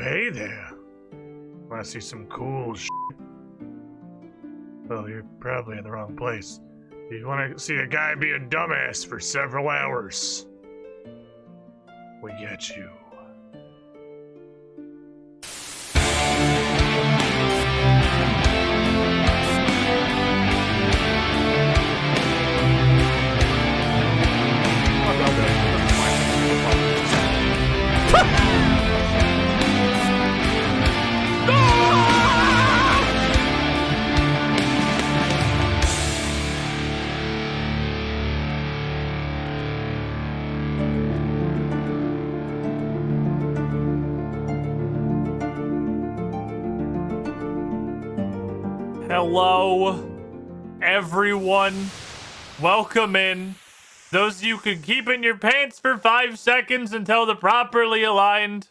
hey there. Want to see some cool shit? Well, you're probably in the wrong place. You want to see a guy be a dumbass for several hours. We get you. Hello, everyone. Welcome in. Those of you who can keep in your pants for 5 seconds until the properly aligned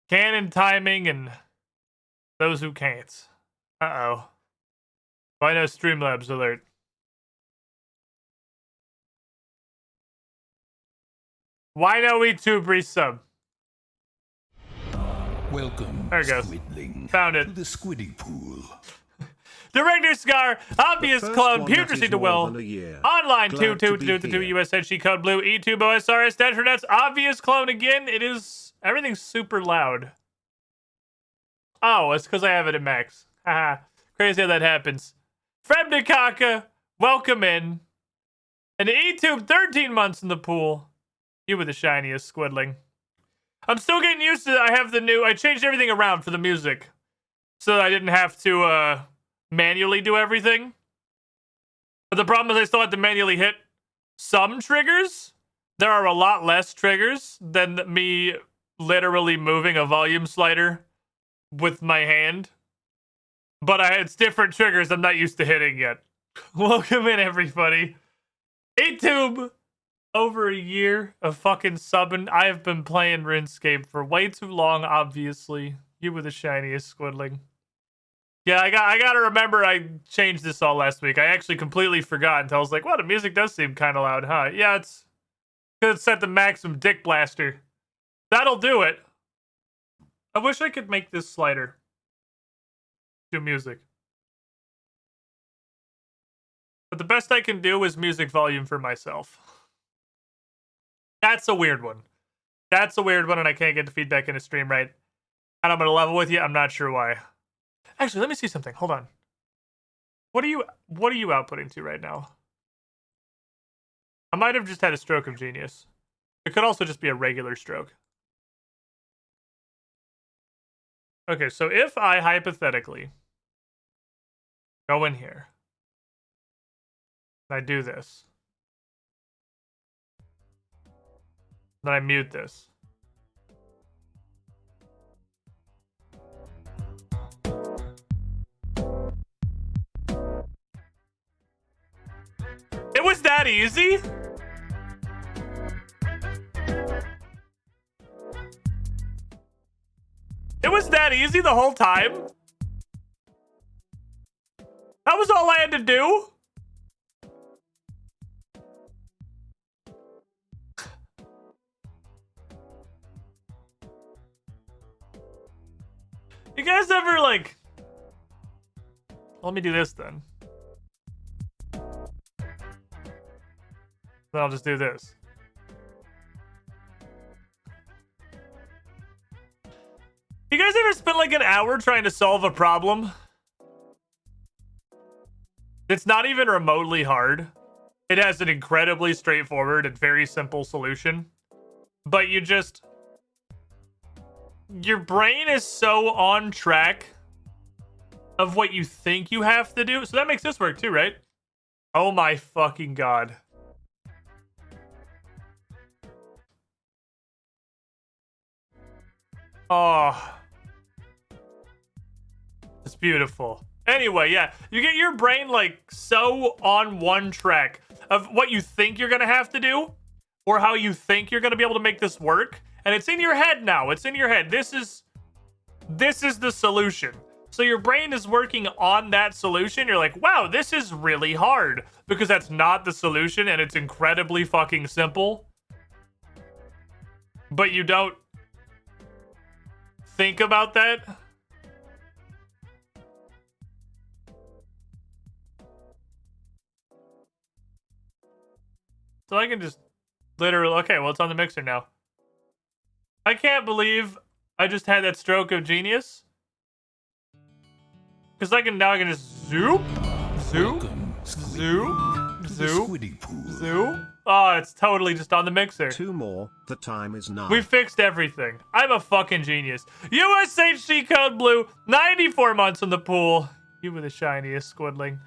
cannon timing, and those who can't. Uh-oh. I know Streamlabs alert. Why no YouTube resub? Welcome, there it goes. Squidling, Found it. to the Squiddy Pool. Director Scar, Obvious Club, Putrid to Will, Online Glad to be 2222 here. USHG Code Blue, E2 OSRS, Detronets, Obvious Clone again. It is, everything's super loud. Oh, it's because I have it at max. Haha, crazy how that happens. Fred Nikaka, welcome in. And E-Tube, 13 months in the pool. You were the shiniest, Squidling. I'm still getting used to, I changed everything around for the music. So that I didn't have to, manually do everything. But the problem is I still have to manually hit some triggers. There are a lot less triggers than me literally moving a volume slider with my hand. But it's different triggers I'm not used to hitting yet. Welcome in, everybody. A-Tube, over a year of fucking subbing. I have been playing RuneScape for way too long, obviously. You were the shiniest, Squidling. Yeah, I gotta remember I changed this all last week. I actually completely forgot until I was like, well, the music does seem kind of loud, huh? Yeah, it's because it's set to maximum dick blaster. That'll do it. I wish I could make this slider do music. But the best I can do is music volume for myself. That's a weird one. That's a weird one, and I can't get the feedback in a stream right. And I'm gonna level with you. I'm not sure why. Actually, let me see something. Hold on. What are you outputting to right now? I might have just had a stroke of genius. It could also just be a regular stroke. Okay, so if I hypothetically go in here and I do this, then I mute this. It was that easy? It was that easy the whole time? That was all I had to do? You guys ever, like... Let me do this then. Then I'll just do this. You guys ever spend like an hour trying to solve a problem? It's not even remotely hard. It has an incredibly straightforward and very simple solution. But you just... Your brain is so on track of what you think you have to do. So that makes this work too, right? Oh my fucking god. Oh, it's beautiful. Anyway, yeah, you get your brain like so on one track of what you think you're gonna have to do or how you think you're gonna be able to make this work, and it's in your head now. It's in your head. This is the solution. So your brain is working on that solution. You're like, wow, this is really hard because that's not the solution and it's incredibly fucking simple. But you don't think about that. So I can just literally, okay, well, it's on the mixer now. I can't believe I just had that stroke of genius. Because I can just zoop, zoop, zoop, zoop, zoop. Oh, it's totally just on the mixer. 2 more, the time is now. We fixed everything. I'm a fucking genius. USHC code blue, 94 months in the pool. You were the shiniest, Squidling.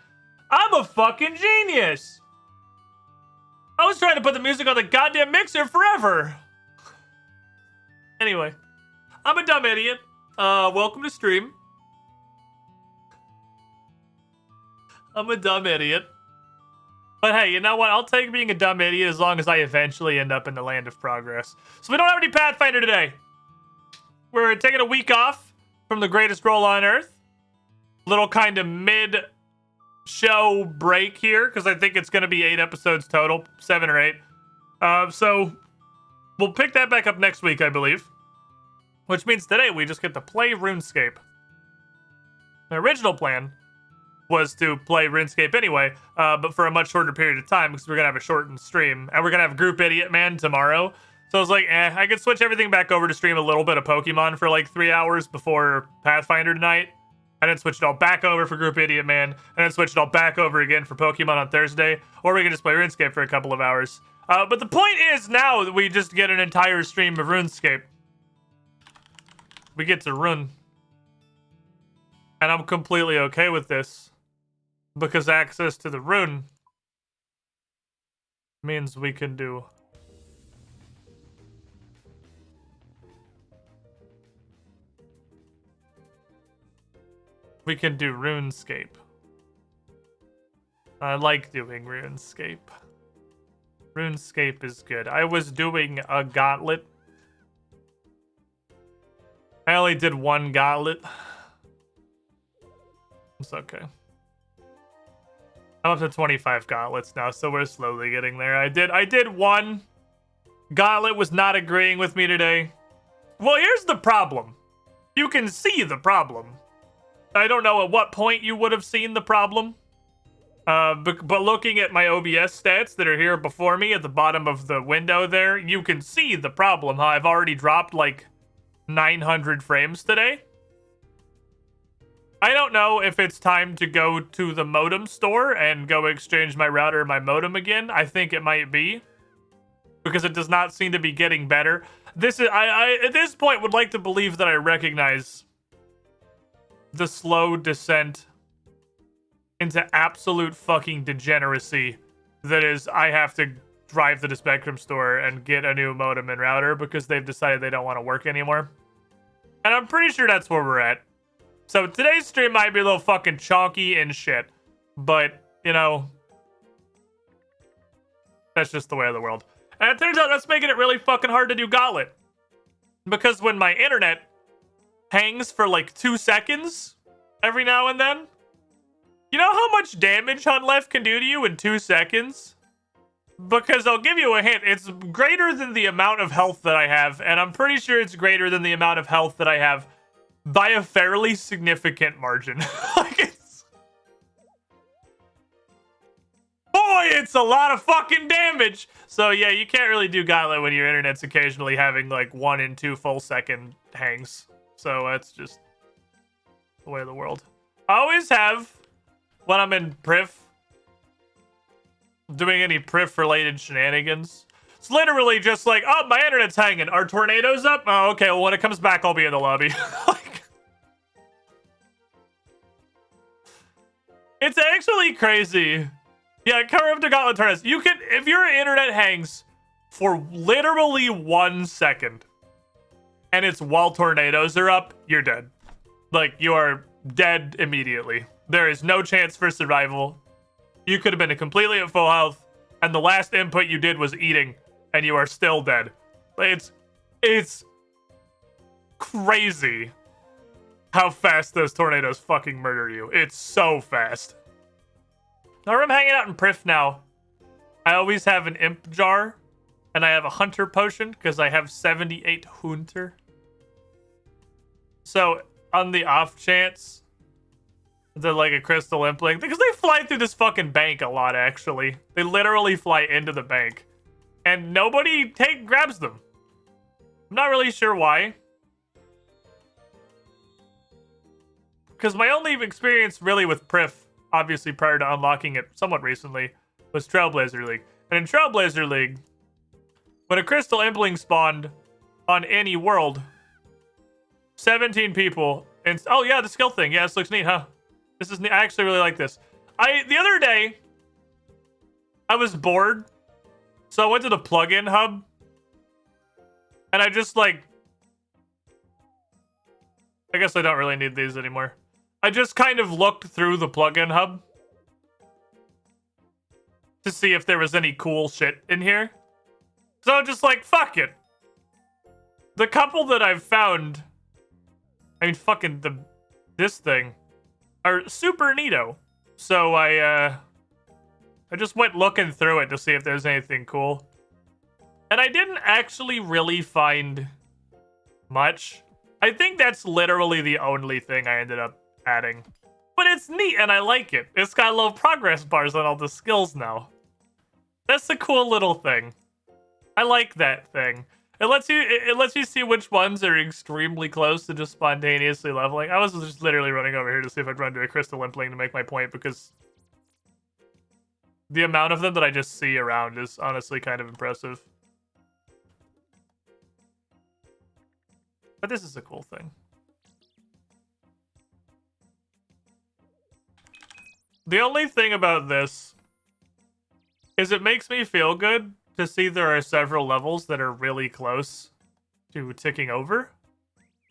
I'm a fucking genius. I was trying to put the music on the goddamn mixer forever. Anyway, I'm a dumb idiot. Welcome to stream. I'm a dumb idiot. But hey, you know what? I'll take being a dumb idiot as long as I eventually end up in the land of progress. So we don't have any Pathfinder today. We're taking a week off from the greatest role on Earth. Little kind of mid-show break here, because I think it's going to be 8 episodes total. 7 or 8. So we'll pick that back up next week, I believe. Which means today we just get to play RuneScape. The original plan was to play RuneScape anyway, but for a much shorter period of time because we're gonna have a shortened stream, and we're gonna have Group Idiot Man tomorrow. So I was like, I could switch everything back over to stream a little bit of Pokemon for like 3 hours before Pathfinder tonight, and then switch it all back over for Group Idiot Man, and then switch it all back over again for Pokemon on Thursday, or we can just play RuneScape for a couple of hours. But the point is now that we just get an entire stream of RuneScape. We get to run. And I'm completely okay with this. Because access to the rune means we can do RuneScape. I like doing RuneScape. RuneScape is good. I was doing a gauntlet. I only did 1 gauntlet. It's okay. I'm up to 25 gauntlets now, so we're slowly getting there. I did 1. Gauntlet was not agreeing with me today. Well, here's the problem. You can see the problem. I don't know at what point you would have seen the problem. But looking at my OBS stats that are here before me at the bottom of the window there, you can see the problem. How I've already dropped like 900 frames today. I don't know if it's time to go to the modem store and go exchange my router and my modem again. I think it might be. Because it does not seem to be getting better. I at this point would like to believe that I recognize the slow descent into absolute fucking degeneracy that is I have to drive to the Spectrum store and get a new modem and router because they've decided they don't want to work anymore. And I'm pretty sure that's where we're at. So today's stream might be a little fucking chonky and shit. But, you know, that's just the way of the world. And it turns out that's making it really fucking hard to do Gauntlet. Because when my internet hangs for like 2 seconds every now and then, you know how much damage Hunlef can do to you in 2 seconds? Because I'll give you a hint, it's greater than the amount of health that I have, and I'm pretty sure it's greater than the amount of health that I have by a fairly significant margin. Like boy, it's a lot of fucking damage. So yeah, you can't really do Gauntlet when your internet's occasionally having like 1 and 2 full second hangs. So that's just the way of the world. I always have, when I'm in Priv, doing any Priv related shenanigans, it's literally just like, oh, my internet's hanging. Are tornadoes up? Oh, okay, well when it comes back, I'll be in the lobby. Like, it's actually crazy. Yeah, cover up to Gauntlet tornadoes. You can, if your internet hangs for literally 1 second, and it's while tornadoes are up, you're dead. Like, you are dead immediately. There is no chance for survival. You could have been completely at full health, and the last input you did was eating, and you are still dead. It's crazy how fast those tornadoes fucking murder you. It's so fast. Now I'm hanging out in Priff now. I always have an imp jar, and I have a hunter potion because I have 78 hunter. So, on the off chance that like a crystal impling, because they fly through this fucking bank a lot, actually. They literally fly into the bank. And nobody grabs them. I'm not really sure why. Because my only experience really with Prif, obviously prior to unlocking it somewhat recently, was Trailblazer League. And in Trailblazer League, when a crystal impling spawned on any world, 17 people, and oh yeah, the skill thing. Yeah, this looks neat, huh? This is neat. I actually really like this. The other day, I was bored, so I went to the plugin hub, and I just like, I guess I don't really need these anymore. I just kind of looked through the plugin hub to see if there was any cool shit in here. So I'm just like, fuck it. The couple that I've found, I mean, fucking this thing, are super neato. So I just went looking through it to see if there's anything cool. And I didn't actually really find much. I think that's literally the only thing I ended up adding. But it's neat and I like it. It's got little progress bars on all the skills now. That's a cool little thing. I like that thing. It lets you see which ones are extremely close to just spontaneously leveling. I was just literally running over here to see if I'd run to a crystal impling to make my point, because the amount of them that I just see around is honestly kind of impressive. But this is a cool thing. The only thing about this is it makes me feel good to see there are several levels that are really close to ticking over.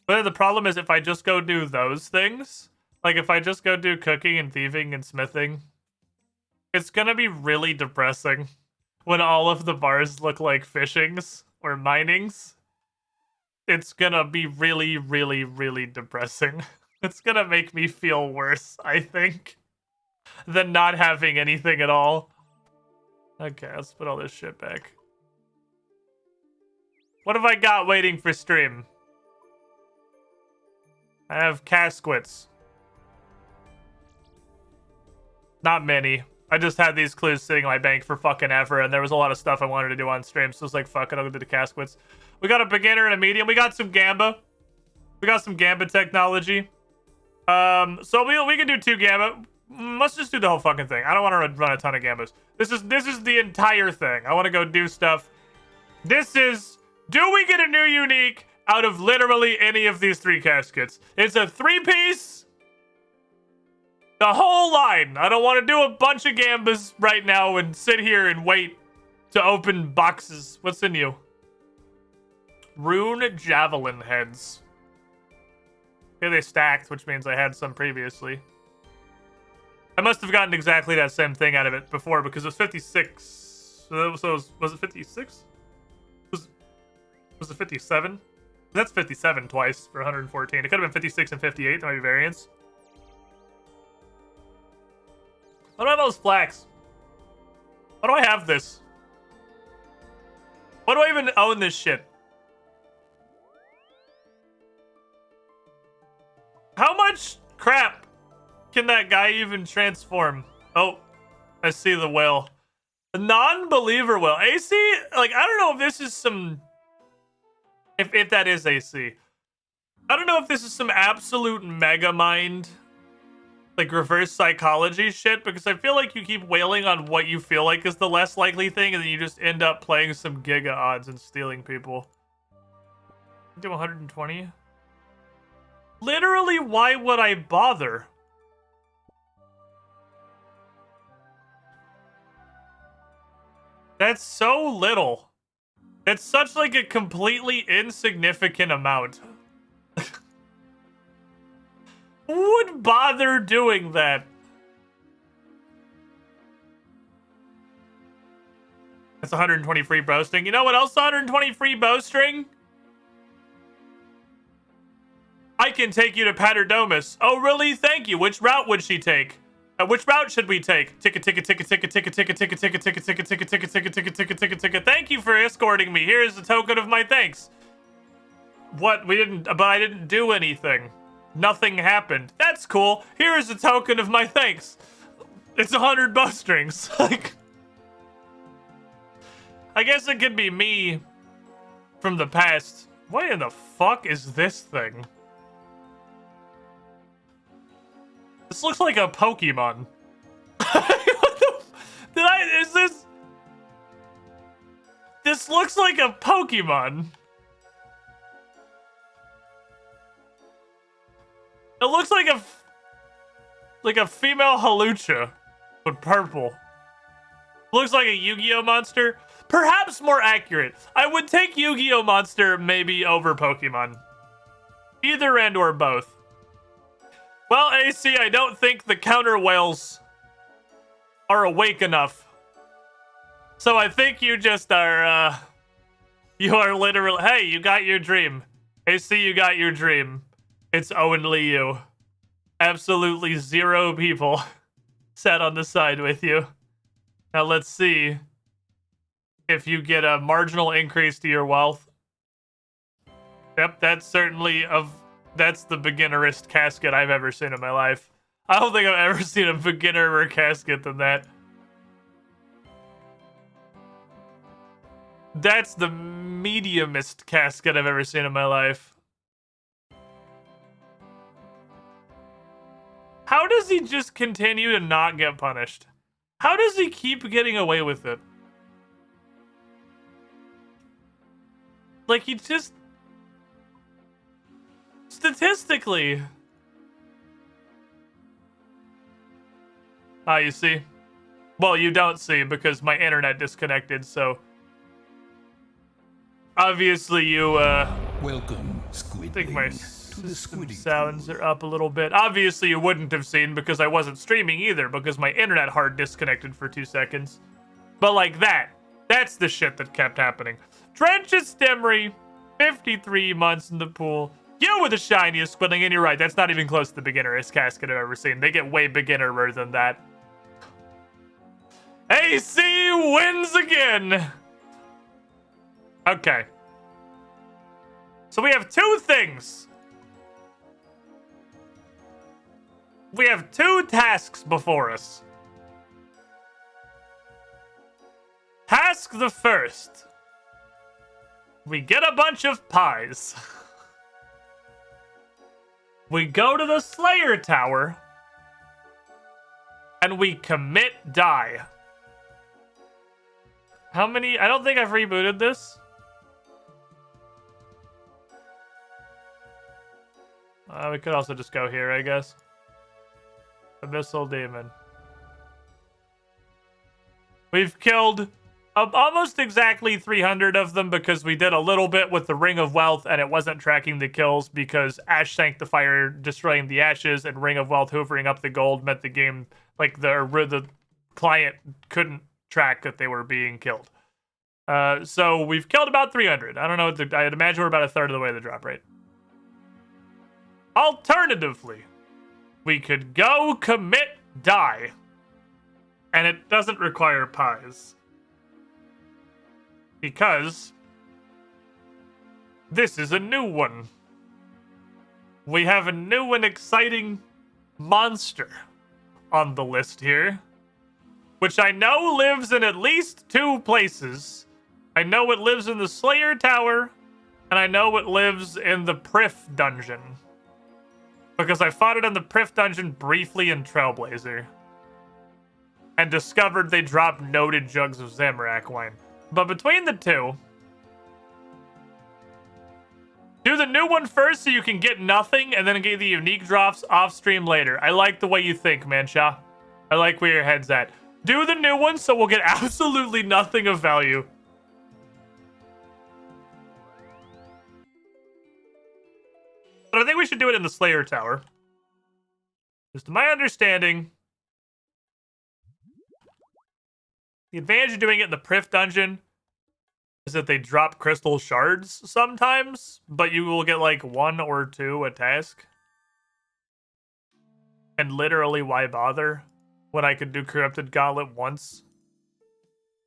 But the problem is if I just go do those things, like if I just go do cooking and thieving and smithing, it's gonna be really depressing when all of the bars look like fishings or minings. It's gonna be really, really, really depressing. It's gonna make me feel worse, I think, than not having anything at all. Okay, let's put all this shit back. What have I got waiting for stream? I have casquets. Not many. I just had these clues sitting in my bank for fucking ever, and there was a lot of stuff I wanted to do on stream, so I was like, fuck it, I'll go do the casquets. We got a beginner and a medium. We got some Gamba. We got some Gamba technology. So we can do 2 Gamba. Let's just do the whole fucking thing. I don't want to run a ton of Gambas. This is the entire thing. I want to go do stuff. This is, do we get a new unique out of literally any of these 3 caskets? It's a 3-piece. The whole line. I don't want to do a bunch of Gambas right now and sit here and wait to open boxes. What's in you? Rune javelin heads. Here they stacked, which means I had some previously. I must have gotten exactly that same thing out of it before because it was 56. So was it 56? Was it 57? That's 57 twice for 114. It could have been 56 and 58. There might be variants. Why do I have all this flax? Why do I have this? Why do I even own this shit? How much crap can that guy even transform? Oh, I see the whale. The non-believer whale. AC, like, I don't know if this is some... If that is AC. I don't know if this is some absolute mega mind, like, reverse psychology shit, because I feel like you keep wailing on what you feel like is the less likely thing, and then you just end up playing some giga odds and stealing people. Do 120? Literally, why would I bother? That's so little. It's such like a completely insignificant amount. Who would bother doing that? That's 120 free bowstring. You know what else 120 free bowstring? I can take you to Paterdomus. Oh, really? Thank you. Which route would she take? Which route should we take? Ticket. Thank you for escorting me. Here is a token of my thanks. What? But I didn't do anything. Nothing happened. That's cool. Here is a token of my thanks. It's 100 bowstrings. Like, I guess it could be me from the past. What in the fuck is this thing? This looks like a Pokemon. This looks like a Pokemon. It looks like a female Halucha, but purple. Looks like a Yu-Gi-Oh monster. Perhaps more accurate. I would take Yu-Gi-Oh monster maybe over Pokemon. Either and or both. Well, AC, I don't think the counter whales are awake enough. So I think you just are, you are literally, hey, you got your dream. AC, you got your dream. It's only you. Absolutely 0 people sat on the side with you. Now let's see if you get a marginal increase to your wealth. Yep, that's certainly that's the beginnerist casket I've ever seen in my life. I don't think I've ever seen a beginnerer casket than that. That's the mediumest casket I've ever seen in my life. How does he just continue to not get punished? How does he keep getting away with it? Like, he just... Statistically... Ah, you see? Well, you don't see because my internet disconnected, so... Obviously, you, Welcome, Squid. I think my to the system squidding sounds pool. are up a little bit. Obviously, you wouldn't have seen because I wasn't streaming either because my internet hard disconnected for 2 seconds. But like that. That's the shit that kept happening. Trench's Stemry, 53 months in the pool. You were the shiniest squiddling, and you're right. That's not even close to the beginnerist casket I've ever seen. They get way beginnerer than that. AC wins again. Okay. So we have 2 things. We have 2 tasks before us. Task the first. We get a bunch of pies. We go to the Slayer Tower. And we commit die. How many? I don't think I've rebooted this. We could also just go here, I guess. Abyssal Demon. We've killed almost exactly 300 of them because we did a little bit with the Ring of Wealth and it wasn't tracking the kills because Ash Sanctifier destroying the ashes and Ring of Wealth hoovering up the gold meant the game, like the client couldn't track that they were being killed. So we've killed about 300. I don't know, I'd imagine we're about a third of the way to the drop rate. Alternatively, we could go commit die. And it doesn't require pies. Because this is a new one. We have a new and exciting monster on the list here. Which I know lives in at least 2 places. I know it lives in the Slayer Tower. And I know it lives in the Prif Dungeon. Because I fought it in the Prif Dungeon briefly in Trailblazer. And discovered they dropped noted jugs of Zamorak wine. But between the 2... do the new one first so you can get nothing, and then get the unique drops off stream later. I like the way you think, Manshaw. I like where your head's at. Do the new one so we'll get absolutely nothing of value. But I think we should do it in the Slayer Tower. Just to my understanding, the advantage of doing it in the Prif Dungeon is that they drop crystal shards sometimes, but you will get like 1 or 2 a task. And literally, why bother when I could do Corrupted Gauntlet once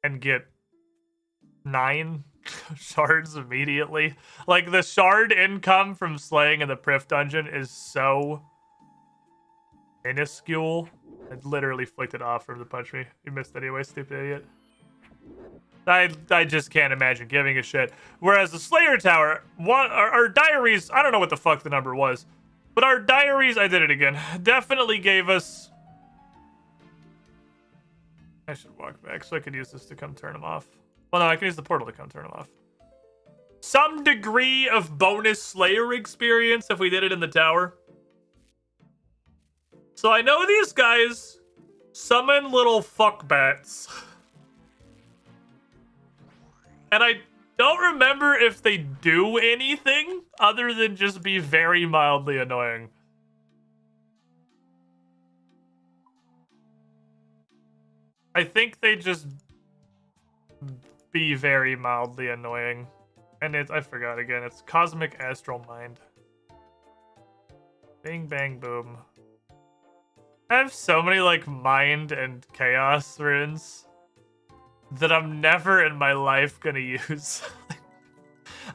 and get 9 shards immediately. Like, the shard income from slaying in the Prif dungeon is so minuscule. I literally flicked it off from the punch me. You missed anyway, stupid idiot. I just can't imagine giving a shit. Whereas the Slayer Tower, our diaries, I don't know what the fuck the number was, but our diaries, I did it again, definitely gave us... I should walk back so I could use this to come turn them off. Well, no, I can use the portal to come turn them off. Some degree of bonus Slayer experience if we did it in the tower. So I know these guys summon little fuck bats. And I don't remember if they do anything other than just be very mildly annoying. I think they just be very mildly annoying. And I forgot again, it's Cosmic Astral Mind. Bing, bang, boom. I have so many, like, Mind and Chaos runes that I'm never in my life gonna use.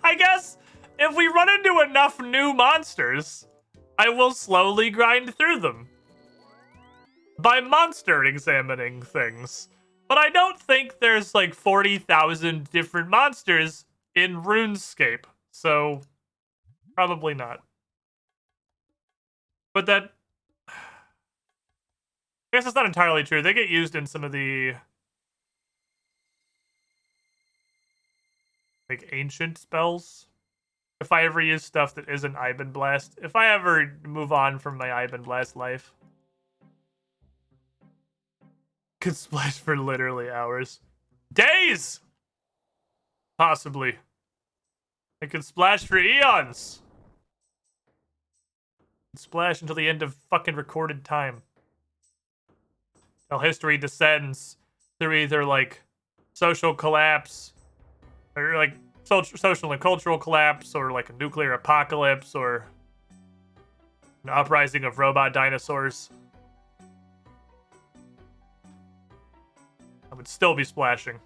I guess if we run into enough new monsters, I will slowly grind through them by monster examining things. But I don't think there's like 40,000 different monsters in RuneScape, so probably not. But that, I guess it's not entirely true. They get used in some of the like ancient spells. If I ever use stuff that isn't Iban Blast, if I ever move on from my Iban Blast life, could splash for literally hours. Days! Possibly. It could splash for eons. Splash until the end of fucking recorded time. Till history descends through either like social collapse or like social and cultural collapse, or like a nuclear apocalypse, or an uprising of robot dinosaurs. I would still be splashing.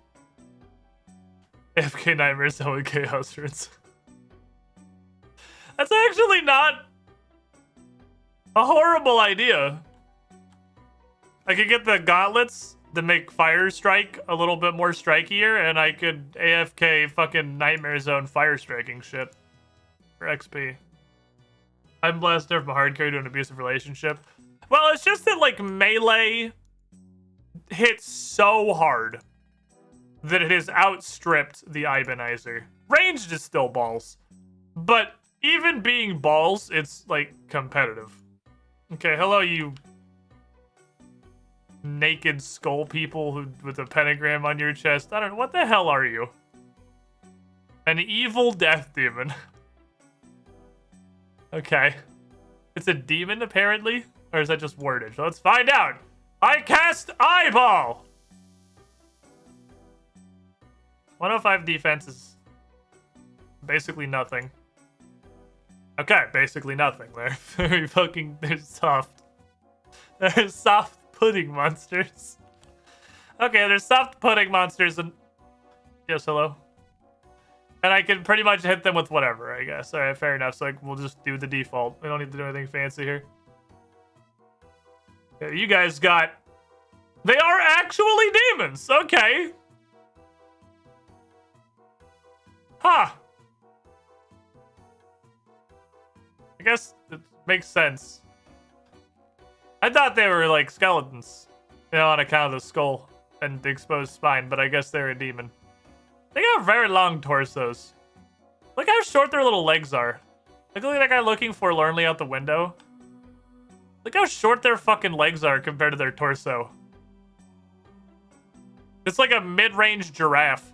AFK Nightmares and Chaos Runes. That's actually not a horrible idea. I could get the gauntlets to make Fire Strike a little bit more strikier, and I could AFK fucking Nightmare Zone fire striking shit for XP. I'm blessed from a hard carry to an abusive relationship. Well, it's just that like melee hits so hard that it has outstripped the Ibanizer. Ranged is still balls, but even being balls, it's like competitive. Okay, hello you naked skull people with a pentagram on your chest. I don't know, what the hell are you? An evil death demon. Okay. It's a demon, apparently? Or is that just wordage? Let's find out! I cast Eyeball! 105 defense is basically nothing. Okay, basically nothing. They're very fucking... They're soft. They're soft pudding monsters. Okay, there's soft pudding monsters and... Yes, hello? And I can pretty much hit them with whatever, I guess. Alright, fair enough. So like, we'll just do the default. We don't need to do anything fancy here. Okay, you guys got... They are actually demons! Okay. Huh. I guess it makes sense. I thought they were like skeletons, you know, on account of the skull and the exposed spine, but I guess they're a demon. They got very long torsos. Look how short their little legs are. Look at that guy looking forlornly out the window. Look how short their fucking legs are compared to their torso. It's like a mid-range giraffe.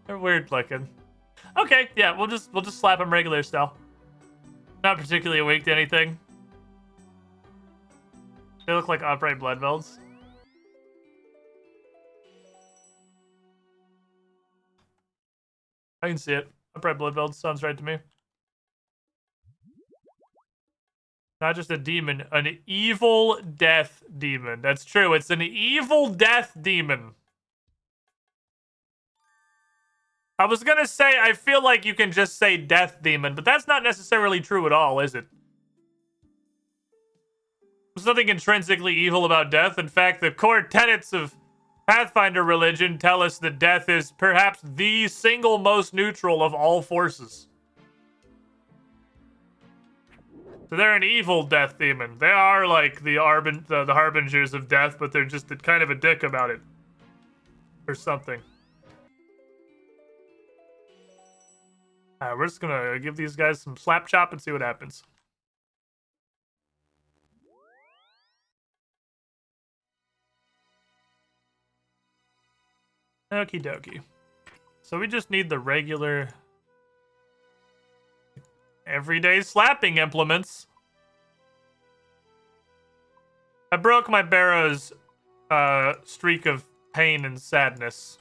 They're weird looking. Okay, yeah, we'll just slap them regular style. Not particularly awake to anything. They look like upright blood velds. I can see it. Upright blood velds sounds right to me. Not just a demon, an evil death demon. That's true. It's an evil death demon. I was gonna say, I feel like you can just say death demon, but that's not necessarily true at all, is it? There's nothing intrinsically evil about death. In fact, the core tenets of Pathfinder religion tell us that death is perhaps the single most neutral of all forces. So they're an evil death demon. They are like the harbingers of death, but they're just kind of a dick about it. Or something. Alright, we're just gonna give these guys some slap chop and see what happens. Okie dokie. So we just need the regular everyday slapping implements. I broke my Barrow's streak of pain and sadness.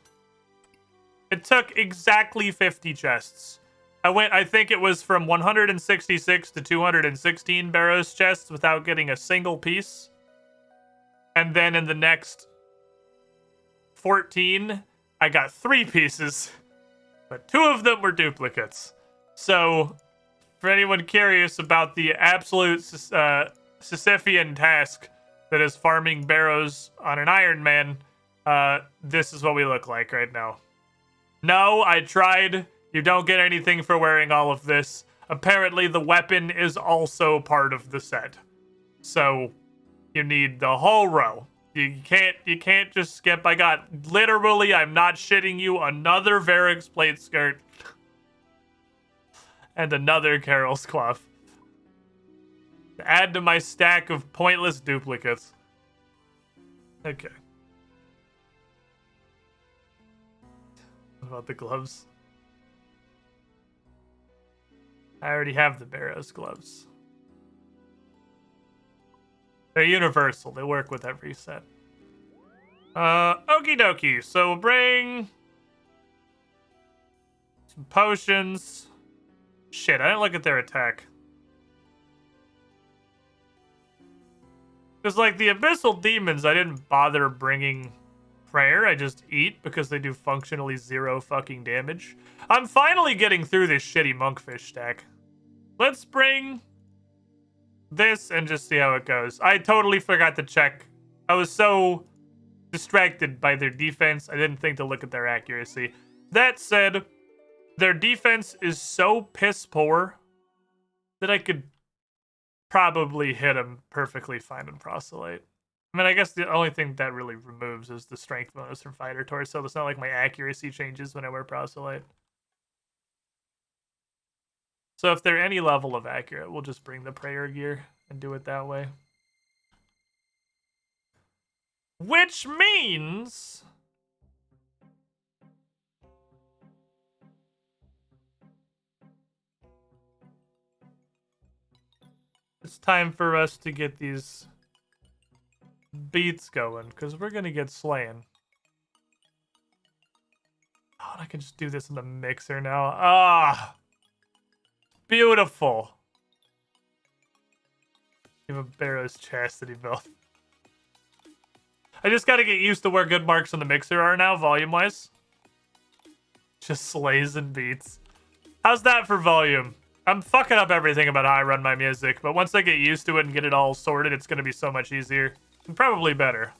It took exactly 50 chests. I think it was from 166 to 216 Barrow's chests without getting a single piece. And then in the next 14, I got 3 pieces, but 2 of them were duplicates. So, for anyone curious about the absolute Sisyphean task that is farming Barrows on an Ironman, this is what we look like right now. No, I tried. You don't get anything for wearing all of this. Apparently, the weapon is also part of the set. So, you need the whole row. You can't just skip. I got literally, I'm not shitting you, another Varix plate skirt. And another Carol's coif. To add to my stack of pointless duplicates. Okay. What about the gloves? I already have the Barrow's gloves. They're universal. They work with every set. Okie dokie. So we'll bring some potions. Shit, I didn't look at their attack. Because, like, the Abyssal Demons, I didn't bother bringing prayer. I just eat because they do functionally 0 fucking damage. I'm finally getting through this shitty monkfish stack. Let's bring this and just see how it goes. I totally forgot to check. I was so distracted by their defense, I didn't think to look at their accuracy. That said, their defense is so piss poor that I could probably hit them perfectly fine in Proselyte. I mean, I guess the only thing that really removes is the strength bonus from Fighter Torso. It's not like my accuracy changes when I wear Proselyte. So if they're any level of accurate, we'll just bring the prayer gear and do it that way. Which means it's time for us to get these beats going, because we're going to get slain. Oh, and I can just do this in the mixer now. Ah! Beautiful. Give a Barrow's chastity belt. I just gotta get used to where good marks on the mixer are now, volume-wise. Just slays and beats. How's that for volume? I'm fucking up everything about how I run my music, but once I get used to it and get it all sorted, it's gonna be so much easier. And probably better.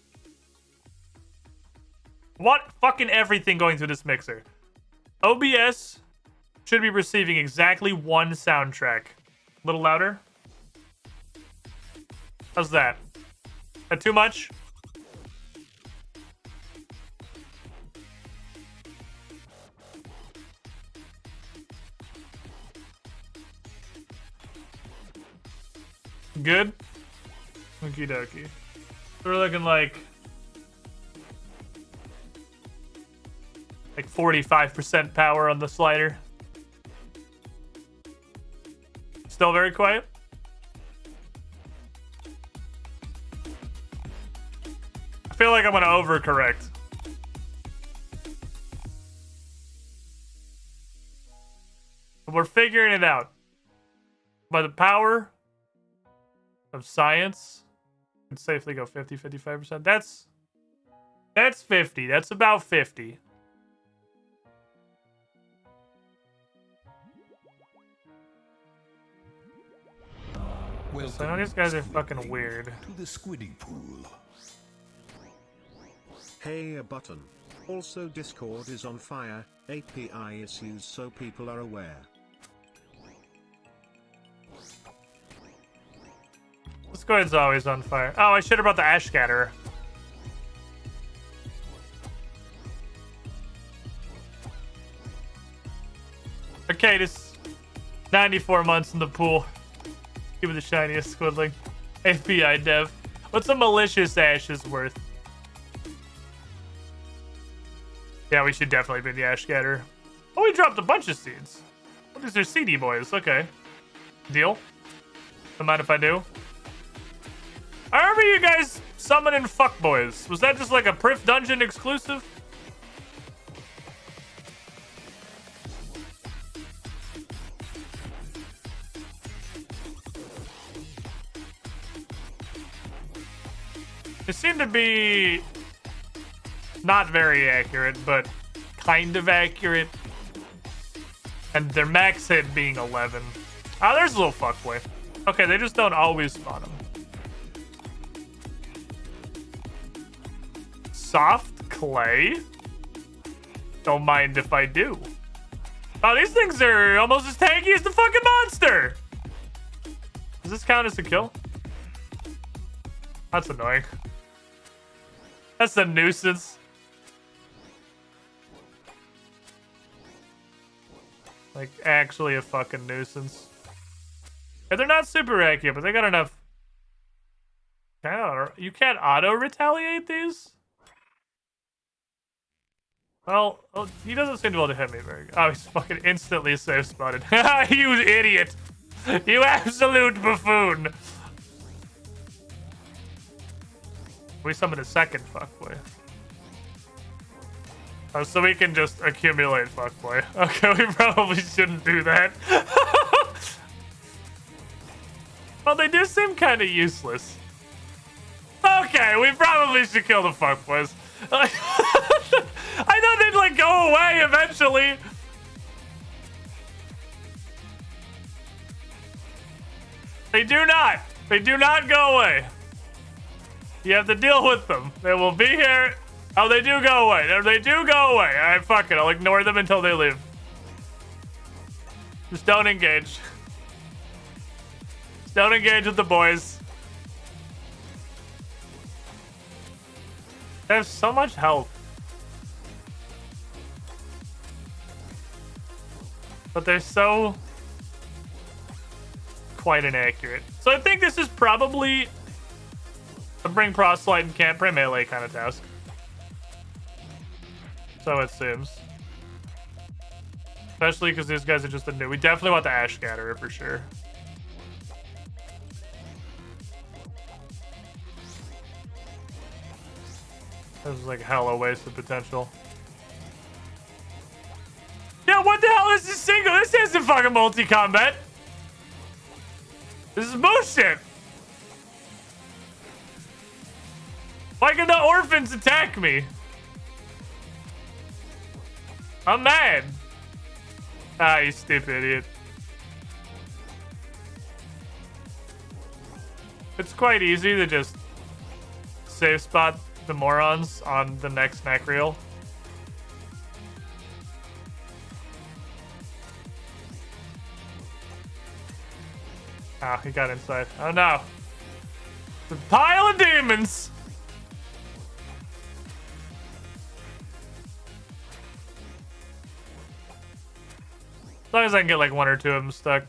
What fucking everything going through this mixer? OBS should be receiving exactly 1 soundtrack. A little louder? How's that? That too much? Good? Okie dokie. We're looking like 45% power on the slider. Still very quiet? I feel like I'm gonna overcorrect. But we're figuring it out. By the power of science. Could safely go 50, 55%. That's 50. That's about 50. So I know these guys are fucking weird. To the squiddy pool. Hey, a button. Also, Discord is on fire. API issues, so people are aware. Discord's always on fire. Oh, I should have brought the ash scatterer. Arcadis, 94 months in the pool. Give me the shiniest squidling. API dev. What's a malicious ashes worth? Yeah, we should definitely be the ash scatter. Oh, we dropped a bunch of seeds. Oh, these are seedy boys. Okay. Deal. Don't mind if I do. I remember you guys summoning fuckboys. Was that just like a Prif Dungeon exclusive? They seem to be not very accurate, but kind of accurate. And their max hit being 11. Ah, there's a little fuckboy. Okay, they just don't always spawn them. Soft clay? Don't mind if I do. Oh, these things are almost as tanky as the fucking monster! Does this count as a kill? That's annoying. That's a nuisance. Like, actually a fucking nuisance. Yeah, they're not super accurate, but they got enough. You can't auto-retaliate these? Well, oh, he doesn't seem to be able to hit me very good. Oh, he's fucking instantly safe spotted. You idiot! You absolute buffoon! We summoned a second fuckboy. Oh, so we can just accumulate fuckboy. Okay, we probably shouldn't do that. Well, they do seem kind of useless. Okay, we probably should kill the fuckboys. I thought they'd, like, go away eventually. They do not. They do not go away. You have to deal with them. They will be here. Oh, they do go away. They do go away. All right, fuck it. I'll ignore them until they leave. Just don't engage. Just don't engage with the boys. They have so much health. But they're so quite inaccurate. So I think this is probably a bring proselyte and can't pray melee kind of task. So it seems. Especially because these guys are just a new. We definitely want the Ash Scatterer for sure. This is like hella waste of potential. Yeah, what the hell is this single? This isn't fucking multi-combat. This is bullshit. Why can the orphans attack me? I'm mad. Ah, you stupid idiot. It's quite easy to just save spot the morons on the next neck reel. Ah, he got inside. Oh no. The pile of demons. As long as I can get like one or two of them stuck.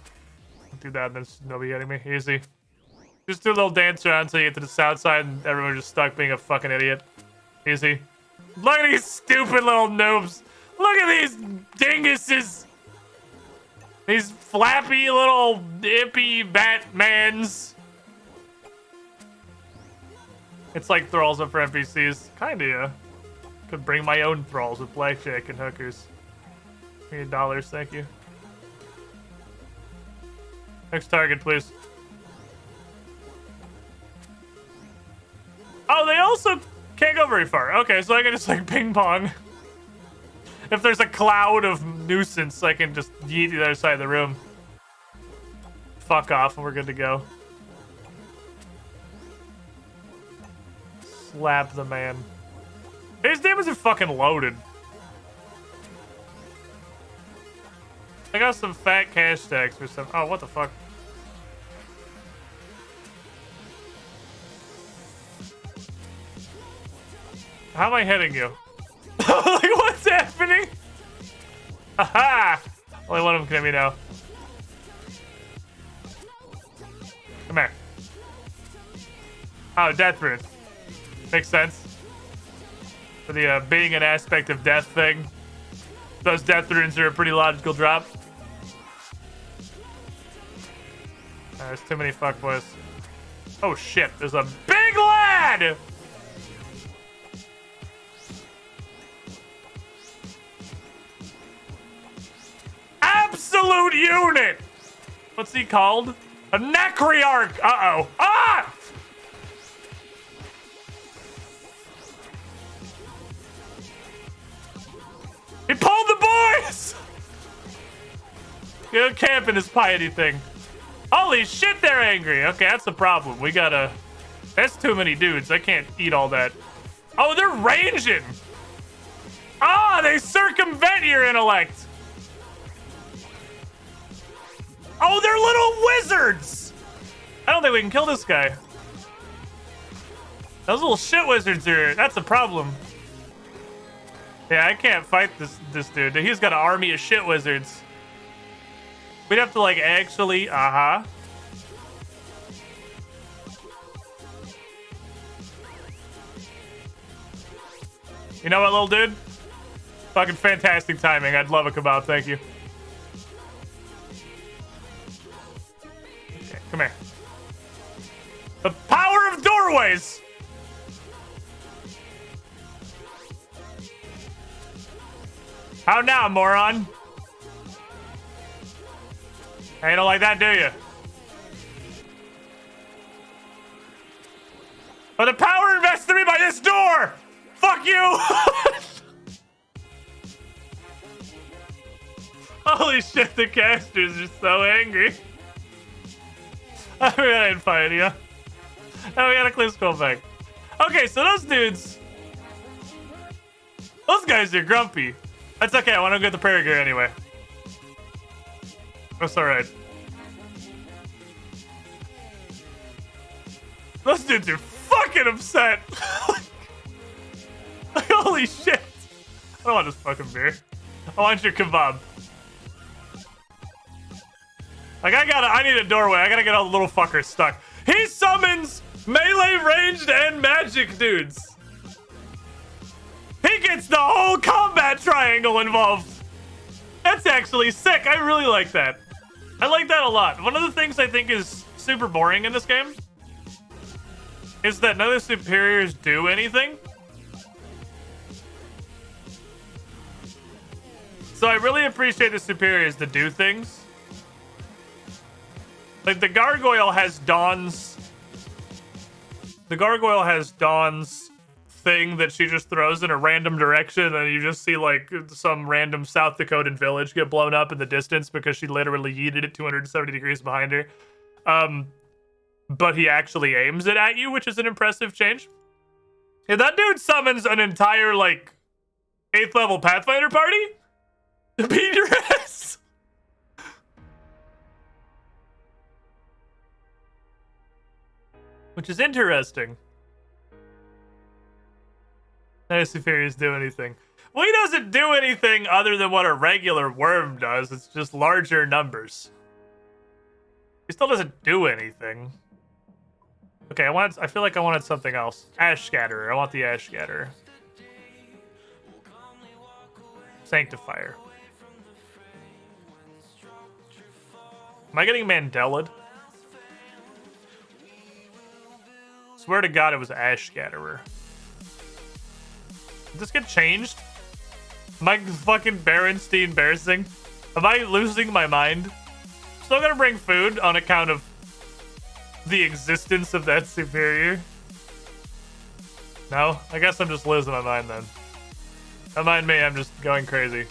I'll do that and then nobody getting me. Easy. Just do a little dance around until you get to the south side and everyone's just stuck being a fucking idiot. Easy. Look at these stupid little noobs. Look at these dinguses. These flappy little hippie Batmans. It's like thralls up for NPCs. Kinda, yeah. Could bring my own thralls with blackjack and hookers. $1 thank you. Next target, please. Oh, they also can't go very far. Okay, so I can just like ping pong. If there's a cloud of nuisance, I can just yeet to the other side of the room. Fuck off, and we're good to go. Slap the man. His name isn't fucking loaded. I got some fat cash stacks or some. Oh, what the fuck? How am I hitting you? Like, what's happening? Aha! Only one of them can hit me now. Come here. Oh, death rune. Makes sense. For the being an aspect of death thing. Those death runes are a pretty logical drop. There's too many fuckboys. Oh shit, there's a big lad! Absolute unit! What's he called? A Necryarch! Uh-oh. Ah! He pulled the boys! Go camp in his piety thing. Holy shit, they're angry. Okay, that's the problem. We gotta... That's too many dudes. I can't eat all that. Oh, they're ranging! Ah, they circumvent your intellect! Oh, they're little wizards! I don't think we can kill this guy. Those little shit wizards are... That's a problem. Yeah, I can't fight this dude. He's got an army of shit wizards. We'd have to, like, actually... Uh-huh. You know what, little dude? Fucking fantastic timing. I'd love a kebab, thank you. Okay, come here. The power of doorways! How now, moron? You don't like that, do you? But the power invested in me by this door! Fuck you! Holy shit, the casters are so angry. I mean, I didn't fight you. Now we gotta clear skull back. Okay, so those dudes... Those guys are grumpy. That's okay, I want to get the prayer gear anyway. That's alright. Those dudes are fucking upset. Holy shit. I don't want this fucking beer. I want your kebab. Like, I need a doorway. I gotta get all the little fuckers stuck. He summons melee, ranged, and magic dudes. He gets the whole combat triangle involved. That's actually sick. I really like that. I like that a lot. One of the things I think is super boring in this game is that none of the superiors do anything. So I really appreciate the superiors that do things. Like the gargoyle has Dawn's... The gargoyle has Dawn's thing that she just throws in a random direction, and you just see like some random South Dakotan village get blown up in the distance because she literally yeeted it 270 degrees behind her. But he actually aims it at you, which is an impressive change. Yeah, that dude summons an entire like 8th level Pathfinder party to beat your ass. Which is interesting. None of superiors do anything. Well, he doesn't do anything other than what a regular worm does. It's just larger numbers. He still doesn't do anything. Okay, I feel like I wanted something else. Ash Scatterer. I want the Ash Scatterer. Sanctifier. Am I getting Mandelaed? Swear to God, it was Ash Scatterer. Did this get changed? Am I fucking Berenstein embarrassing? Am I losing my mind? Still gonna bring food on account of the existence of that superior. No? I guess I'm just losing my mind then. Don't mind me, I'm just going crazy.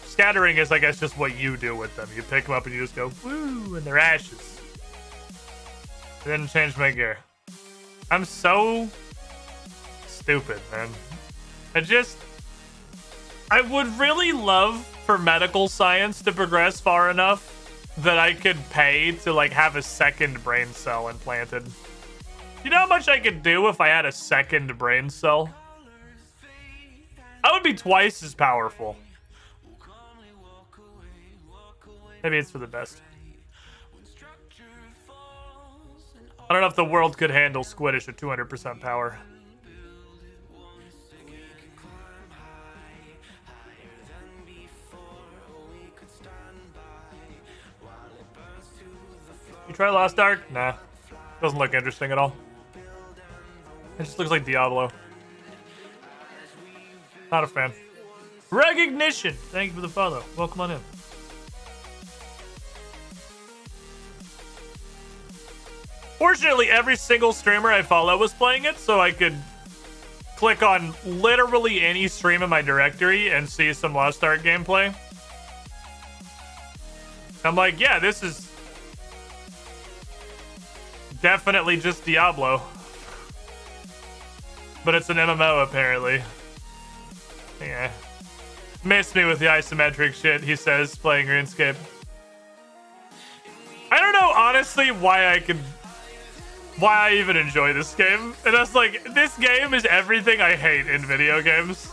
Scattering is, I guess, just what you do with them. You pick them up and you just go, woo, and they're ashes. I didn't change my gear. I'm so stupid, man. I would really love for medical science to progress far enough that I could pay to, like, have a second brain cell implanted. You know how much I could do if I had a second brain cell? I would be twice as powerful. Maybe it's for the best. I don't know if the world could handle Squiddish at 200% power. You try Lost Ark? Nah. Doesn't look interesting at all. It just looks like Diablo. Not a fan. Recognition! Thank you for the follow. Welcome on in. Fortunately, every single streamer I follow was playing it, so I could click on literally any stream in my directory and see some Lost Ark gameplay. I'm like, yeah, this is definitely just Diablo. But it's an MMO, apparently. Yeah. Missed me with the isometric shit, he says, playing RuneScape. I don't know, honestly, why I even enjoy this game. And that's like, this game is everything I hate in video games.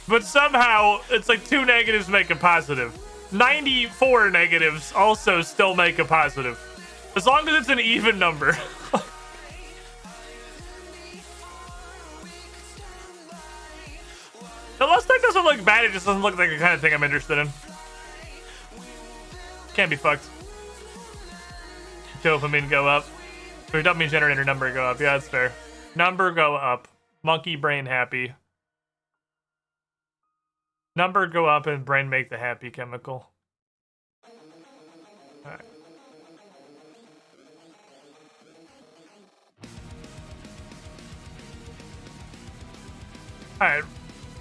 But somehow, it's like 2 negatives make a positive. 94 negatives also still make a positive. As long as it's an even number. The Lost Ark doesn't look bad, it just doesn't look like the kind of thing I'm interested in. Can't be fucked. Dopamine go up. Or dopamine generator number go up. Yeah, that's fair. Number go up. Monkey brain happy. Number go up and brain make the happy chemical. Alright. Alright.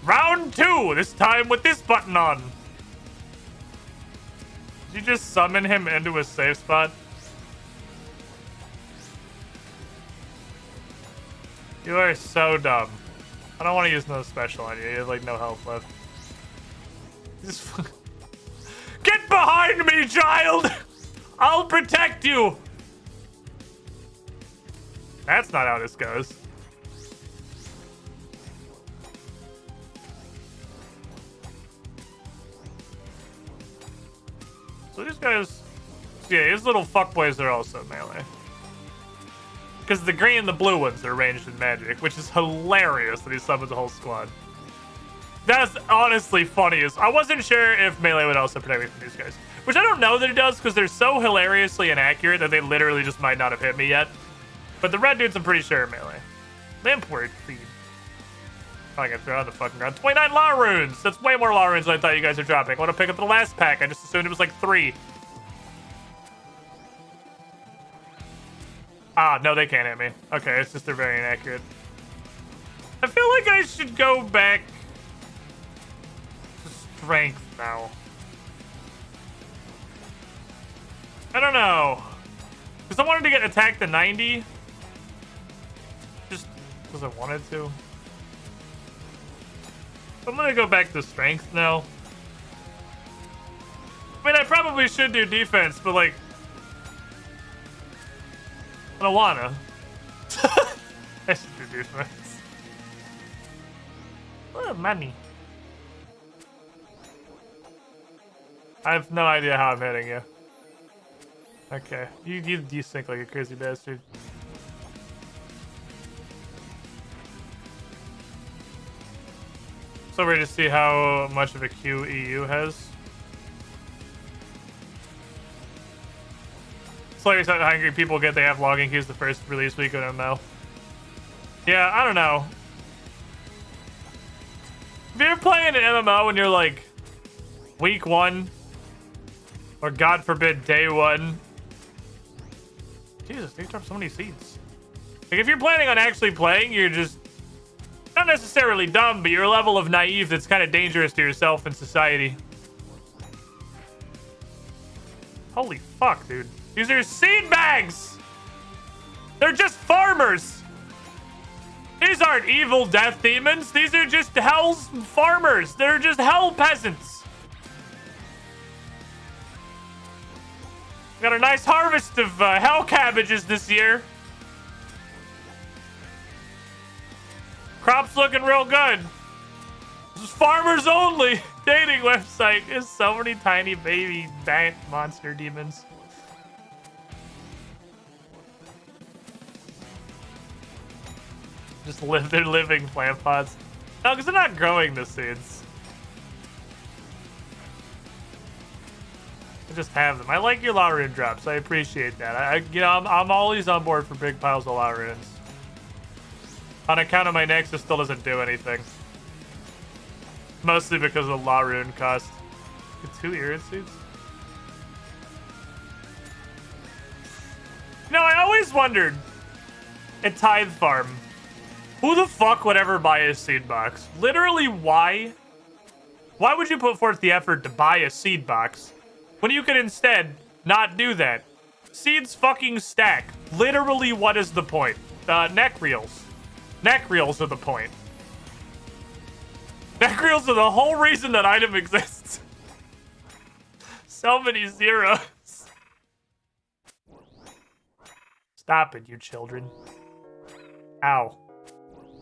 Round 2! This time with this button on. Did you just summon him into a safe spot? You are so dumb. I don't want to use no special on you. You have like no health left. Just get behind me, child! I'll protect you! That's not how this goes. So these guys... Yeah, these little fuckboys are also melee. Because the green and the blue ones are ranged in magic, which is hilarious that he summons a whole squad. That's honestly funny. I wasn't sure if melee would also protect me from these guys. Which I don't know that it does, because they're so hilariously inaccurate that they literally just might not have hit me yet. But the red dudes, I'm pretty sure, are melee. Lampward feed. I can throw out the fucking ground. 29 law runes! That's way more law runes than I thought you guys were dropping. I want to pick up the last pack. I just assumed it was like 3. Ah, no, they can't hit me. Okay, it's just they're very inaccurate. I feel like I should go back to strength now. I don't know. Because I wanted to get attacked to 90. Just because I wanted to. I'm gonna go back to strength now. I mean, I probably should do defense, but like, I don't wanna. I should do defense. Oh, money. I have no idea how I'm hitting you. Okay, you sink like a crazy bastard. So we're to see how much of a Q EU has. Slightly how hungry people get, they have logging queues the first release week of MMO. Yeah, I don't know. If you're playing an MMO and you're like week 1 Or God forbid, day one. Jesus, they dropped so many seeds. Like, if you're planning on actually playing, you're just not necessarily dumb, but you're a level of naive that's kind of dangerous to yourself and society. Holy fuck, dude. These are seed bags! They're just farmers! These aren't evil death demons. These are just hell's farmers. They're just hell peasants. Got a nice harvest of hell cabbages this year. Crops looking real good. This is farmers only dating website. There's so many tiny baby giant monster demons. Just live, they're living plant pods. No, because they're not growing the seeds. I just have them. I like your Laurun drops. I appreciate that. I'm always on board for big piles of Lauruns. On account of my Nexus still doesn't do anything. Mostly because of Laurun cost. Get 2 Irid seeds? You know, I always wondered at Tithe Farm, who the fuck would ever buy a seed box? Literally, why? Why would you put forth the effort to buy a seed box when you could instead not do that? Seeds fucking stack. Literally, what is the point? Neck reels. Neck reels are the point. Neck reels are the whole reason that item exists. So many zeros. Stop it, you children. Ow.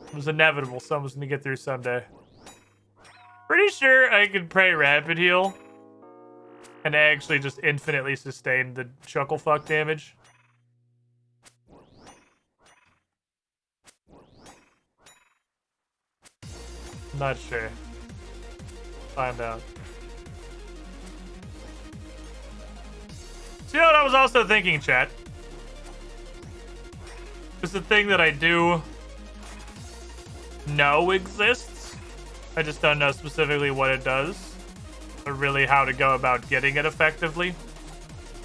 It was inevitable. Someone's gonna get through someday. Pretty sure I could pray rapid heal and actually just infinitely sustain the chucklefuck damage. Not sure. Find out. So, you know what I was also thinking, chat? It's the thing that I do know exists. I just don't know specifically what it does, or really how to go about getting it effectively.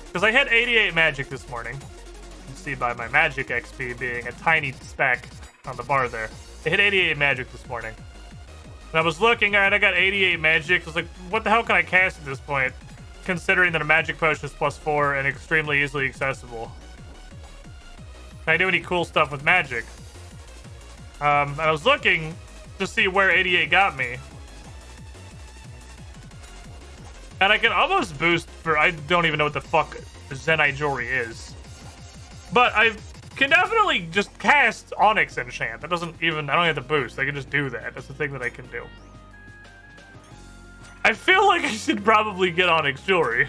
Because I hit 88 magic this morning. You can see by my magic XP being a tiny speck on the bar there. I hit 88 magic this morning. And I was looking, alright, I got 88 magic. I was like, what the hell can I cast at this point? Considering that a magic potion is +4 and extremely easily accessible. Can I do any cool stuff with magic? I was looking to see where 88 got me. And I can almost boost for, I don't even know what the fuck Zenai Jewelry is. But I can definitely just cast Onyx Enchant. That doesn't even, I don't have to boost. I can just do that. That's the thing that I can do. I feel like I should probably get Onyx Jewelry.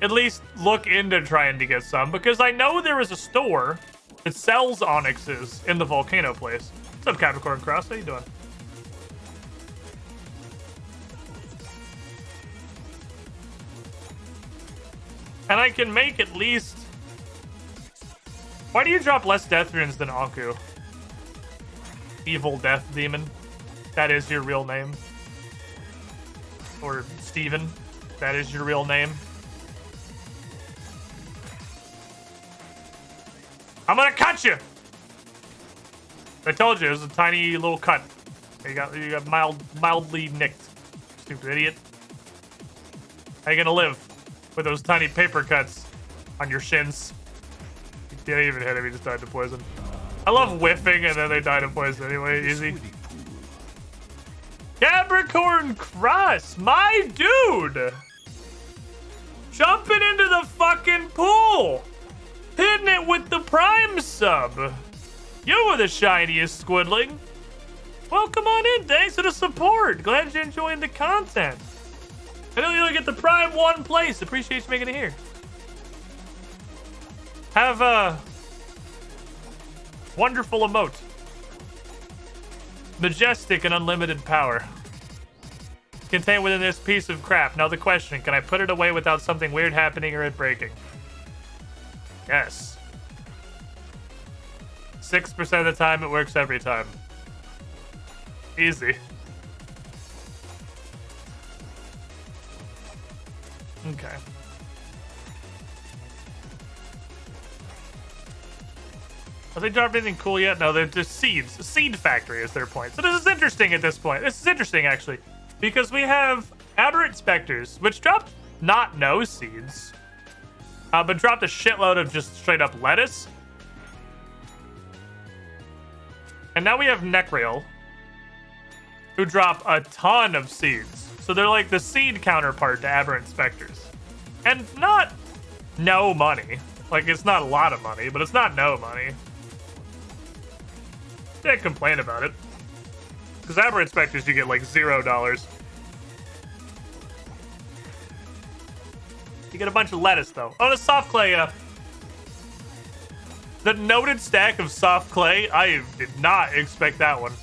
At least look into trying to get some, because I know there is a store that sells onyxes in the volcano place. What's up, Capricorn Cross? How you doing? And I can make at least... Why do you drop less death runes than Anku? Evil death demon. That is your real name. Or Steven. That is your real name. I'm gonna cut you! I told you, it was a tiny little cut. You got mildly nicked. Stupid idiot. How you gonna live with those tiny paper cuts on your shins? You didn't even hit him, he just died to poison. I love whiffing and then they died of poison anyway, easy. Capricorn Cross, my dude! Jumping into the fucking pool! Hitting it with the Prime sub. You were the shiniest, Squidling. Welcome on in. Thanks for the support. Glad you're enjoying the content. I know you only get the Prime 1 place. Appreciate you making it here. Have a wonderful emote. Majestic and unlimited power. Contained within this piece of crap. Now the question, can I put it away without something weird happening or it breaking? Yes. 6% of the time, it works every time. Easy. Okay. Have they dropped anything cool yet? No, they're just seeds. Seed factory is their point. So this is interesting at this point. This is interesting, actually. Because we have Aberrant Specters, which dropped not no seeds, but dropped a shitload of just straight up lettuce. And now we have Neckrail, who drop a ton of seeds. So they're like the seed counterpart to Aberrant Specters. And not no money. Like, it's not a lot of money, but it's not no money. Can't complain about it. Because Aberrant Specters, you get like $0. You get a bunch of lettuce, though. Oh, the soft clay, the noted stack of soft clay, I did not expect that one.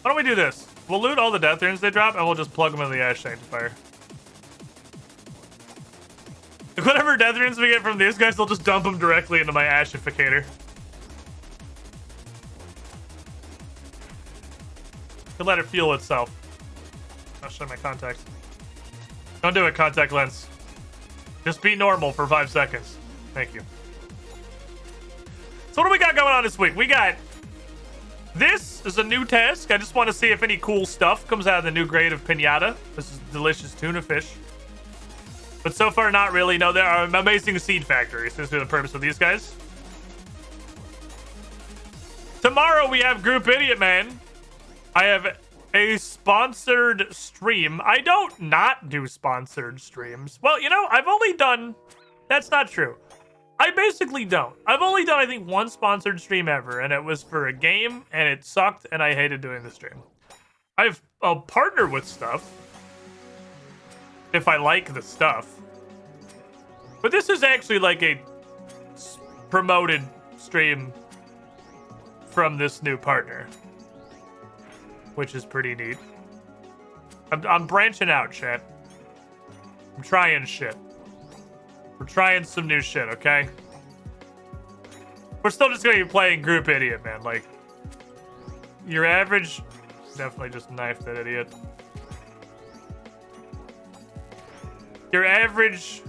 Why don't we do this? We'll loot all the death runes they drop, and we'll just plug them in the Ash Sanctifier. Whatever death runes we get from these guys, they'll just dump them directly into my Ashificator. Could let it fuel itself. I'll show my contacts. Don't do it, contact lens. Just be normal for 5 seconds. Thank you. So what do we got going on this week? We got... This is a new task. I just want to see if any cool stuff comes out of the new grade of Pinata. This is delicious tuna fish. But so far, not really. No, there are amazing seed factories. This is the purpose of these guys. Tomorrow, we have Group Idiot Man. I have a sponsored stream. I don't not do sponsored streams. Well, you know, I've only done... That's not true. I basically don't. I've only done, I think, one sponsored stream ever, and it was for a game, and it sucked, and I hated doing the stream. I've partnered with stuff, if I like the stuff. But this is actually like a promoted stream from this new partner, which is pretty neat. I'm branching out, chat. I'm trying shit. We're trying some new shit, okay? We're still just gonna be playing Group Idiot, man. Like, your average... Definitely just knifed that idiot. Your average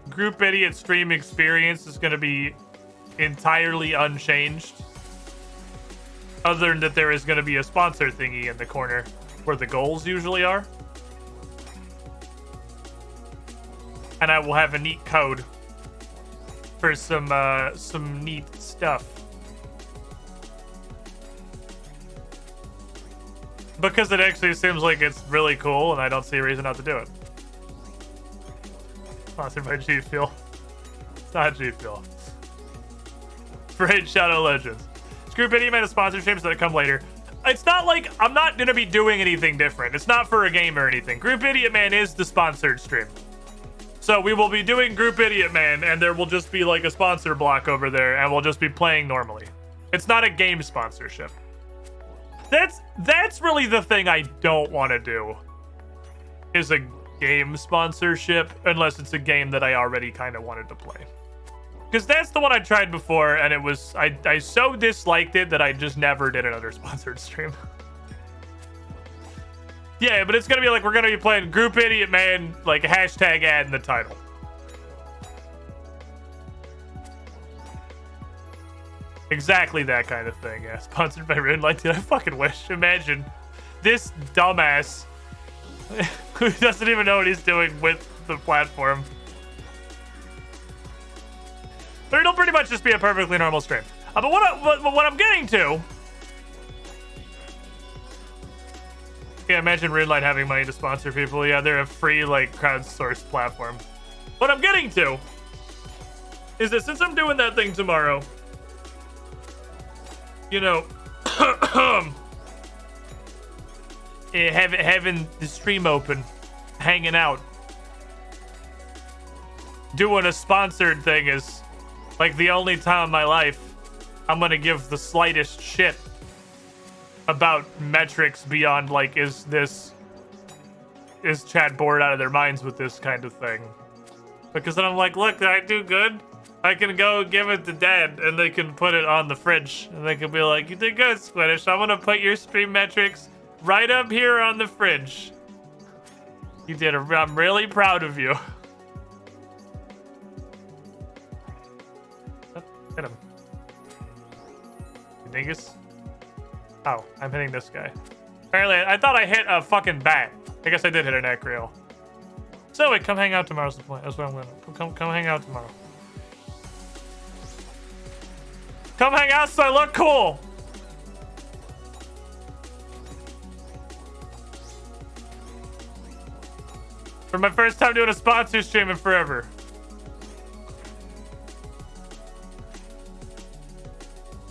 Group Idiot stream experience is gonna be entirely unchanged. Other than that there is gonna be a sponsor thingy in the corner where the goals usually are. And I will have a neat code for some neat stuff. Because it actually seems like it's really cool, and I don't see a reason not to do it. Sponsored by G Fuel. It's not G Fuel. Raid Shadow Legends. Group Idiot Man is sponsored streams that come later. It's not like I'm not gonna be doing anything different. It's not for a game or anything. Group Idiot Man is the sponsored stream. So we will be doing Group Idiot Man, and there will just be like a sponsor block over there, and we'll just be playing normally. It's not a game sponsorship. That's really the thing I don't want to do, is a game sponsorship, unless it's a game that I already kind of wanted to play. Because that's the one I tried before, and it was I so disliked it that I just never did another sponsored stream. Yeah, but it's gonna be like we're gonna be playing Group Idiot Man, like hashtag ad in the title. Exactly that kind of thing, yeah. Sponsored by RuneLite, dude, I fucking wish. Imagine this dumbass who doesn't even know what he's doing with the platform. But it'll pretty much just be a perfectly normal stream. But what I'm getting to... Yeah, imagine RuneLite having money to sponsor people. Yeah, they're a free, like, crowdsourced platform. What I'm getting to is that since I'm doing that thing tomorrow, you know, having the stream open, hanging out, doing a sponsored thing is like the only time in my life I'm gonna give the slightest shit about metrics beyond like, is chat bored out of their minds with this kind of thing? Because then I'm like, look, did I do good? I can go give it to Dad, and they can put it on the fridge, and they can be like, you did good, Squiddish. I'm gonna put your stream metrics right up here on the fridge. You did. I'm really proud of you. Hit him. You dingus. Oh, I'm hitting this guy. Apparently, I thought I hit a fucking bat. I guess I did hit an acreal. So wait, come hang out tomorrow's the point. That's what I'm gonna. Come hang out tomorrow. Come hang out so I look cool. For my first time doing a sponsor stream in forever.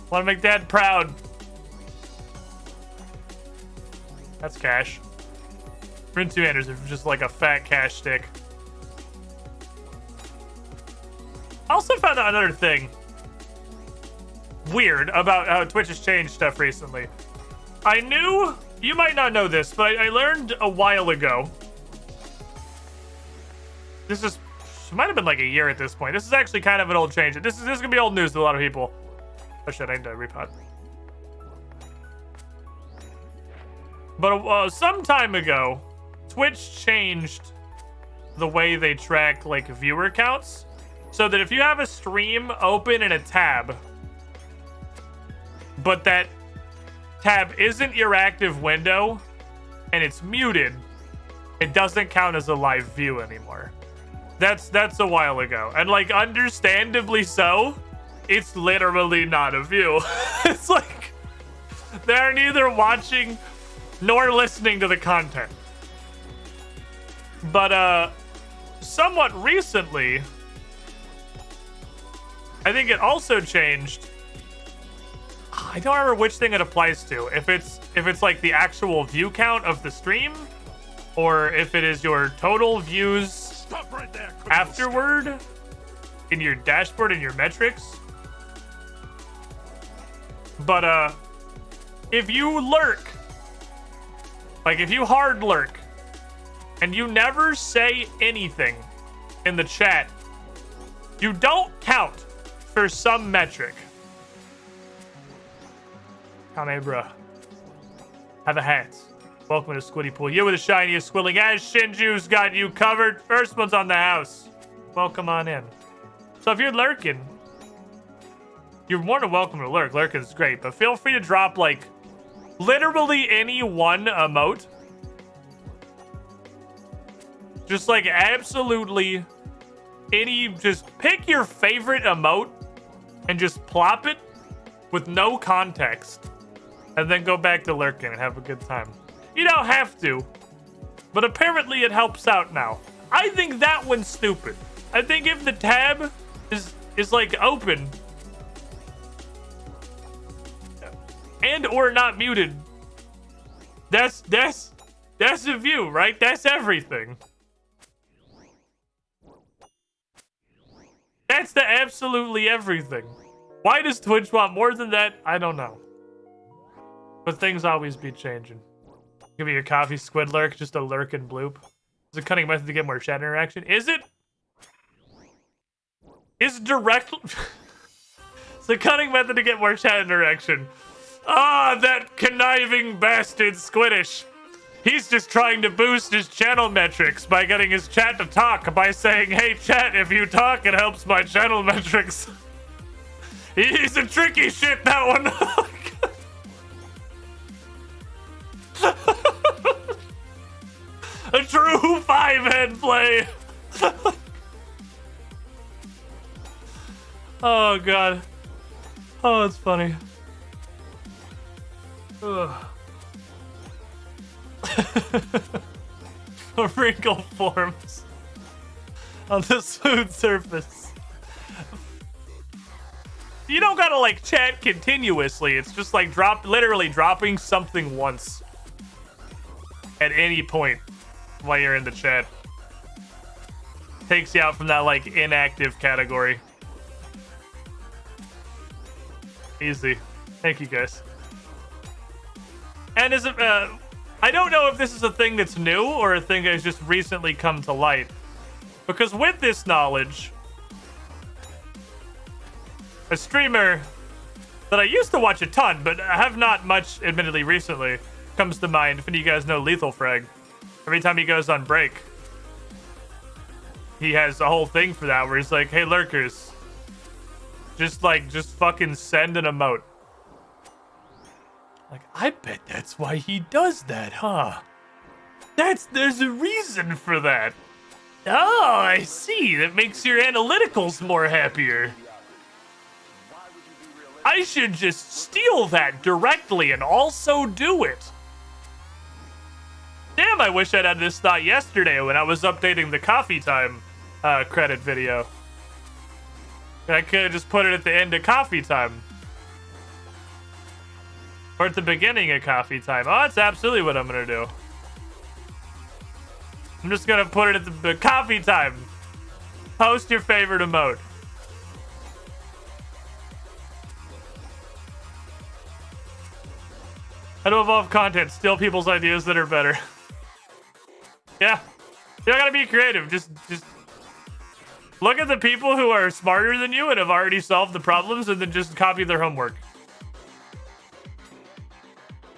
Want to make Dad proud. That's cash. Rune 2 Anders is just like a fat cash stick. I also found out another thing weird about how Twitch has changed stuff recently. I knew, you might not know this, but I learned a while ago. This is, might have been like a year at this point. This is actually kind of an old change. This is gonna be old news to a lot of people. Oh shit, I need to repot. But some time ago, Twitch changed the way they track like viewer counts, so that if you have a stream open in a tab, but that tab isn't your active window and it's muted, it doesn't count as a live view anymore. That's a while ago, and like understandably so. It's literally not a view. It's like they're neither watching nor listening to the content. But somewhat recently, I think it also changed. I don't remember which thing it applies to. If it's like the actual view count of the stream, or if it is your total views right there, afterward in your dashboard and your metrics. But if you lurk, like if you hard lurk and you never say anything in the chat, you don't count for some metric. Come here, bruh. Have a hat. Welcome to Squiddy Pool. You with the shiniest squilling as Shinju's got you covered. First one's on the house. Welcome on in. So if you're lurking, you're more than welcome to lurk. Lurking's great, but feel free to drop like literally any one emote. Just like absolutely any, just pick your favorite emote and just plop it with no context. And then go back to lurking and have a good time. You don't have to, but apparently it helps out now. I think that one's stupid. I think if the tab is like open and or not muted, that's a view, right? That's everything. That's the absolutely everything. Why does Twitch want more than that? I don't know. But things always be changing. Give me your coffee, squid lurk, just a lurk and bloop. It's a cunning method to get more chat interaction. Is it? Is direct... It's a cunning method to get more chat interaction. Ah, that conniving bastard Squiddish. He's just trying to boost his channel metrics by getting his chat to talk by saying, hey chat, if you talk, it helps my channel metrics. He's a tricky shit, that one. A true five-head play. Oh god. Oh, it's funny. Ugh. A wrinkle forms on the smooth surface. You don't gotta like chat continuously. It's just like literally dropping something once at any point while you're in the chat. Takes you out from that like inactive category. Easy. Thank you guys. And is it, I don't know if this is a thing that's new or a thing that's just recently come to light. Because with this knowledge, a streamer that I used to watch a ton, but I have not much, admittedly, recently, comes to mind if any of you guys know Lethal Frag. Every time he goes on break, he has a whole thing for that where he's like, hey, lurkers, just fucking send an emote. Like, I bet that's why he does that, huh? There's a reason for that. Oh, I see. That makes your analyticals more happier. I should just steal that directly and also do it. Damn, I wish I'd had this thought yesterday when I was updating the coffee time credit video. I could have just put it at the end of coffee time. Or at the beginning of coffee time. Oh, that's absolutely what I'm gonna do. I'm just gonna put it at the coffee time. Post your favorite emote. How to evolve content, steal people's ideas that are better. Yeah. You don't gotta be creative. Just look at the people who are smarter than you and have already solved the problems and then just copy their homework.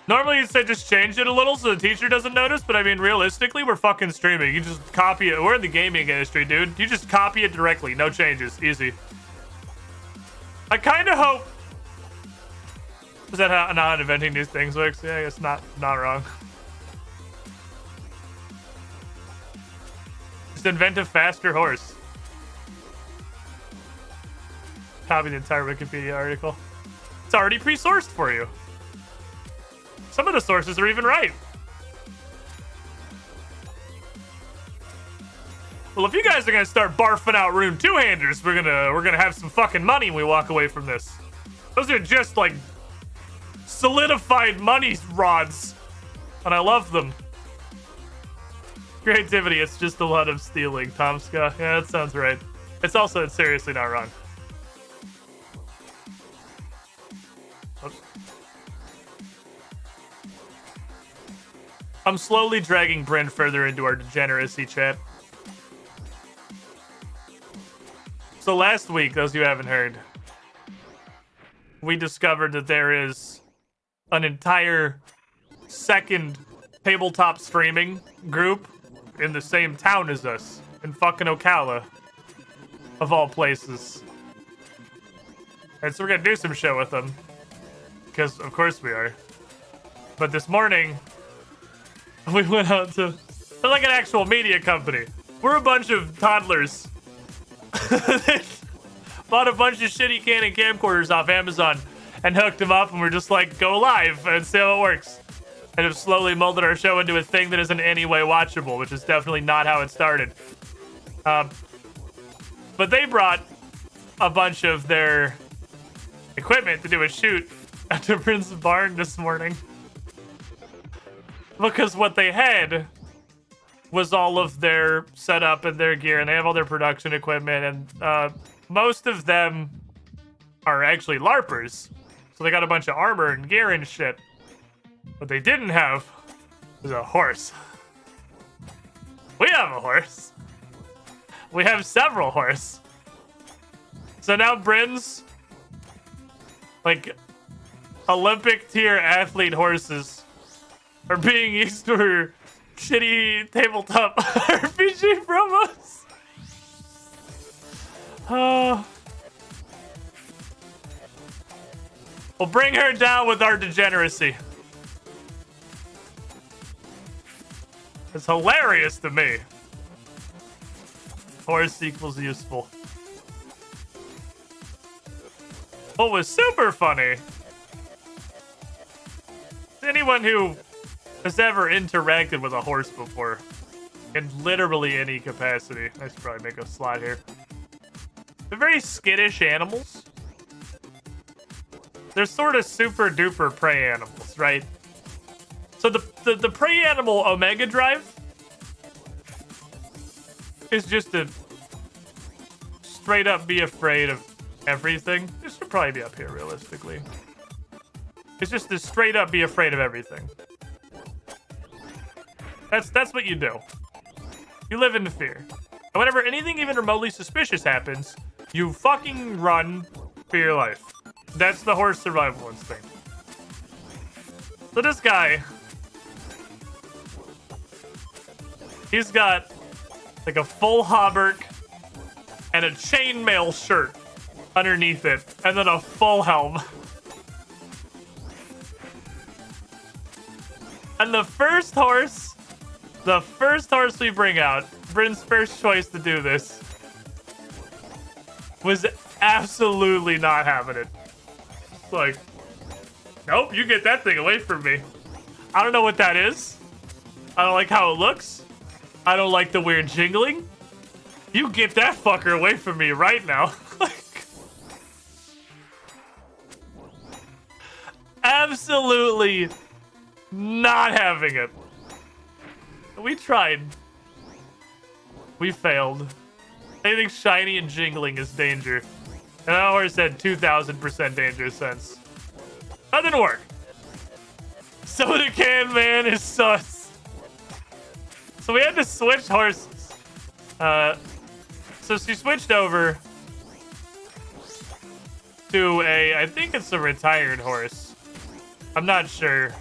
Normally you'd say just change it a little so the teacher doesn't notice, but I mean, realistically, we're fucking streaming. You just copy it. We're in the gaming industry, dude. You just copy it directly. No changes. Easy. I kind of hope... Is that how not inventing these things works? Yeah, I guess not wrong. Just invent a faster horse. Copy the entire Wikipedia article. It's already pre-sourced for you. Some of the sources are even right. Well, if you guys are gonna start barfing out rune two-handers, we're gonna have some fucking money when we walk away from this. Those are just like solidified money rods, and I love them. Creativity, it's just a lot of stealing, Tomska. Yeah, that sounds right. It's also seriously not wrong. Oops. I'm slowly dragging Bryn further into our degeneracy chat. So last week, those of you who haven't heard, we discovered that there is an entire second tabletop streaming group in the same town as us, in fucking Ocala, of all places. And so we're gonna do some show with them, because of course we are. But this morning, we went out to... They're like an actual media company. We're a bunch of toddlers. Bought a bunch of shitty Canon camcorders off Amazon and hooked them up, and we're just like, go live and see how it works. And have slowly molded our show into a thing that isn't in any way watchable, which is definitely not how it started. But they brought a bunch of their equipment to do a shoot at the Prince Barn this morning. Because what they had was all of their setup and their gear, and they have all their production equipment, and most of them are actually LARPers. So they got a bunch of armor and gear and shit. What they didn't have was a horse. We have a horse. We have several horse. So now Bryn's like Olympic tier athlete horses are being used for shitty tabletop RPG promos. We'll bring her down with our degeneracy. It's hilarious to me. Horse equals useful. What was super funny is anyone who has ever interacted with a horse before in literally any capacity. I should probably make a slide here. They're very skittish animals. They're sort of super duper prey animals, right? So the prey animal Omega Drive is just to straight up be afraid of everything. This should probably be up here realistically. It's just to straight up be afraid of everything. That's what you do. You live in fear. And whenever anything even remotely suspicious happens, you fucking run for your life. That's the horse survival instinct. So this guy He's got like a full hauberk and a chainmail shirt underneath it, and then a full helm. And the first horse we bring out, Bryn's first choice to do this, was absolutely not having it. It's like, nope, you get that thing away from me. I don't know what that is. I don't like how it looks. I don't like the weird jingling. You get that fucker away from me right now. Absolutely not having it. We tried. We failed. Anything shiny and jingling is danger. And I always said 2,000% danger sense. That didn't work. Soda Can Man is sus. So we had to switch horses. So she switched over to I think it's a retired horse. I'm not sure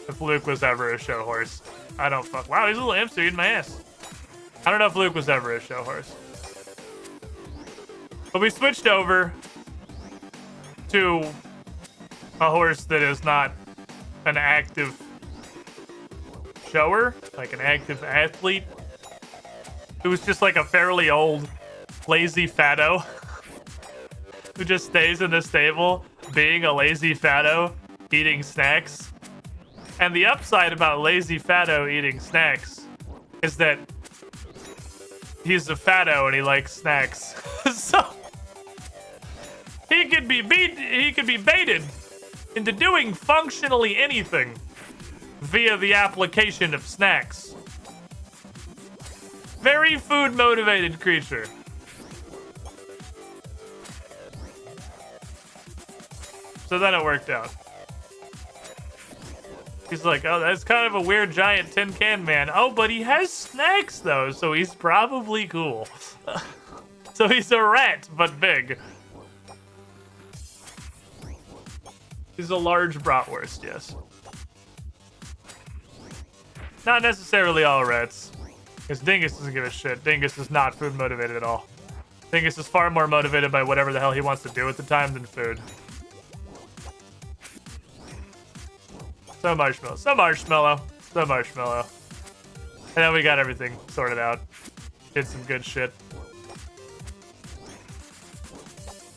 if Luke was ever a show horse. I don't fuck. Wow, these little imps are eating my ass. I don't know if Luke was ever a show horse. But we switched over to a horse that is not an active shower, like an active athlete. It was just like a fairly old, lazy fatto who just stays in the stable being a lazy fatto eating snacks. And the upside about lazy fatto eating snacks is that he's a fatto and he likes snacks. So he could be baited into doing functionally anything via the application of snacks. Very food motivated creature. So then it worked out. He's like, oh, that's kind of a weird giant tin can man. Oh, but he has snacks though, so he's probably cool. So he's a rat, but big. He's a large bratwurst, yes. Not necessarily all rats. Because Dingus doesn't give a shit. Dingus is not food motivated at all. Dingus is far more motivated by whatever the hell he wants to do at the time than food. So marshmallow. So marshmallow. So marshmallow. And then we got everything sorted out. Did some good shit.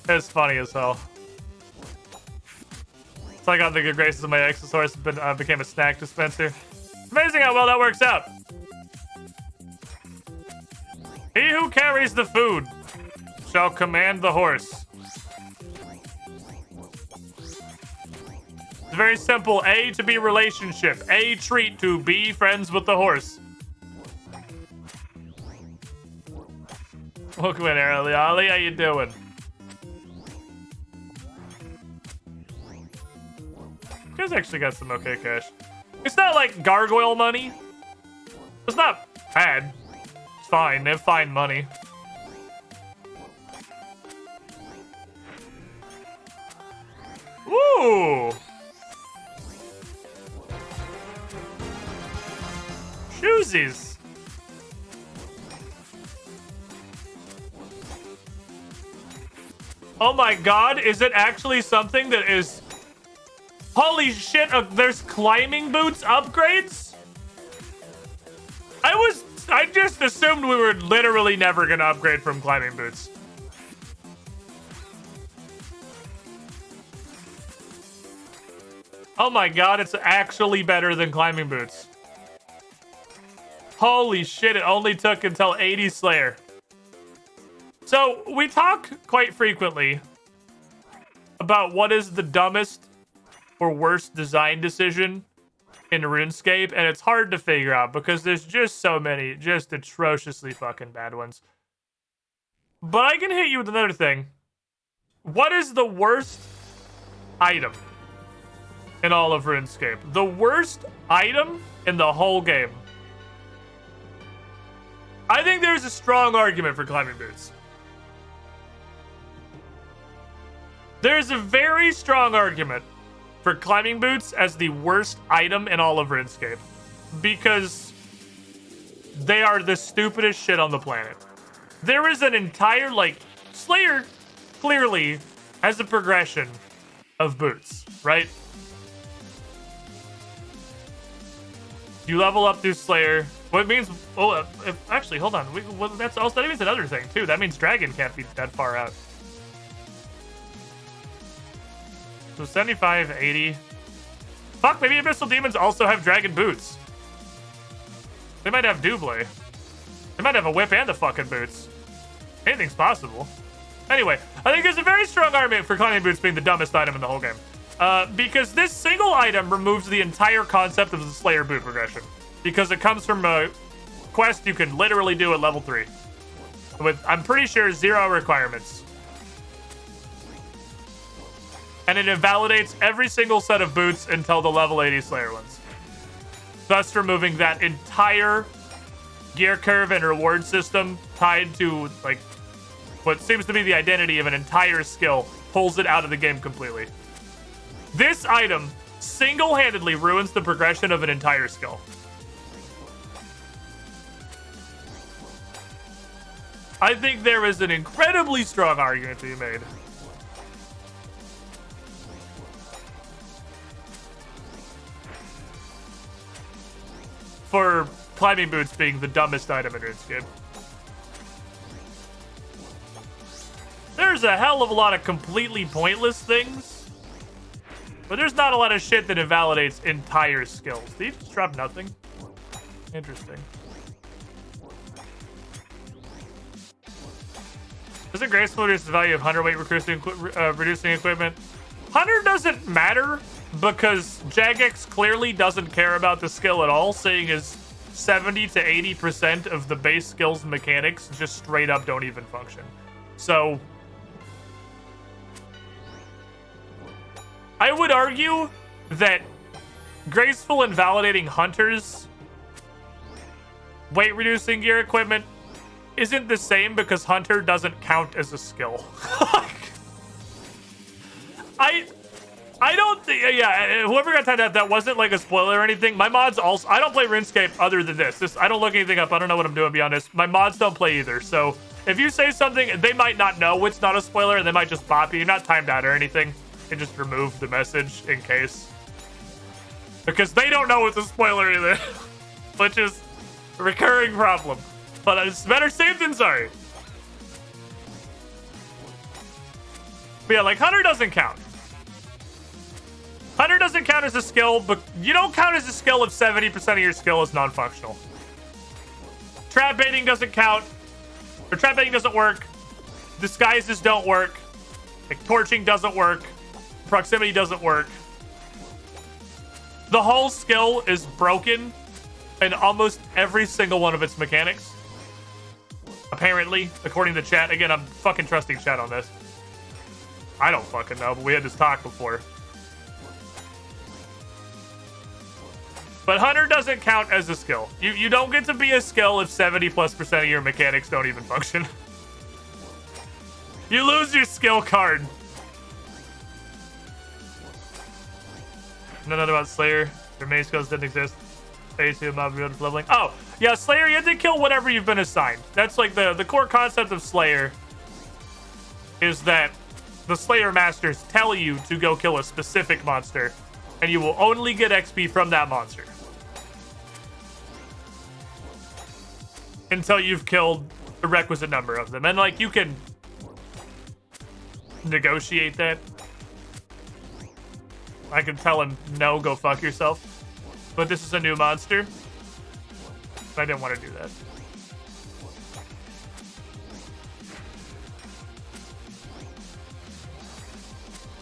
It's funny as hell. So I got the good graces of my ex's horse and became a snack dispenser. Amazing how well that works out. He who carries the food shall command the horse. It's very simple. A to B relationship. A treat to be friends with the horse. Welcome in, Early Ollie. How you doing? You guys actually got some okay cash. It's not like gargoyle money. It's not bad. It's fine. They have fine money. Ooh. Shoesies. Oh my god, is it actually something that is... Holy shit, there's climbing boots upgrades? I just assumed we were literally never gonna upgrade from climbing boots. Oh my god, it's actually better than climbing boots. Holy shit, it only took until 80 Slayer. So, we talk quite frequently about what is the dumbest or worst design decision in RuneScape, and it's hard to figure out because there's just so many just atrociously fucking bad ones. But I can hit you with another thing. What is the worst item in all of RuneScape? The worst item in the whole game. I think there's a strong argument for climbing boots. There's a very strong argument for climbing boots as the worst item in all of RuneScape. Because they are the stupidest shit on the planet. There is an entire, like, Slayer clearly has a progression of boots, right? You level up through Slayer. What means, actually, hold on. That's also, that means another thing, too. That means Dragon can't be that far out. So 75, 80. Fuck, maybe Abyssal Demons also have Dragon boots. They might have Double. They might have a whip and the fucking boots. Anything's possible. Anyway, I think there's a very strong argument for climbing boots being the dumbest item in the whole game. Because this single item removes the entire concept of the Slayer boot progression. Because it comes from a quest you can literally do at level 3. With, I'm pretty sure, 0 requirements. And it invalidates every single set of boots until the level 80 Slayer ones. Thus removing that entire gear curve and reward system tied to, like, what seems to be the identity of an entire skill. Pulls it out of the game completely. This item single-handedly ruins the progression of an entire skill. I think there is an incredibly strong argument to be made for climbing boots being the dumbest item in RuneScape. There's a hell of a lot of completely pointless things, but there's not a lot of shit that invalidates entire skills. Did you just drop nothing? Interesting. Doesn't Graceful reduce the value of Hunter weight reducing equipment? Hunter doesn't matter because Jagex clearly doesn't care about the skill at all, seeing as 70 to 80% of the base skills mechanics just straight up don't even function. So I would argue that Graceful invalidating Hunter's weight reducing gear equipment isn't the same because Hunter doesn't count as a skill. I don't think, yeah, whoever got timed out, that wasn't like a spoiler or anything. My mods also, I don't play RuneScape other than this. I don't look anything up. I don't know what I'm doing beyond this. My mods don't play either. So if you say something, they might not know it's not a spoiler and they might just bop you. You're not timed out or anything. They just remove the message in case. Because they don't know it's a spoiler either. Which is a recurring problem. But it's better safe than sorry. But yeah, like Hunter doesn't count. Hunter doesn't count as a skill, but you don't count as a skill if 70% of your skill is non-functional. Trap baiting doesn't count. Or trap baiting doesn't work. Disguises don't work. Like torching doesn't work. Proximity doesn't work. The whole skill is broken in almost every single one of its mechanics. Apparently, according to chat. Again, I'm fucking trusting chat on this. I don't fucking know, but we had this talk before. But Hunter doesn't count as a skill. You don't get to be a skill if 70+% of your mechanics don't even function. You lose your skill card. None about Slayer. Your main skills didn't exist. A2 mob leveling. Oh, yeah, Slayer, you have to kill whatever you've been assigned. That's like the core concept of Slayer is that the Slayer Masters tell you to go kill a specific monster, and you will only get XP from that monster until you've killed the requisite number of them. And, like, you can negotiate that. I can tell him, no, go fuck yourself. But this is a new monster. I didn't want to do that.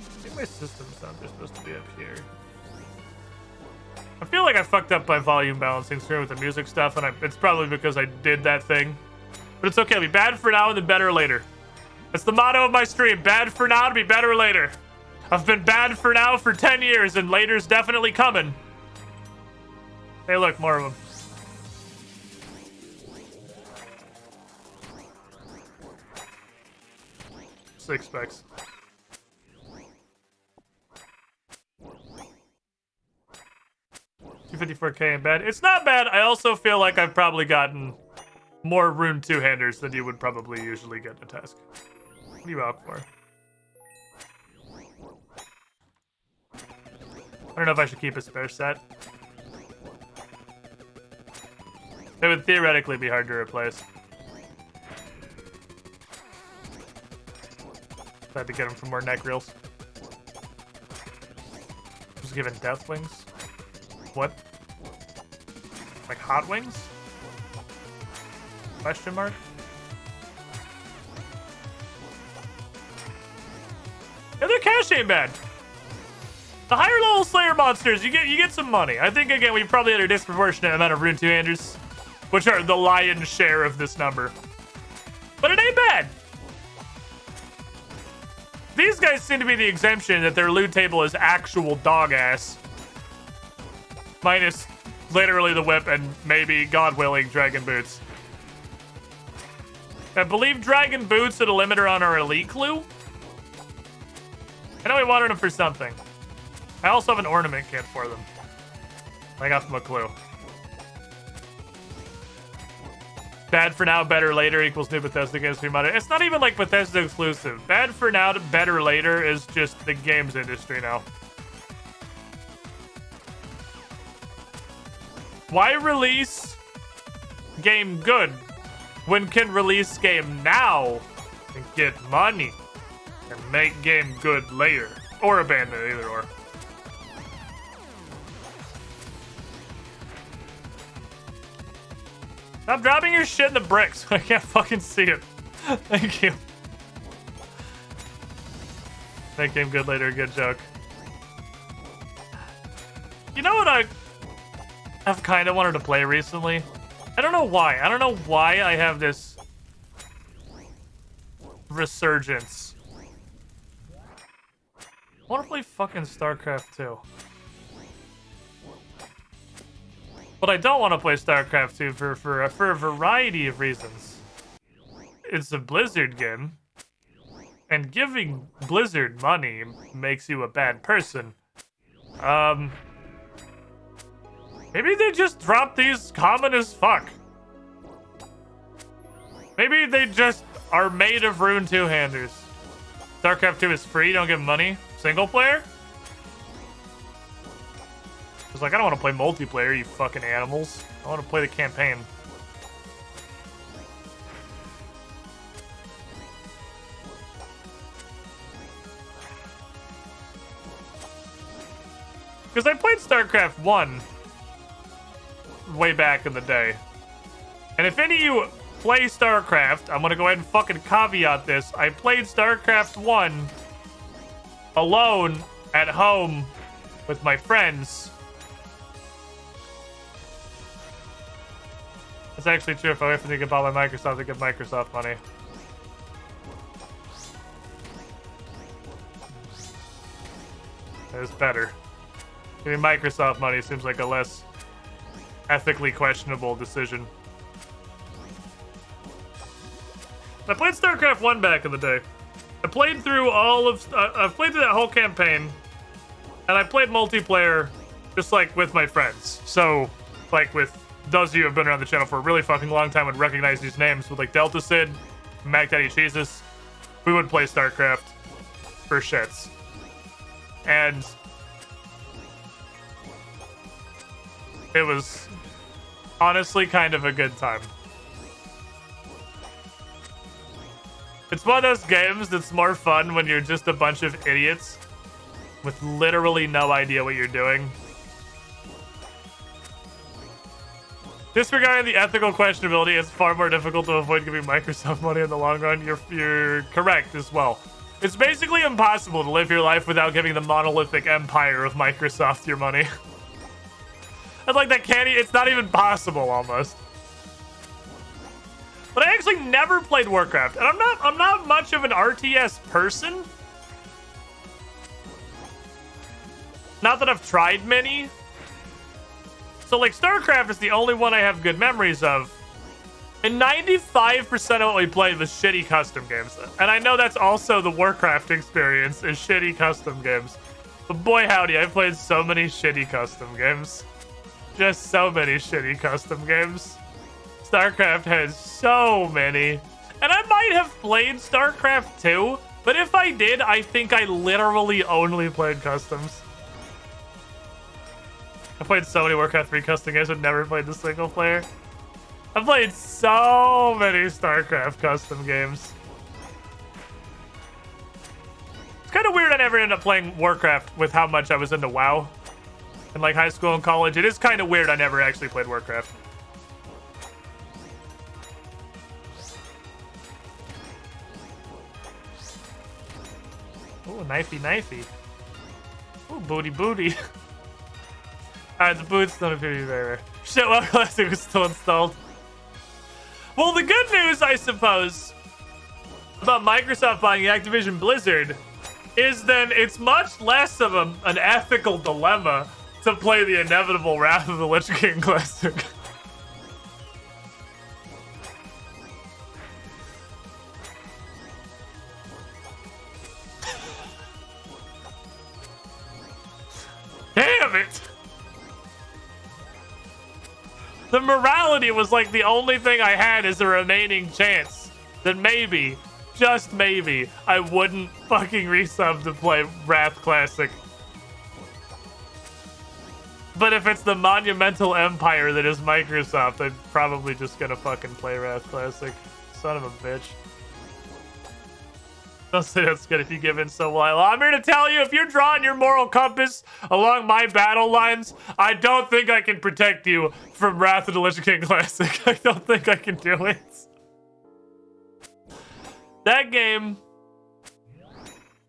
I think my system sounds are supposed to be up here. I feel like I fucked up by volume balancing through with the music stuff, and it's probably because I did that thing. But it's okay. I'll be bad for now and then better later. That's the motto of my stream. Bad for now to be better later. I've been bad for now for 10 years, and later's definitely coming. Hey, look, more of them. Six specs. 254k in bad. It's not bad. I also feel like I've probably gotten more rune two-handers than you would probably usually get in a task. What are you out for? I don't know if I should keep a spare set. It would theoretically be hard to replace. I had to get him for more neck reels. Just given death wings. What? Like hot wings? Question mark? Yeah, their cash ain't bad. The higher level Slayer monsters, you get some money. I think again we probably had a disproportionate amount of rune two-handers, which are the lion's share of this number. But it ain't bad. These guys seem to be the exemption that their loot table is actual dog ass. Minus literally the whip and maybe, God willing, dragon boots. I believe dragon boots are the limiter on our elite clue. I know we wanted them for something. I also have an ornament kit for them. I got them a clue. Bad for now, better later equals new Bethesda games free money. It's not even like Bethesda exclusive. Bad for now, better later is just the games industry now. Why release game good when can release game now and get money and make game good later? Or abandon it, either or. Stop dropping your shit in the bricks. I can't fucking see it. Thank you. Make game good later. Good joke. You know what I've kind of wanted to play recently? I don't know why. I don't know why I have this resurgence. I want to play fucking StarCraft 2. But I don't want to play StarCraft 2 for a variety of reasons. It's a Blizzard game, and giving Blizzard money makes you a bad person. Maybe they just drop these common as fuck. Maybe they just are made of rune two-handers. StarCraft 2 is free, don't give money. Single player? It's like, I don't want to play multiplayer, you fucking animals. I want to play the campaign. Because I played StarCraft 1 way back in the day. And if any of you play StarCraft, I'm going to go ahead and fucking caveat this. I played StarCraft 1 alone at home with my friends. It's actually true. If I wait for them to get bought by Microsoft, I get Microsoft money. It's better. Giving Microsoft money seems like a less ethically questionable decision. I played StarCraft 1 back in the day. I played through I've played through that whole campaign, and I played multiplayer just like with my friends. So, like with those of you who have been around the channel for a really fucking long time would recognize these names with like Delta Sid, Mac Daddy Jesus. We would play StarCraft for shits. And it was honestly kind of a good time. It's one of those games that's more fun when you're just a bunch of idiots with literally no idea what you're doing. Disregarding the ethical questionability, it's far more difficult to avoid giving Microsoft money in the long run. You're correct as well. It's basically impossible to live your life without giving the monolithic empire of Microsoft your money. It's like that candy, it's not even possible almost. But I actually never played Warcraft, and I'm not much of an RTS person. Not that I've tried many. So like StarCraft is the only one I have good memories of. And 95% of what we played was shitty custom games. And I know that's also the Warcraft experience, is shitty custom games. But boy howdy, I played so many shitty custom games. just so many shitty custom games. StarCraft has so many. And I might have played StarCraft 2, but if I did, I think I literally only played customs. I played so many Warcraft 3 custom games, but never played the single player. I've played so many StarCraft custom games. It's kind of weird I never ended up playing Warcraft with how much I was into WoW in like high school and college. It is kind of weird I never actually played Warcraft. Ooh, knifey. Ooh, booty. Alright, the boots don't appear to be very rare. Shit, WoW Classic was still installed. Well, the good news, I suppose, about Microsoft buying Activision Blizzard is then it's much less of an ethical dilemma to play the inevitable Wrath of the Lich King Classic. Damn it! The morality was like the only thing I had as a remaining chance that maybe, just maybe, I wouldn't fucking resub to play Wrath Classic. But if it's the monumental empire that is Microsoft, I'm probably just gonna fucking play Wrath Classic. Son of a bitch. Don't say that's good if you give in so well. I'm here to tell you, if you're drawing your moral compass along my battle lines, I don't think I can protect you from Wrath of the Lich King Classic. I don't think I can do it. That game,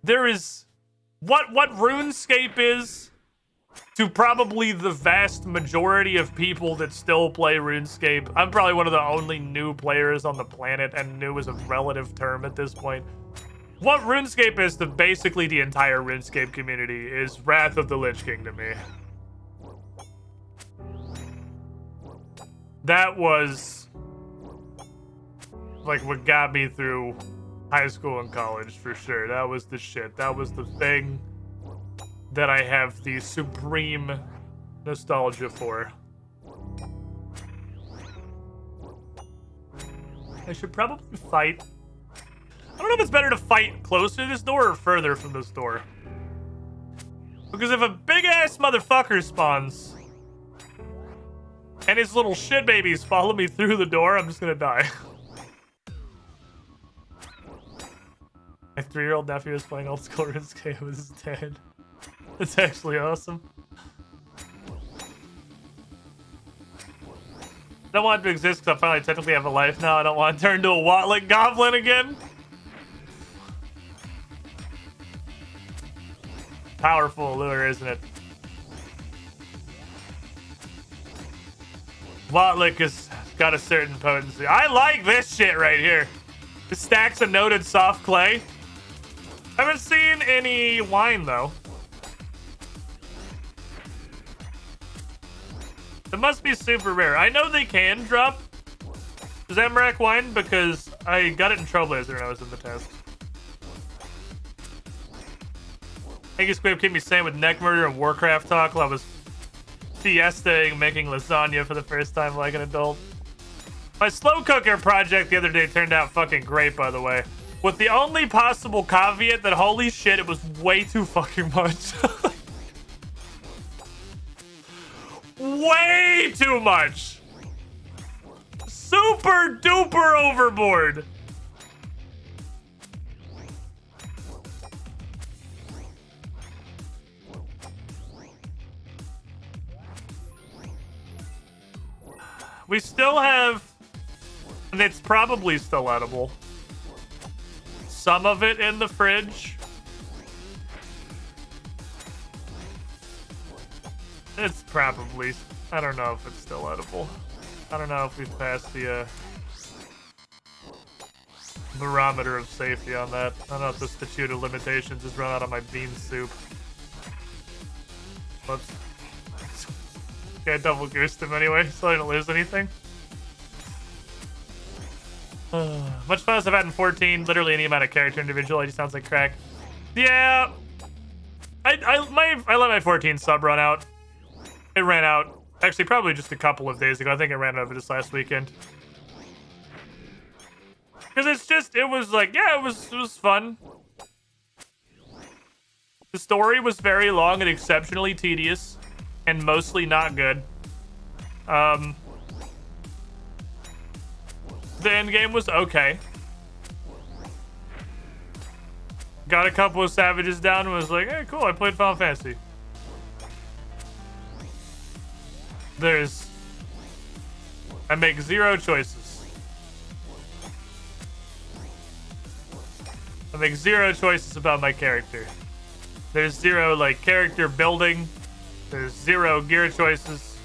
there is what RuneScape is to probably the vast majority of people that still play RuneScape. I'm probably one of the only new players on the planet, and new is a relative term at this point. What RuneScape is to basically the entire RuneScape community is Wrath of the Lich King to me. That was like what got me through high school and college for sure. That was the shit. That was the thing that I have the supreme nostalgia for. I should probably fight. I don't know if it's better to fight closer to this door or further from this door. Because if a big-ass motherfucker spawns and his little shit babies follow me through the door, I'm just gonna die. My 3-year-old nephew is playing old school RuneScape with his dad. It's actually awesome. I don't want it to exist because I finally technically have a life now. I don't want to turn into a Watlick Goblin again. Powerful lure, isn't it? Watlick has got a certain potency. I like this shit right here. The stacks of noted soft clay. Haven't seen any wine though. It must be super rare. I know they can drop Zamrak wine because I got it in Trailblazer when I was in the test. Thank you, Squib. Keep me sane with neck murder and Warcraft talk while I was fiestaing making lasagna for the first time like an adult. My slow cooker project the other day turned out fucking great, by the way. With the only possible caveat that, holy shit, it was way too fucking much. Way too much. Super duper overboard. We still have, and it's probably still edible, some of it in the fridge. It's probably, I don't know if it's still edible. I don't know if we've passed the barometer of safety on that. I don't know if the statute of limitations has run out of my bean soup. Whoops. Okay, I double goosed him anyway, so I didn't lose anything. Much fun as I've had in 14. Literally any amount of character individual. It just sounds like crack. Yeah. I let my 14 sub run out. It ran out Actually, probably just a couple of days ago. I think I ran over this last weekend. Because it's just, it was like, yeah, it was fun. The story was very long and exceptionally tedious. And mostly not good. The end game was okay. Got a couple of savages down and was like, hey, cool, I played Final Fantasy. I make 0 choices. I make 0 choices about my character. There's 0, like, character building. There's 0 gear choices.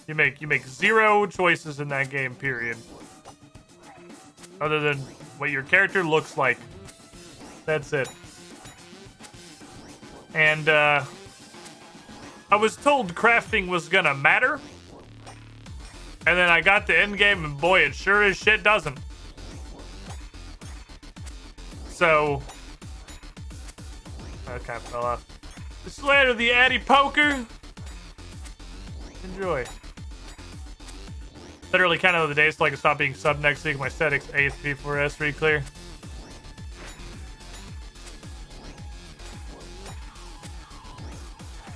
You make 0 choices in that game, period. Other than what your character looks like. That's it. And, I was told crafting was gonna matter. And then I got the end game, and boy, it sure as shit doesn't. So... that kind of fell off. The Slayer, the Addy Poker. Enjoy. Literally kind of the days till I can stop being sub next week. My statics 8th P4S clear.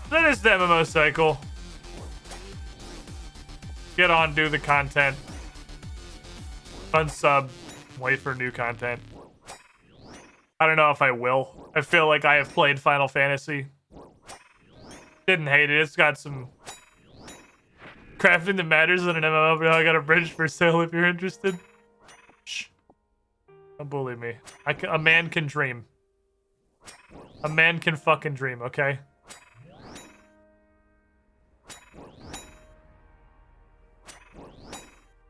That is the MMO cycle. Get on, do the content. Unsub. Wait for new content. I don't know if I will. I feel like I have played Final Fantasy. Didn't hate it. It's got some crafting that matters in an MMO, but I got a bridge for sale if you're interested. Shh. Don't bully me. A man can dream. A man can fucking dream, okay?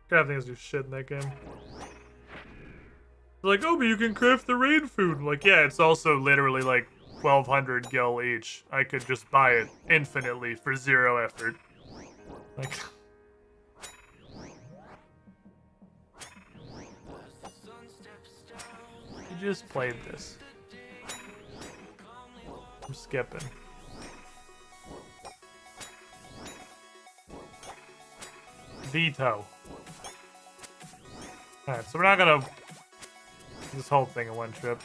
Crafting doesn't do shit in that game. They're like, oh, but you can craft the raid food. I'm like, yeah, it's also literally like 1,200 gil each. I could just buy it infinitely for 0 effort. Like... you just played this. I'm skipping. Veto. Alright, so we're not gonna do this whole thing in one trip.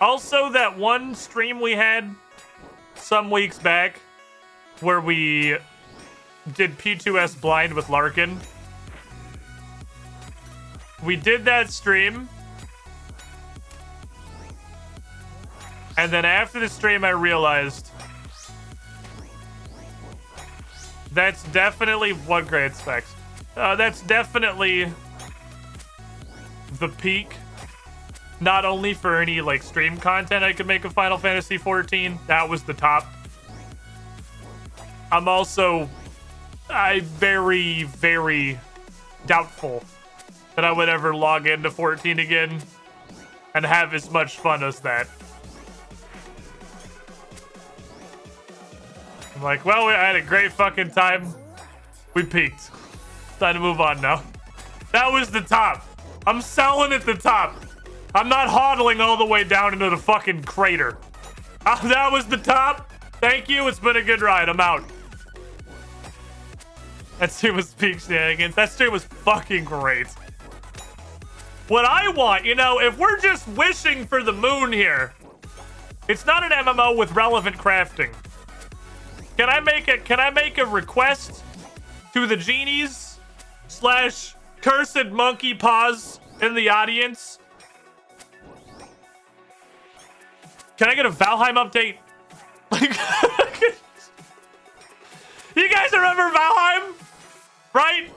Also, that one stream we had some weeks back where we did P2S blind with Larkin. We did that stream. And then after the stream, I realized that's definitely what grade specs. That's definitely the peak. Not only for any like stream content I could make of Final Fantasy 14, that was the top. I'm also very, very doubtful that I would ever log into 14 again and have as much fun as that. I'm like, well, I had a great fucking time. We peaked. Time to move on now. That was the top. I'm selling at the top. I'm not hodling all the way down into the fucking crater. That was the top. Thank you. It's been a good ride. I'm out. That stream was peak shenanigans. That stream was fucking great. What I want, you know, if we're just wishing for the moon here, it's not an MMO with relevant crafting. Can I make a request to the genies / cursed monkey paws in the audience? Can I get a Valheim update? You guys remember Valheim? Right?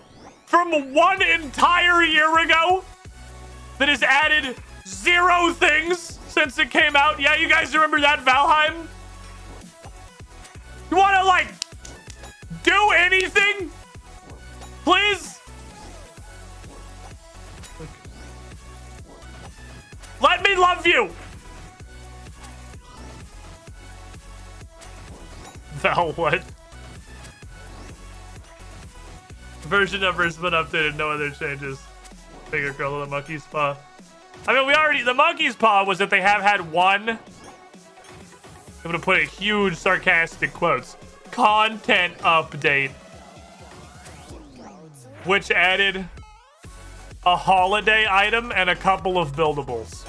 From 1 entire year ago that has added 0 things since it came out. Yeah, you guys remember that Valheim? You want to, like, do anything? Please? Let me love you. Val what? Version number has been updated, no other changes. Finger curl of the monkey's paw. I mean, the monkey's paw was that they have had one, I'm gonna put it huge sarcastic quotes, content update, which added a holiday item and a couple of buildables.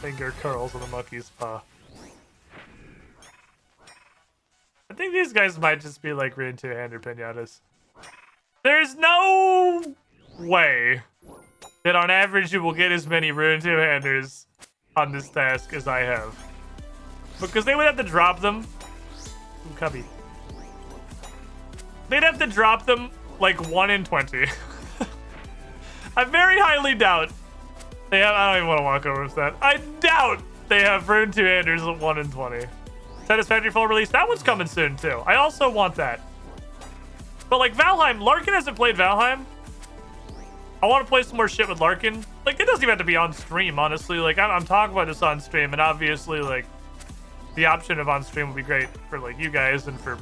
Finger curls on the monkey's paw. I think these guys might just be like Rune 2-hander pinatas. There's no way that on average you will get as many Rune 2-handers on this task as I have. Because they would have to drop them. Ooh, cubby. They'd have to drop them like 1 in 20. I very highly doubt they have. I don't even want to walk over with that. I doubt they have Rune 2-handers at 1 in 20. Satisfactory full release. That one's coming soon too. I also want that. But like Valheim, Larkin hasn't played Valheim. I want to play some more shit with Larkin. Like it doesn't even have to be on stream, honestly. Like I'm talking about this on stream, and obviously like the option of on stream would be great for like you guys and for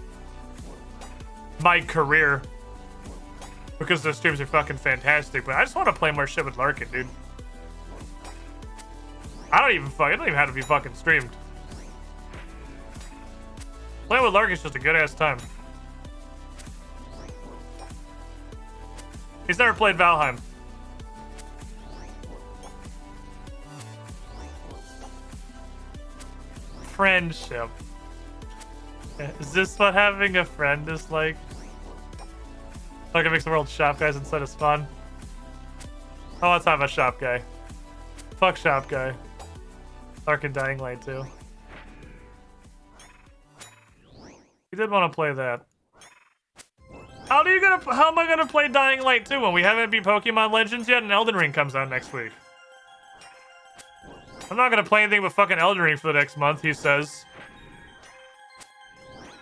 my career, because those streams are fucking fantastic. But I just want to play more shit with Larkin, dude. It don't even have to be fucking streamed. Playing with Larkin's just a good ass time. He's never played Valheim. Friendship. Is this what having a friend is like? Like it makes the world shop guys instead of spawn. I want to talk about shop guy. Fuck shop guy. Larkin Dying Light too. You did want to play that. How am I gonna play Dying Light 2 when we haven't beat Pokemon Legends yet and Elden Ring comes out next week? I'm not gonna play anything but fucking Elden Ring for the next month, he says.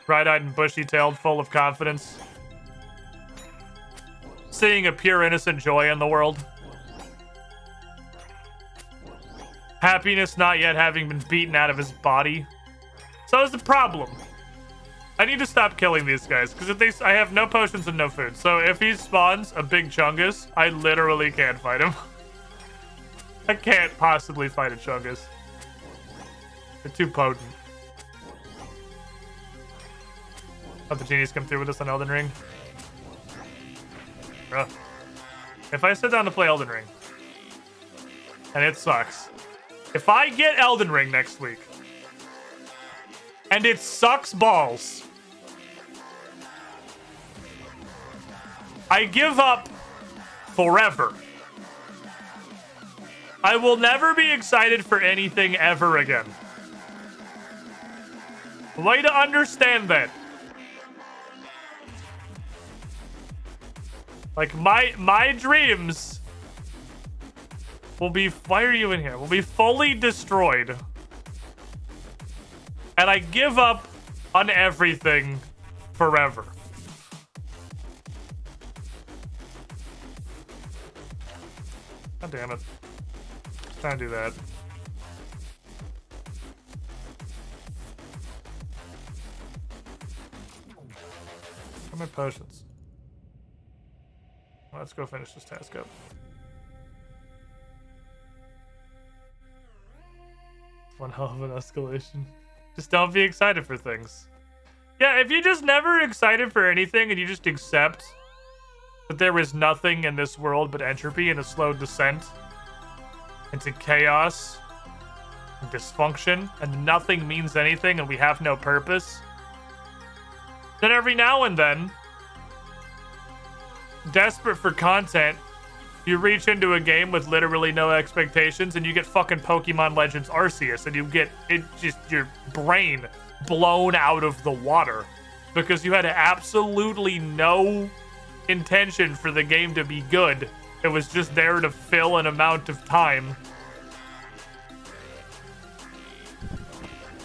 Bright-eyed and bushy-tailed, full of confidence. Seeing a pure innocent joy in the world. Happiness not yet having been beaten out of his body. So is the problem. I need to stop killing these guys, because I have no potions and no food. So if he spawns a big Chungus, I literally can't fight him. I can't possibly fight a Chungus. They're too potent. Let the genies come through with us on Elden Ring. Bruh. If I sit down to play Elden Ring, and it sucks. If I get Elden Ring next week, and it sucks balls, I give up forever. I will never be excited for anything ever again. Way to understand that. Like my dreams will be, why are you in here? Will be fully destroyed. And I give up on everything forever. God damn it. Trying to do that. Where are my potions? Let's go finish this task up. One hell of an escalation. Just don't be excited for things. Yeah, if you're just never excited for anything and you just accept that there is nothing in this world but entropy and a slow descent into chaos and dysfunction, and nothing means anything and we have no purpose, then every now and then, desperate for content, you reach into a game with literally no expectations and you get fucking Pokemon Legends Arceus, and you get it, just your brain blown out of the water because you had absolutely no intention for the game to be good. It was just there to fill an amount of time.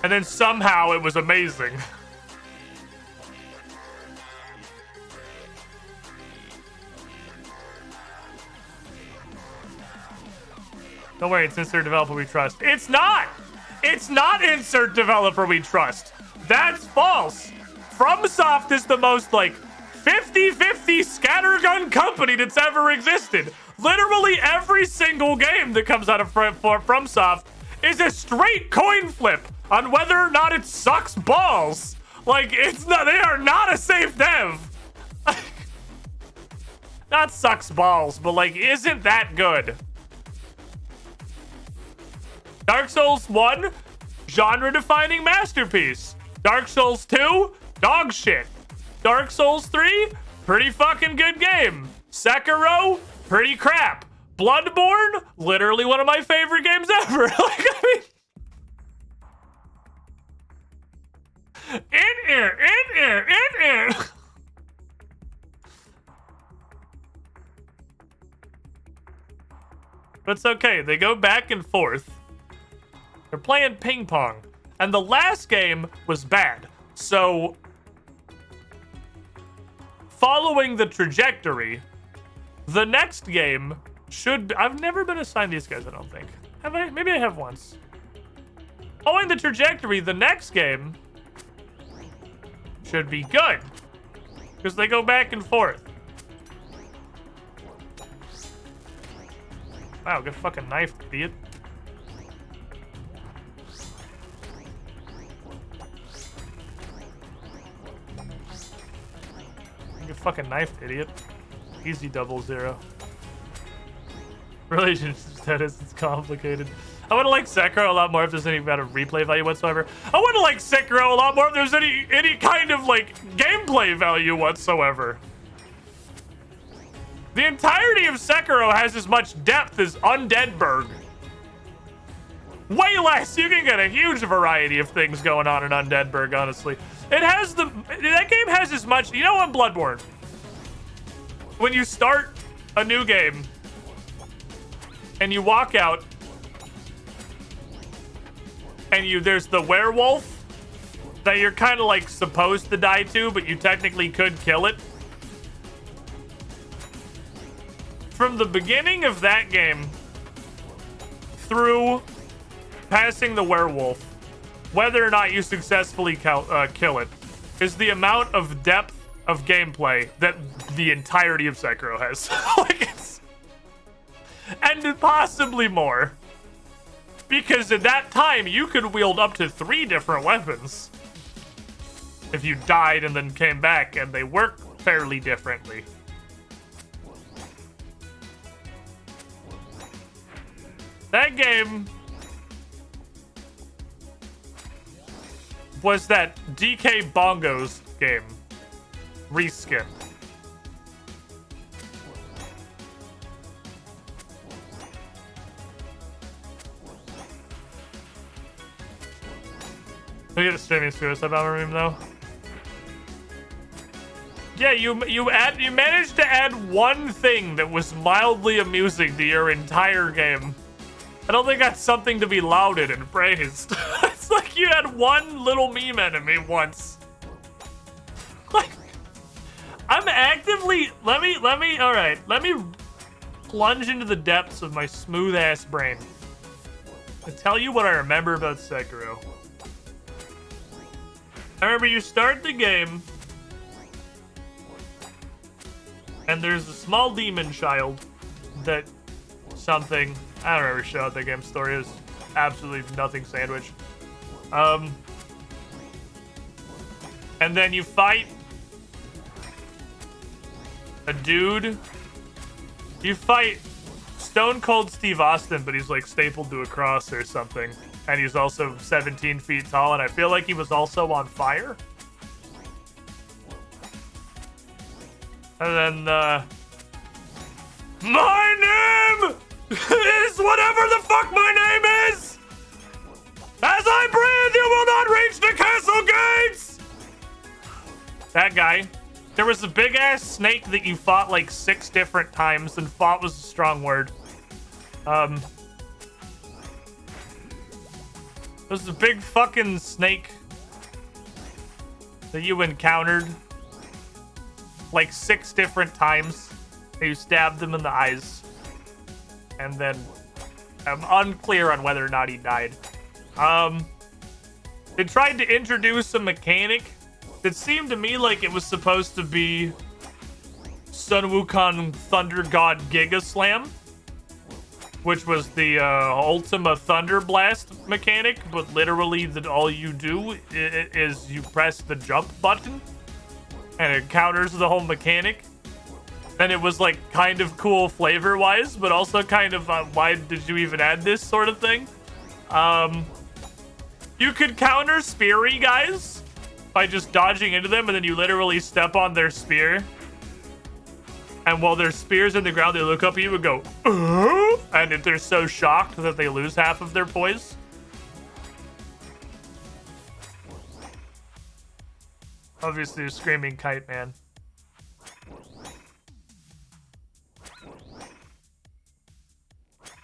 And then somehow it was amazing. Don't worry, it's insert developer we trust. It's not! It's not insert developer we trust. That's false. FromSoft is the most, like, 50-50 scattergun company that's ever existed. Literally every single game that comes out of FromSoft is a straight coin flip on whether or not it sucks balls. Like, it's not, they are not a safe dev. Not sucks balls, but, like, isn't that good. Dark Souls 1, genre-defining masterpiece. Dark Souls 2, dog shit. Dark Souls 3, pretty fucking good game. Sekiro, pretty crap. Bloodborne, literally one of my favorite games ever. Like, I mean, in here. But it's okay. They go back and forth. They're playing ping pong. And the last game was bad. So, following the trajectory, the next game should... I've never been assigned these guys, I don't think. Have I? Maybe I have once. Following the trajectory, the next game should be good. Because they go back and forth. Wow, get fucking knifed, idiot. Get fucking knifed, idiot. Easy 0-0. Relationship status is complicated. I would have liked Sekiro a lot more if there's any amount of replay value whatsoever. I would have liked Sekiro a lot more if there's any kind of, like, gameplay value whatsoever. The entirety of Sekiro has as much depth as Undeadburg. Way less. You can get a huge variety of things going on in Undeadburg, honestly. It has that game has as much, you know, on Bloodborne. When you start a new game and you walk out and there's the werewolf that you're kind of like supposed to die to, but you technically could kill it. From the beginning of that game through passing the werewolf, whether or not you successfully kill it, is the amount of depth of gameplay that the entirety of Sekiro has. Like, and possibly more. Because at that time, you could wield up to 3 different weapons. If you died and then came back, and they work fairly differently. That game was that DK Bongos game. Reskin. We get a streaming suicide bomber meme though. Yeah, you managed to add one thing that was mildly amusing to your entire game. I don't think that's something to be lauded and praised. It's like you had one little meme enemy once. Like, I'm actively, let me plunge into the depths of my smooth ass brain and tell you what I remember about Sekiro. I remember you start the game and there's a small demon child that something, I don't remember what the game story is. Absolutely nothing sandwich. And then you fight a dude. You fight Stone Cold Steve Austin, but he's like stapled to a cross or something. And he's also 17 feet tall, and I feel like he was also on fire. And then, my name is whatever the fuck my name is! As I breathe, you will not reach the castle gates! That guy. There was a big-ass snake that you fought like 6 different times, and fought was a strong word. was a big fucking snake that you encountered like 6 different times. And you stabbed him in the eyes. And then I'm unclear on whether or not he died. They tried to introduce a mechanic that seemed to me like it was supposed to be Sun Wukong Thunder God Giga Slam, which was the Ultima Thunder Blast mechanic, but literally that all you do is you press the jump button and it counters the whole mechanic. And it was like kind of cool flavor wise, but also kind of why did you even add this sort of thing? You could counter speary guys by just dodging into them, and then you literally step on their spear. And while their spear's in the ground, they look up at you and go, and if they're so shocked that they lose half of their poise. Obviously, a screaming kite man.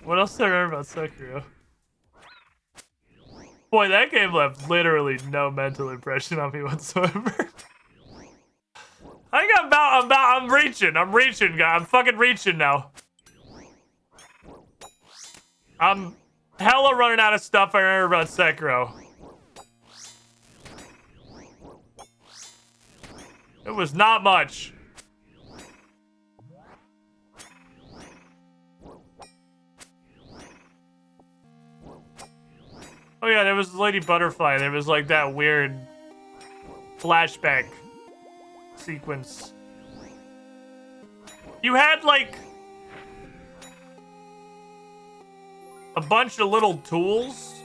What else do I remember about Sekiro? Boy, that game left literally no mental impression on me whatsoever. I think I'm reaching, guy. I'm fucking reaching now. I'm hella running out of stuff I remember about Sekiro. It was not much. Oh yeah, there was Lady Butterfly. There was like that weird flashback sequence. You had like a bunch of little tools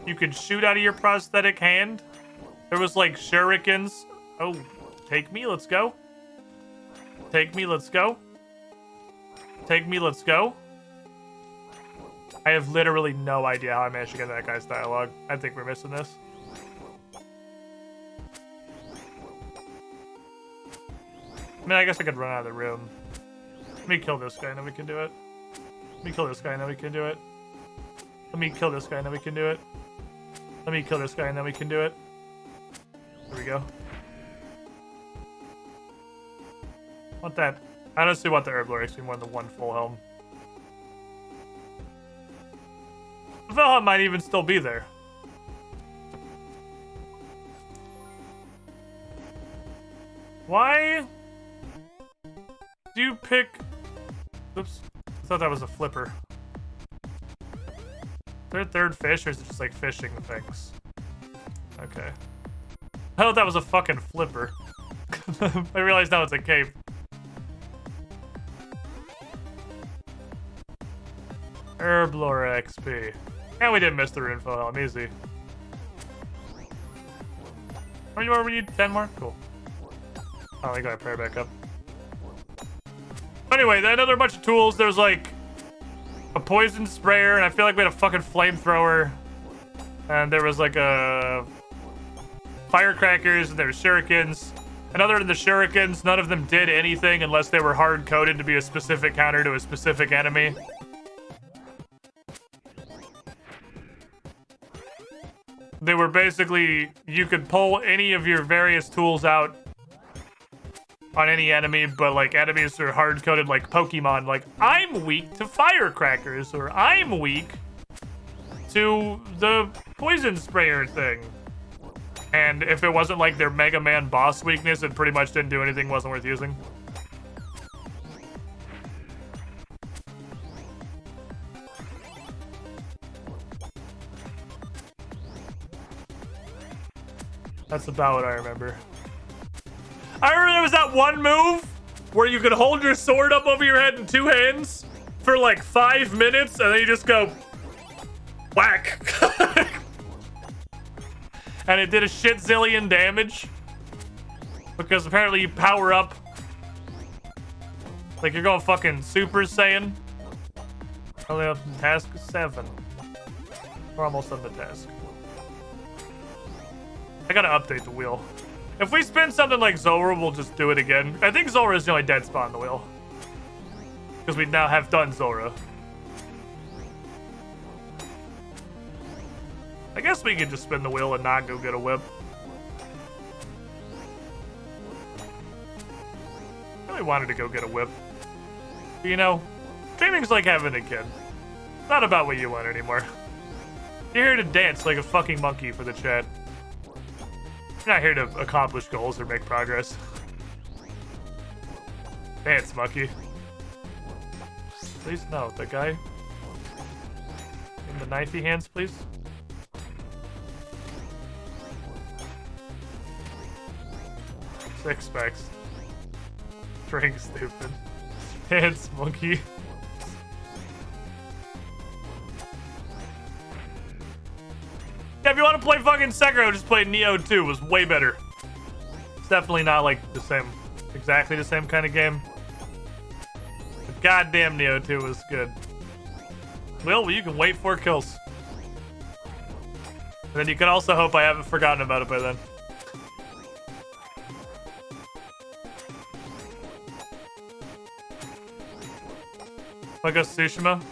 you could shoot out of your prosthetic hand. There was like shurikens. Oh, take me, let's go. Take me, let's go. Take me, let's go. I have literally no idea how I managed to get that guy's dialogue. I think we're missing this. I mean, I guess I could run out of the room. Let me kill this guy and then we can do it. Let me kill this guy and then we can do it. Let me kill this guy and then we can do it. Let me kill this guy and then we can do it. There we go. Want that. I honestly want the Herblore XP more than the 1 full helm. The full helm might even still be there. Why do you pick... Oops. I thought that was a flipper. Is there a third fish or is it just like fishing things? Okay. I thought that was a fucking flipper. I realize now it's a cape. Herblore XP. And we didn't miss the rune full helm, easy. How many more we need? 10 more? Cool. Oh, we got our prayer back up. Anyway, then another bunch of tools. There's like a poison sprayer, and I feel like we had a fucking flamethrower. And there was like a firecrackers, and there were shurikens. And other than the shurikens, none of them did anything unless they were hard-coded to be a specific counter to a specific enemy. They were basically, you could pull any of your various tools out on any enemy, but like enemies are hard-coded like Pokemon. Like, I'm weak to firecrackers, or I'm weak to the poison sprayer thing. And if it wasn't like their Mega Man boss weakness, it pretty much didn't do anything, wasn't worth using. That's about what I remember. I remember there was that one move where you could hold your sword up over your head in 2 hands for like 5 minutes, and then you just go whack. And it did a shit zillion damage because apparently you power up like you're going fucking Super Saiyan. Only up to task 7. We're almost on the task. I gotta update the wheel. If we spin something like Zora, we'll just do it again. I think Zora is the only dead spot on the wheel. Because we now have done Zora. I guess we could just spin the wheel and not go get a whip. I really wanted to go get a whip. But, you know, streaming's like having a kid. It's not about what you want anymore. You're here to dance like a fucking monkey for the chat. You're not here to accomplish goals or make progress. Dance, monkey. Please, no, the guy. In the knifey hands, please. Six packs. Drink, stupid. Dance, monkey. Yeah, if you want to play fucking Sekiro, just play Neo 2. It was way better. It's definitely not like the same, exactly the same kind of game. But goddamn, Neo 2 was good. Well, you can wait 4 kills. And then you can also hope I haven't forgotten about it by then. Ghost of Tsushima?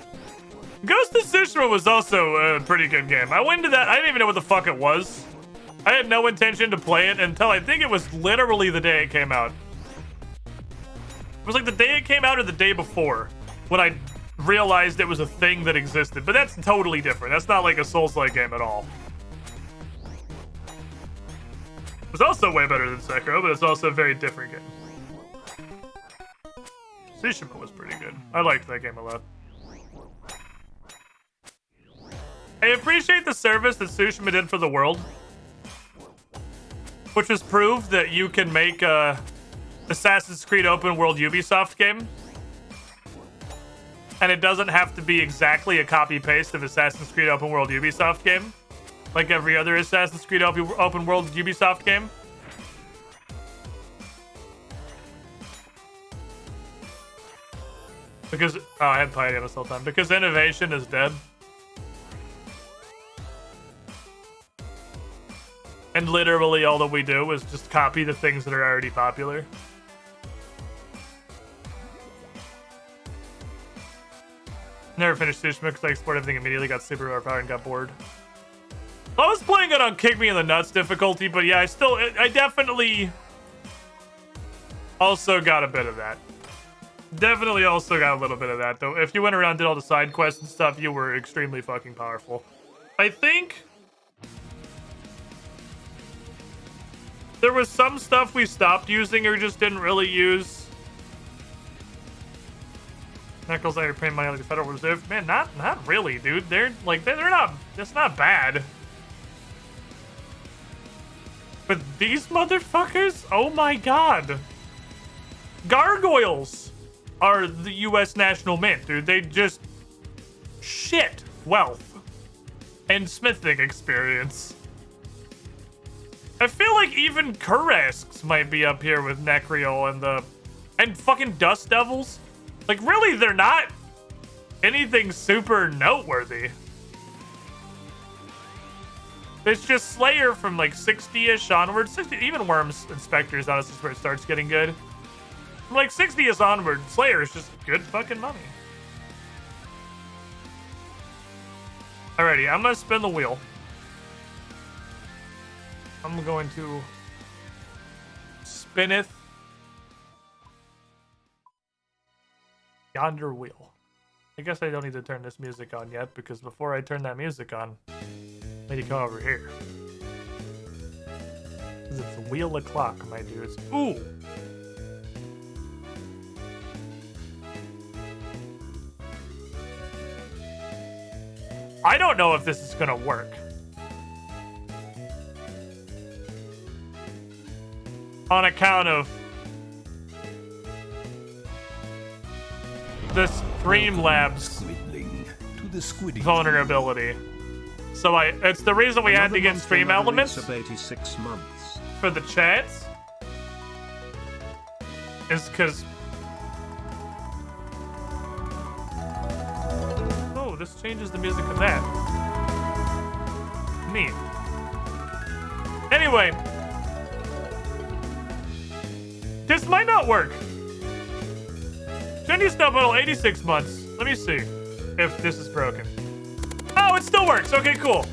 Ghost of Tsushima was also a pretty good game. I went into that, I didn't even know what the fuck it was. I had no intention to play it until I think it was literally the day it came out. It was like the day it came out or the day before when I realized it was a thing that existed. But that's totally different. That's not like a Souls-like game at all. It was also way better than Sekiro, but it's also a very different game. Tsushima was pretty good. I liked that game a lot. I appreciate the service that Tsushima did for the world, which was proof that you can make a Assassin's Creed open world Ubisoft game, and it doesn't have to be exactly a copy paste of Assassin's Creed open world Ubisoft game, like every other Assassin's Creed open world Ubisoft game. Because I had Pioneer this whole time. Because innovation is dead. And literally all that we do is just copy the things that are already popular. Never finished Tsushima because I explored everything immediately, got super overpowered, and got bored. I was playing it on Kick Me in the Nuts difficulty, but yeah, I definitely also got a bit of that. Definitely also got a little bit of that, though. If you went around and did all the side quests and stuff, you were extremely fucking powerful. I think there was some stuff we stopped using or just didn't really use. Knuckles, I paying money on the Federal Reserve. Man, not really, dude. They're not, it's not bad. But these motherfuckers, oh my god. Gargoyles are the U.S. National Mint, dude. They just shit wealth and smithing experience. I feel like even Kurasks might be up here with Necreol and fucking Dust Devils. Like, really, they're not anything super noteworthy. It's just Slayer from like 60-ish onward. 60, even Worms Inspectors, honestly, is where it starts getting good. From like 60-ish onward, Slayer is just good fucking money. Alrighty, I'm gonna spin the wheel. I'm going to spinneth yonder wheel. I guess I don't need to turn this music on yet, because before I turn that music on, I need to come over here. Because it's the wheel o'clock, my dudes. Ooh! I don't know if this is gonna work. On account of the Streamlabs vulnerability. So it's the reason we had to get stream elements of 86 months. For the chats is because this changes the music of that. Neat. Anyway, this might not work. Jenny Snowball, 86 months. Let me see if this is broken. Oh, it still works. Okay, cool.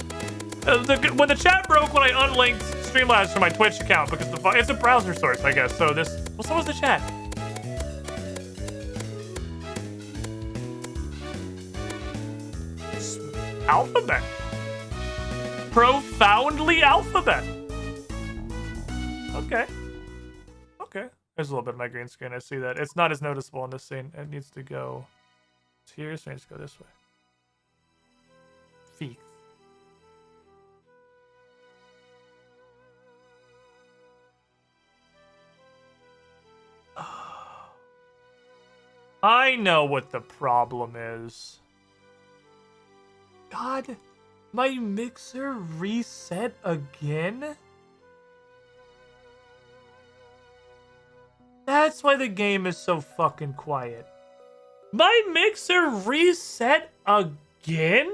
When the chat broke when I unlinked Streamlabs from my Twitch account because it's a browser source, I guess. So this, well, so was the chat. Alphabet. Profoundly alphabet. Okay. Okay. There's a little bit of my green screen. I see that. It's not as noticeable in this scene. It needs to go here, so it needs to go this way. Feet. I know what the problem is. God, my mixer reset again? That's why the game is so fucking quiet. My mixer reset again?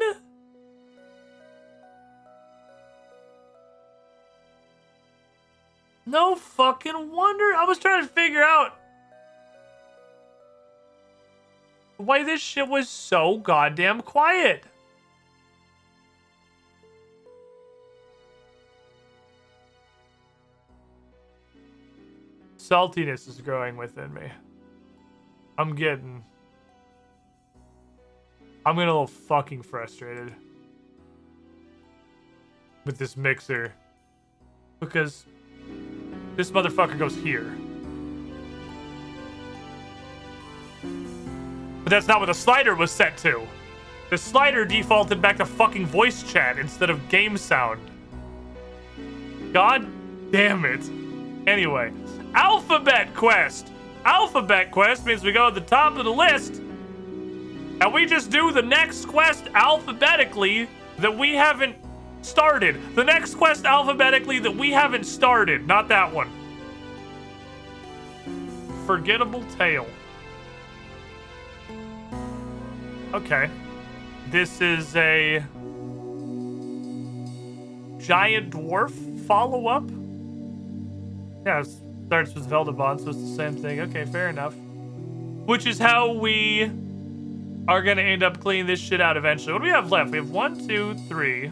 No fucking wonder. I was trying to figure out why this shit was so goddamn quiet. Saltiness is growing within me. I'm getting a little fucking frustrated with this mixer because this motherfucker goes here. But that's not what the slider was set to. The slider defaulted back to fucking voice chat instead of game sound. God damn it. Anyway, Alphabet Quest. Alphabet Quest means we go to the top of the list and we just do the next quest alphabetically that we haven't started. The next quest alphabetically that we haven't started. Not that one. Forgettable Tale. Okay. This is a giant dwarf follow-up. Yeah, it starts with Veldabond, so it's the same thing. Okay, fair enough. Which is how we are going to end up cleaning this shit out eventually. What do we have left? We have 1, 2, 3,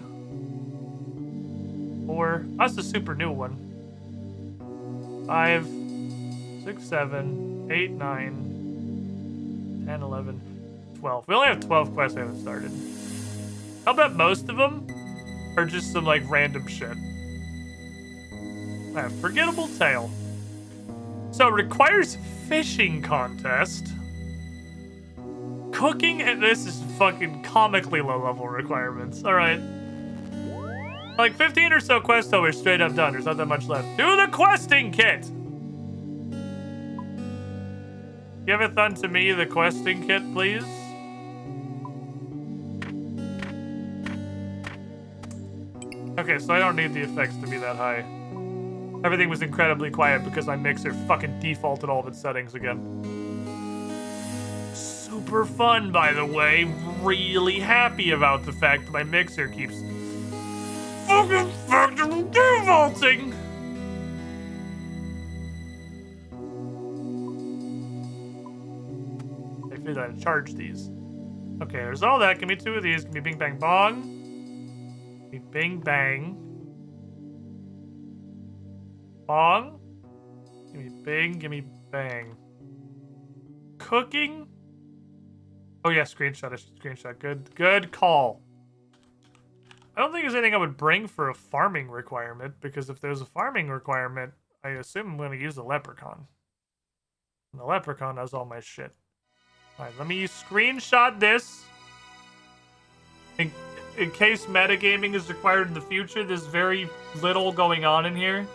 4. That's the super new one. 5, 6, 7, 8, 9, 10, 11, 12. We only have 12 quests we haven't started. I'll bet most of them are just some, like, random shit. Forgettable Tale. So it requires fishing contest. Cooking, and this is fucking comically low level requirements. Alright. Like 15 or so quests over straight up done. There's not that much left. Do the questing kit! Give it unto me the questing kit, please. Okay, so I don't need the effects to be that high. Everything was incredibly quiet because my mixer fucking defaulted all of its settings again. Super fun, by the way. Really happy about the fact that my mixer keeps fucking defaulting. I figured I'd charge these. Okay, there's all that. Give me 2 of these. Give me Bing Bang Bong. Give me Bing Bang. Bong. Give me Bing. Give me Bang. Cooking. Oh yeah, screenshot. I should screenshot. Good call. I don't think there's anything I would bring for a farming requirement, because if there's a farming requirement, I assume I'm going to use a leprechaun. And the leprechaun has all my shit. Alright, let me screenshot this. In case metagaming is required in the future, there's very little going on in here.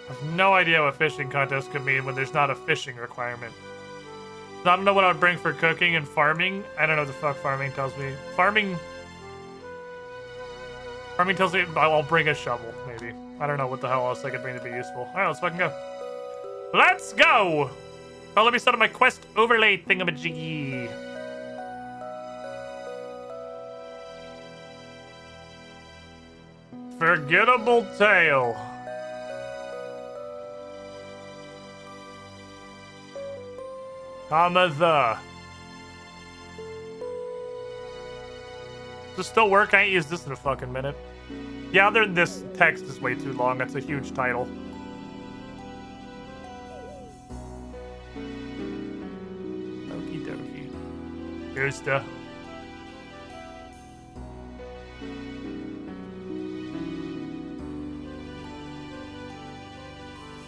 I have no idea what fishing contest could mean when there's not a fishing requirement. I don't know what I would bring for cooking and farming. I don't know what the fuck farming tells me. Farming tells me I'll bring a shovel, maybe. I don't know what the hell else I could bring to be useful. Alright, let's fucking go. Let's go! Oh, let me start on my quest overlay thingamajiggy. Forgettable Tale. Comma the. Does this still work? I ain't used this in a fucking minute. Yeah, this text is way too long. That's a huge title. Okie dokie. Here's the...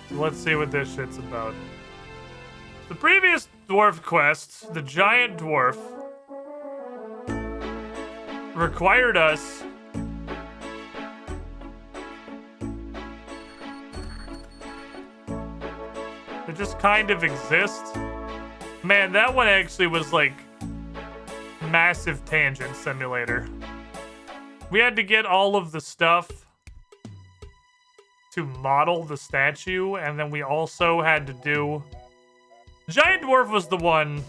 So let's see what this shit's about. The previous dwarf quest, the giant dwarf, required us to just kind of exist. Man, that one actually was like massive tangent simulator. We had to get all of the stuff to model the statue, and then we also had to do... Giant Dwarf was the one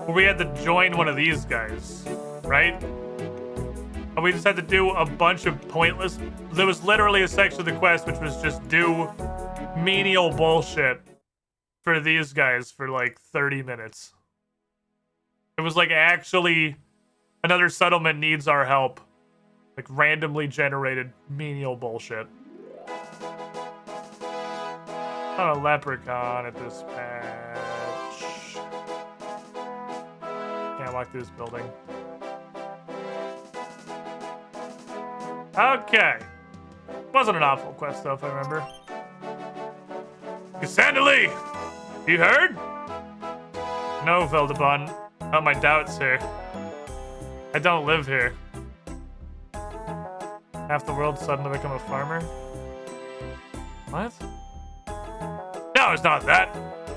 where we had to join one of these guys, right? And we just had to do a bunch of pointless... There was literally a section of the quest which was just do menial bullshit for these guys for like 30 minutes. It was like, actually, another settlement needs our help. Like, randomly generated menial bullshit. Not a leprechaun at this patch. Can't walk through this building. Okay. Wasn't an awful quest, though, if I remember. Cassandra Lee! You heard? No, Veldebon. Not my doubts here. I don't live here. Half the world suddenly become a farmer? What? No, it's not that.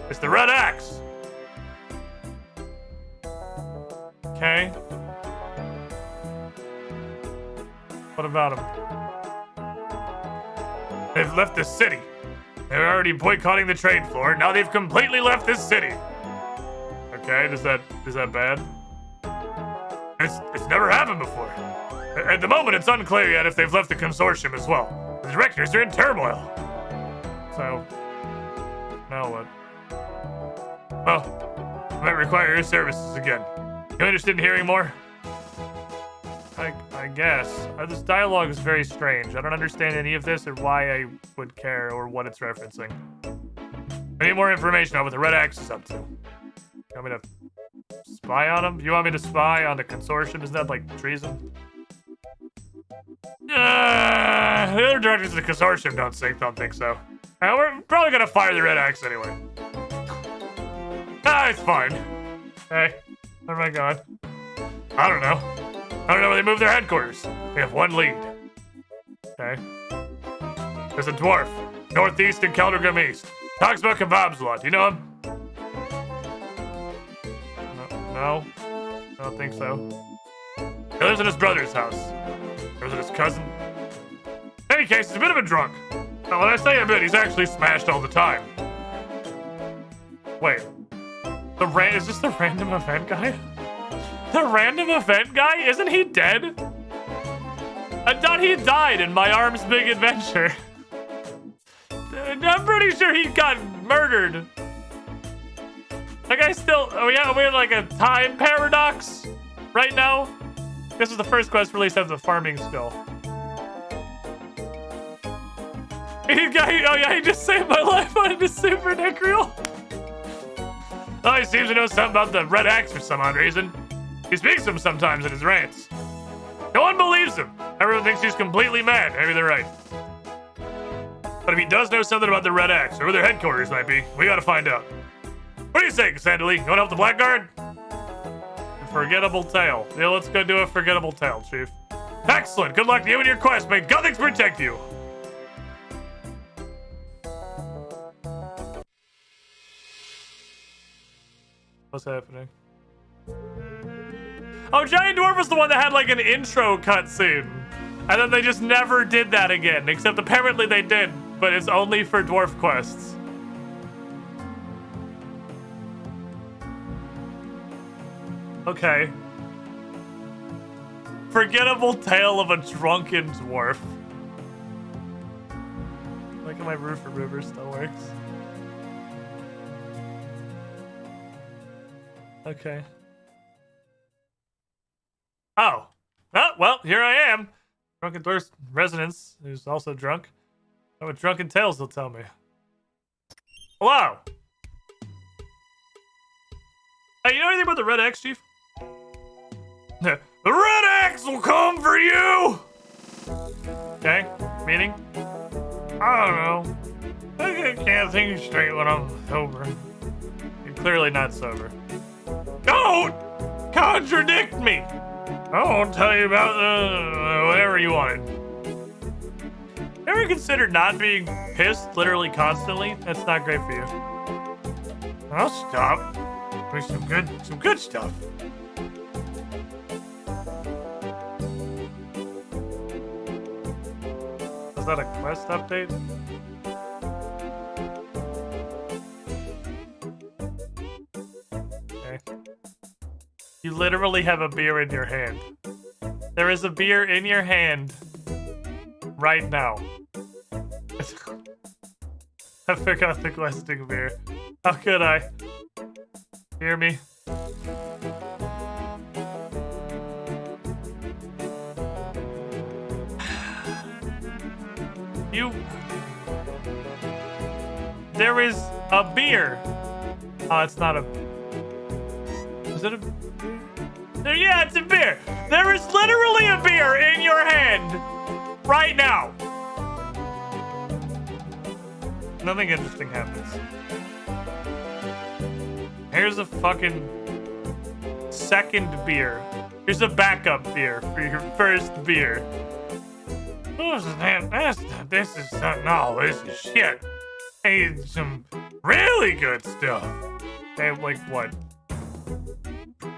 It's the Red Axe. Okay. What about them? They've left the city. They're already boycotting the trade floor. Now they've completely left this city. Okay, is that bad? It's never happened before. At the moment, it's unclear yet if they've left the consortium as well. The directors are in turmoil. So, now what? Well, I might require your services again. You interested in hearing more? I guess. This dialogue is very strange. I don't understand any of this or why I would care or what it's referencing. I need more information on what the Red Axe is up to. You want me to spy on him? You want me to spy on the consortium? Isn't that like treason? The other directors of the consortium don't think so. We're probably gonna fire the Red Axe anyway. It's fine. Hey, where am I going? I don't know. I don't know where they moved their headquarters. They have one lead. Okay. There's a dwarf, northeast and Keldrigam East. Talks about kebabs a lot. Do you know him? No, I don't think so. He lives in his brother's house. Or is it his cousin? In any case, he's a bit of a drunk. Now, when I say a bit, he's actually smashed all the time. Wait. Is this the random event guy? The random event guy? Isn't he dead? I thought he died in My Arm's Big Adventure. I'm pretty sure he got murdered. That guy still... Are we in like a time paradox right now? This is the first quest release of the farming skill. He just saved my life on his super necreal. Oh, he seems to know something about the Red Axe for some odd reason. He speaks to him sometimes in his rants. No one believes him. Everyone thinks he's completely mad. Maybe they're right. But if he does know something about the Red Axe, or where their headquarters might be, we gotta find out. What do you say, Cassandra Lee? You wanna help the Blackguard? Forgettable tale. Yeah, let's go do a forgettable tale, Chief. Excellent. Good luck to you and your quest. May Gothix protect you. What's happening? Oh, Giant Dwarf was the one that had like an intro cutscene. And then they just never did that again. Except apparently they did. But it's only for dwarf quests. Okay. Forgettable tale of a drunken dwarf. Look at my roof for River still works. Okay. Oh. Oh, well, here I am. Drunken Dwarf's residence, who's also drunk. Oh, what Drunken Tales will tell me. Hello. Hey, you know anything about the Red X, Chief? The Red X will come for you! Okay, meaning? I don't know. I can't think straight when I'm sober. You're clearly not sober. Don't contradict me! I won't tell you about whatever you wanted. Ever considered not being pissed literally constantly? That's not great for you. I'll stop. There's some good stuff. Is that a quest update? Okay. You literally have a beer in your hand. There is a beer in your hand right now. I forgot the questing beer. How could I? Hear me? There is a beer. Oh, it's not a... Is it a... Yeah, it's a beer. There is literally a beer in your hand right now. Nothing interesting happens. Here's a fucking second beer. Here's a backup beer for your first beer. This is no, this is shit. Hey, some really good stuff. Hey, like what?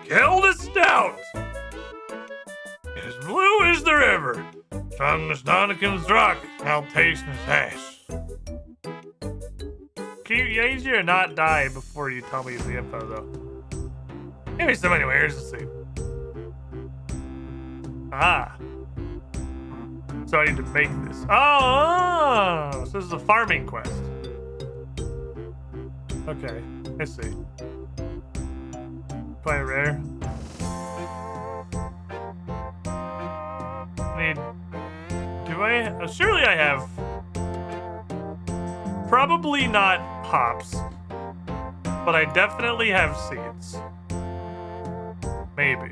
Killed a stout. As blue as the river. Strong as Donovan's rock. Saltation as hash. Can you easier to not die before you tell me the info, though? Anyway, here's the scene. Ah. So I need to make this. Oh, so this is a farming quest. Okay, I see. Quite rare. Do I? Surely I have. Probably not hops, but I definitely have seeds. Maybe.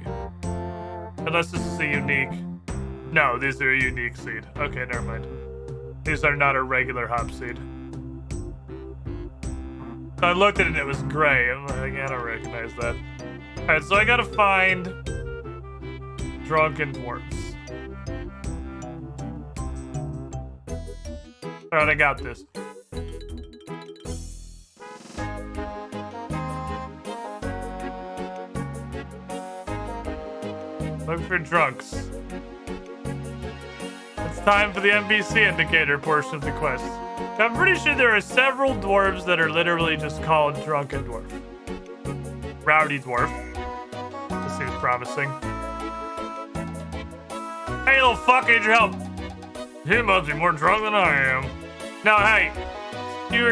Unless this is a unique. No, these are a unique seed. Okay, never mind. These are not a regular hop seed. I looked at it and it was gray. I'm like, I don't recognize that. Alright, so I gotta find drunken dwarfs. Alright, I got this. Look for drunks. It's time for the NPC indicator portion of the quest. I'm pretty sure there are several dwarves that are literally just called Drunken Dwarf. Rowdy Dwarf. This seems promising. Hey, little fuck, need your help. You must be more drunk than I am. No, hey. You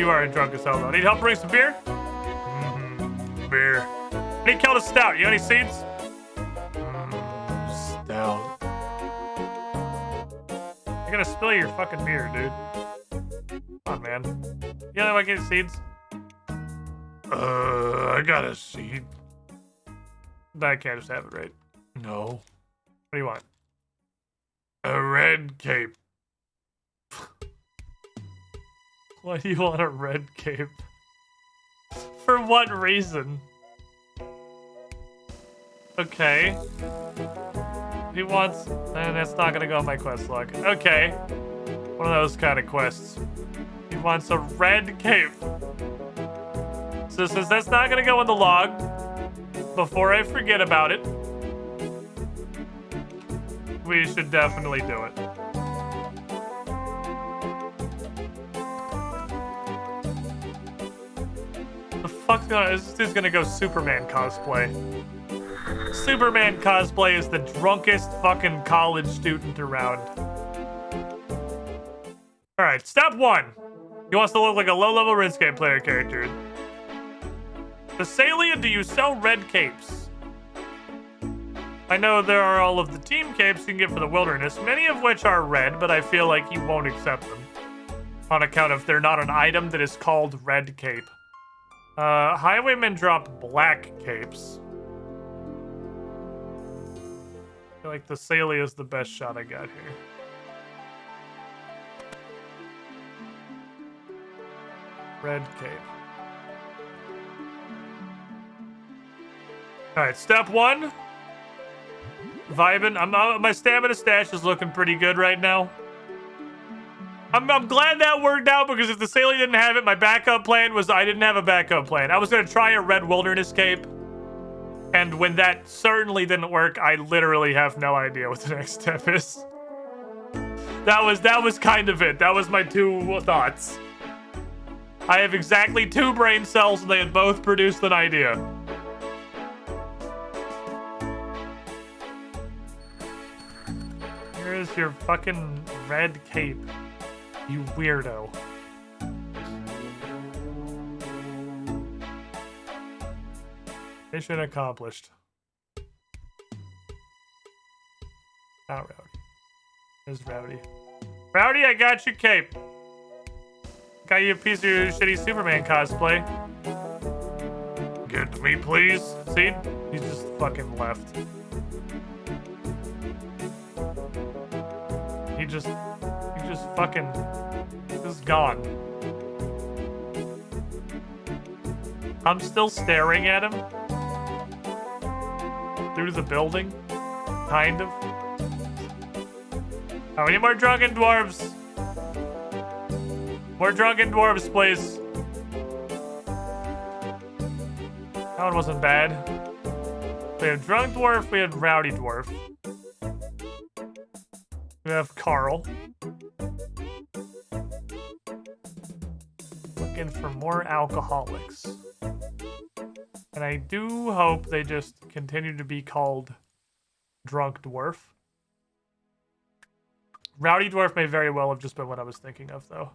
are a drunk as hell, though. Need help bring some beer? Beer. I need killed a stout. You got any seeds? Stout. You're gonna spill your fucking beer, dude. Come on, man. You know, I get seeds? I got a seed. I can't just have it, right? No. What do you want? A red cape. Why do you want a red cape? For what reason? Okay. He wants... that's not gonna go on my quest log. Okay. One of those kind of quests. He wants a red cape. So since that's not gonna go in the log, before I forget about it, we should definitely do it. The fuck's going on? This dude's gonna go Superman cosplay. Superman cosplay is the drunkest fucking college student around. Alright, step 1. He wants to look like a low-level RuneScape player character. Thessalia, do you sell red capes? I know there are all of the team capes you can get for the wilderness, many of which are red, but I feel like you won't accept them. On account of they're not an item that is called red cape. Highwaymen drop black capes. I feel like the Salia is the best shot I got here. Red cape. Alright, step 1. Vibing. My stamina stash is looking pretty good right now. I'm glad that worked out, because if the Salia didn't have it, my backup plan was I didn't have a backup plan. I was going to try a red wilderness cape. And when that certainly didn't work, I literally have no idea what the next step is. That was kind of it. That was my 2 thoughts. I have exactly 2 brain cells, and they had both produced an idea. Here's your fucking red cape, you weirdo. Mission accomplished. Not Rowdy. There's Rowdy. Rowdy, I got your cape. Got you a piece of your shitty Superman cosplay. Give it to me, please. See? He just fucking left. He just fucking is gone. I'm still staring at him. Through the building. Kind of. Oh, we need more drunken dwarves. More drunken dwarves, please. That one wasn't bad. We have drunk dwarf, we have rowdy dwarf. We have Carl. Looking for more alcoholics. And I do hope they just continue to be called drunk dwarf. Rowdy dwarf may very well have just been what I was thinking of, though.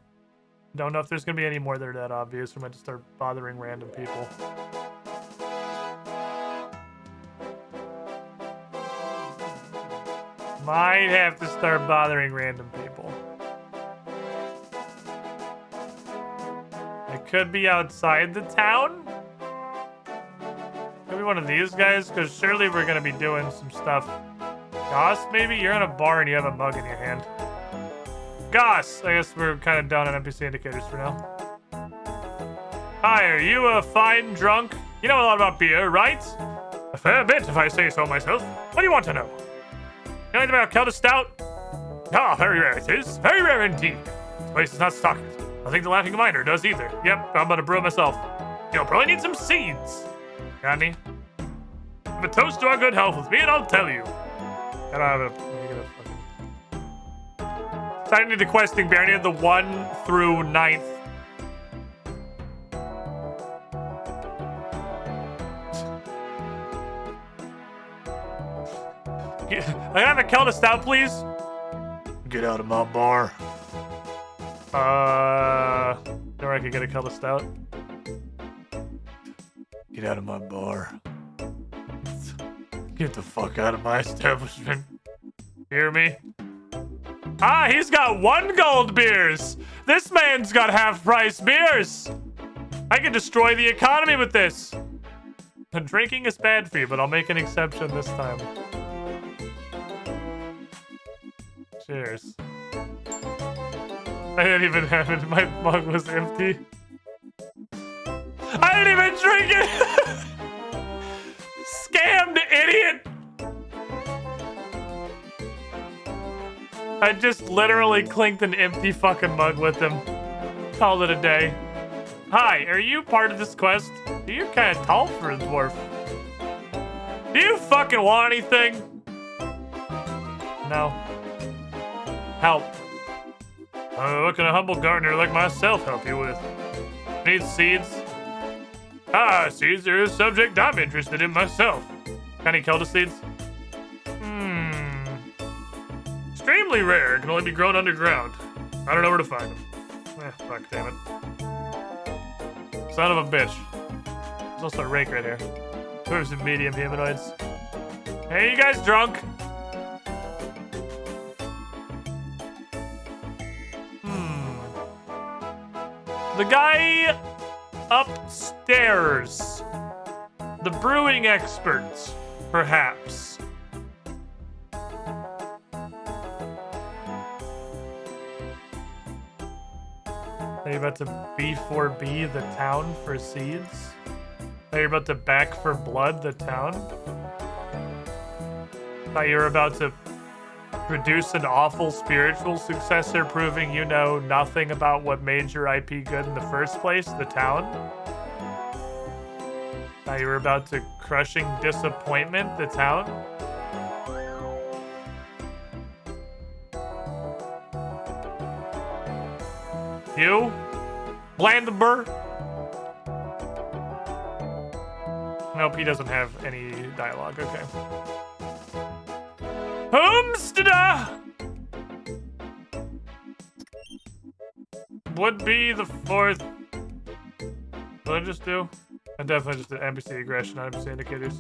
Don't know if there's gonna be any more that are that obvious. We might just start bothering random people. Might have to start bothering random people. It could be outside the town. Could be one of these guys, because surely we're gonna be doing some stuff. Goss, maybe? You're in a bar and you have a mug in your hand. Goss! I guess we're kind of done on NPC indicators for now. Hi, are you a fine drunk? You know a lot about beer, right? A fair bit, if I say so myself. What do you want to know? You know anything about Kelda Stout? Ah, very rare it is. Very rare indeed. This place is not stocked. I think the Laughing Miner does either. Yep, I'm about to brew it myself. You'll probably need some seeds. Got any? Have a toast to our good health with me and I'll tell you. I don't have a... So I need the questing bear. I need the 1 through 9th. I have a Kelda Stout, please. Get out of my bar. Or I could get a Kelda Stout. Get out of my bar. Get the fuck out of my establishment. Hear me? Ah, he's got 1 gold beers. This man's got half-price beers. I can destroy the economy with this. Drinking is bad for you, but I'll make an exception this time. Cheers. I didn't even have it. My mug was empty. I didn't even drink it! Scammed, idiot! I just literally clinked an empty fucking mug with him. Called it a day. Hi, are you part of this quest? You're kind of tall for a dwarf. Do you fucking want anything? No. Help. What can a humble gardener like myself help you with? Need seeds? Ah, seeds are a subject I'm interested in myself. Can you Kelda seeds? Extremely rare. Can only be grown underground. I don't know where to find them. Fuck, damn it. Son of a bitch. There's also a rake right here. Dwarves and medium humanoids. Hey, you guys drunk? The guy upstairs. The brewing experts, perhaps. Are you about to B4B the town for seeds? Are you about to back for blood the town? Thought you were about to produce an awful spiritual successor proving you know nothing about what made your IP good in the first place, the town? Thought you were about to crushing disappointment the town? You? Blandber? Nope, he doesn't have any dialogue, okay. Homesteader! Would be the fourth. What did I just do? I definitely just did NPC aggression, not NPC indicators.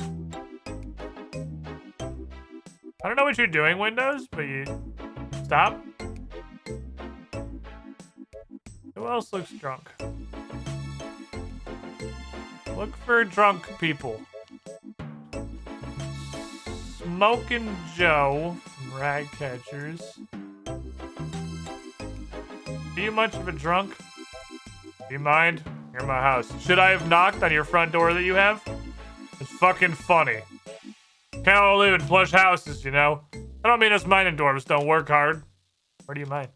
I don't know what you're doing, Windows, but you... Stop. Who else looks drunk? Look for drunk people. Smoking Joe from Rag Catchers. Are you much of a drunk? Do you mind? You're in my house. Should I have knocked on your front door that you have? It's fucking funny. Can't all live in plush houses, you know? I don't mean us mining dwarves don't work hard. Where do you mine?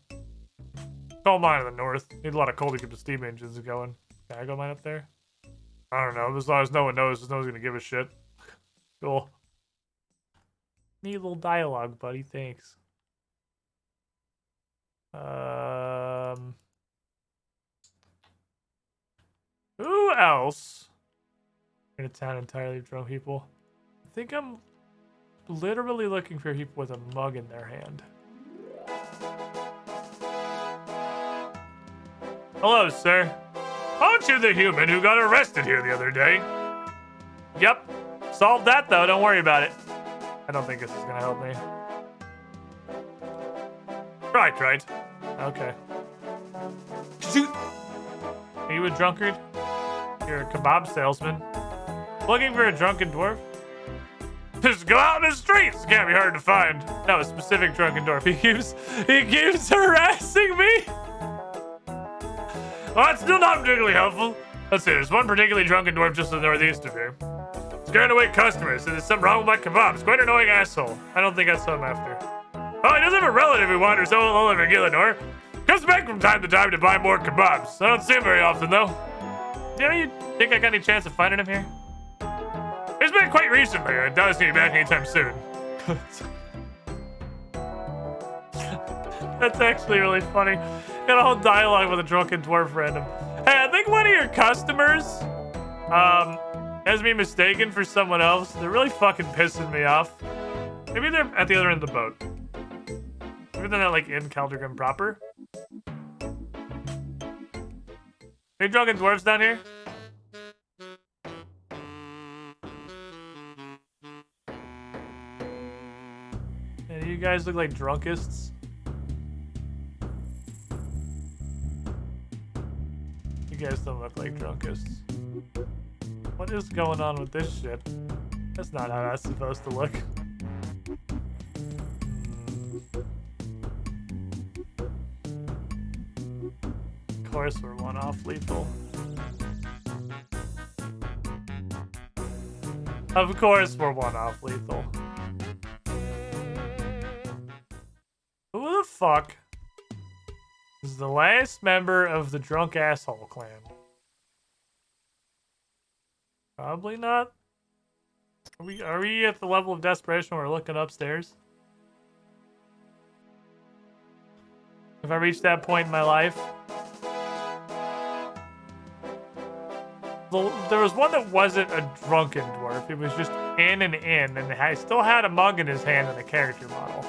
Coal mine in the north. Need a lot of coal to keep the steam engines going. Can I go mine up there? I don't know. As long as no one knows, no one's gonna give a shit. Cool. Need a little dialogue, buddy. Thanks. Who else? In a town entirely of drunk people. I think I'm literally looking for people with a mug in their hand. Hello, sir. Aren't you the human who got arrested here the other day? Yep. Solved that, though. Don't worry about it. I don't think this is gonna help me. Right. Okay. Are you a drunkard? You're a kebab salesman. Looking for a drunken dwarf? Just go out in the streets. It can't be hard to find. No, a specific drunken dwarf. He keeps harassing me. Well, it's still not particularly helpful. Let's see, there's one particularly drunken dwarf just to the northeast of here. Scaring away customers. There's something wrong with my kebabs. Quite an annoying asshole. I don't think that's what I'm after. Oh, he does have a relative who wanders all over Gillinor. Comes back from time to time to buy more kebabs. I don't see him very often, though. Do you think I got any chance of finding him here? It's been quite recently. I doubt he's gonna be back anytime soon. That's actually really funny. Got a whole dialogue with a drunken dwarf random. Hey, I think one of your customers has me mistaken for someone else. They're really fucking pissing me off. Maybe they're at the other end of the boat. Maybe they're not like in Caldergrim proper. Any drunken dwarves down here? Yeah, you guys look like drunkists. You guys don't look like drunkists. What is going on with this shit? That's not how that's supposed to look. Of course we're one-off lethal. Of course we're one-off lethal. Who the fuck is the last member of the drunk asshole clan? Probably not. Are we at the level of desperation where we're looking upstairs? Have I reached that point in my life? There was one that wasn't a drunken dwarf. It was just in and in, and I still had a mug in his hand and a character model.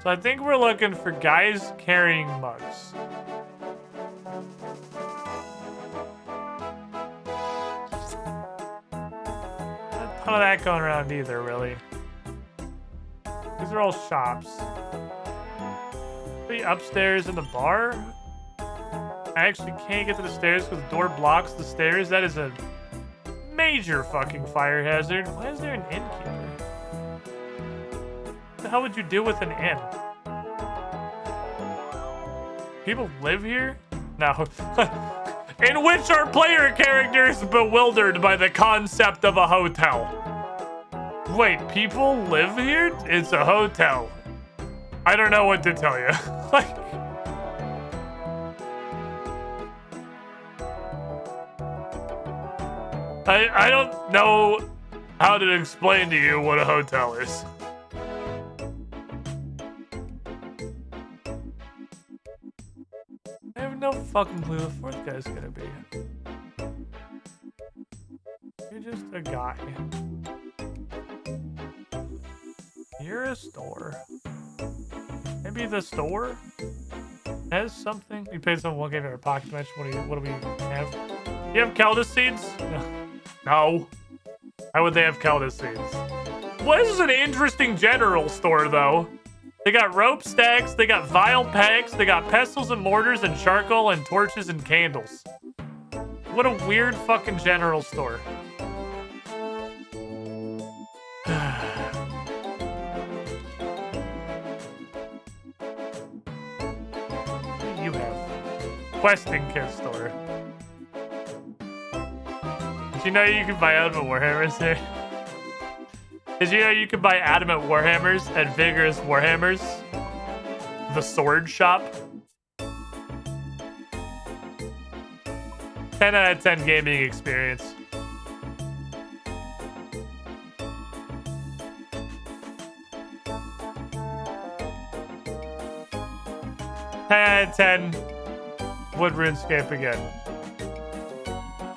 So I think we're looking for guys carrying mugs. That None of that going around either, really. These are all shops. The upstairs in the bar? I actually can't get to the stairs because the door blocks the stairs. That is a major fucking fire hazard. Why is there an innkeeper? What the hell would you do with an inn? People live here? No. In which our player character is bewildered by the concept of a hotel. Wait, people live here? It's a hotel. I don't know what to tell you. Like, I don't know how to explain to you what a hotel is. I have no fucking clue who the fourth guy's gonna be. You're just a guy. You're a store. Maybe the store has something. You paid someone 1K for a pocket dimension. What do we have? You have Caldus seeds? No. How would they have Caldus seeds? Well, this is an interesting general store, though. They got rope stacks, they got vial packs, they got pestles and mortars and charcoal and torches and candles. What a weird fucking general store. What do you have? Questing kit store. Did you know you could buy adamant warhammers here? Did you know you could buy adamant warhammers at Vigorous Warhammers? The sword shop? 10 out of 10 gaming experience. Out of 10 would RuneScape again.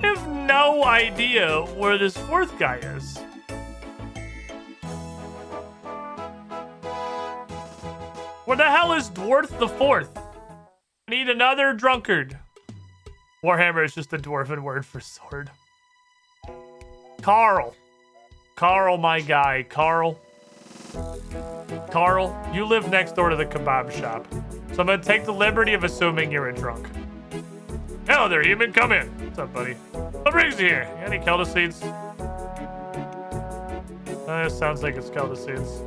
I have no idea where this fourth guy is. Where the hell is Dwarf the Fourth? I need another drunkard. Warhammer is just a dwarven word for sword. Carl. Carl, my guy. Carl, you live next door to the kebab shop. So I'm gonna take the liberty of assuming you're a drunk. Hello there, human. Come in. What's up, buddy? What brings you here? You got any Kelda seeds? This sounds like it's Kelda seeds.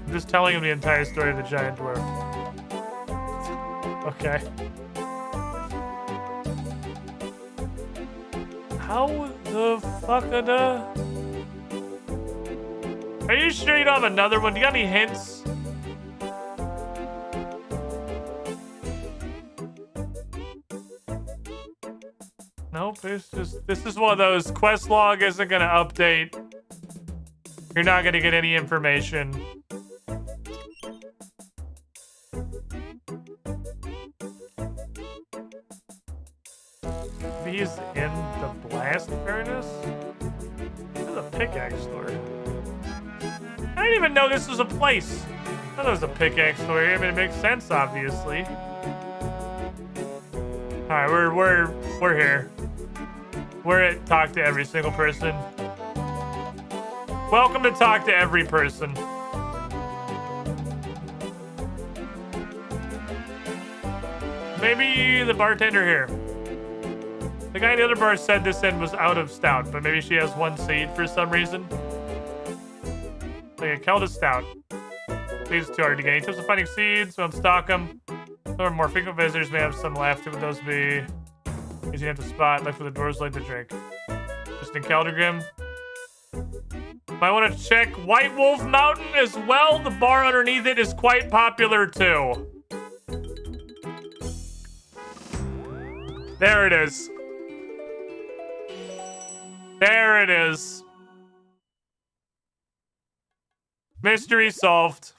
I'm just telling him the entire story of the giant dwarf. Okay. How the fuck Are you sure you don't have another one? Do you got any hints? Nope, this is one of those quest log isn't gonna update. You're not gonna get any information. He's in the blast furnace? There's a pickaxe store. I didn't even know this was a place. I thought there was a pickaxe store here. I mean, it makes sense, obviously. All right, we're here. We're at talk to every single person. Welcome to talk to every person. Maybe the bartender here. The guy in the other bar said this end was out of stout, but maybe she has one seed for some reason. Like a Kelda stout. Seeds too hard to get. In terms of finding seeds, we don't stock them. Or more frequent visitors may have some left. Who would those be? Easy enough to spot. Look for the doors light to drink. Just in Caldergrim. Might want to check White Wolf Mountain as well. The bar underneath it is quite popular too. There it is. There it is. Mystery solved.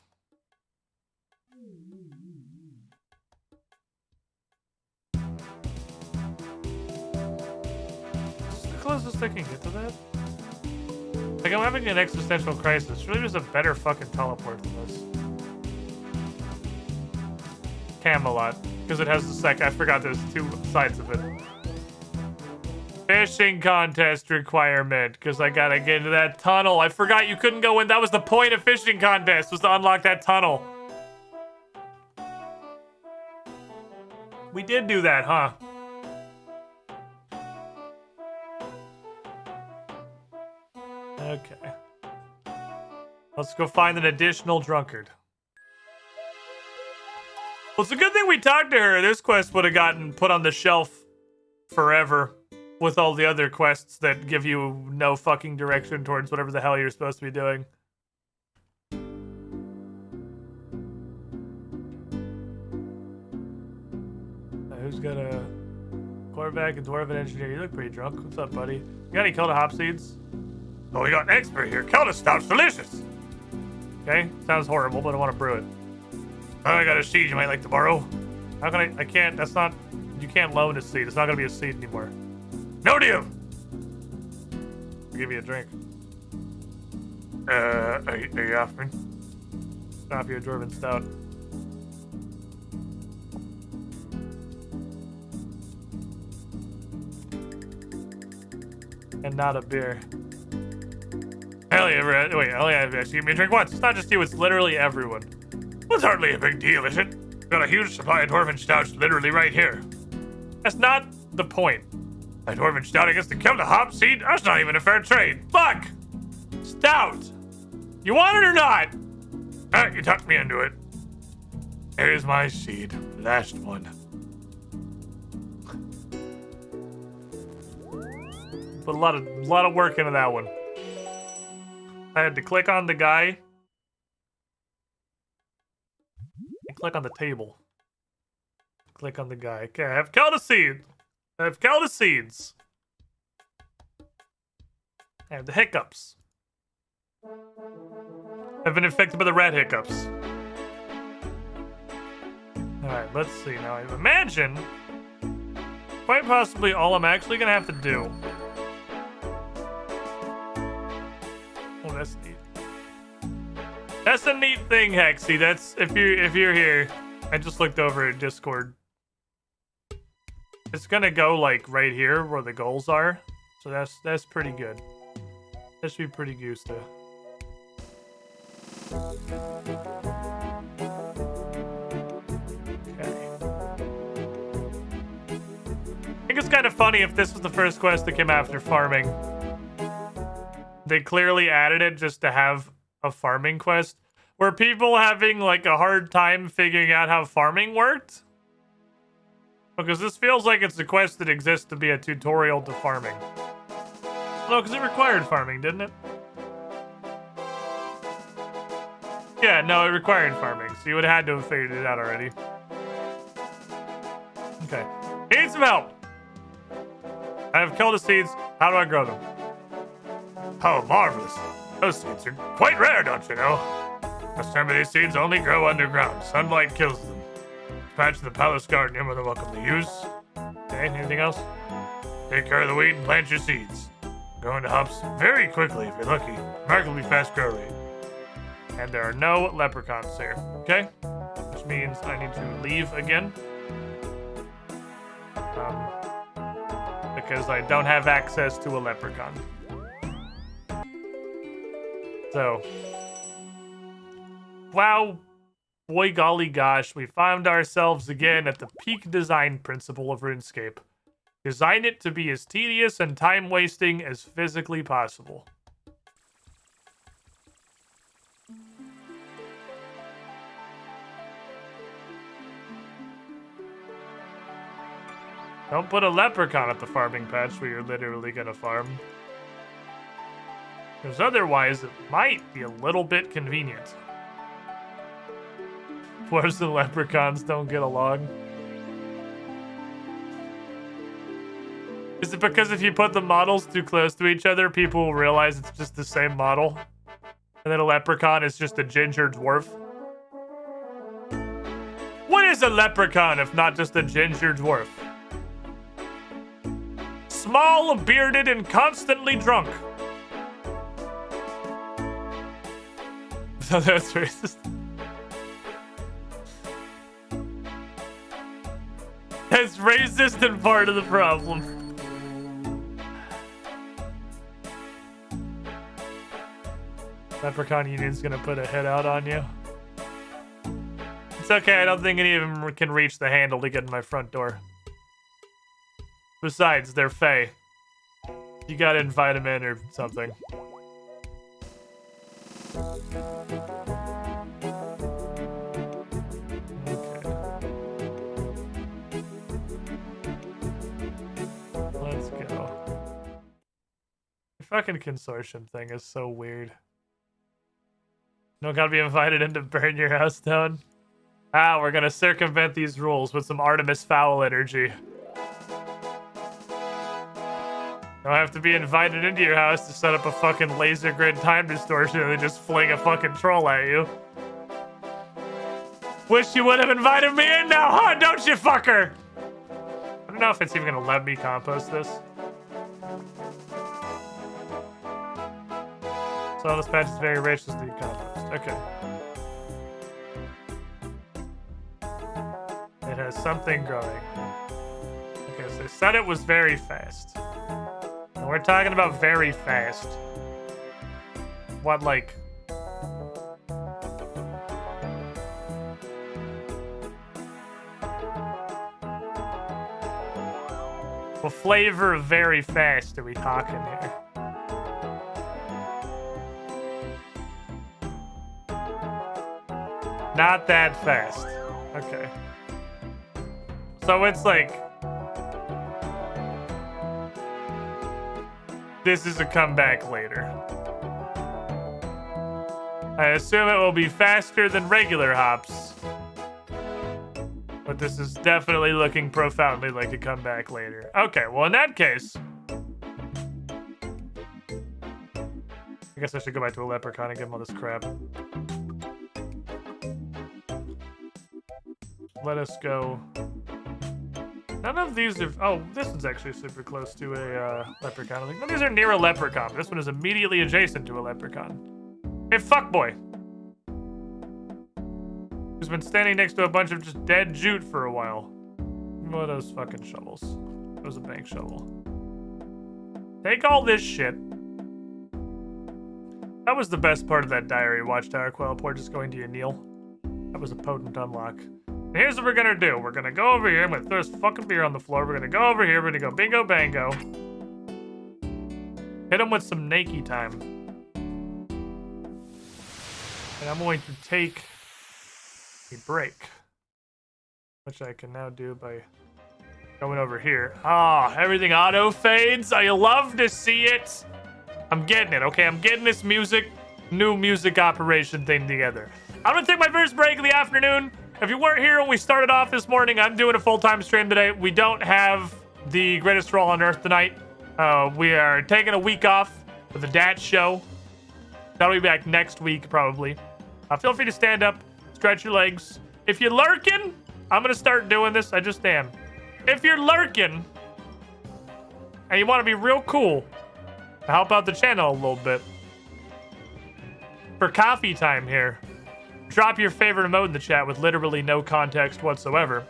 Is the closest I can get to that? Like, I'm having an existential crisis. Surely there's a better fucking teleport than this. Camelot. Because it has the I forgot there's two sides of it. Fishing contest requirement, because I gotta get into that tunnel. I forgot you couldn't go in. That was the point of fishing contest, was to unlock that tunnel. We did do that, huh? Okay. Let's go find an additional drunkard. Well, it's a good thing we talked to her. This quest would have gotten put on the shelf forever with all the other quests that give you no fucking direction towards whatever the hell you're supposed to be doing. Who's got a quarterback and dwarven engineer? You look pretty drunk. What's up, buddy? You got any Kelda hop seeds? Oh, we got an expert here. Kelda stout's delicious. Okay, sounds horrible, but I want to brew it. Oh, I got a seed you might like to borrow. How can I can't, that's not, you can't loan a seed. It's not gonna be a seed anymore. No deal. I'll give you a drink. Are you offering? Stop your dwarven stout. And not a beer. Hell yeah, wait, hell yeah, actually give me a drink once. It's not just you, it's literally everyone. Well, it's hardly a big deal, is it? Got a huge supply of dwarven stouts literally right here. That's not the point. A dwarven stout against the Kelda hop seed? That's not even a fair trade. Fuck! Stout! You want it or not? You talked me into it. Here's my seed. Last one. Put a lot of work into that one. I had to click on the guy and click on the table. Click on the guy. Okay, I have Kelda seeds. I have Kelda seeds. I have the hiccups. I've been infected by the rat hiccups. Alright, let's see. Now, I imagine quite possibly all I'm actually gonna have to do. Oh, that's neat. That's a neat thing, Hexy. That's if you're here. I just looked over at Discord. It's gonna go like right here where the goals are. So that's pretty good. That should be pretty goose to. Okay. I think it's kind of funny if this was the first quest that came after farming. They clearly added it just to have a farming quest. Were people having like a hard time figuring out how farming worked? Because this feels like it's a quest that exists to be a tutorial to farming. No, because it required farming, didn't it? Yeah, no, it required farming, so you would have had to have figured it out already. Okay. Need some help! I have Kelda seeds. How do I grow them? Oh, marvelous. Those seeds are quite rare, don't you know? Most time of these seeds only grow underground. Sunlight kills them. Patch in the palace garden you're more than welcome to use. Okay, anything else? Take care of the weed and plant your seeds. Grow into hops very quickly if you're lucky. Remarkably fast grow rate. And there are no leprechauns here, okay? Which means I need to leave again. Because I don't have access to a leprechaun. So, wow, boy golly gosh, we found ourselves again at the peak design principle of RuneScape. Design it to be as tedious and time-wasting as physically possible. Don't put a leprechaun at the farming patch where you're literally gonna farm. Because otherwise, it might be a little bit convenient. Dwarves and leprechauns don't get along. Is it because if you put the models too close to each other, people will realize it's just the same model? And then a leprechaun is just a ginger dwarf? What is a leprechaun if not just a ginger dwarf? Small, bearded, and constantly drunk. So that's racist. That's racist and part of the problem. Leprechaun Union's gonna put a hit out on you. It's okay, I don't think any of them can reach the handle to get in my front door. Besides, they're Fae. You gotta invite them in or something. Okay. Let's go. The fucking consortium thing is so weird. You don't gotta be invited in to burn your house down. Ah, we're gonna circumvent these rules with some Artemis Fowl energy. Don't have to be invited into your house to set up a fucking laser grid time distortion and then just fling a fucking troll at you. Wish you would have invited me in now, huh? Don't you, fucker? I don't know if it's even gonna let me compost this. So this patch is very rich, just need compost. Okay. It has something growing. Okay, so they said it was very fast. And we're talking about very fast. What, like... what flavor of very fast are we talking here? Not that fast. Okay. So it's like... this is a comeback later. I assume it will be faster than regular hops. But this is definitely looking profoundly like a comeback later. Okay, well in that case... I guess I should go back to a leprechaun and give him all this crap. Let us go. None of these are... oh, this one's actually super close to a leprechaun. None of these are near a leprechaun. This one is immediately adjacent to a leprechaun. Hey, fuckboy! Who's been standing next to a bunch of just dead jute for a while. What are those fucking shovels? That was a bank shovel. Take all this shit. That was the best part of that diary watchtower quail port, just going to your Neil. That was a potent unlock. And here's what we're gonna do. We're gonna go over here. I'm gonna throw this fucking beer on the floor. We're gonna go over here. We're gonna go bingo bango. Hit him with some Nike time. And I'm going to take a break. Which I can now do by going over here. Ah, everything auto fades. I love to see it. I'm getting it, okay? I'm getting this new music operation thing together. I'm gonna take my first break of the afternoon. If you weren't here when we started off this morning, I'm doing a full-time stream today. We don't have the greatest roll on earth tonight. We are taking a week off for the Dat show. That'll be back next week, probably. Feel free to stand up, stretch your legs. If you're lurking, I'm gonna start doing this. I just am. If you're lurking and you want to be real cool, help out the channel a little bit. For coffee time here. Drop your favorite emote in the chat with literally no context whatsoever.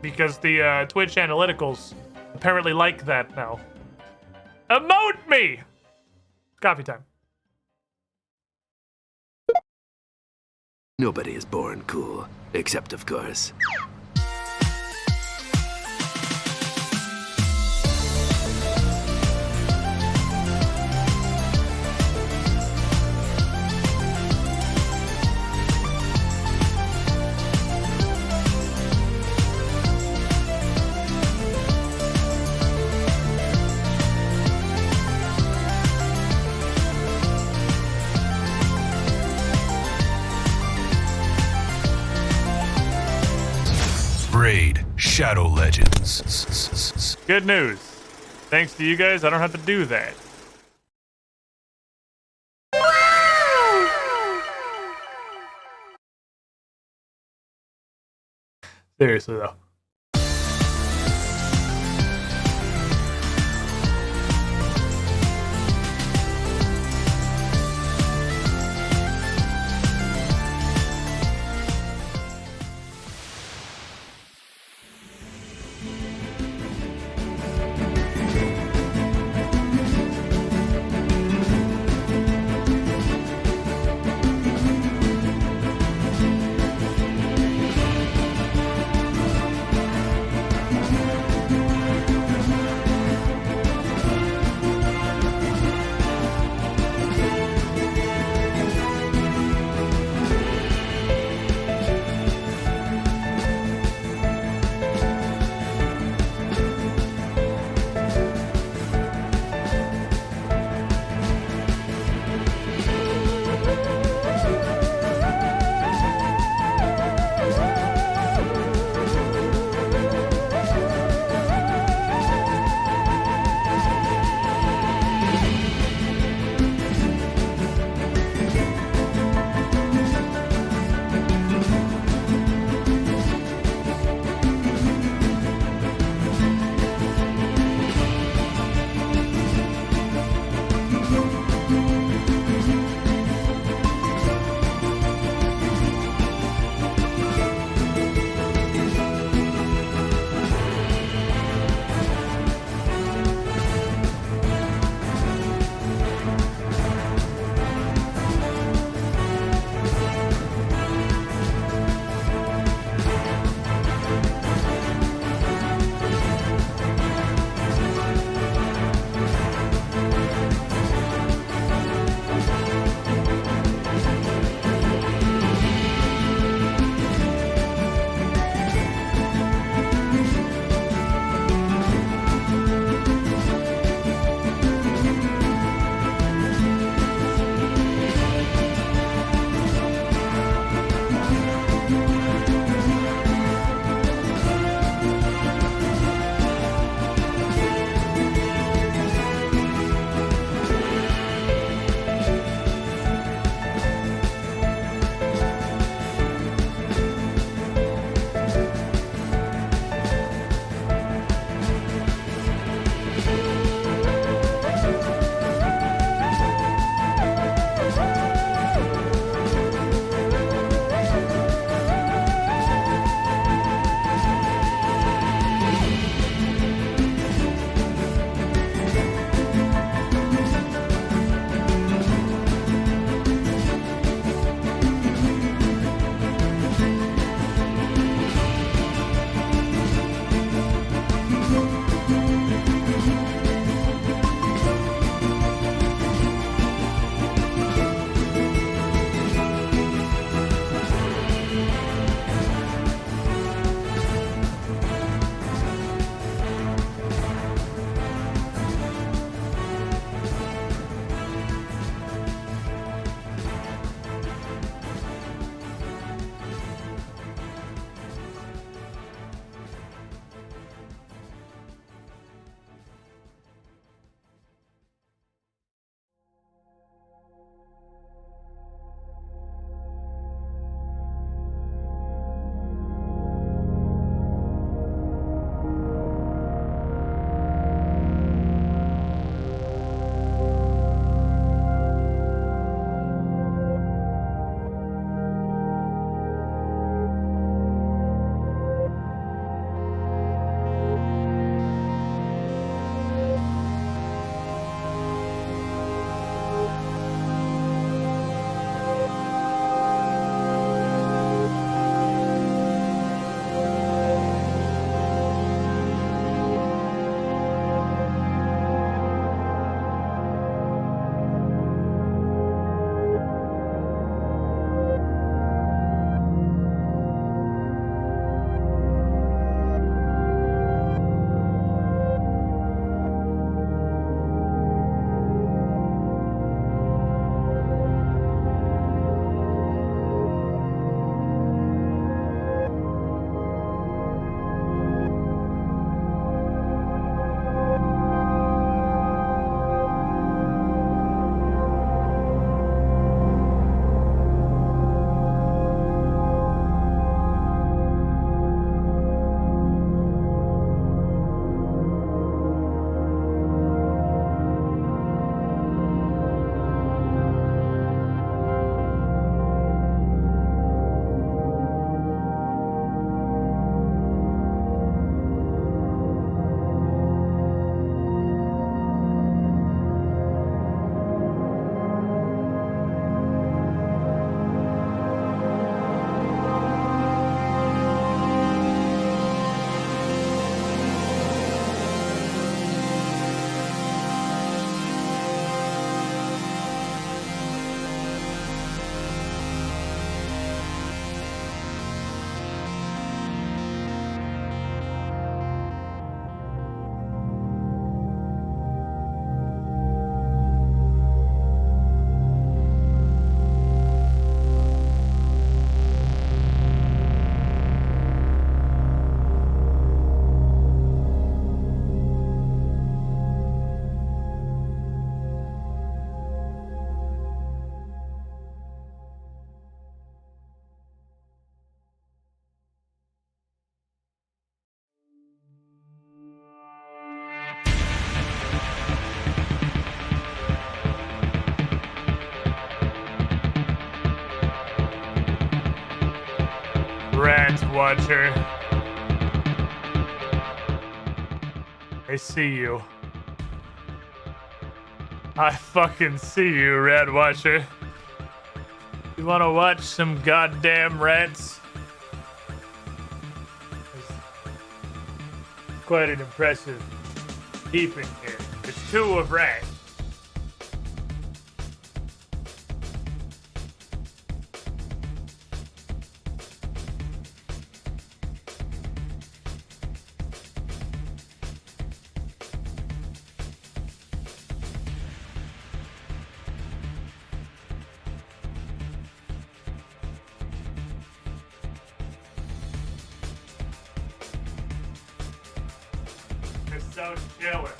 Because the Twitch analyticals apparently like that now. Emote me! Coffee time. Nobody is born cool, except of course. Shadow Legends. Good news. Thanks to you guys, I don't have to do that. Seriously though. Rat Watcher. I see you. I fucking see you, Rat Watcher. You wanna watch some goddamn rats? It's quite an impressive heap in here. It's 2 of rats. So chilling.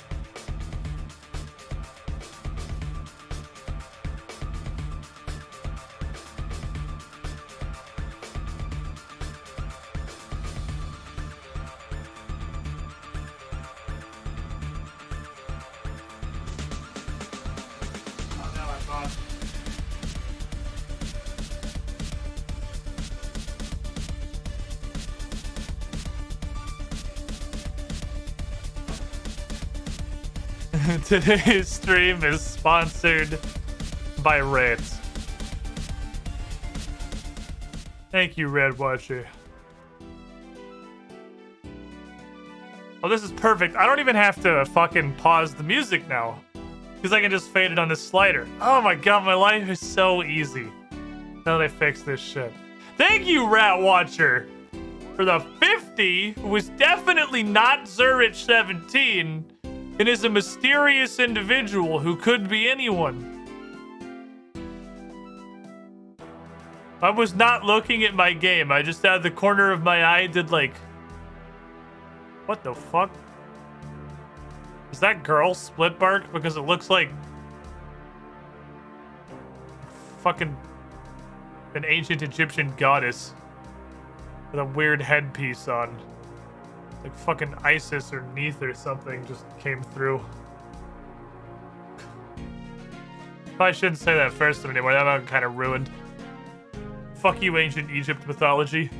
Oh no, I lost. Today's stream is sponsored by Reds. Thank you, Red Watcher. Oh, this is perfect. I don't even have to fucking pause the music now, because I can just fade it on this slider. Oh my god, my life is so easy. Now they fix this shit. Thank you, Rat Watcher, for the 50, who was definitely not Zurich17. It is a mysterious individual who could be anyone. I was not looking at my game. I just out the corner of my eye did like... What the fuck? Is that girl split bark? Because it looks like... fucking... an ancient Egyptian goddess. With a weird headpiece on. Like fucking Isis or Neith or something just came through. Probably shouldn't say that first anymore. That got kind of ruined. Fuck you, ancient Egypt mythology.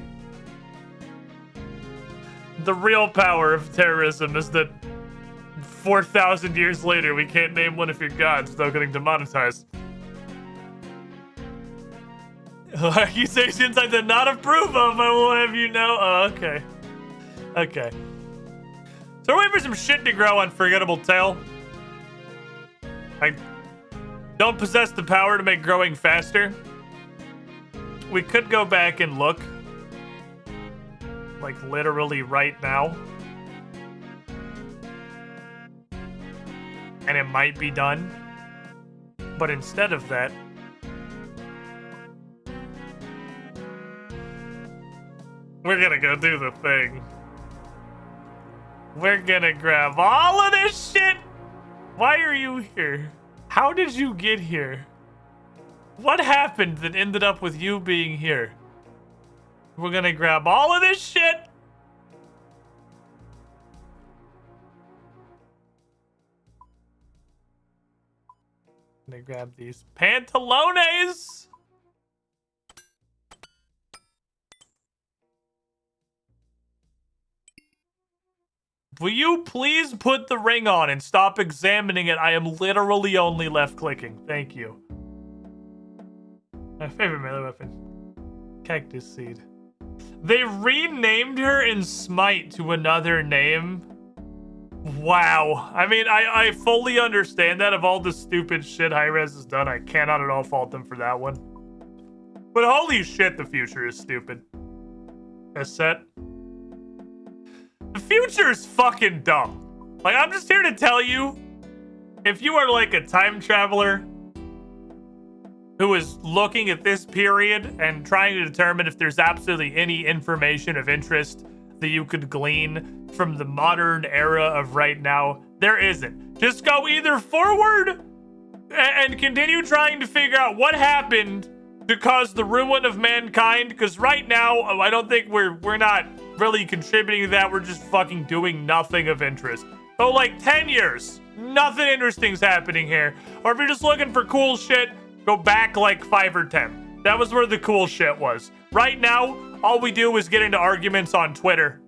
The real power of terrorism is that 4,000 years later, we can't name one of your gods without getting demonetized. Accusations I did not approve of, I will have you know. Oh, okay. Okay. So we're waiting for some shit to grow on Forgettable Tale. I don't possess the power to make growing faster. We could go back and look. Like literally right now. And it might be done. But instead of that, we're gonna go do the thing. We're gonna grab all of this shit. Why are you here? How did you get here? What happened that ended up with you being here? We're gonna grab all of this shit. Gonna grab these pantalones. Will you please put the ring on and stop examining it? I am literally only left clicking. Thank you. My favorite melee weapon. Cactus seed. They renamed her in Smite to another name. Wow. I mean, I fully understand that. Of all the stupid shit Hi-Rez has done, I cannot at all fault them for that one. But holy shit, the future is stupid. Set. The future is fucking dumb. Like, I'm just here to tell you, if you are like a time traveler who is looking at this period and trying to determine if there's absolutely any information of interest that you could glean from the modern era of right now, there isn't. Just go either forward and continue trying to figure out what happened to cause the ruin of mankind, because right now, I don't think we're not really contributing to that. We're just fucking doing nothing of interest. So like 10 years, nothing interesting's happening here. Or if you're just looking for cool shit, go back like 5 or 10. That was where the cool shit was. Right now, all we do is get into arguments on Twitter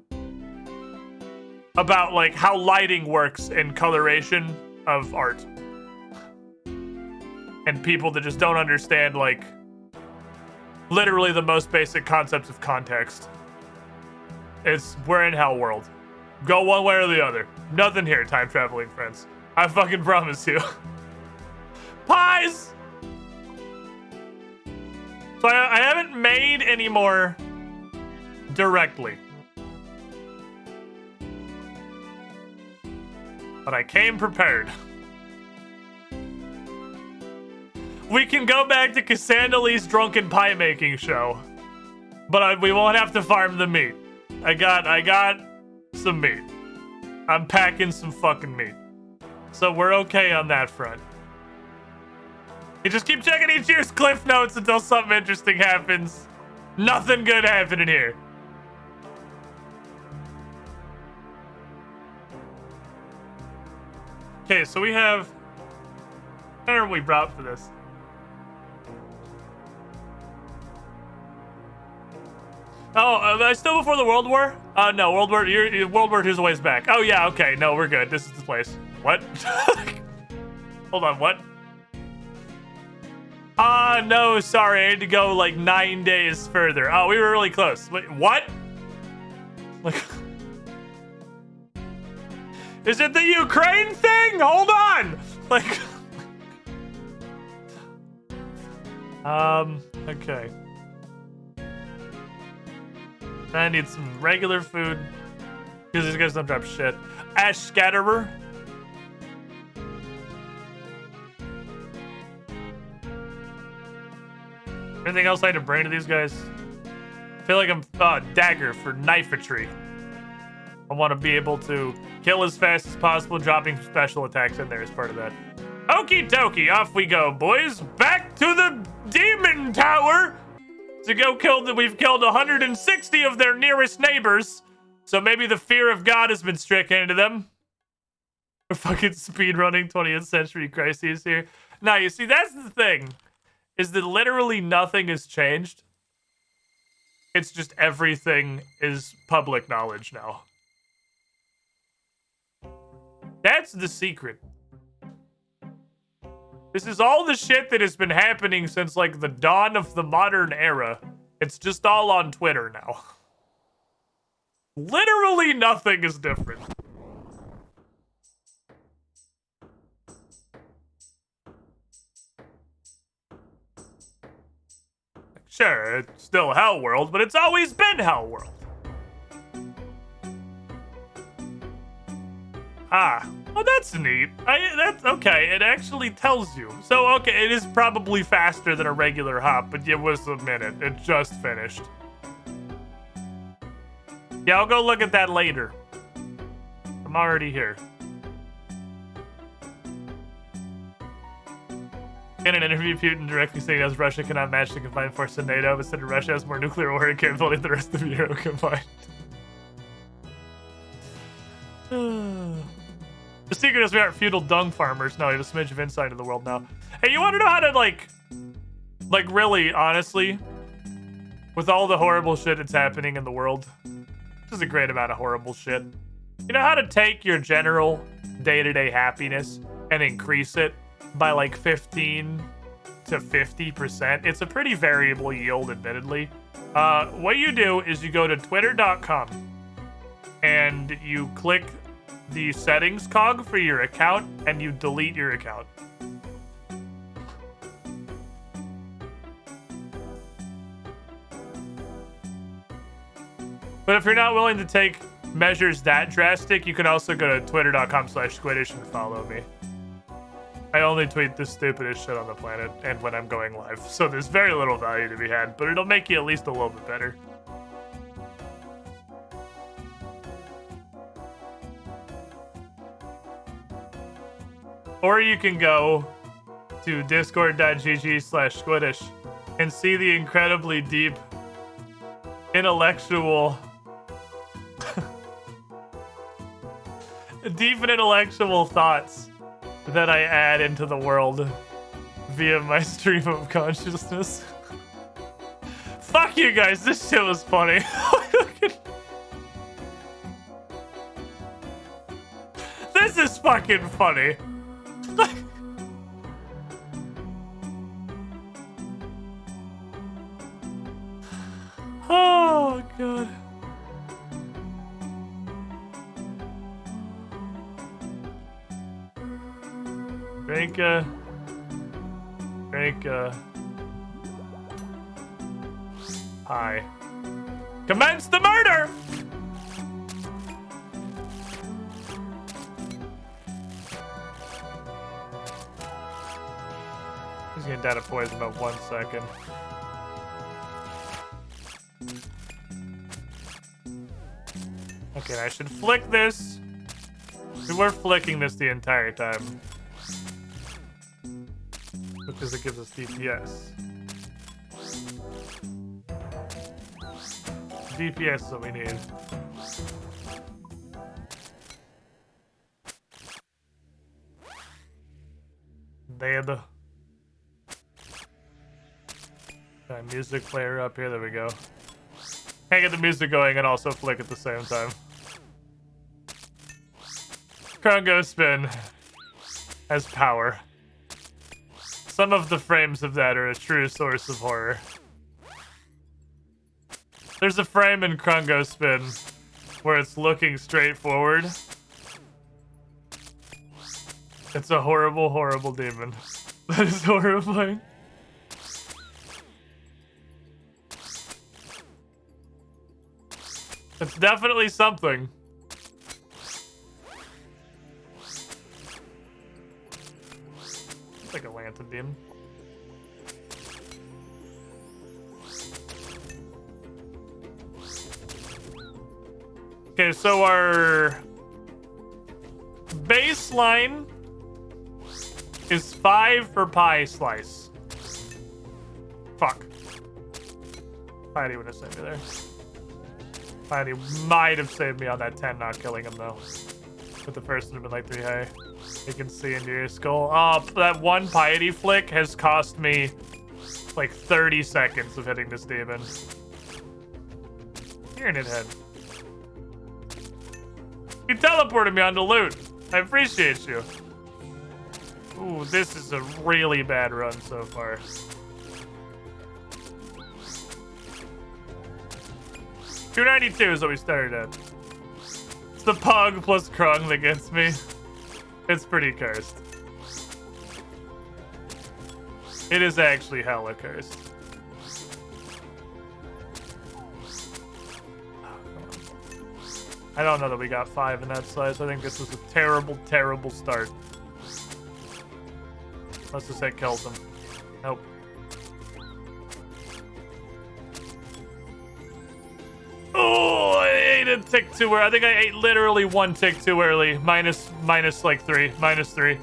about like how lighting works in coloration of art. And people that just don't understand like literally the most basic concepts of context. We're in hell world. Go one way or the other. Nothing here, time traveling friends. I fucking promise you. Pies! So I haven't made any more directly. But I came prepared. We can go back to Cassandalee's drunken pie making show. But we won't have to farm the meat. I got some meat. I'm packing some fucking meat. So we're okay on that front. You just keep checking each year's cliff notes until something interesting happens. Nothing good happening here. Okay, so we have... What are we brought for this? Oh, still before the World War? No, World War II's a ways back. Oh yeah, okay, no, we're good. This is the place. What? Hold on, what? No, sorry, I had to go like 9 days further. Oh, we were really close. Wait, what? Like, is it the Ukraine thing? Hold on! Like, okay. I need some regular food. Because these guys don't drop shit. Ash Scatterer. Anything else I had to bring to these guys? I feel like I'm dagger for knifetry. I want to be able to kill as fast as possible, dropping special attacks in there as part of that. Okie dokie, off we go, boys. Back to the demon tower to go we've killed 160 of their nearest neighbors. So maybe the fear of God has been stricken into them. We're fucking speedrunning 20th century crises here. Now, you see, that's the thing. Is that literally nothing has changed. It's just everything is public knowledge now. That's the secret. This is all the shit that has been happening since like the dawn of the modern era. It's just all on Twitter now. Literally nothing is different. Sure, it's still Hell World, but it's always been Hell World. Ah, well that's neat. That's okay, it actually tells you. So, okay, it is probably faster than a regular hop, but it was a minute. It just finished. Yeah, I'll go look at that later. I'm already here. In an interview, Putin directly saying as Russia cannot match the combined force of NATO, but said Russia has more nuclear warhead capability than the rest of Europe combined. The secret is we aren't feudal dung farmers. No, we have a smidge of insight into the world now. Hey, you want to know how to, like really, honestly, with all the horrible shit that's happening in the world, this is a great amount of horrible shit. You know how to take your general day-to-day happiness and increase it by like 15 to 50%. It's a pretty variable yield, admittedly. What you do is you go to twitter.com and you click the settings cog for your account and you delete your account. But if you're not willing to take measures that drastic, you can also go to twitter.com/squidish and follow me. I only tweet the stupidest shit on the planet and when I'm going live, so there's very little value to be had, but it'll make you at least a little bit better. Or you can go to discord.gg/squidish and see the incredibly deep, intellectual, thoughts that I add into the world via my stream of consciousness. Fuck you guys, this shit was funny. This is fucking funny. Oh, God. Drinka. Hi. Commence the murder! He's gonna die to poison in about 1 second. Okay, I should flick this. We were flicking this the entire time. Because it gives us DPS. DPS is what we need. Dead. Got music player up here. There we go. Can't get the music going and also flick at the same time. Krongo spin has power. Some of the frames of that are a true source of horror. There's a frame in Krongo spin where it's looking straight forward. It's a horrible, horrible demon. That is horrifying. It's definitely something. It's like a lantern demon. Okay, so our baseline is 5 for pie slice. Fuck. Piety would have saved me there. Piety might have saved me on that 10 not killing him though. But the first would have been like 3 high. You can see into your skull. Oh, that one piety flick has cost me like 30 seconds of hitting this demon. You're an head. You teleported me onto loot. I appreciate you. Ooh, this is a really bad run so far. $292 is what we started at. It's the Pug plus Krung that gets me. It's pretty cursed. It is actually hella cursed. I don't know that we got 5 in that slice. I think this was a terrible, terrible start. Let's just say it kills him. Nope. Oh, I ate a tick too early. I think I ate literally 1 tick too early. Minus like 3. Minus 3.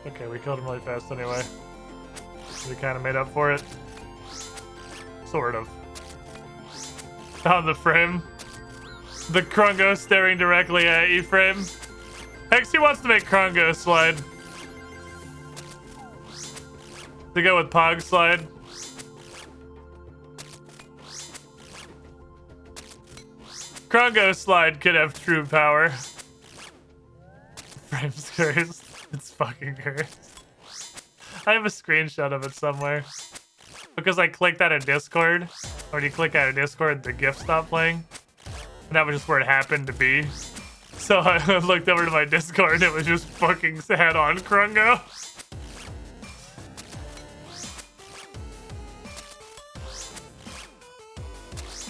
Okay, we killed him really fast anyway. We kind of made up for it. Sort of. On the frame. The Krungo staring directly at you frame. Hexy wants to make Krungo slide. To go with Pog slide. Krungo slide could have true power. Frame's cursed. It's fucking cursed. I have a screenshot of it somewhere. Because I clicked out of Discord. Or when you click out of Discord, the GIF stopped playing. And that was just where it happened to be. So I looked over to my Discord and it was just fucking sad on Krungo.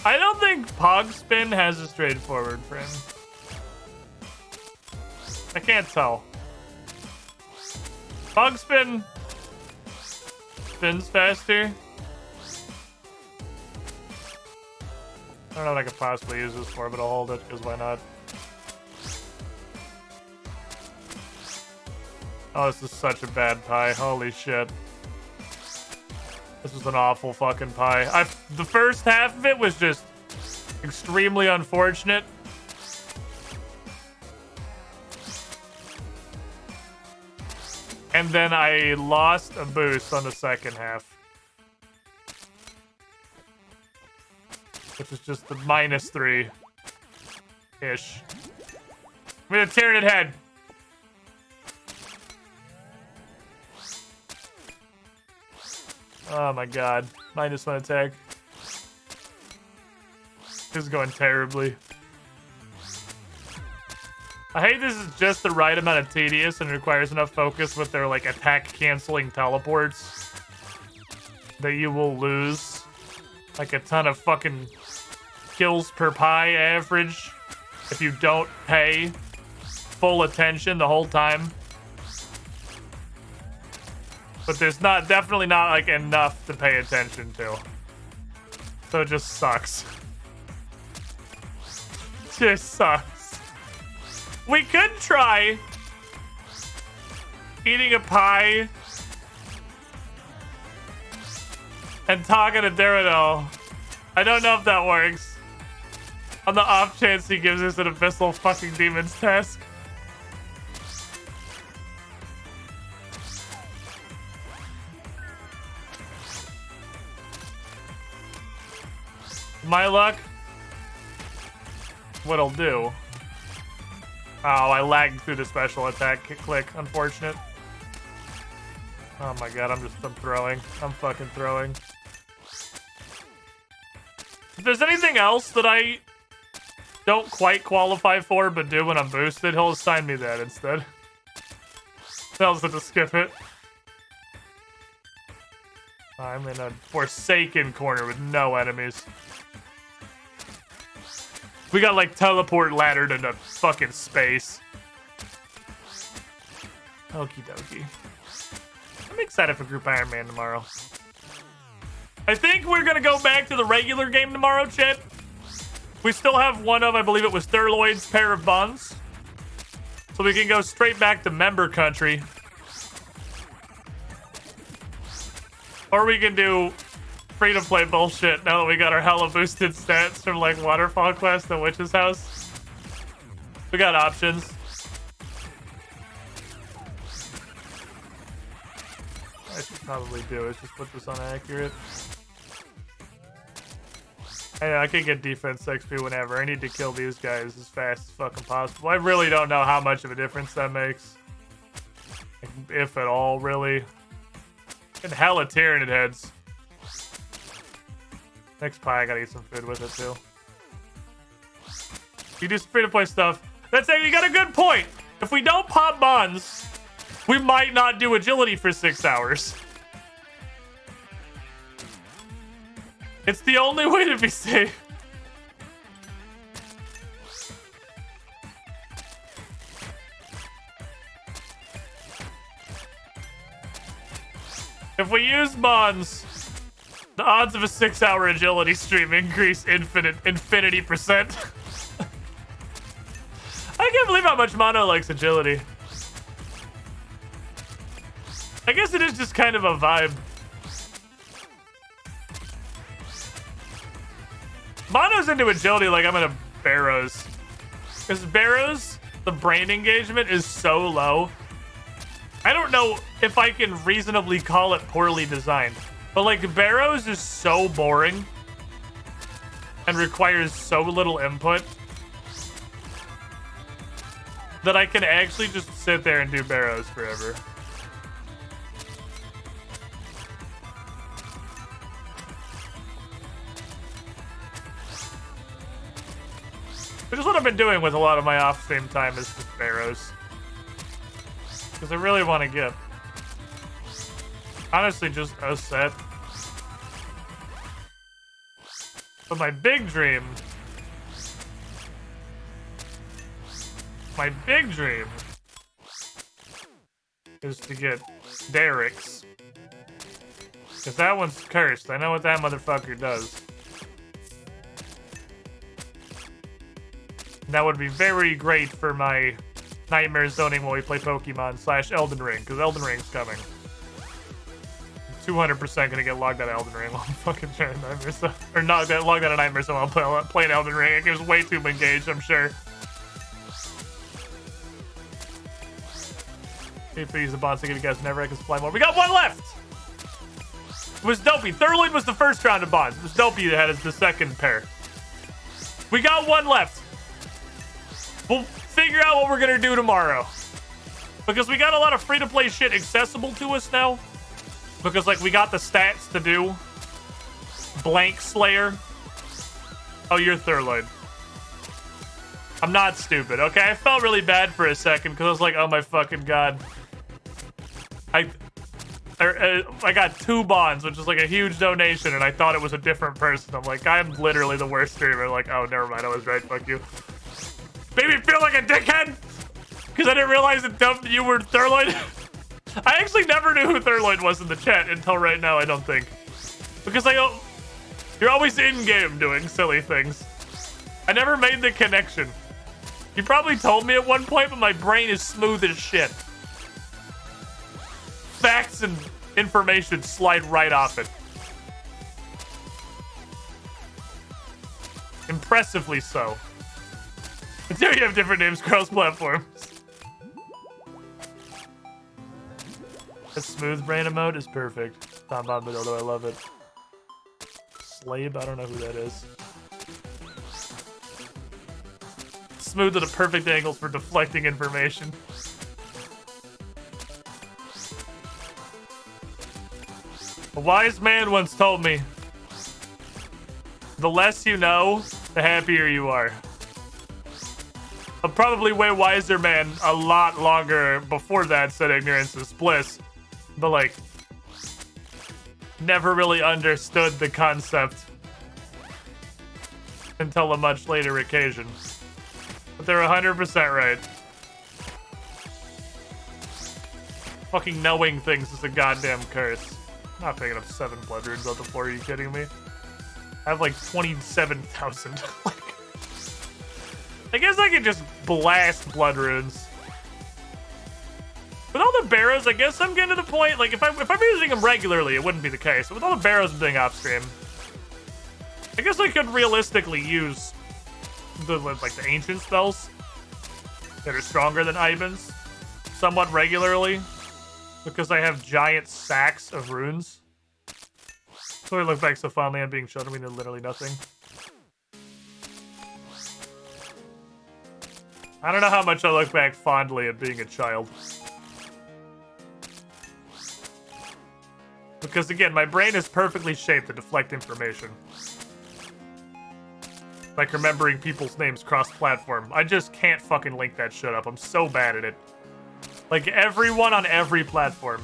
I don't think Pog Spin has a straightforward frame. I can't tell. Pog Spin spins faster. I don't know what I could possibly use this for, but I'll hold it, because why not? Oh, this is such a bad pie. Holy shit. This was an awful fucking pie. The first half of it was just extremely unfortunate. And then I lost a boost on the second half. Which is just the -3-ish. I'm gonna tear it head. Oh my god. -1 attack. This is going terribly. I hate this is just the right amount of tedious and requires enough focus with their like attack canceling teleports that you will lose like a ton of fucking kills per pie average if you don't pay full attention the whole time. But there's definitely not like enough to pay attention to. So it just sucks. Just sucks. We could try eating a pie and talking to Daredevil. I don't know if that works. On the off chance he gives us an abyssal fucking demon's task. My luck. What'll do. Oh, I lagged through the special attack click. Unfortunate. Oh my god, I'm throwing. I'm fucking throwing. If there's anything else that I don't quite qualify for but do when I'm boosted, he'll assign me that instead. Tells it to skip it. I'm in a forsaken corner with no enemies. We got like teleport laddered into fucking space. Okie dokie. I'm excited for Group Ironman tomorrow. I think we're gonna go back to the regular game tomorrow, chat. We still have one of, I believe it was Thurloid's pair of buns. So we can go straight back to member country. Or we can do free-to-play bullshit now that we got our hella boosted stats from like Waterfall Quest and Witch's House. We got options. I should probably do is just put this on accurate. I can get defense XP whenever. I need to kill these guys as fast as fucking possible. I really don't know how much of a difference that makes. If at all, really. And hella Tyranid heads. Next pie, I gotta eat some food with it too. You do some free-to-play stuff. That's it, you got a good point. If we don't pop bonds, we might not do agility for 6 hours. It's the only way to be safe. If we use bonds, the odds of a 6-hour agility stream increase infinity%. I can't believe how much Mono likes agility. I guess it is just kind of a vibe. Mono's into agility like I'm into Barrows. Because Barrows, the brain engagement is so low. I don't know if I can reasonably call it poorly designed. But like Barrows is so boring and requires so little input that I can actually just sit there and do Barrows forever. Which is what I've been doing with a lot of my off-stream time is just Barrows. Because I really want to get, honestly, just a set. But my big dream is to get Derek's. Because that one's cursed. I know what that motherfucker does. That would be very great for my nightmare zoning while we play Pokemon / Elden Ring, because Elden Ring's coming. 200% gonna get logged out of Elden Ring while I'm fucking sharing Nightmare stuff. Or not get logged out of Nightmare stuff while I'm playing Elden Ring. It gets way too engaged, I'm sure. If we use the bonds to give you guys never I can supply more. We got one left! It was Dopey. Thurloid was the first round of bonds. It was Dopey that had the second pair. We got one left. We'll figure out what we're gonna do tomorrow. Because we got a lot of free-to-play shit accessible to us now. Because, like, we got the stats to do. Blank Slayer. Oh, you're Thurloid. I'm not stupid, okay? I felt really bad for a second because I was like, oh my fucking god. I got 2 bonds, which is like a huge donation, and I thought it was a different person. I'm like, I'm literally the worst streamer. Like, oh, never mind, I was right, fuck you. Made me feel like a dickhead! Because I didn't realize that you were Thurloid. I actually never knew who Thurloid was in the chat until right now, I don't think. Because you're always in-game doing silly things. I never made the connection. You probably told me at one point, but my brain is smooth as shit. Facts and information slide right off it. Impressively so. Until you have different names across platforms. A smooth brain emote is perfect. Although I love it. Slave, I don't know who that is. Smooth at a perfect angles for deflecting information. A wise man once told me, the less you know, the happier you are. A probably way wiser man a lot longer before that said ignorance is bliss. But like, never really understood the concept until a much later occasion. But they're 100% right. Fucking knowing things is a goddamn curse. I'm not picking up 7 blood runes off the floor, are you kidding me? I have like 27,000. I guess I could just blast blood runes. With all the barrows, I guess I'm getting to the point, like if I'm using them regularly, it wouldn't be the case. But with all the barrows I'm doing off stream, I guess I could realistically use the ancient spells that are stronger than Ivan's somewhat regularly because I have giant sacks of runes. So I look back so fondly on being shown we did literally nothing. I don't know how much I look back fondly at being a child. Because again, my brain is perfectly shaped to deflect information. Like remembering people's names cross-platform. I just can't fucking link that shit up. I'm so bad at it. Like everyone on every platform.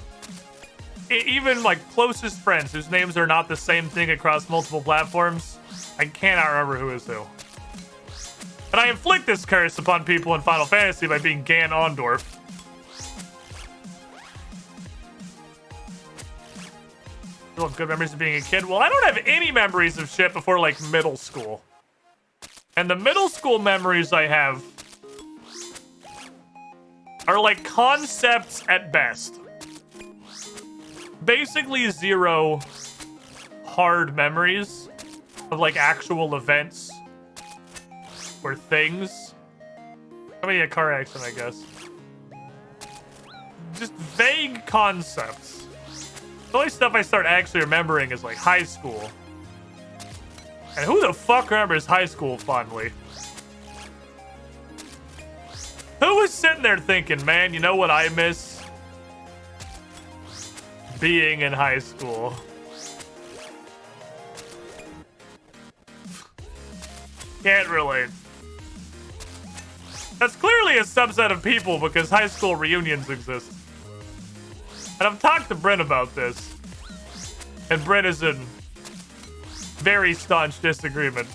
Even my closest friends whose names are not the same thing across multiple platforms. I cannot remember who is who. And I inflict this curse upon people in Final Fantasy by being Gan Ondorf. You have good memories of being a kid? Well, I don't have any memories of shit before, like, middle school. And the middle school memories I have are, like, concepts at best. Basically 0 hard memories of, like, actual events or things. Maybe a car accident, I guess. Just vague concepts. The only stuff I start actually remembering is like high school. And who the fuck remembers high school fondly? Who was sitting there thinking, man, you know what I miss? Being in high school. Can't relate. That's clearly a subset of people because high school reunions exist. And I've talked to Brent about this. And Brent is in very staunch disagreement.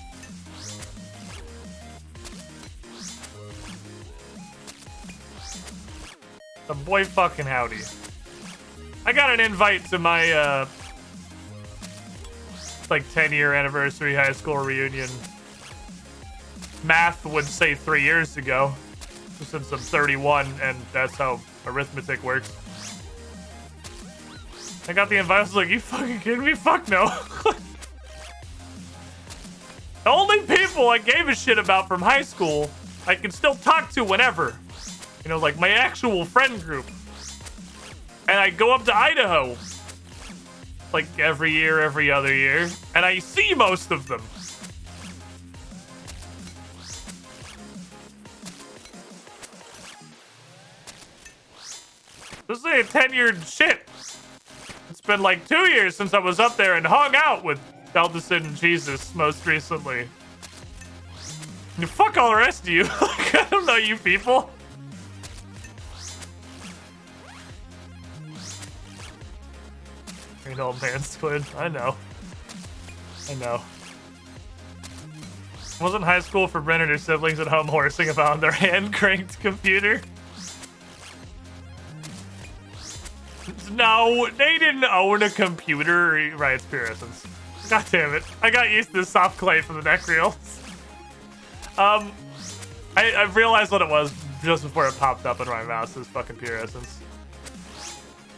The boy fucking howdy. I got an invite to my, like 10-year anniversary high school reunion. Math would say 3 years ago. Since I'm 31 and that's how arithmetic works. I got the invite. I was like, you fucking kidding me? Fuck no. The only people I gave a shit about from high school, I can still talk to whenever. You know, like my actual friend group. And I go up to Idaho. Like every year, every other year. And I see most of them. This is a 10-year shit. It's been like 2 years since I was up there and hung out with Deltason and Jesus most recently. And fuck all the rest of you. Like, I don't know you people. Green old man squid. I know. I know. Wasn't high school for Bren and her siblings at home horsing about on their hand-cranked computer? No, they didn't own a computer. Right, it's Pearson's. God damn it. I got used to the soft clay from the neck reels. I realized what it was just before it popped up in my mouse. It was fucking Pearson's.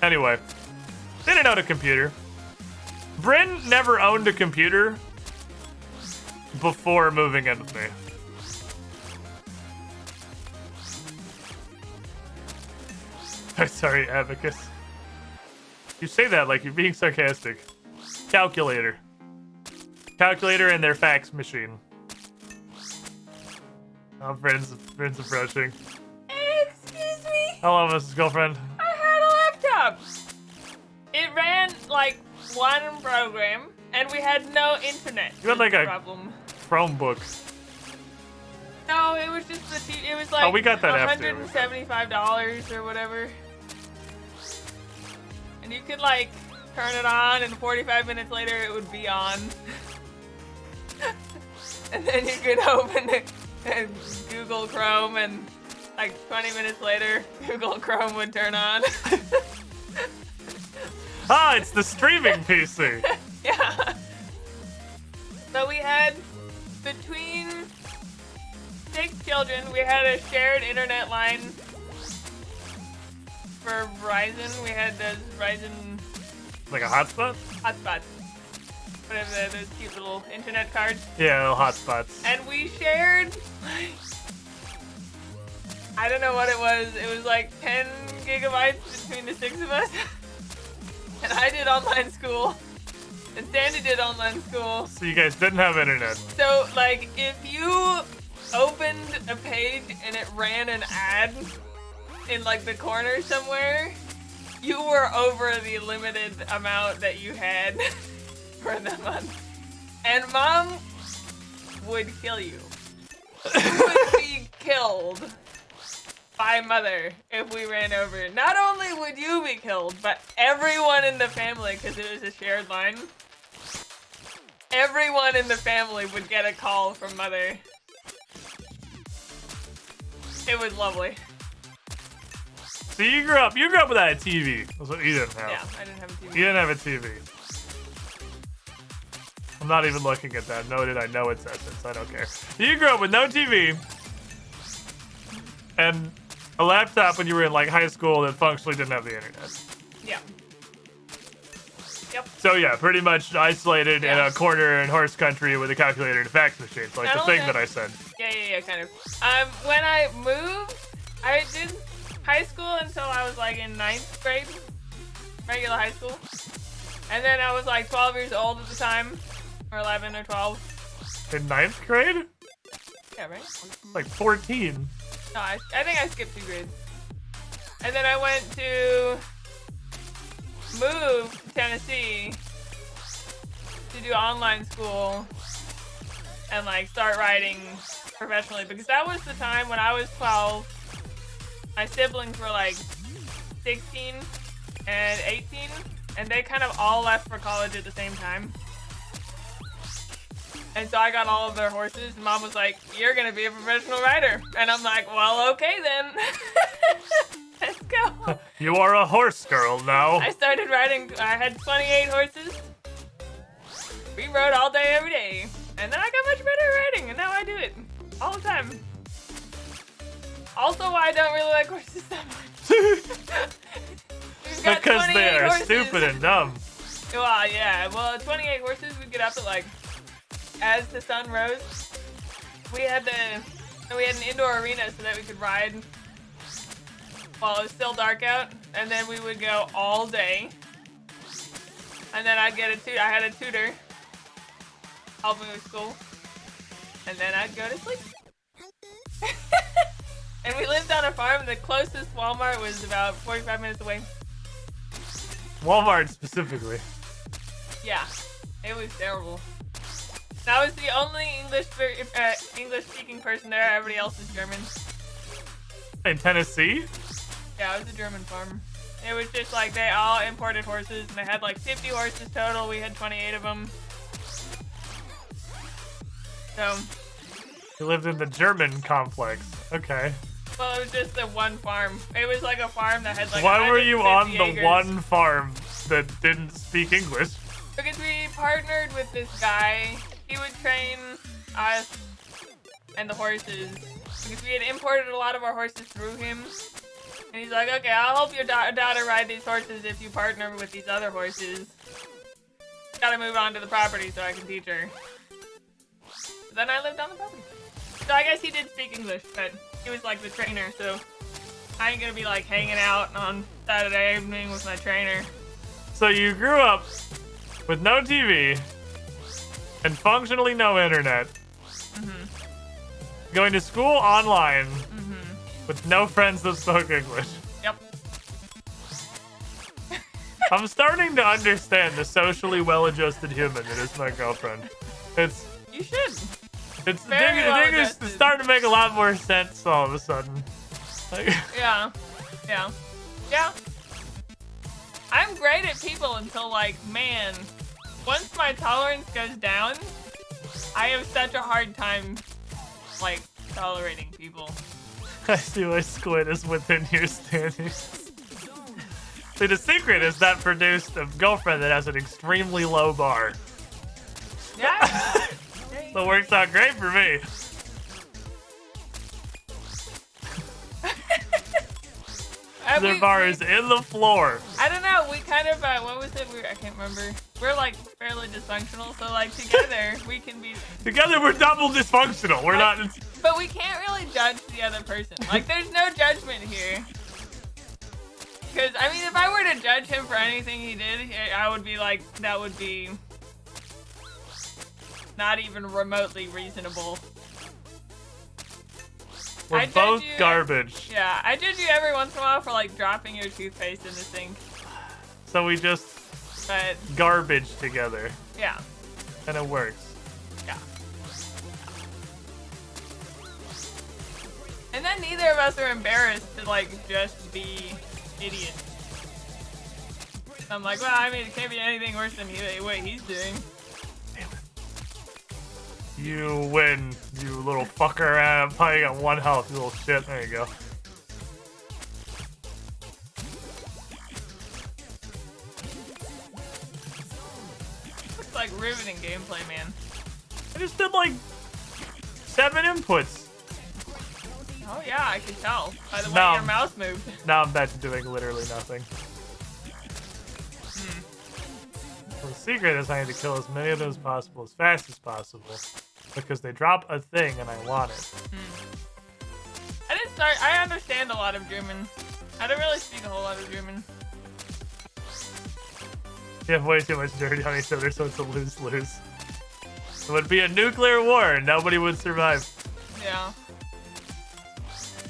Anyway, they didn't own a computer. Bryn never owned a computer before moving in with me. Sorry, Abacus. You say that like you're being sarcastic. Calculator. Calculator and their fax machine. Oh, friends approaching. Excuse me? Hello, Mrs. Girlfriend. I had a laptop. It ran like one program, and we had no internet. You had like a problem. Chromebook. No, it was just the it was like we got that after. $175 or whatever. And you could like turn it on, and 45 minutes later it would be on. And then you could open it and Google Chrome, and like 20 minutes later, Google Chrome would turn on. Ah, it's the streaming PC. Yeah. So we had, between 6 children, we had a shared internet line for Verizon. We had those Verizon Like a hotspot? hotspots. Whatever, those cute little internet cards. Yeah, little hotspots. And we shared, I don't know what it was. It was like 10 gigabytes between the 6 of us. And I did online school. And Sandy did online school. So you guys didn't have internet. So, like, if you opened a page and it ran an ad in, like, the corner somewhere, you were over the limited amount that you had for the month. And Mom would kill you. You would be killed by Mother if we ran over. Not only would you be killed, but everyone in the family, because it was a shared line. Everyone in the family would get a call from Mother. It was lovely. So you grew up without a TV. That's what you didn't have. Yeah, I didn't have a TV. You didn't have a TV. I'm not even looking at that. Noted, I know its essence. I don't care. You grew up with no TV and a laptop when you were in like high school that functionally didn't have the internet. Yeah. Yep. So yeah, pretty much isolated in a corner in horse country with a calculator and a fax machine. It's like Not the only thing that I said. Yeah, kind of. When I moved, I did high school until I was like in 9th grade, regular high school. And then I was like 12 years old at the time, or 11 or 12. In 9th grade? Yeah, right? Like 14. No, I think I skipped 2 grades. And then I went to move to Tennessee to do online school and like start writing professionally, because that was the time when I was 12. My siblings were like 16 and 18, and they kind of all left for college at the same time. And so I got all of their horses, and Mom was like, "You're gonna be a professional rider." And I'm like, "Well, okay then." Let's go. You are a horse girl now. I started riding, I had 28 horses. We rode all day, every day. And then I got much better at riding, and now I do it all the time. Also why I don't really like horses that much. We've got Because 28 they are horses. stupid and dumb. Well, yeah. Well, 28 horses. We'd get up at like as the sun rose. We had an indoor arena so that we could ride while it was still dark out, and then we would go all day. And then I'd get I had a tutor help me with school, and then I'd go to sleep. And we lived on a farm. The closest Walmart was about 45 minutes away. Walmart specifically. Yeah, it was terrible. I was the only English-speaking person there. Everybody else is German. In Tennessee? Yeah, it was a German farm. It was just like they all imported horses, and they had like 50 horses total. We had 28 of them. So. You lived in the German complex. Okay. Well, it was just the one farm. It was like a farm that had like. Why were you on the acres. one farm that didn't speak English? Because we partnered with this guy. He would train us and the horses. Because we had imported a lot of our horses through him. And he's like, okay, I'll help your daughter ride these horses if you partner with these other horses. Gotta move on to the property so I can teach her. So then I lived on the property. So I guess he did speak English, but he was like the trainer, so I ain't gonna be like hanging out on Saturday evening with my trainer. So you grew up with no TV and functionally no internet. Going to school online with no friends that spoke English. Yep. I'm starting to understand the socially well-adjusted human that is my girlfriend. You should. It's Very the thing is well-adjusted. starting to make a lot more sense all of a sudden. Like, Yeah. Yeah. Yeah. I'm great at people until like, man, once my tolerance goes down, I have such a hard time like tolerating people. I see why Squid is within your standards. See, the secret is that produced a girlfriend that has an extremely low bar. Yeah. So it works out great for me. Their bar is in the floor. I don't know. We kind of, what was it? I can't remember. We're like fairly dysfunctional, so like together we can be. Together we're double dysfunctional. We're not. But we can't really judge the other person. Like, there's no judgment here. Because, I mean, if I were to judge him for anything he did, I would be like, that would be not even remotely reasonable. We're both garbage. Yeah, I judge you every once in a while for like dropping your toothpaste in the sink. So we just But garbage together. yeah, And it works. yeah. And then neither of us are embarrassed to like just be idiots. I'm like, well, I mean, it can't be anything worse than what he's doing. You win, you little fucker. I'm probably got 1 health, you little shit. There you go. Looks like riveting gameplay, man. I just did like 7 inputs. Oh yeah, I can tell by the way No. your mouse moved. Now I'm back to doing literally nothing. The secret is I need to kill as many of them as possible, as fast as possible. Because they drop a thing and I want it. I understand a lot of German. I don't really speak a whole lot of German. You have way too much dirty on each other, so it's a lose-lose. It would be a nuclear war and nobody would survive. Yeah.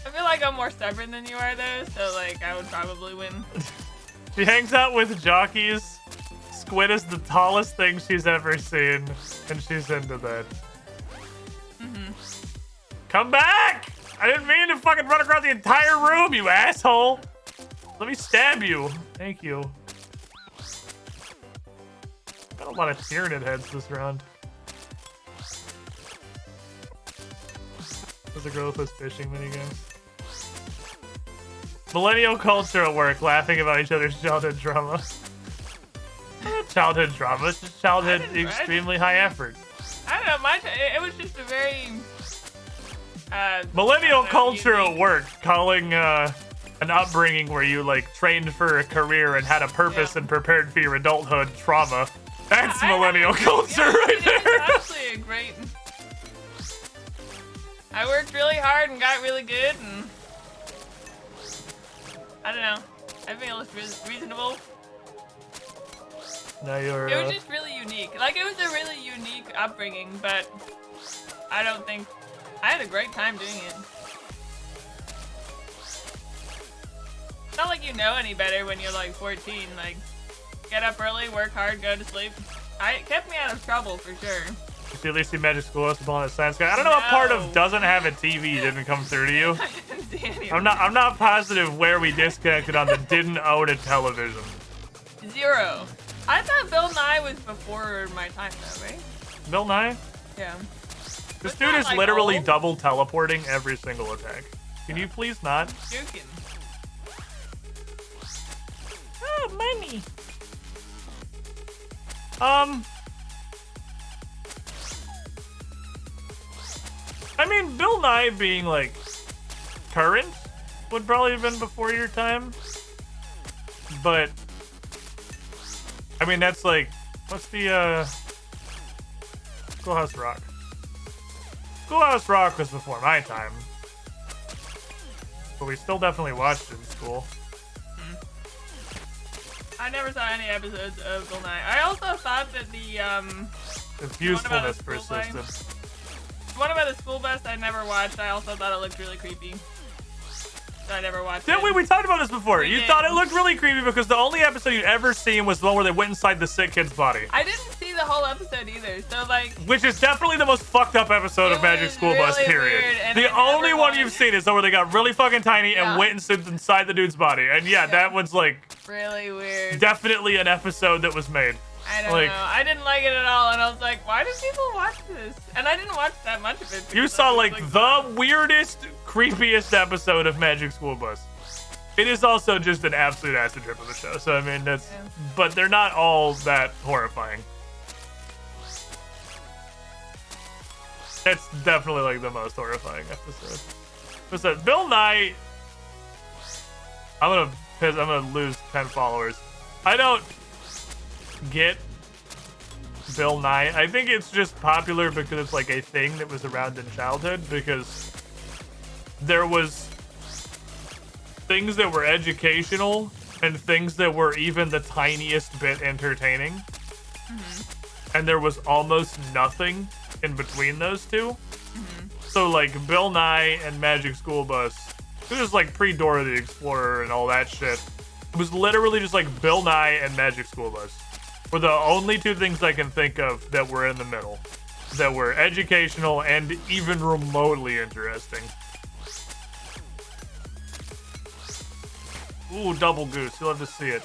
I feel like I'm more stubborn than you are though, so like I would probably win. She hangs out with jockeys. Squid is the tallest thing she's ever seen, and she's into that. Come back! I didn't mean to fucking run across the entire room, you asshole! Let me stab you. Thank you. Got a lot of Tyranid heads this round. There's a girl with those fishing minigames. Millennial culture at work, laughing about each other's childhood drama. Not childhood drama, it's just childhood extremely high effort. I don't know, it was just a very Millennial culture unique. at work, calling an upbringing where you like trained for a career and had a purpose and prepared for your adulthood trauma. That's millennial culture right there. It's actually a great. I worked really hard and got really good, and I don't know. Everything else was reasonable. Now you're. It was just really unique. Like, it was a really unique upbringing, but I don't think I had a great time doing it. It's not like you know any better when you're like 14. Like, get up early, work hard, go to sleep. It kept me out of trouble for sure. You see, at least see Magic School Bus upon that science guy. I don't know what part of doesn't have a TV didn't come through to you. I didn't see any. I'm not positive where we disconnected on the didn't own a television. 0. I thought Bill Nye was before my time though, right? Bill Nye? Yeah. This Was dude that, is like, literally old? double teleporting every single attack. Can you please not? Jukin'. Oh, money. I mean, Bill Nye being like current would probably have been before your time, but I mean that's like, what's the Schoolhouse Rock? Schoolhouse Rock was before my time, but we still definitely watched it in school. I never saw any episodes of Bill Nye. I also thought that Its usefulness School persisted. the one about the school bus I never watched. I also thought it looked really creepy. So I never watched Didn't it. we talked about this before. We You did. thought it looked really creepy because the only episode you'd ever seen was the one where they went inside the sick kid's body. I didn't see the whole episode either. So like, Which is definitely the most fucked up episode It of Magic was School Bus, really period. weird, and The I only never one watched you've seen is the where they got really fucking tiny Yeah. and went and stood inside the dude's body. And yeah, that one's like really weird. definitely an episode that was made. I don't like- know. I didn't like it at all, and I was like, why do people watch this? And I didn't watch that much of it. You because saw I was like the weirdest, creepiest episode of Magic School Bus. It is also just an absolute acid trip of a show. So I mean, that's, but they're not all that horrifying. It's definitely like the most horrifying episode. Listen, Bill Nye. I'm gonna lose 10 followers. I don't get Bill Nye. I think it's just popular because it's like a thing that was around in childhood, because there was things that were educational and things that were even the tiniest bit entertaining. And there was almost nothing in between those two. So like Bill Nye and Magic School Bus, this is like pre-Dora the Explorer and all that shit. It was literally just like Bill Nye and Magic School Bus were the only two things I can think of that were in the middle, that were educational and even remotely interesting. Ooh, double goose. You'll have to see it.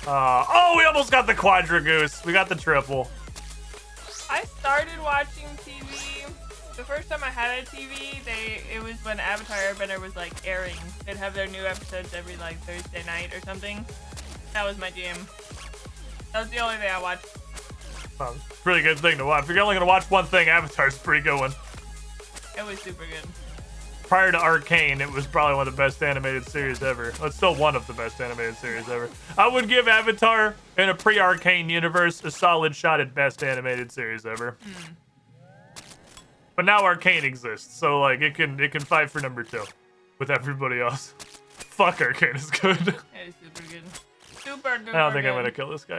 Oh, we almost got the quadra goose. We got the triple. I started watching TV. The first time I had a TV, it was when Avatar Airbender was like airing. They'd have their new episodes every like Thursday night or something. That was my jam. That was the only thing I watched. Pretty good thing to watch. If you're only gonna watch one thing, Avatar's a pretty good one. It was super good. Prior to Arcane, it was probably one of the best animated series ever. Well, it's still one of the best animated series ever. I would give Avatar in a pre-Arcane universe a solid shot at best animated series ever. But now Arcane exists, so like it can fight for number 2 with everybody else. Fuck, Arcane is good. It is super good. Super duper I don't think good. I'm gonna kill this guy.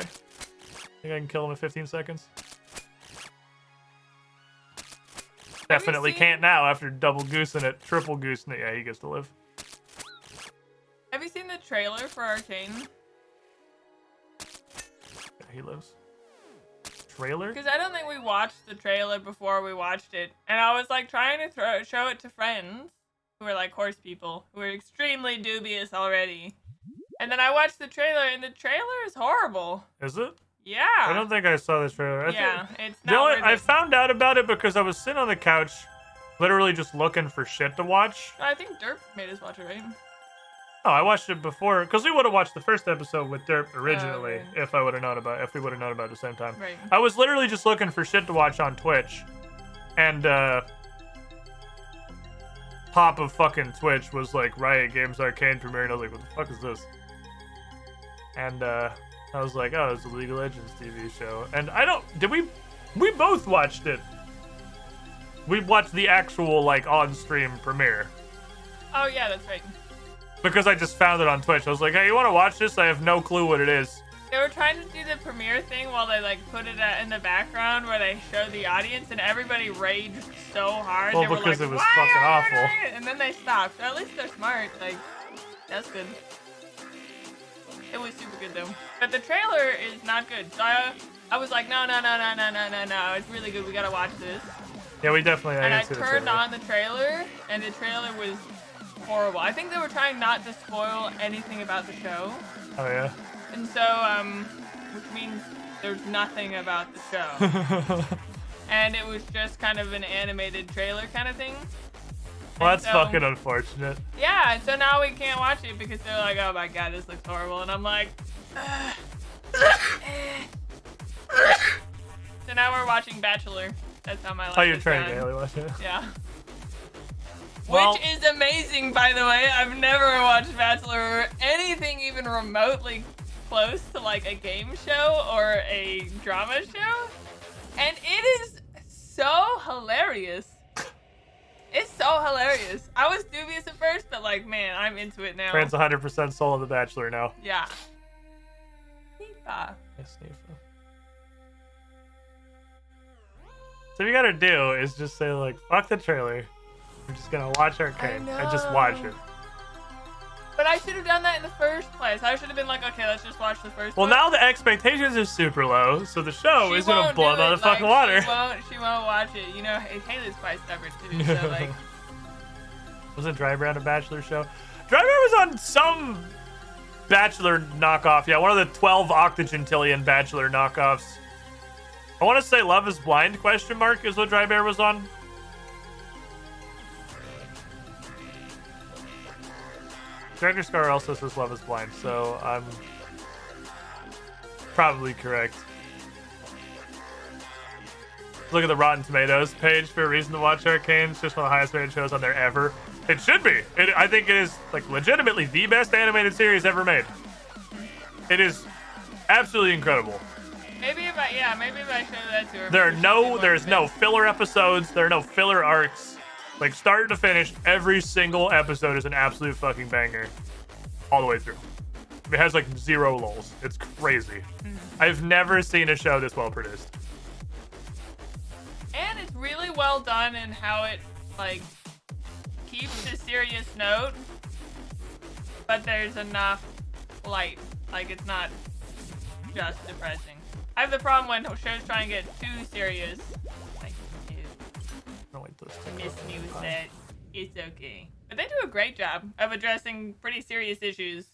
Think I can kill him in 15 seconds? Definitely seen- can't now after double goosing it, triple goosing it. Yeah, he gets to live. Have you seen the trailer for Arcane? Yeah, he lives. Trailer? Because I don't think we watched the trailer before we watched it. And I was like trying to show it to friends who were like horse people, who were extremely dubious already. And then I watched the trailer, and the trailer is horrible. Is it? Yeah. I don't think I saw this trailer. Yeah, it's You know not what? worth I it. found out about it because I was sitting on the couch, literally just looking for shit to watch. I think Derp made us watch it, right? Oh, I watched it before because we would have watched the first episode with Derp originally okay. if we would have known about it at the same time. Right. I was literally just looking for shit to watch on Twitch, and pop of fucking Twitch was like Riot Games Arcane premiere, and I was like, what the fuck is this? And I was like, oh, it's a League of Legends TV show. And we both watched it. We watched the actual like on-stream premiere. Oh yeah, that's right. Because I just found it on Twitch. I was like, hey, you want to watch this? I have no clue what it is. They were trying to do the premiere thing while they like put it in the background where they showed the audience, and everybody raged so hard. Well, they were because like, it was "Why fucking are you awful." doing it?" And then they stopped. So at least they're smart. Like, that's good. It was super good though. But the trailer is not good. So I was like, no. It's really good. We gotta watch this. Yeah, we definitely. And I didn't see the turned trailer. on the trailer, and the trailer was horrible. I think they were trying not to spoil anything about the show. Oh yeah. And so, which means there's nothing about the show. And it was just kind of an animated trailer kind of thing. Well, And that's so- fucking unfortunate. Yeah, and so now we can't watch it because they're like, oh my god, this looks horrible. And I'm like, so now we're watching Bachelor. That's how my life Oh, you're is trying gone. to daily watch it. Yeah. Well- Which is amazing, by the way. I've never watched Bachelor or anything even remotely close to like a game show or a drama show. And it is so hilarious. It's so hilarious. I was dubious at first, but like, man, I'm into it now. Fran's 100% soul of The Bachelor now. Yeah. Nifa. Yes, Nifa. So what you gotta do is just say like, fuck the trailer. We're just gonna watch Arcane and just watch it. But I should have done that in the first place. I should have been like, okay, let's just watch the first Well, one. now the expectations are super low, so the show She is gonna won't blow do out it, of the fucking like, water. She won't watch it. You know, Haley's quite stubborn too. So like, Wasn't Dry Brown a Bachelor show? Dry Brown was on some Bachelor knockoff. Yeah, one of the 12 octogentillion Bachelor knockoffs. I want to say Love is Blind, question mark, is what Dry Bear was on. Director Scar also says Love is Blind, so I'm probably correct. Look at the Rotten Tomatoes page for a reason to watch Arcane. It's just one of the highest rated shows on there ever. It should be. I think it is like legitimately the best animated series ever made. It is absolutely incredible. maybe if I show that to her. There's no filler episodes. There are no filler arcs. Like start to finish, every single episode is an absolute fucking banger, all the way through. It has like 0 lulls. It's crazy. I've never seen a show this well produced. And it's really well done in how it like keeps a serious note, but there's enough light. Like it's not just depressing. I have the problem when shows try and get too serious. Like, Oh, wait, those Miss News that it's okay. But they do a great job of addressing pretty serious issues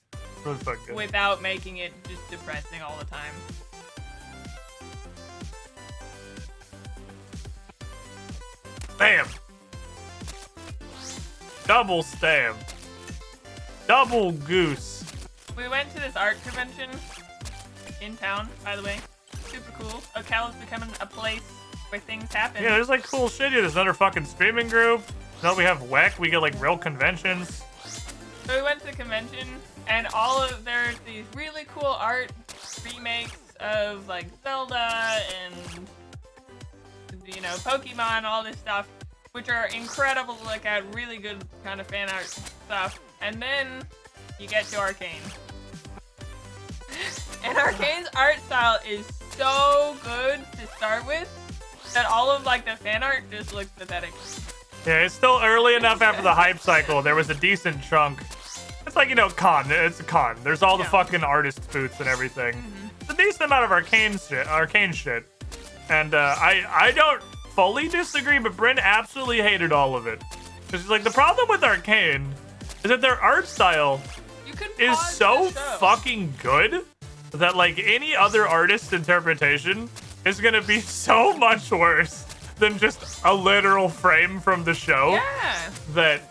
really fucking good. without making it just depressing all the time. Bam! Double stab. Double goose. We went to this art convention in town, by the way. Super cool. Ocala is becoming a place where things happen. Yeah, there's like cool shit here. There's another fucking streaming group. Now we have WEC. We get like real conventions. So we went to the convention, and there's these really cool art remakes of like Zelda and Pokemon, all this stuff, which are incredible to look at. Really good kind of fan art stuff. And then you get to Arcane, and Arcane's art style is so good to start with that all of like the fan art just looks pathetic. Yeah, it's still early enough after the hype cycle. There was a decent chunk. It's like, con. It's a con. There's all the fucking artist booths and everything. It's a decent amount of arcane shit. And I don't fully disagree, but Bryn absolutely hated all of it. Because she's like, the problem with Arcane is that their art style You could is pause so the show. fucking good that like any other artist's interpretation is gonna be so much worse than just a literal frame from the show. Yeah. That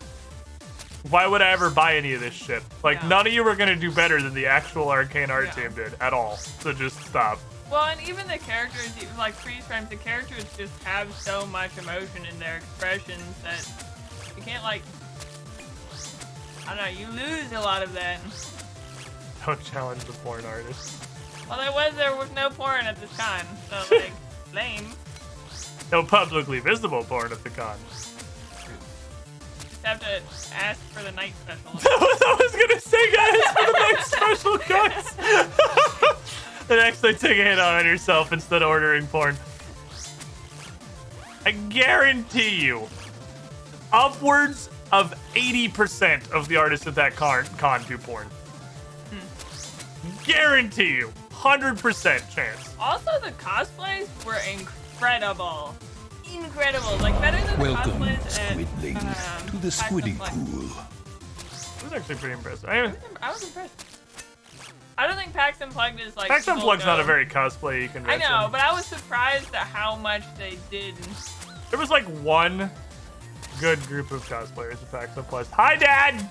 why would I ever buy any of this shit? Like Yeah. none of you are gonna do better than the actual Arcane art Yeah. team did at all. So just stop. Well, and even the characters, even like freeze frames, the characters just have so much emotion in their expressions that you can't like I don't know, you lose a lot of that. Don't challenge the porn artist. Well, there was no porn at this con, so like, lame. No publicly visible porn at the con. Just have to ask for the night special. I was gonna say, guys, for the next special guys. And actually take a hit on yourself instead of ordering porn. I guarantee you, upwards of 80% of the artists at that con do porn. Guarantee you, 100% chance. Also, the cosplays were incredible. Incredible. Like, better than the Welcome, cosplays squidlings, at, to the Squiddy Pax Pool. It was actually pretty impressive. I was impressed. I don't think PAX Unplugged is like. PAX full Unplugged's go. not a very cosplay I convention. know, but I was surprised at how much they did. There was like one good group of cosplayers at PAX Unplugged. Hi, Dad!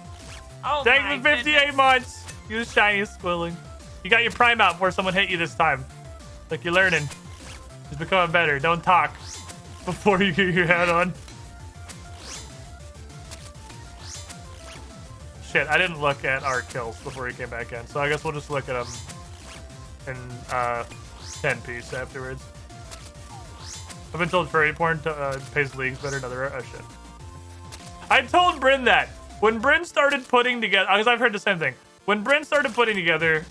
Oh Thank my you for 58 goodness. months. You the shiniest squilling. You got your prime out before someone hit you this time. Like you're learning. It's becoming better. Don't talk before you get your hat on. Shit, I didn't look at our kills before he came back in, so I guess we'll just look at them in 10 piece afterwards. I've been told furry porn pays leagues better than other. Oh shit. I told Bryn that when Bryn started putting together, because I've heard the same thing. When Bryn started putting together,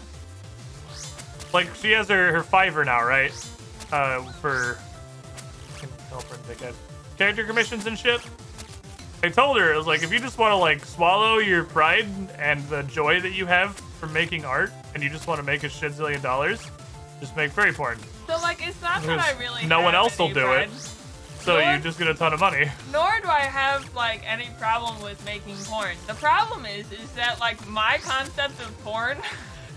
like she has her Fiverr now, right? For character commissions and shit. I told her, I was like, if you just want to like swallow your pride and the joy that you have from making art, and you just want to make a shit zillion dollars, just make furry porn. So like, it's not that I really. No one have else will any do pride, it. So you just get a ton of money. Nor do I have like any problem with making porn. The problem is that like my concept of porn.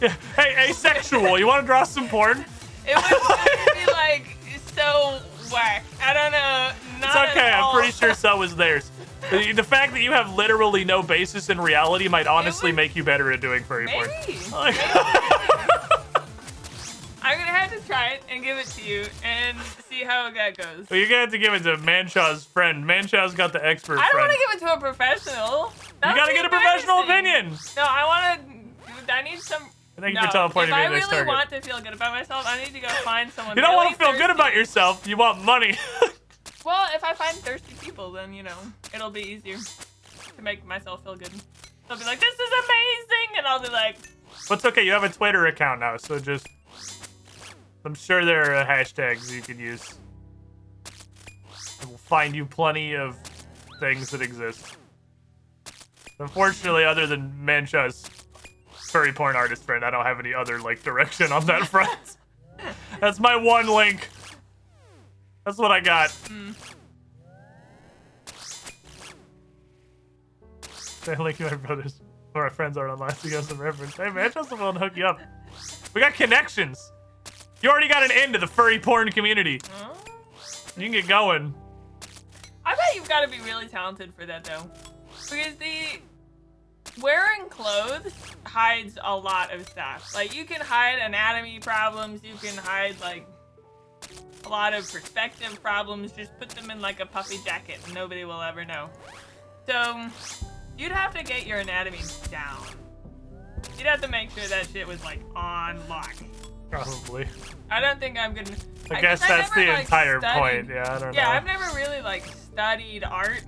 Yeah. Hey, asexual, you want to draw some porn? It would be like so whack. I don't know. It's Not okay. at all. I'm pretty sure so is theirs. The fact that you have literally no basis in reality might honestly make you better at doing furry porn. Maybe. Like- I'm gonna have to try it and give it to you and see how that goes. Well, you're gonna have to give it to Manshaw's friend. Manshaw's got the expert I don't friend. want to give it to a professional. You gotta get a professional opinion. No, I need some. Thank you No, for teleporting if me I to the next really target. want to feel good about myself, I need to go find someone. You don't really want to feel good about thirsty. yourself. You want money. Well, if I find thirsty people, then you know it'll be easier to make myself feel good. They'll be like, "This is amazing," and I'll be like, But it's okay. You have a Twitter account now, so just. I'm sure there are hashtags you could use. It will find you plenty of things that exist. Unfortunately, other than Manshaw's furry porn artist friend, I don't have any other like direction on that front. That's my one link. That's what I got. Say link to my brothers or our friends aren't online, so you got some reference. Hey, Manshaw's willing to hook you up. We got connections. You already got an end to the furry porn community. You can get going. I bet you've got to be really talented for that though, because wearing clothes hides a lot of stuff. Like you can hide anatomy problems, you can hide like a lot of perspective problems. Just put them in like a puffy jacket and nobody will ever know. So you'd have to get your anatomy down. You'd have to make sure that shit was like on lock. Probably. I don't think I'm gonna. I guess that's never, the like, entire studied- point. Yeah, I don't know. Yeah, I've never really like studied art.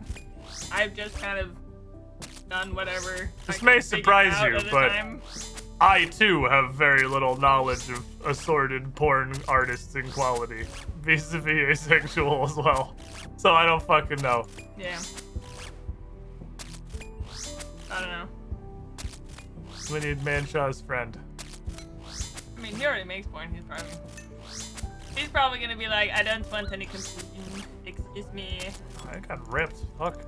I've just kind of done whatever. This I may could figure surprise out you, at the but time. I too have very little knowledge of assorted porn artists in quality, vis-a-vis asexual as well. So I don't fucking know. Yeah. I don't know. We need Manshaw's friend. I mean, he already makes porn. He's probably gonna be like, I don't want any confusion. Excuse me. I got ripped. Fuck.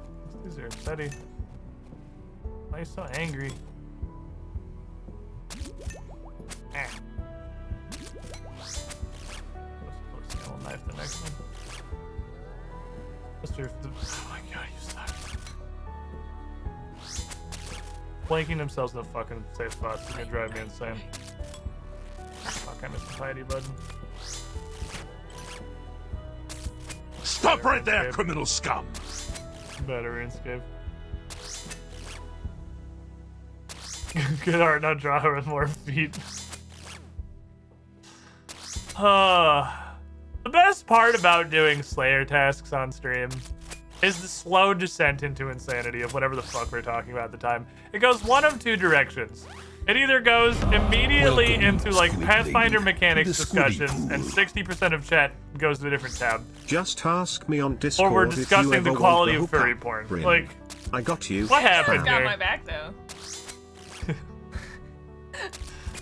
These are upsetting. Why are you so angry? Ah. I'll knife the next one. Oh my god, you suck. Blanking themselves in the fucking safe spots is gonna drive me insane. Fuck, I missed the piety button. Stop right there, criminal scum! Better RuneScape. Good art, no draw with more feet. The best part about doing Slayer tasks on stream is the slow descent into insanity of whatever the fuck we're talking about at the time. It goes one of two directions. It either goes immediately into like Pathfinder mechanics discussions, and 60% of chat goes to a different tab. Just ask me on Discord. Or we're if you discussing ever the want quality the of furry hookup, porn. Bryn. Like, I got you. what happened Got here? my back though.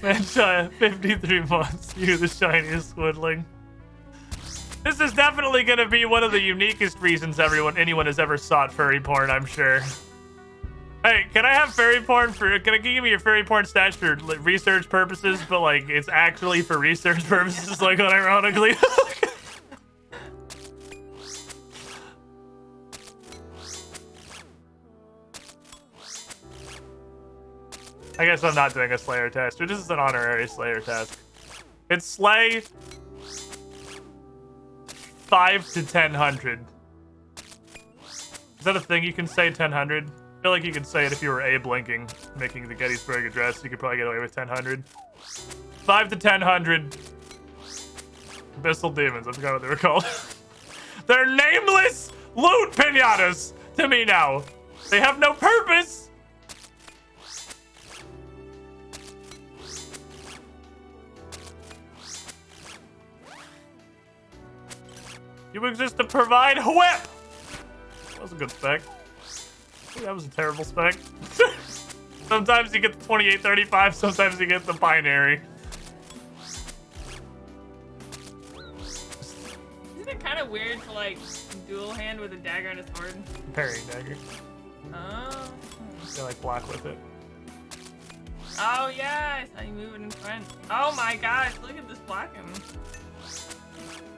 Man, 53 months. You the shiniest squidling. This is definitely gonna be one of the uniquest reasons anyone has ever sought furry porn, I'm sure. Hey, can I have furry porn can I give me your furry porn stats for research purposes, but like it's actually for research purposes, like unironically? I guess I'm not doing a Slayer test, or this is an honorary Slayer task. It's Slay 5 to 1000. Is that a thing you can say 1000? I feel like you could say it if you were blinking, making the Gettysburg Address. You could probably get away with 1000. 5 to 1000. Abyssal Demons, I forgot what they were called. They're nameless loot pinatas to me now. They have no purpose. You exist to provide HWIP! That was a good spec. That was a terrible spec. Sometimes you get the 2835, sometimes you get the binary. Isn't it kind of weird to like dual hand with a dagger and a sword? Parrying dagger. Oh. You like block with it. Oh yeah, I saw you moving in front. Oh my gosh, look at this blocking.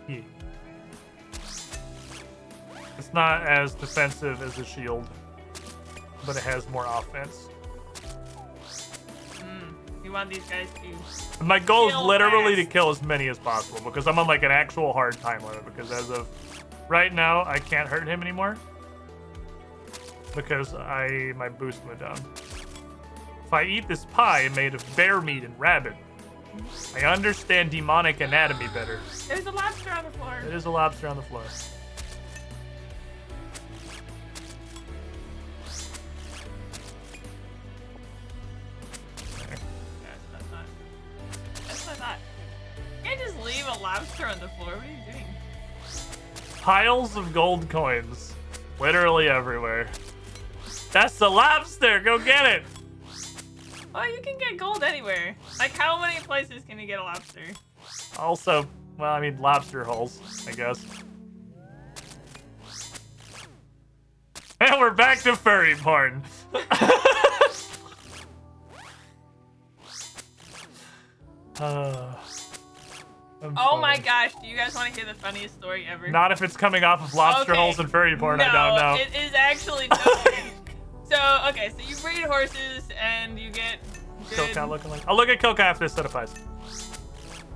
Yeah. It's not as defensive as a shield, but it has more offense. You want these guys to... My goal is kill literally to fast. kill as many as possible, because I'm on like an actual hard time limit, because as of right now, I can't hurt him anymore. Because my boost went down. If I eat this pie made of bear meat and rabbit, I understand demonic anatomy better. There's a lobster on the floor. It is a lobster on the floor. That's what I thought. You can't just leave a lobster on the floor. What are you doing? Piles of gold coins. Literally everywhere. That's the lobster! Go get it! Oh, you can get gold anywhere. Like, how many places can you get a lobster? Also, well, I mean, lobster holes, I guess. And we're back to furry porn. Oh my gosh, do you guys want to hear the funniest story ever? Not if it's coming off of lobster Okay. holes and furry porn, No, I don't know. it is actually totally... So, okay, so you breed horses and you get good... Kilka looking like. I'll look at Kilka after this set of pies.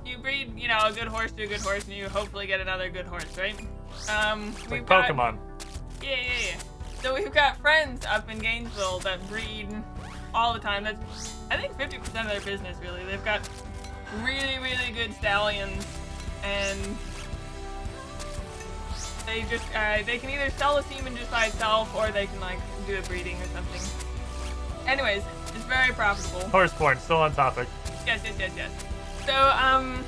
You breed, you know, a good horse to a good horse and you hopefully get another good horse, right? Like We've got- Pokemon. Yeah. So we've got friends up in Gainesville that breed all the time. That's, I think, 50% of their business, really. They've got really, really good stallions, and they just, they can either sell a semen just by itself, or they can, like, do a breeding or something. Anyways, it's very profitable. Horse porn, still on topic. Yes. So,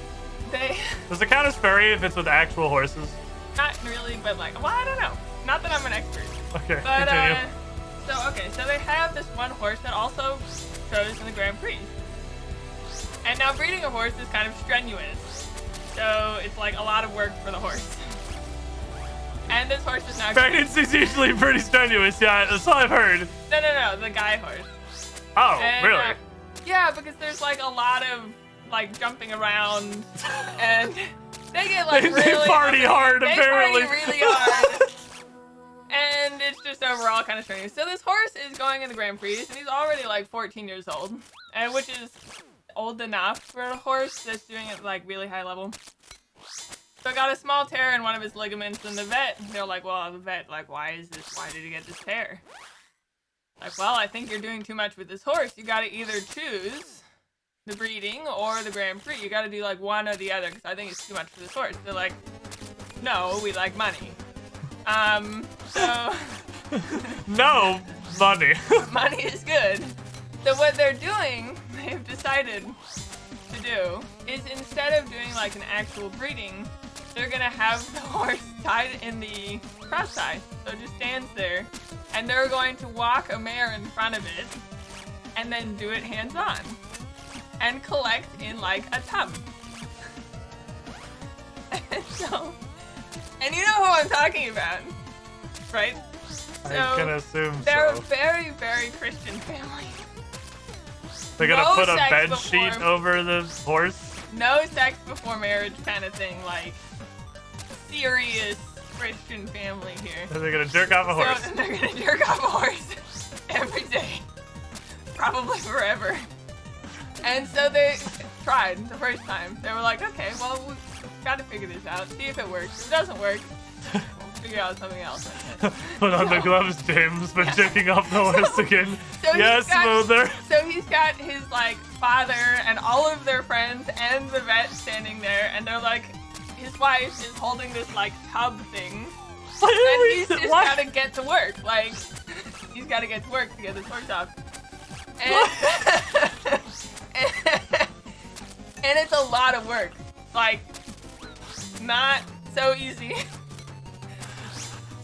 they... Does it count as furry if it's with actual horses? Not really, but, like, well, I don't know. Not that I'm an expert. Okay, But, continue. so they have this one horse that also shows in the Grand Prix. And now breeding a horse is kind of strenuous. So it's like a lot of work for the horse. And this horse is now... Pregnancy's usually pretty strenuous, yeah, that's all I've heard. No, the guy horse. Oh, And, really? Yeah, because there's like a lot of like jumping around and they get like They really... party hard, they apparently. party really hard. And it's just overall kind of strenuous. So this horse is going in the Grand Prix, and he's already like 14 years old, and which is old enough for a horse that's doing it like really high level. So I got a small tear in one of his ligaments, and the vet, they're like, well, the vet, like, why did he get this tear? Like, well, I think you're doing too much with this horse. You gotta either choose the breeding or the Grand Prix. You gotta do like one or the other because I think it's too much for this horse. They're like, no, we like money. So No money. money is good. So what they're doing, they've decided to do, is instead of doing like an actual breeding, they're gonna have the horse tied in the cross tie. So it just stands there, and they're going to walk a mare in front of it, and then do it hands-on, and collect in like a tub. And you know who I'm talking about, right? I can assume they're so. a very, very Christian family. They're gonna No put a sex bed before- sheet over the horse. No sex before marriage kind of thing, like serious Christian family here. And they're gonna jerk off a horse. So they're gonna jerk off a horse every day. Probably forever. And so they tried the first time. They were like, okay, well, we've got to figure this out. See if it works. If it doesn't work, we'll figure out something else. Put on the gloves, James, but jerking off the horse again. So Yes, smoother. So he's got his like father and all of their friends and the vet standing there, and they're like, his wife is holding this like tub thing, and he's just What? gotta get to work. Like, he's gotta get to work to get this horse off. And it's a lot of work. Like, not so easy.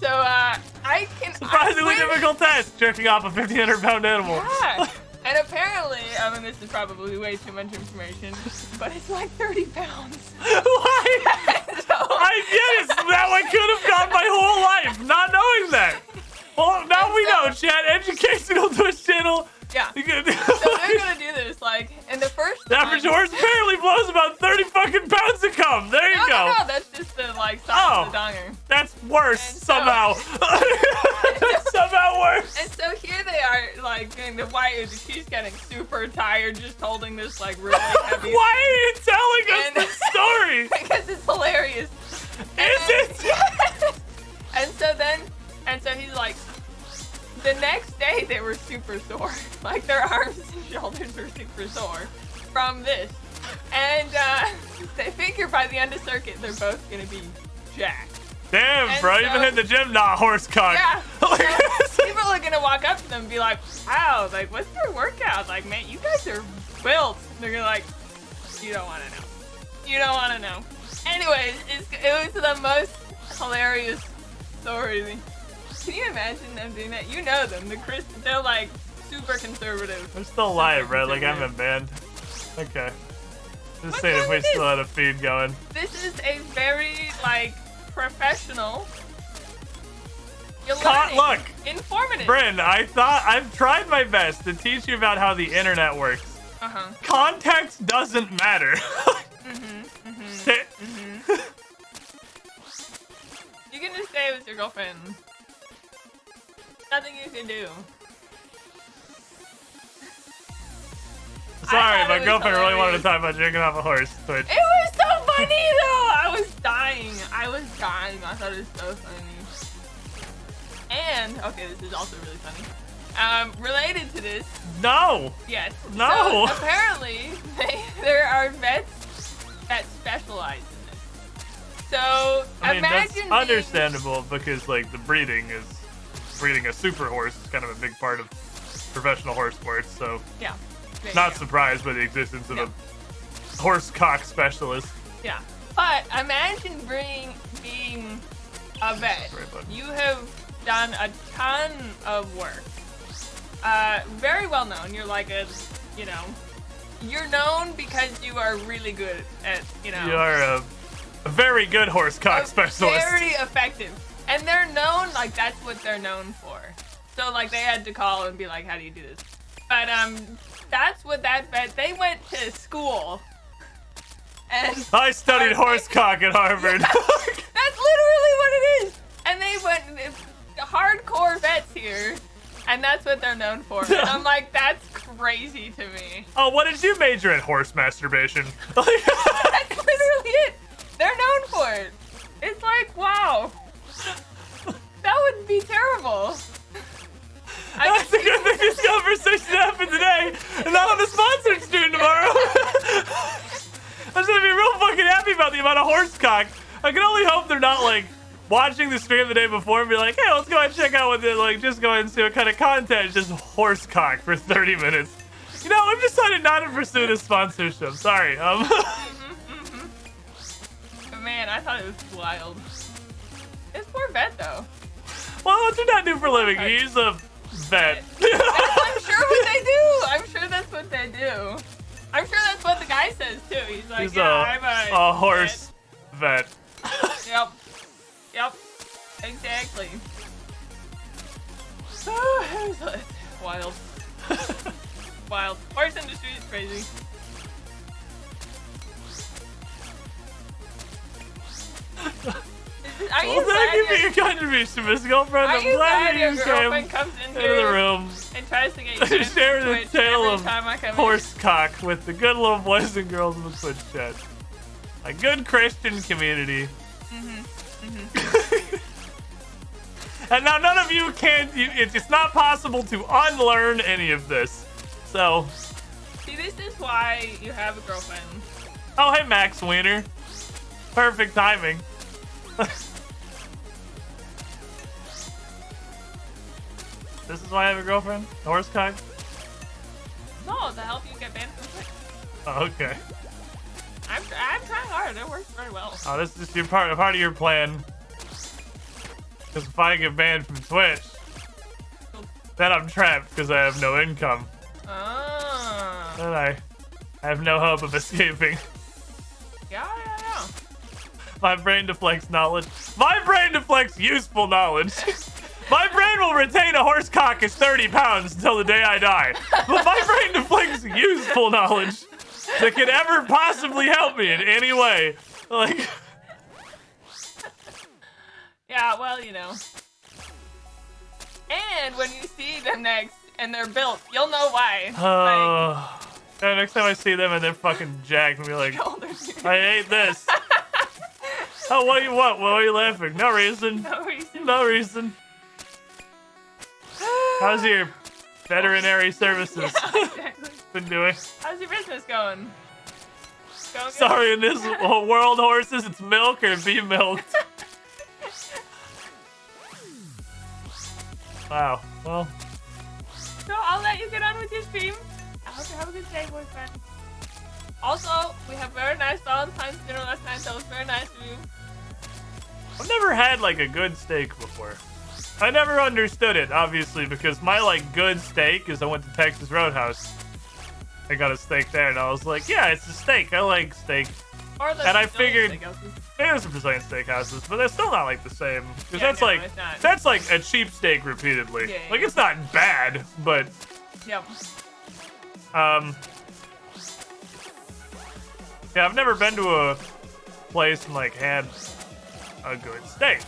So, I Surprisingly wish- difficult task, jerking off a 1,500-pound animal. Yeah. And apparently, I mean, this is probably way too much information, but it's like 30 pounds. Why? So, I get it. That I could have gone my whole life not knowing that. Well, now we know, Chad. Educational Twitch channel. yeah. You can- So they're gonna do this, like, in the first The average horse apparently blows about 30 fucking pounds of cum. There you go. No, that's just the, like, size of the donger. That's worse And so- somehow. Somehow worse. And so here they are, like, doing the wife, she's getting super tired just holding this, like, really heavy Why are you telling us And- this story? because it's hilarious. Is it? And so he's like, the next day they were super sore. Like their arms and shoulders were super sore from this. And they figure by the end of circuit, they're both gonna be jacked. Damn, And bro, you've so- been hitting the gym, nah, horse cock. Yeah. Like, So people are gonna walk up to them and be like, wow, like, what's your workout? Like, man, you guys are built. They're gonna like, you don't wanna know. You don't wanna know. Anyways, it was the most hilarious story. Can you imagine them doing that? You know them. They're like super conservative. I'm still alive, bro. Like, I'm in band. Okay. Just What's saying if wrong we with still this? had a feed going. This is a very, like, professional. You're Look, learning. Informative. Bryn, I've tried my best to teach you about how the internet works. Uh-huh. Context doesn't matter. Say- You can just stay with your girlfriend. Nothing you can do. Sorry, thought my it was girlfriend really wanted to hilarious. talk about jerking off a horse. Twitch. It was so funny though! I was dying. I thought it was so funny. And, okay, this is also really funny. Related to this, No! yes. No. So apparently, there are vets that specialize in this. So, I mean, that's imagine understandable because, like, breeding a super horse is kind of a big part of professional horse sports, so Yeah. There you not go. surprised by the existence of Yeah. a horse cock specialist. Yeah. But imagine being a vet. Right, bud. You have done a ton of work. Very well known. You're like you're known because you are really good at, You are a very good horse cock specialist. Very effective. And they're known, like, that's what they're known for. So, like, they had to call and be like, how do you do this? But, that's what that vet, they went to school. And I studied horse cock at Harvard. that's literally what it is. And they went, hardcore vets here. And that's what they're known for. And I'm like, that's crazy to me. Oh, what did you major in? Horse masturbation. That's literally it. They're known for it. It's like, wow. That would be terrible. That's a good thing conversation happened today, and not on the sponsored stream tomorrow. I'm just gonna be real fucking happy about the amount of horse cock. I can only hope they're not like watching the stream the day before and be like, hey, let's go ahead and check out what it like. Just go ahead and see what kind of content. It's just horse cock for 30 minutes. You know, I've decided not to pursue this sponsorship. Sorry. Man, I thought it was wild. It's poor vet though. Well, what's your dad do for a living? He's a vet. I'm sure what they do. I'm sure that's what they do. I'm sure that's what the guy says too. He's like, He's I'm a horse vet. Yep. Yep. Exactly. So, wild. Wild. Horse industry is crazy. Are you Well, thank you for glad your contribution, Miss Girlfriend. Are I'm you glad glad you your girlfriend came comes in into here the room and tries to get you to share the Twitch tale every of time I come horse cock with the good little boys and girls in the Twitch chat. A good Christian community. And now none of you can. It's not possible to unlearn any of this. So. See, this is why you have a girlfriend. Oh, hey, Max Wiener. Perfect timing. This is why I have a girlfriend? Horse cock? No, to help you get banned from Twitch. Oh, okay. I'm trying hard. It works very well. Oh, this is your part of your plan. Because if I get banned from Twitch, then I'm trapped because I have no income. Ah. Then I have no hope of escaping. Yeah. My brain deflects knowledge. My brain deflects useful knowledge. My brain will retain a horse cock as 30 pounds until the day I die. But my brain deflects useful knowledge that could ever possibly help me in any way. Like. Yeah, well, you know. And when you see them next and they're built, you'll know why. Yeah, next time I see them and they're fucking jacked, I'll be like, I hate this. Oh, what do you want? Why are you laughing? No reason. No reason. No reason. How's your veterinary services Exactly. been doing? How's your business going? Going good? Sorry, in this world, horses, it's milk or be milked. Wow. Well. So I'll let you get on with your stream. I hope you have a good day, boyfriend. Also, we have very nice Valentine's dinner last night. That was very nice of you. I've never had like a good steak before. I never understood it, obviously, because my like good steak is I went to Texas Roadhouse. I got a steak there, and I was like, yeah, it's a steak. I like steak. Or the And I Brazilian figured steakhouses. there's some Brazilian steakhouses, but they're still not like the same. Because Yeah, that's no, like it's not. that's like a cheap steak repeatedly. Yeah, Like yeah. it's not bad, but Yep. yeah, I've never been to a place and like had a good steak.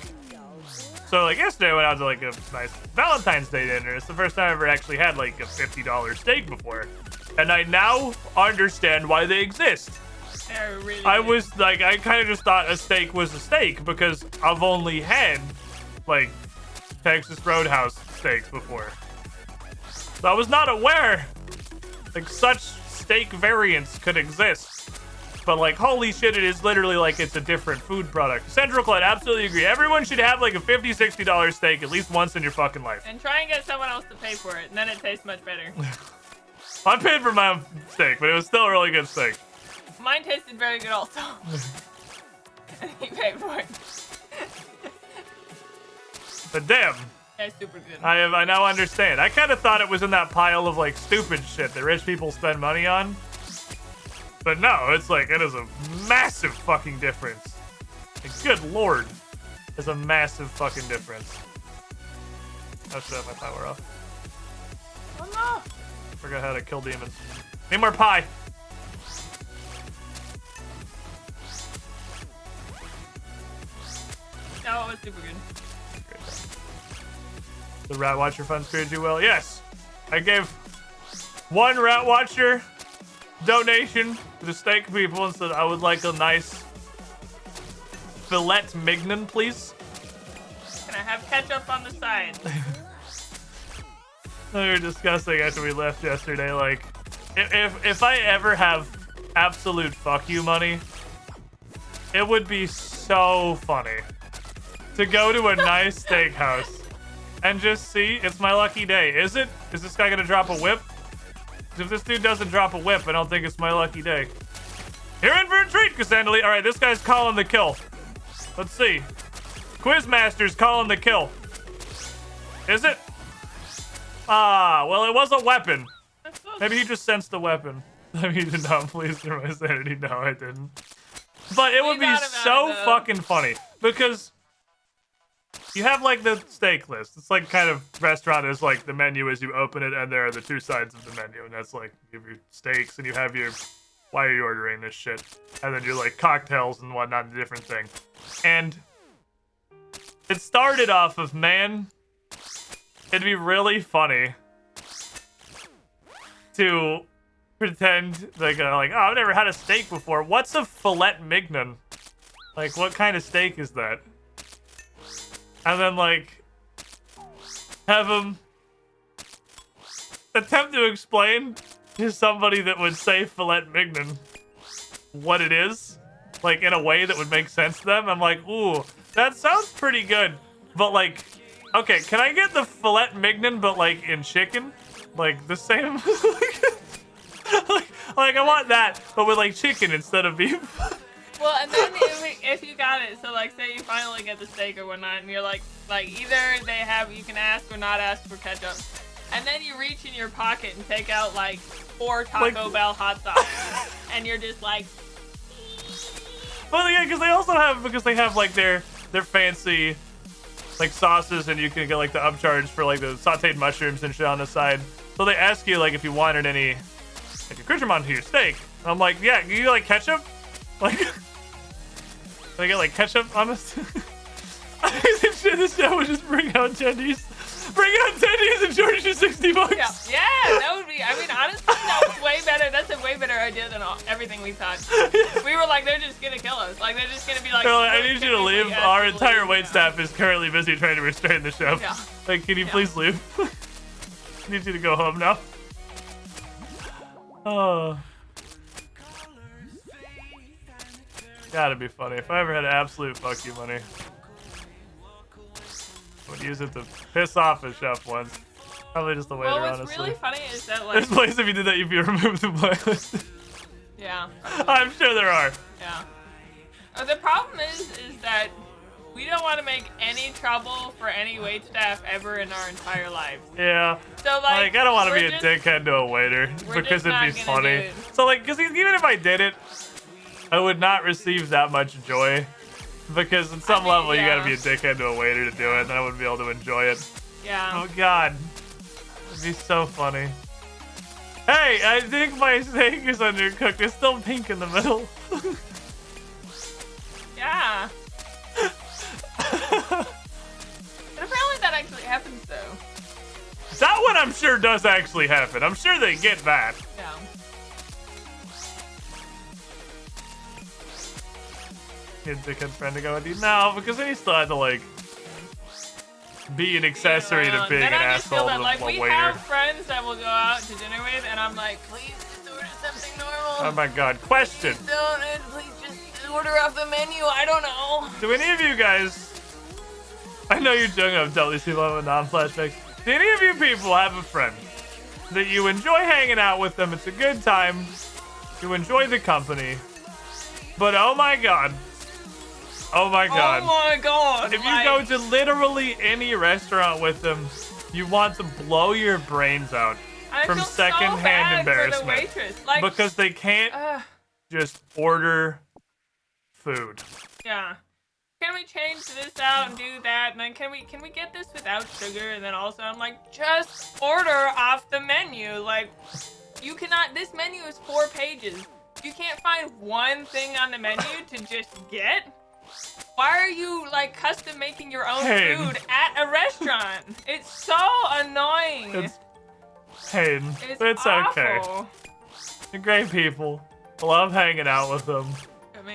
So like yesterday I went out to like a nice Valentine's Day dinner. It's the first time I ever actually had like a $50 steak before. And I now understand why they exist. They're really I good. was like, I kind of just thought a steak was a steak because I've only had like Texas Roadhouse steaks before. So I was not aware like such steak variants could exist. But like, holy shit, it is literally like it's a different food product. Central Clyde, absolutely agree. Everyone should have like a $50, $60 steak at least once in your fucking life. And try and get someone else to pay for it, and then it tastes much better. I paid for my own steak, but it was still a really good steak. Mine tasted very good also. And he paid for it. But damn, It's super good. I now understand. I kind of thought it was in that pile of like stupid shit that rich people spend money on. But no, it's like, it is a massive fucking difference. Like, good lord. It's a massive fucking difference. Oh shit, my power off. Oh no! Forgot how to kill demons. Need more pie. No, it was super good. The Rat Watcher fund screwed you well? Yes. I gave one Rat Watcher donation to the steak people and said I would like a nice filet mignon, please. Can I have ketchup on the side? We were discussing after we left yesterday, like, if I ever have absolute fuck you money, it would be so funny to go to a nice steakhouse and just see, it's my lucky day. Is it? Is this guy gonna drop a whip? 'Cause if this dude doesn't drop a whip, I don't think it's my lucky day. You're in for a treat, Cassandra. All right, this guy's calling the kill. Let's see. Quizmaster's calling the kill. Is it? Ah, well, it was a weapon. Maybe he just sensed the weapon. I mean, no, please do my sanity. No, I didn't. But it would be so fucking funny because you have like the steak list. It's like kind of restaurant is like the menu as you open it, and there are the two sides of the menu, and that's like you have your steaks and you have your why are you ordering this shit, and then your like cocktails and whatnot, the different thing. And it started off of, man, it'd be really funny to pretend like, oh, I've never had a steak before. What's a filet mignon? Like, what kind of steak is that? And then, like, have them attempt to explain to somebody that would say filet mignon what it is, like, in a way that would make sense to them. I'm like, ooh, that sounds pretty good. But, like, okay, can I get the filet mignon, but, like, in chicken? Like, the same... like, I want that, but with, like, chicken instead of beef. Well, and then if you got it, so, like, say you finally get the steak or whatnot, and you're like, either they have, you can ask or not ask for ketchup. And then you reach in your pocket and take out, like, 4 Taco Bell hot sauces. And you're just like... Well, yeah, because they have, like, their their fancy like sauces, and you can get like the upcharge for like the sauteed mushrooms and shit on the side. So they ask you like if you wanted any like accoutrement to your steak. And I'm like, yeah, you like ketchup? Like, they get like ketchup on this. This show would just bring out tendies. Bring out tendies and charge you $60. Yeah, that would be. I mean, honestly, that's way better. That's a way better idea than everything we thought. We were like, they're just gonna kill us. Like, they're just gonna be like. So, I need you to leave. Our entire wait staff is currently busy trying to restrain the chef. Yeah. Like, can you please leave? I need you to go home now. Oh. Gotta be funny. If I ever had absolute fuck you money, I would use it to piss off a chef once. Probably just the waiter, honestly. What's really funny is that, like... There's places if you did that, you'd be removed from the blacklist. Yeah. I'm sure there are. Yeah. The problem is that we don't want to make any trouble for any wait staff ever in our entire lives. Yeah. So, like I don't want to be a dickhead to a waiter because it'd be funny. So, like, because even if I did it, I would not receive that much joy. Because at some level, you gotta be a dickhead to a waiter to do it, and then I wouldn't be able to enjoy it. Yeah. Oh, God. It'd be so funny. Hey, I think my steak is undercooked. It's still pink in the middle. Yeah. But apparently that actually happens, though. That one I'm sure does actually happen. I'm sure they get that. Yeah. He had a dickhead friend to go with you. No, because then he still had to, like, be an accessory to being an asshole to like, a waiter. We have friends that we'll go out to dinner with, and I'm like, please just order something normal. Oh my God. Question. Please just order off the menu. I don't know. Do any of you guys... I know you're joking, I'm totally seeing a lot of non-flashbacks. Do any of you people have a friend that you enjoy hanging out with them? It's a good time. You enjoy the company. But oh my God. Oh my God. Oh my God. If you go to literally any restaurant with them, you want to blow your brains out from secondhand embarrassment. Like, because they can't just order food. Yeah. Can we change this out and do that? And then can we get this without sugar? And then also I'm like, just order off the menu. Like, you cannot, this menu is 4 pages. You can't find one thing on the menu to just get? Why are you, like, custom making your own food at a restaurant? It's so annoying. It's okay. They're great people. I love hanging out with them.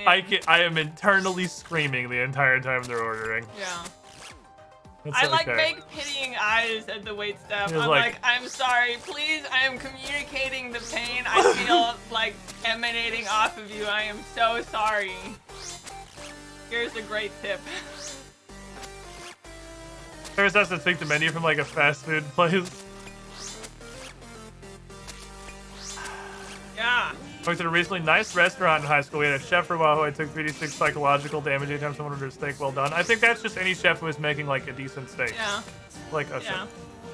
I am internally screaming the entire time they're ordering. Yeah. It's I like okay. make pitying eyes at the wait staff. He was I'm like- like, I'm sorry, please. I am communicating the pain I feel like emanating off of you. I am so sorry. Here's a great tip. First has to take the menu from like a fast food place. Yeah. Worked at a recently nice restaurant in high school. We had a chef for a while who I took 3d6 psychological damage anytime someone ordered a steak well done. I think that's just any chef who is making like a decent steak. Yeah. Like a Yeah. chef.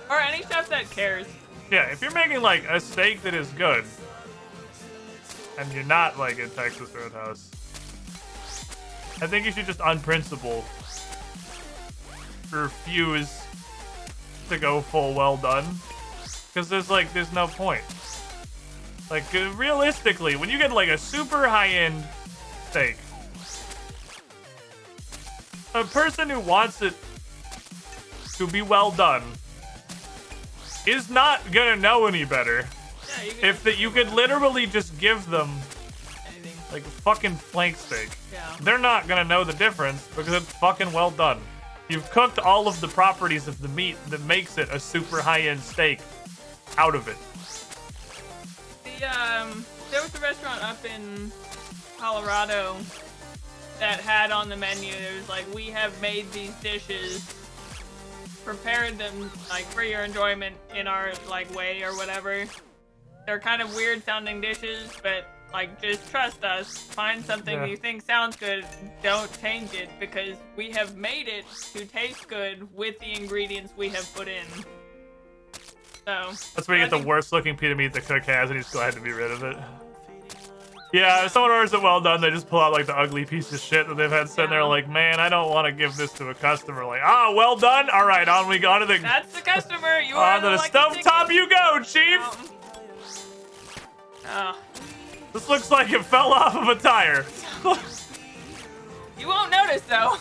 Or any chef that cares. Yeah, if you're making like a steak that is good, and you're not like a Texas Roadhouse, I think you should just on principle refuse to go full well done. Because there's no point. Like, realistically, when you get, like, a super high-end steak, a person who wants it to be well done is not gonna know any better. Yeah, You could literally just give them, anything. like, a fucking flank steak. Yeah. They're not gonna know the difference because it's fucking well done. You've cooked all of the properties of the meat that makes it a super high-end steak out of it. There was a restaurant up in Colorado that had on the menu, it was like, we have made these dishes, prepared them like for your enjoyment in our like way or whatever. They're kind of weird sounding dishes, but like, just trust us. Find something you think sounds good, don't change it, because we have made it to taste good with the ingredients we have put in. So that's where you get the worst looking pita meat the cook has and he's glad to be rid of it. Yeah, if someone orders it well done, they just pull out like the ugly piece of shit that they've had sitting there like, man, I don't want to give this to a customer. Like, ah, well done? Alright, on we go to the... That's the customer! You on to the like stovetop you go, chief! This looks like it fell off of a tire. You won't notice though.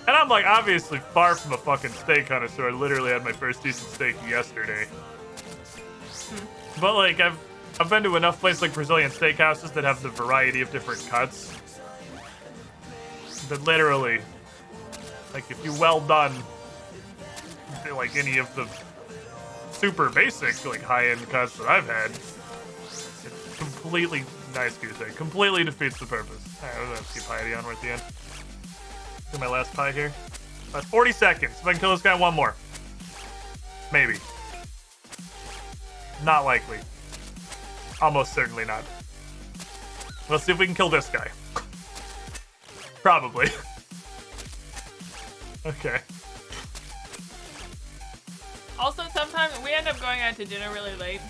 And I'm like obviously far from a fucking steak connoisseur. I literally had my first decent steak yesterday. But like I've been to enough places like Brazilian steakhouses that have the variety of different cuts. That literally, like if you well done, like any of the super basic like high-end cuts that I've had, it completely nice goose egg. Completely defeats the purpose. Alright, I'm gonna keep piety on at the end. Do my last pie here. That's 40 seconds. If I can kill this guy one more. Maybe. Not likely. Almost certainly not. Let's see if we can kill this guy. Probably. Okay. Also, sometimes we end up going out to dinner really late,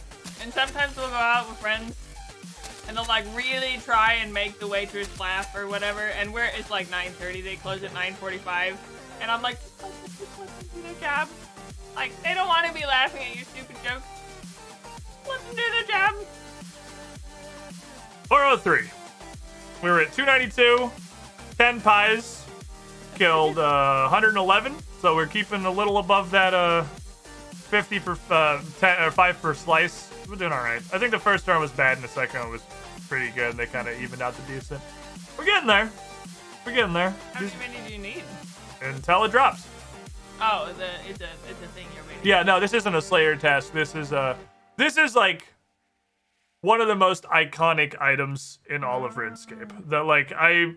and sometimes we'll go out with friends, and they'll like really try and make the waitress laugh or whatever, and it's like 9:30, they close at 9:45, and I'm like, just let them do their job. Like, they don't want to be laughing at your stupid jokes. Let them do their job. 403. We were at 292, 10 pies, killed 111, so we're keeping a little above that 50 for 10 or 5 per slice. We're doing all right. I think the first round was bad and the second one was pretty good. They kind of evened out the decent. We're getting there. We're getting there. How many do you need? Until it drops. Oh, it's a thing you're waiting. Yeah, no, this isn't a Slayer task. This is like one of the most iconic items in all of RuneScape. That like I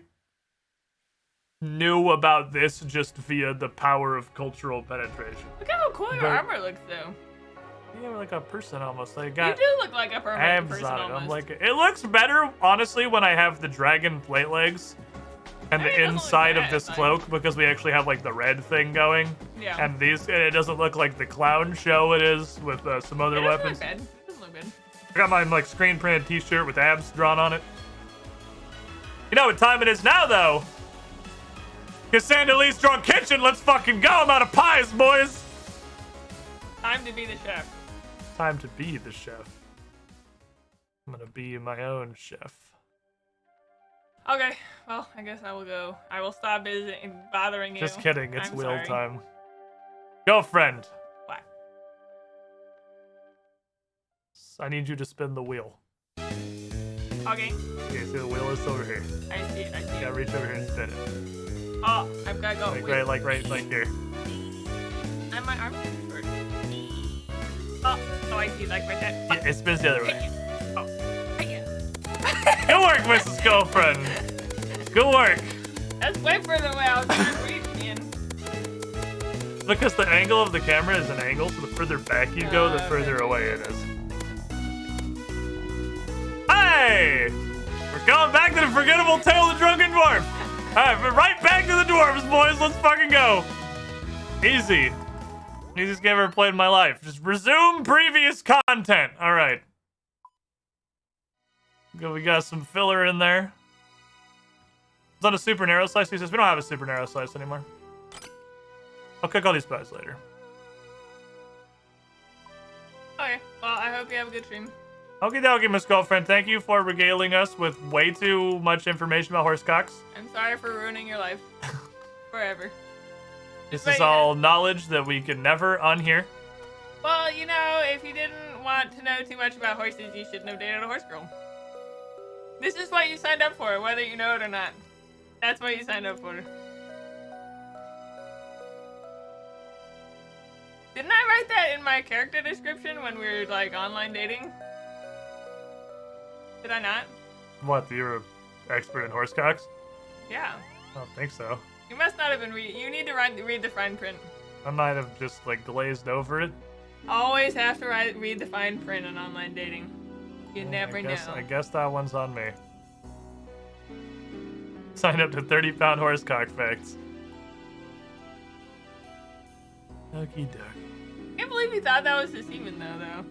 knew about this just via the power of cultural penetration. Look how cool your armor looks though. Yeah, like a person almost. Like You do look like a permanent person on it. almost. I'm like, it looks better honestly when I have the dragon plate legs and the inside of this cloak because we actually have like the red thing going. Yeah. And it doesn't look like the clown show it is with some other weapons. It doesn't look good. I got my like screen printed t-shirt with abs drawn on it. You know what time it is now though? Cassandra Lee's Drunk Kitchen, let's fucking go! I'm out of pies, boys! Time to be the chef. Time to be the chef. I'm gonna be my own chef. Okay, well, I guess I will go. I will stop bothering you. Just kidding, it's I'm wheel sorry. time. Girlfriend. What? I need you to spin the wheel. Okay. Okay, see the wheel is over here. I see it, I see You it. gotta reach over here and spin it. Oh, I've got to go. Like right here. And my arm's short. Oh, I see, like right there. Yeah, it spins the other way. Oh, yeah. Good work, Mrs. Girlfriend. Good work. That's way further away. I was trying to reach in. Because the angle of the camera is an angle, so the further back you go, the further away it is. Hey! We're going back to the forgettable tale of the drunken dwarf. Alright, we're right back to the dwarves, boys. Let's fucking go. Easy. Easiest game I've ever played in my life. Just resume previous content. Alright. We got some filler in there. It's on a super narrow slice. He says, we don't have a super narrow slice anymore. I'll cook all these pies later. Okay, well, I hope you have a good stream. Okie dokie, Miss Girlfriend. Thank you for regaling us with way too much information about horsecocks. I'm sorry for ruining your life. Forever. This is all knowledge that we can never unhear. Well, you know, if you didn't want to know too much about horses, you shouldn't have dated a horse girl. This is what you signed up for, whether you know it or not. That's what you signed up for. Didn't I write that in my character description when we were, like, online dating? Did I not? What, you're an expert in horsecocks? Yeah. I don't think so. You must not have been you need to read the fine print. I might have just, like, glazed over it. Always have to read the fine print on online dating. You never know. I guess that one's on me. Sign up to 30-pound horsecock facts. Okie dokie. I can't believe you thought that was a semen, though.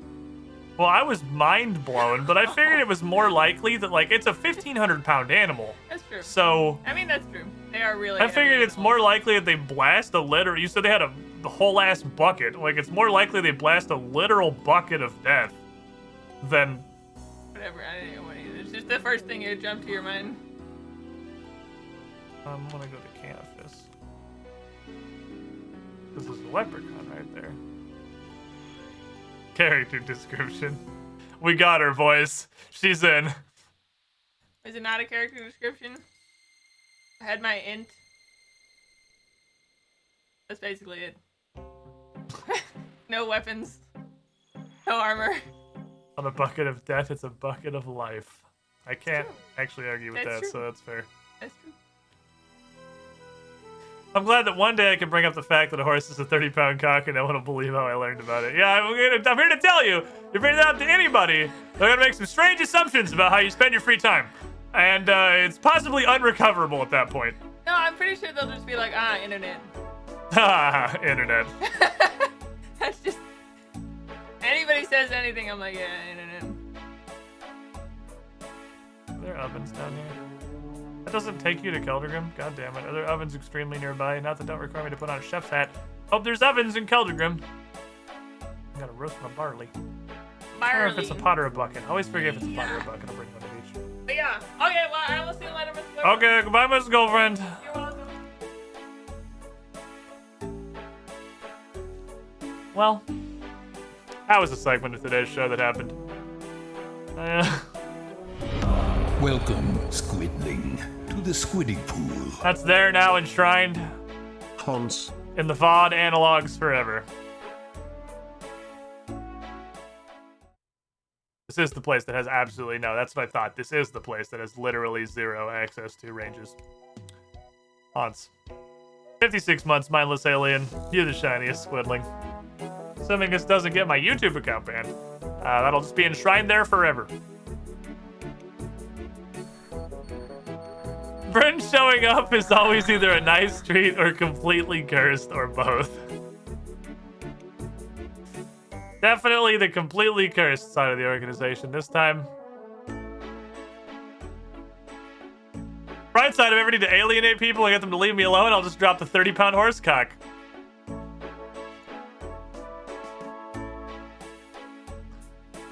Well, I was mind blown, but I figured it was more likely that, like, it's a 1,500-pound animal. That's true. So I mean, that's true. They are really. I figured it's more likely that they blast a literal. You said they had the whole ass bucket. Like, it's more likely they blast a literal bucket of death than. Whatever. I didn't know what either. It's just the first thing that jumped to your mind. I'm gonna go to Canvas. This is a leprechaun right there. Character description. We got her, boys. She's in. Is it not a character description? I had my int. That's basically it. No weapons. No armor. On a bucket of death, it's a bucket of life. I can't actually argue with That's that, true. so that's fair. That's true. I'm glad that one day I can bring up the fact that a horse is a 30-pound cock and no one will believe how I learned about it. Yeah, I'm here to tell you, you bring it out to anybody, they're going to make some strange assumptions about how you spend your free time. And it's possibly unrecoverable at that point. No, I'm pretty sure they'll just be like, internet. Ah, internet. That's just... Anybody says anything, I'm like, yeah, internet. Are there ovens down here? That doesn't take you to Keldregrim. God damn it. Are there ovens extremely nearby? Not that don't require me to put on a chef's hat. Oh, there's ovens in Keldregrim. I gotta roast my barley. I don't know if it's a pot or a bucket. I always forget if it's a pot or a bucket. I'll bring one of each. But yeah. Okay, well, I will see you later, Mr. Lewis. Okay, goodbye, Miss Girlfriend. You're welcome. Well, that was a segment of today's show that happened. Welcome, Squidling, to the Squiddy Pool. That's there now enshrined Hans. in the VOD analogs forever. This is the place that has absolutely no. That's what I thought. This is the place that has literally zero access to ranges. Hans. 56 months, mindless alien. You're the shiniest squidling. Assuming this doesn't get my YouTube account banned. That'll just be enshrined there forever. Bryn showing up is always either a nice treat or completely cursed or both. Definitely the completely cursed side of the organization this time. Bright side, if I ever need to alienate people and get them to leave me alone, I'll just drop the 30-pound horsecock.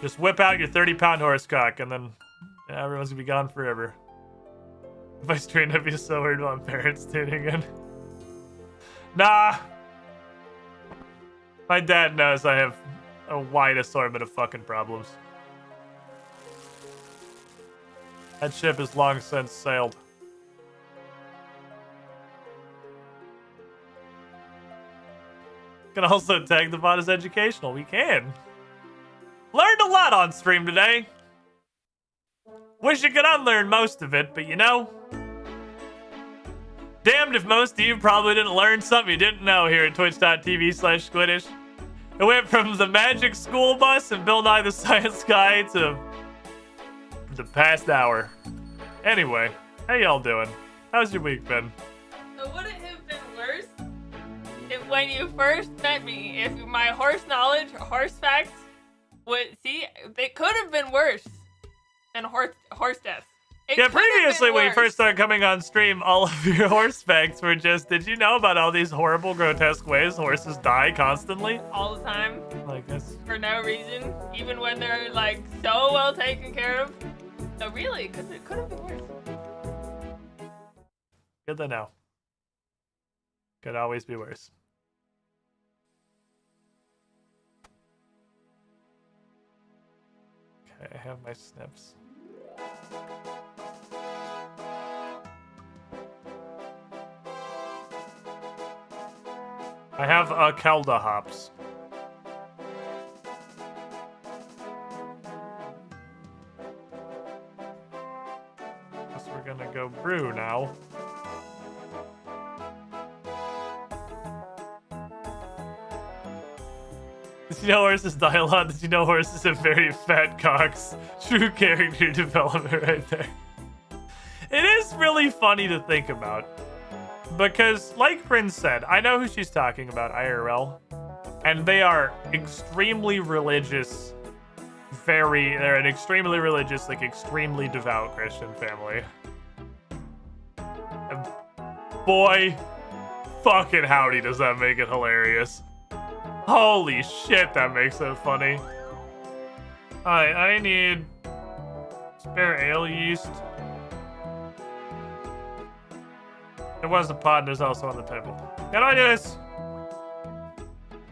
Just whip out your 30-pound horsecock and then everyone's gonna be gone forever. If I streamed, I'd be so worried about parents tuning in. Nah. My dad knows I have a wide assortment of fucking problems. That ship has long since sailed. Can also tag the bot as educational. We can. Learned a lot on stream today. Wish you could unlearn most of it, but you know, damned if most of you probably didn't learn something you didn't know here at twitch.tv/squidish. It went from the magic school bus and Bill Nye the Science Guy to the past hour. Anyway, how y'all doing? How's your week been? Would it have been worse if when you first met me, if my horse knowledge or horse facts would see, it could have been worse than horse death. Yeah, previously when you first started coming on stream, all of your horse facts were just, did you know about all these horrible, grotesque ways horses die constantly? All the time. Like this. For no reason, even when they're like so well taken care of. So really, because it could have been worse. Good to know. Could always be worse. Okay, I have my snips. I have Kelda hops. Guess we're gonna go brew now. Did you know horses die a lot? Did you know horses have very fat cocks? True character development right there. It is really funny to think about. Because, like Prince said, I know who she's talking about, IRL. And they are extremely religious. They're an extremely religious, like extremely devout Christian family. And boy, fucking howdy does that make it hilarious. Holy shit, that makes it funny. Alright, I need spare ale yeast. There was a pot, there's also on the table. Can I do this?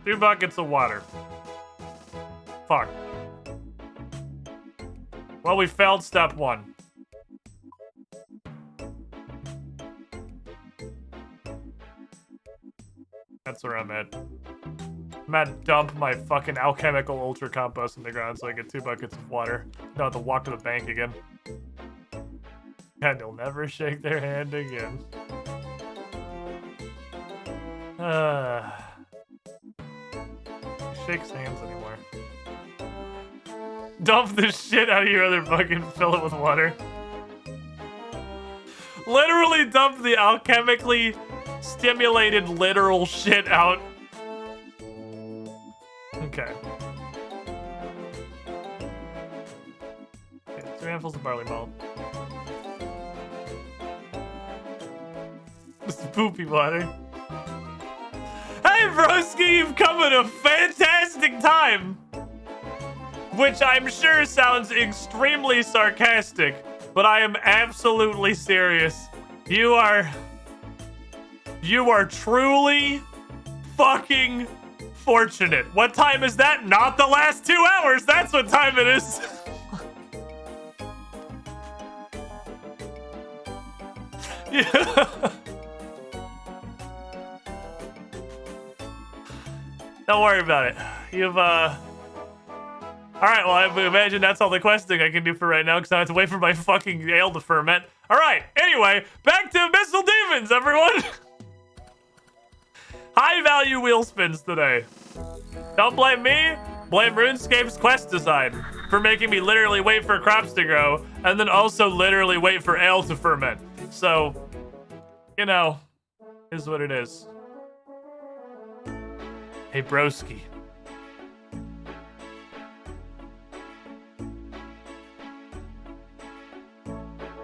2 buckets of water. Fuck. Well, we failed step 1. That's where I'm at. I'm at to dump my fucking alchemical ultra compost in the ground so I get 2 buckets of water. Don't have to walk to the bank again. And they'll never shake their hand again. Shakes hands anymore. Dump the shit out of your other bucket and fill it with water. Literally dump the alchemically stimulated literal shit out. Okay. 2 handfuls of barley malt. This is poopy water. Hey, broski, you've come at a fantastic time! Which I'm sure sounds extremely sarcastic, but I am absolutely serious. You are truly fucking fortunate. What time is that? Not the last 2 hours! That's what time it is! Yeah. Don't worry about it. You've, Alright, well, I imagine that's all the questing I can do for right now, because I have to wait for my fucking ale to ferment. Alright, anyway, back to Abyssal Demons, everyone! High-value wheel spins today. Don't blame me, blame RuneScape's quest design for making me literally wait for crops to grow, and then also literally wait for ale to ferment. So, you know, is what it is. Hey, broski.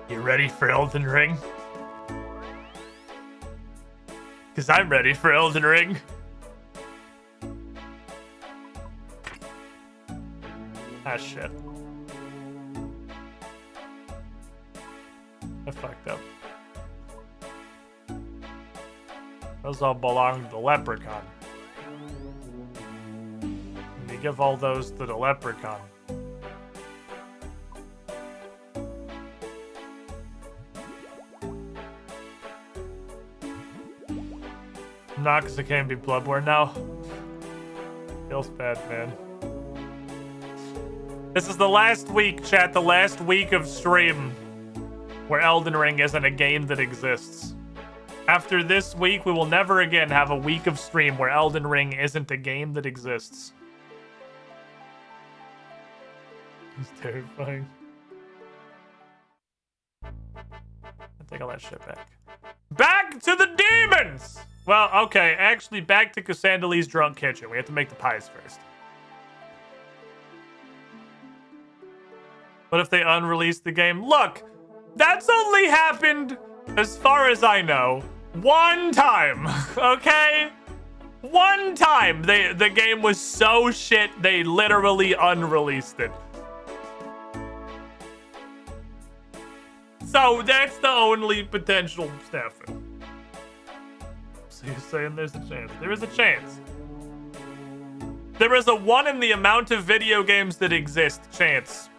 You ready for Elden Ring? Because I'm ready for Elden Ring. Ah, shit. I fucked up. Those all belong to the leprechaun. And you give all those to the leprechaun. Not because it can't be Bloodborne now. Feels bad, man. This is the last week, chat, the last week of stream where Elden Ring isn't a game that exists. After this week, we will never again have a week of stream where Elden Ring isn't a game that exists. It's terrifying. I'll take all that shit back. Back to the demons! Well, okay, actually, back to Cassandalee's drunk kitchen. We have to make the pies first. What if they unreleased the game? Look, that's only happened, as far as I know, one time, okay? One time the game was so shit, they literally unreleased it. So that's the only potential staffing. So you're saying there's a chance. There is a chance. There is a 1 in the amount of video games that exist chance.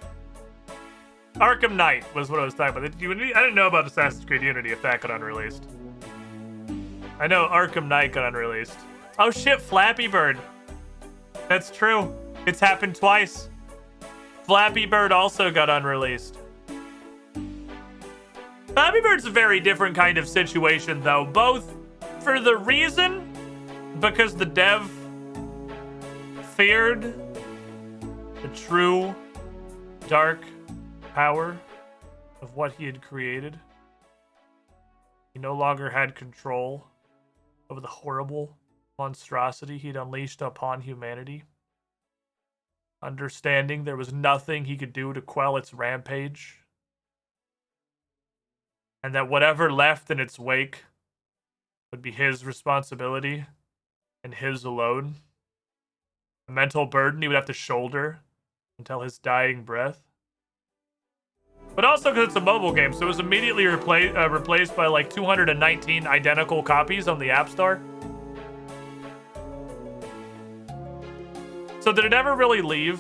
Arkham Knight was what I was talking about. I didn't know about Assassin's Creed Unity if that got unreleased. I know Arkham Knight got unreleased. Oh shit, Flappy Bird. That's true. It's happened twice. Flappy Bird also got unreleased. Flappy Bird's a very different kind of situation though, both for the reason because the dev feared the true dark power of what he had created. He no longer had control over the horrible monstrosity he'd unleashed upon humanity. Understanding there was nothing he could do to quell its rampage. And that whatever left in its wake would be his responsibility and his alone. A mental burden he would have to shoulder until his dying breath. But also because it's a mobile game, so it was immediately replaced by like 219 identical copies on the App Store. So did it ever really leave?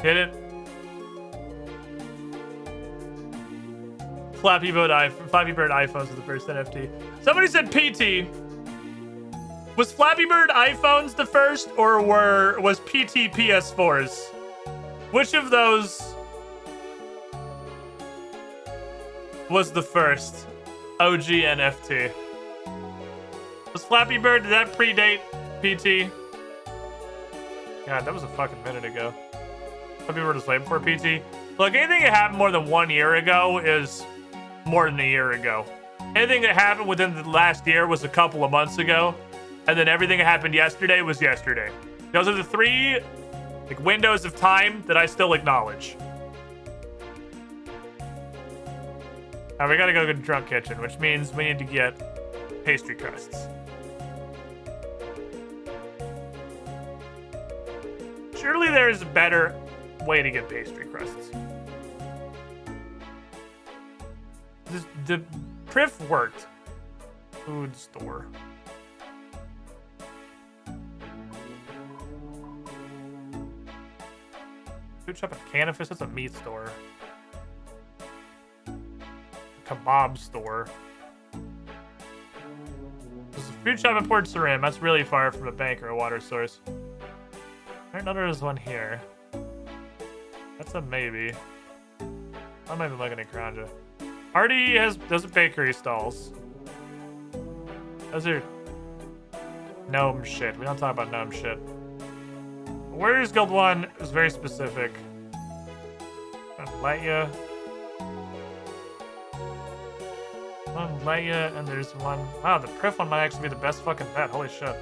Hit it. Flappy Bird iPhones are the first NFT. Somebody said PT. Was Flappy Bird iPhones the first, or was PT PS4s? Which of those was the first OG NFT? Was Flappy Bird, did that predate PT? God, that was a fucking minute ago. Flappy Bird was way before PT. Look, anything that happened more than 1 year ago is more than a year ago. Anything that happened within the last year was a couple of months ago. And then everything that happened yesterday was yesterday. Those are the 3 like windows of time that I still acknowledge. Now we gotta go to the drunk kitchen, which means we need to get pastry crusts. Surely there's a better way to get pastry crusts. The Priff worked. Food store. Food shop at Canifis, that's a meat store. A kebab store. There's a food shop at Port Sarim. That's really far from a bank or a water source. I know there's one here. That's a maybe. I'm not even looking at Karanja. Artie does a bakery stalls. Those are gnome shit. We don't talk about gnome shit. Warriors Guild 1 is very specific. Let ya. And there's one. Wow, the Priff one might actually be the best fucking bet. Holy shit.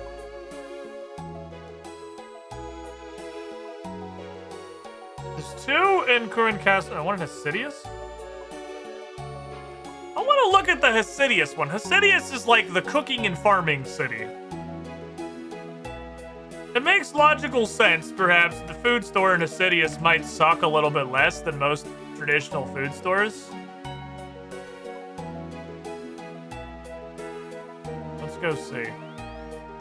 There's 2 in Kurin Castle and 1 in Hasidius? I want to look at the Hasidius one. Hasidius is like the cooking and farming city. It makes logical sense, perhaps. The food store in Hasidius might suck a little bit less than most traditional food stores. Let's go see.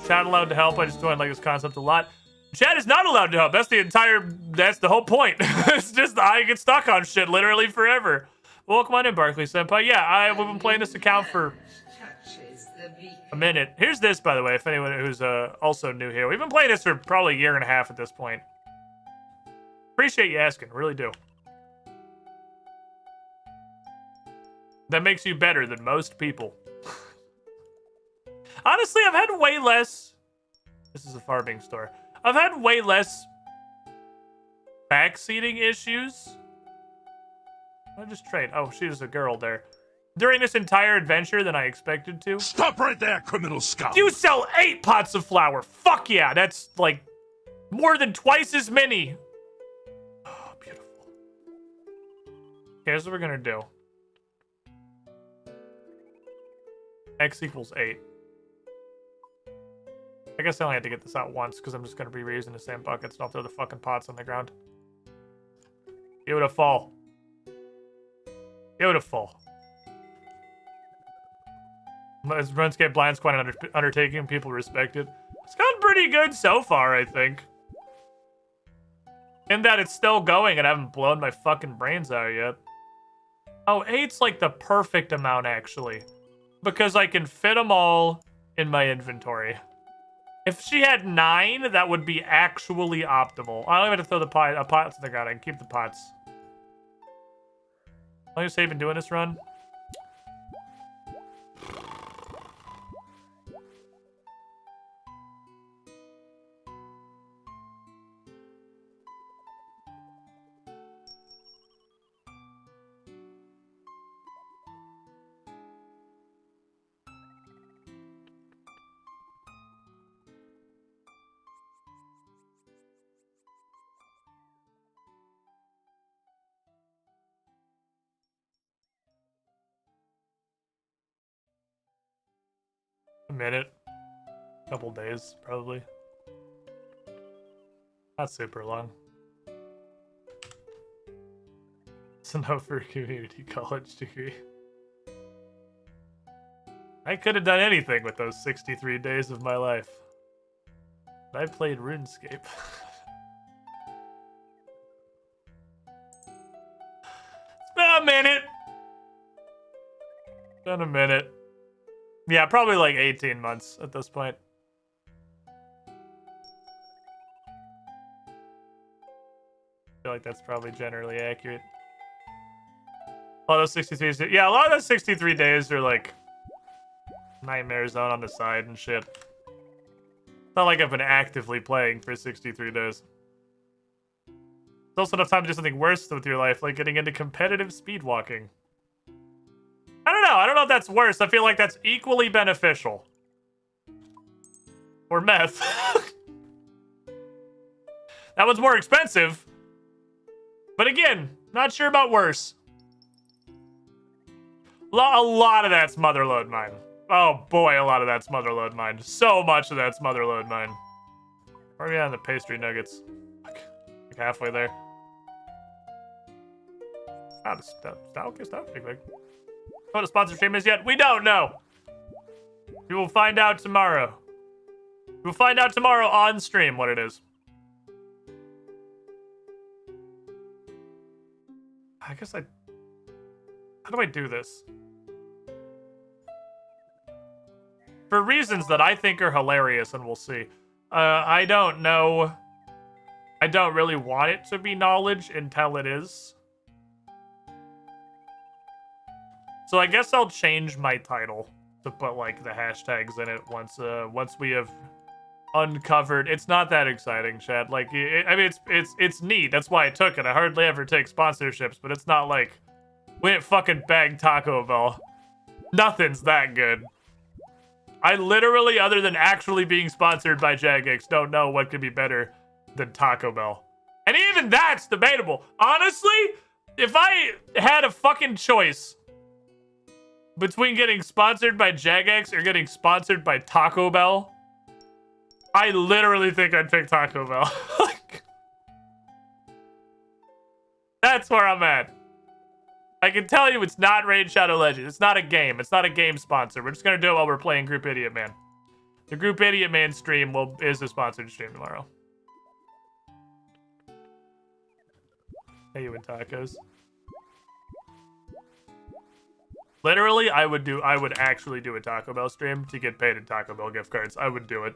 Chat allowed to help. I just don't like this concept a lot. Chat is not allowed to help. That's the whole point. It's just I get stuck on shit literally forever. Welcome on in, Barkley Senpai. Yeah, we've been playing this account for a minute. Here's this, by the way, if anyone who's also new here. We've been playing this for probably a year and a half at this point. Appreciate you asking, really do. That makes you better than most people. Honestly, I've had way less... This is a farming store. I've had way less backseating issues. I'll just trade. Oh, she's a girl there. During this entire adventure than I expected to. Stop right there, criminal scum! You sell 8 pots of flour. Fuck yeah, that's like more than twice as many. Oh, beautiful. Here's what we're gonna do. X equals 8. I guess I only had to get this out once because I'm just gonna be reusing the same buckets. Don't throw the fucking pots on the ground. Beautiful. Beautiful. As RuneScape Blind's quite an undertaking, people respect it. It's gone pretty good so far, I think. In that it's still going and I haven't blown my fucking brains out yet. Oh, 8's like the perfect amount, actually. Because I can fit them all in my inventory. If she had 9, that would be actually optimal. I don't even have to throw the pots in the ground. I can keep the pots. How long have you been doing this run? A minute. Couple days, probably. Not super long. It's enough for a community college degree. I could have done anything with those 63 days of my life. But I played RuneScape. It's been a minute. Been a minute. Yeah, probably like 18 months at this point. I feel like that's probably generally accurate. A lot of those 63 days, yeah, a lot of those 63 days are like Nightmare Zone on the side and shit. It's not like I've been actively playing for 63 days. It's also enough time to do something worse with your life, like getting into competitive speed walking. I don't know. I don't know if that's worse. I feel like that's equally beneficial. Or meth. That one's more expensive. But again, not sure about worse. A lot of that's Motherlode Mine. Oh boy, a lot of that's Motherlode Mine. So much of that's Motherlode Mine. Where are we on the pastry nuggets? Like halfway there. Ah, stop. Big. What a sponsor stream is yet? We don't know. We will find out tomorrow. We'll find out tomorrow on stream what it is. I guess how do I do this? For reasons that I think are hilarious, and we'll see. I don't know. I don't really want it to be knowledge until it is. So I guess I'll change my title to put like the hashtags in it once we have uncovered. It's not that exciting, Chad. Like I mean, it's neat. That's why I took it. I hardly ever take sponsorships, but it's not like we didn't fucking bag Taco Bell. Nothing's that good. I literally, other than actually being sponsored by Jagex, don't know what could be better than Taco Bell. And even that's debatable. Honestly, if I had a fucking choice between getting sponsored by Jagex or getting sponsored by Taco Bell, I literally think I'd pick Taco Bell. That's where I'm at. I can tell you it's not Raid Shadow Legends. It's not a game. It's not a game sponsor. We're just going to do it while we're playing Group Idiot Man. The Group Idiot Man stream is a sponsored stream tomorrow. Hey, you and tacos. Literally, I would actually do a Taco Bell stream to get paid in Taco Bell gift cards. I would do it.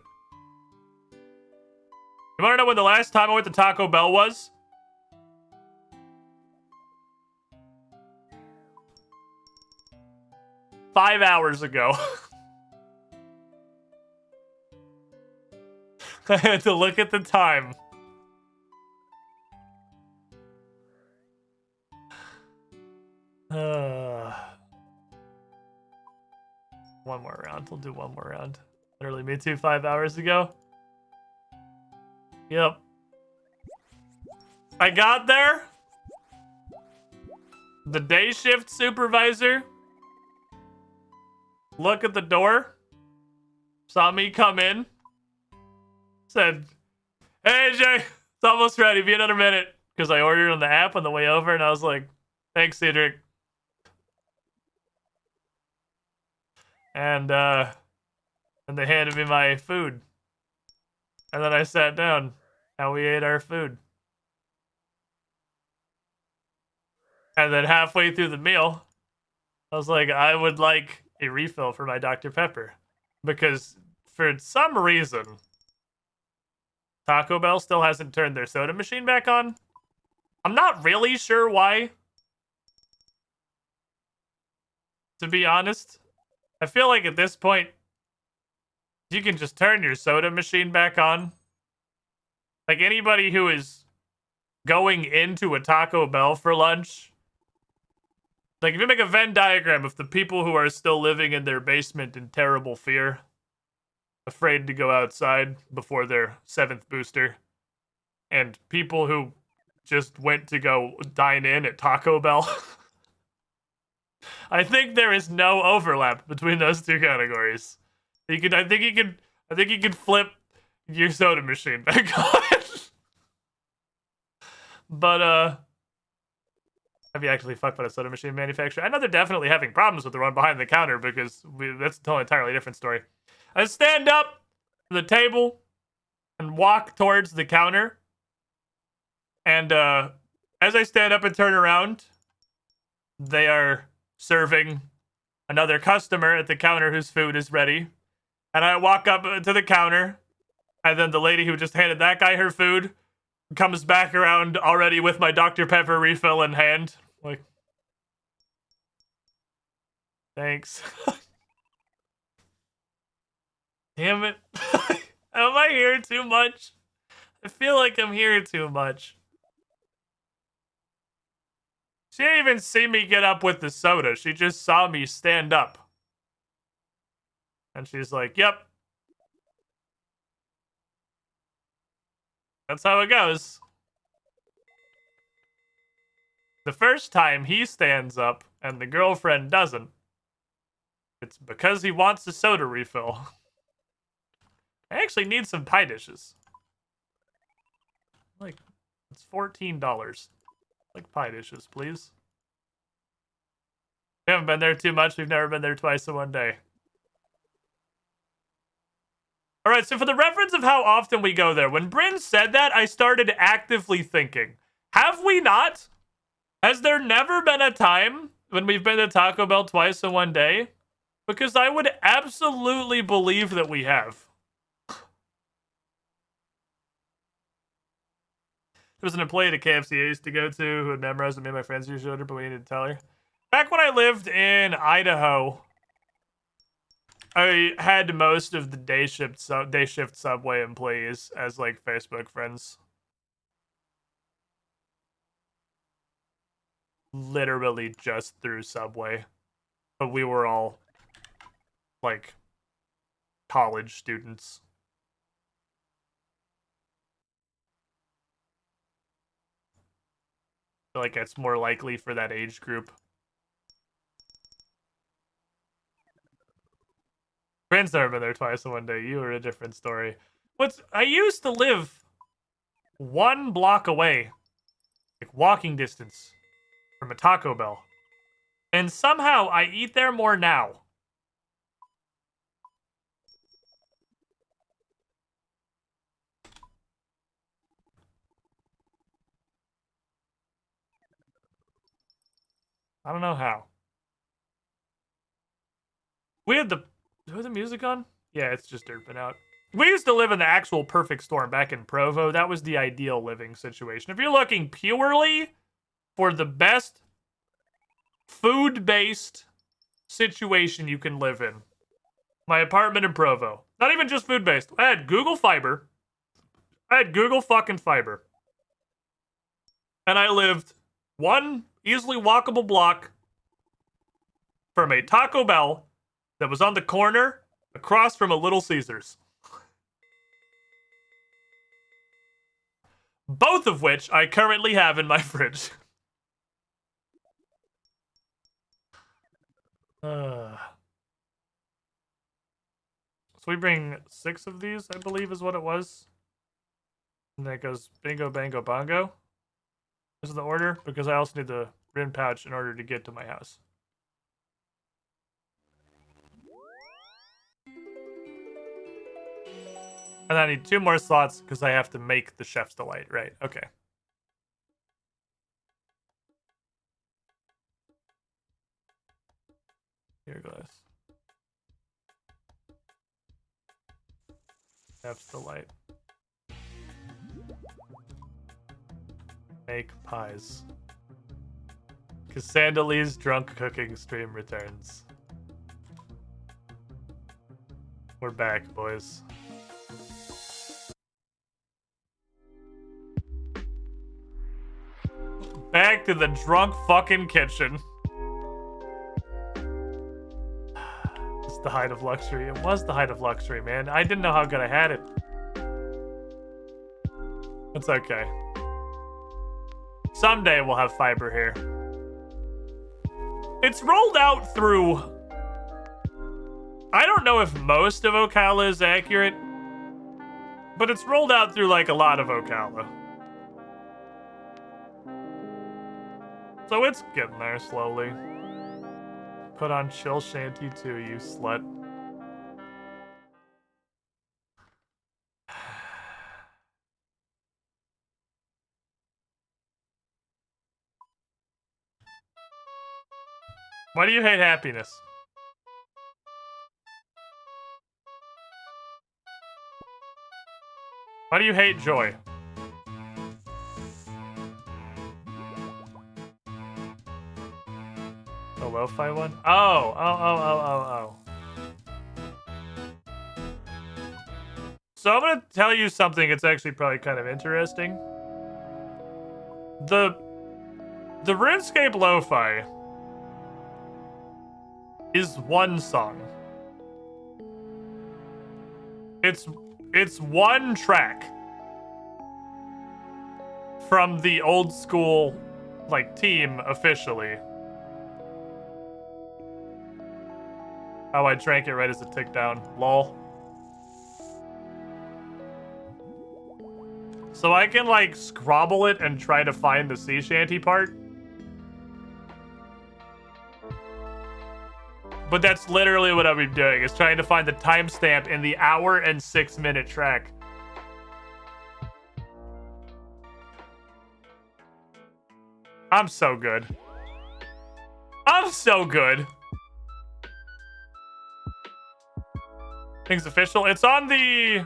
You wanna know when the last time I went to Taco Bell was? Five hours ago. I had to look at the time. One more round. We'll do one more round. Literally, me too, 5 hours ago. Yep. I got there. The day shift supervisor looked at the door, saw me come in, said, "Hey, Jay, it's almost ready. Be another minute." Because I ordered on the app on the way over, and I was like, "Thanks, Cedric." And they handed me my food. And then I sat down, and we ate our food. And then halfway through the meal, I was like, I would like a refill for my Dr. Pepper. Because for some reason, Taco Bell still hasn't turned their soda machine back on. I'm not really sure why. To be honest, I feel like at this point, you can just turn your soda machine back on. Like anybody who is going into a Taco Bell for lunch, like if you make a Venn diagram of the people who are still living in their basement in terrible fear, afraid to go outside before their 7th booster, and people who just went to go dine in at Taco Bell, I think there is no overlap between those two categories. I think you could flip your soda machine back on. But have you actually fucked with a soda machine manufacturer? I know they're definitely having problems with the one behind the counter because that's an entirely different story. I stand up to the table and walk towards the counter. And as I stand up and turn around, they are serving another customer at the counter whose food is ready. And I walk up to the counter, and then the lady who just handed that guy her food comes back around already with my Dr. Pepper refill in hand. Like, thanks. Damn it. Am I here too much? I feel like I'm here too much. She didn't even see me get up with the soda. She just saw me stand up. And she's like, "Yep. That's how it goes." The first time he stands up and the girlfriend doesn't, it's because he wants a soda refill. I actually need some pie dishes. Like, it's $14. Like pie dishes, please. We haven't been there too much. We've never been there twice in one day. All right, so for the reference of how often we go there, when Bryn said that, I started actively thinking, have we not? Has there never been a time when we've been to Taco Bell twice in one day? Because I would absolutely believe that we have. There was an employee at a KFC I used to go to who had memorized and made my friends use order, but we needed to tell her. Back when I lived in Idaho, I had most of the day shift Subway employees as like Facebook friends. Literally just through Subway. But we were all like college students. I feel like it's more likely for that age group. Friends never been there twice in one day. You were a different story. I used to live 1 block away, like walking distance, from a Taco Bell. And somehow I eat there more now. I don't know how. We had the music on? Yeah, it's just derping out. We used to live in the actual perfect storm back in Provo. That was the ideal living situation. If you're looking purely for the best food-based situation you can live in, my apartment in Provo. Not even just food-based. I had Google Fiber. I had Google fucking Fiber. And I lived one easily walkable block from a Taco Bell that was on the corner across from a Little Caesars. Both of which I currently have in my fridge. So we bring 6 of these, I believe is what it was. And then it goes bingo, bango, bongo. This is the order, because I also need the Rin pouch in order to get to my house. And I need 2 more slots because I have to make the Chef's Delight, right? Okay. Here goes. Chef's Delight. Make pies. Cassandalee's drunk cooking stream returns. We're back, boys. Back to the drunk fucking kitchen. It's the height of luxury. It was the height of luxury, man. I didn't know how good I had it. It's okay. Someday we'll have fiber here. It's rolled out through... I don't know if most of Ocala is accurate, but it's rolled out through like a lot of Ocala. So it's getting there slowly. Put on Chill Shanty too, you slut. Why do you hate happiness? Why do you hate joy? The lo-fi one? Oh. So I'm gonna tell you something. It's actually probably kind of interesting. The RuneScape lo-fi is one song. It's one track from the old school like team officially. Oh, I drank it right as it ticked down. Lol. So I can like scrabble it and try to find the sea shanty part. But that's literally what I'll be doing, is trying to find the timestamp in the 1 and 6 minute track. I'm so good. I'm so good. Things official. It's on the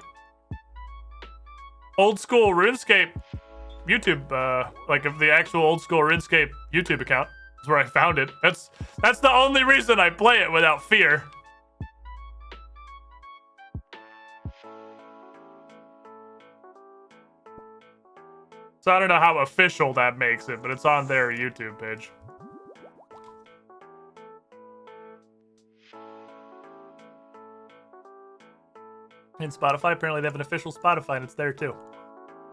old school RuneScape YouTube, like of the actual old school RuneScape YouTube account. That's where I found it. That's the only reason I play it without fear. So I don't know how official that makes it, but it's on their YouTube page. And Spotify, apparently they have an official Spotify and it's there too.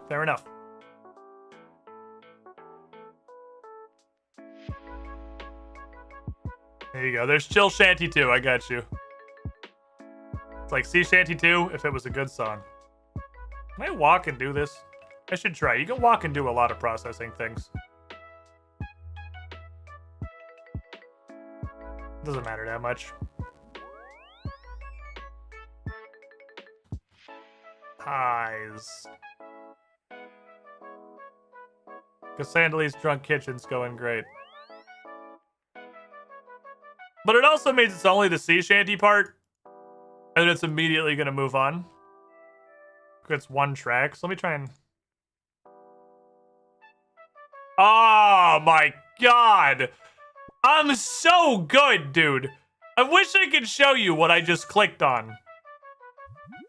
Fair enough. There you go. There's Chill Shanty 2. I got you. It's like Sea Shanty 2 if it was a good song. Can I walk and do this? I should try. You can walk and do a lot of processing things. Doesn't matter that much. Pies. Cassandalee's Drunk Kitchen's going great. But it also means it's only the sea shanty part, and it's immediately gonna move on. It's one track, so let me try and... Oh my god! I'm so good, dude! I wish I could show you what I just clicked on.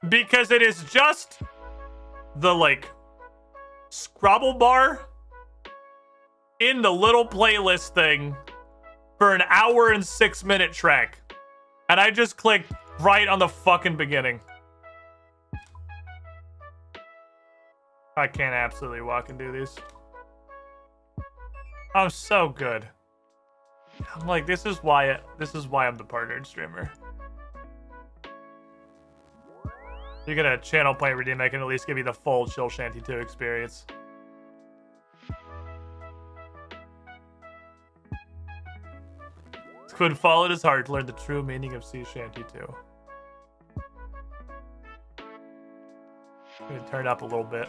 Because it is just the, like, Scrabble bar in the little playlist thing for an 1-hour-and-6-minute track. And I just clicked right on the fucking beginning. I can't absolutely walk and do these. I'm so good. I'm like, this is why I'm the partnered streamer. You get a channel point redeem, I can at least give you the full Chill Shanty 2 experience. Squid followed his heart to learn the true meaning of Sea Shanty 2. I'm gonna turn it up a little bit.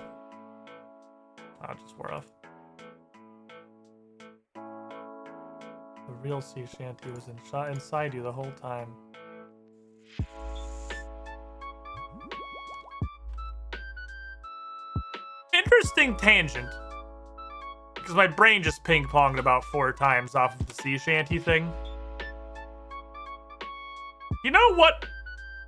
Oh, it just wore off. The real sea shanty was inside you the whole time. Interesting tangent. Because my brain just ping-ponged about 4 times off of the sea shanty thing. You know what?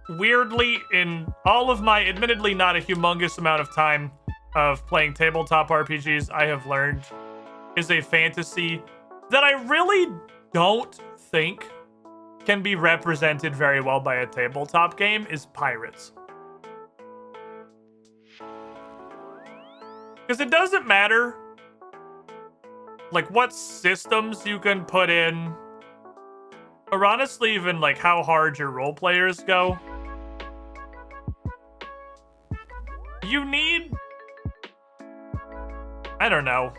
Weirdly, in all of my admittedly not a humongous amount of time of playing tabletop RPGs, I have learned is a fantasy that I really don't think can be represented very well by a tabletop game is pirates. Because it doesn't matter, like, what systems you can put in, or honestly even, like, how hard your role players go. You need... I don't know.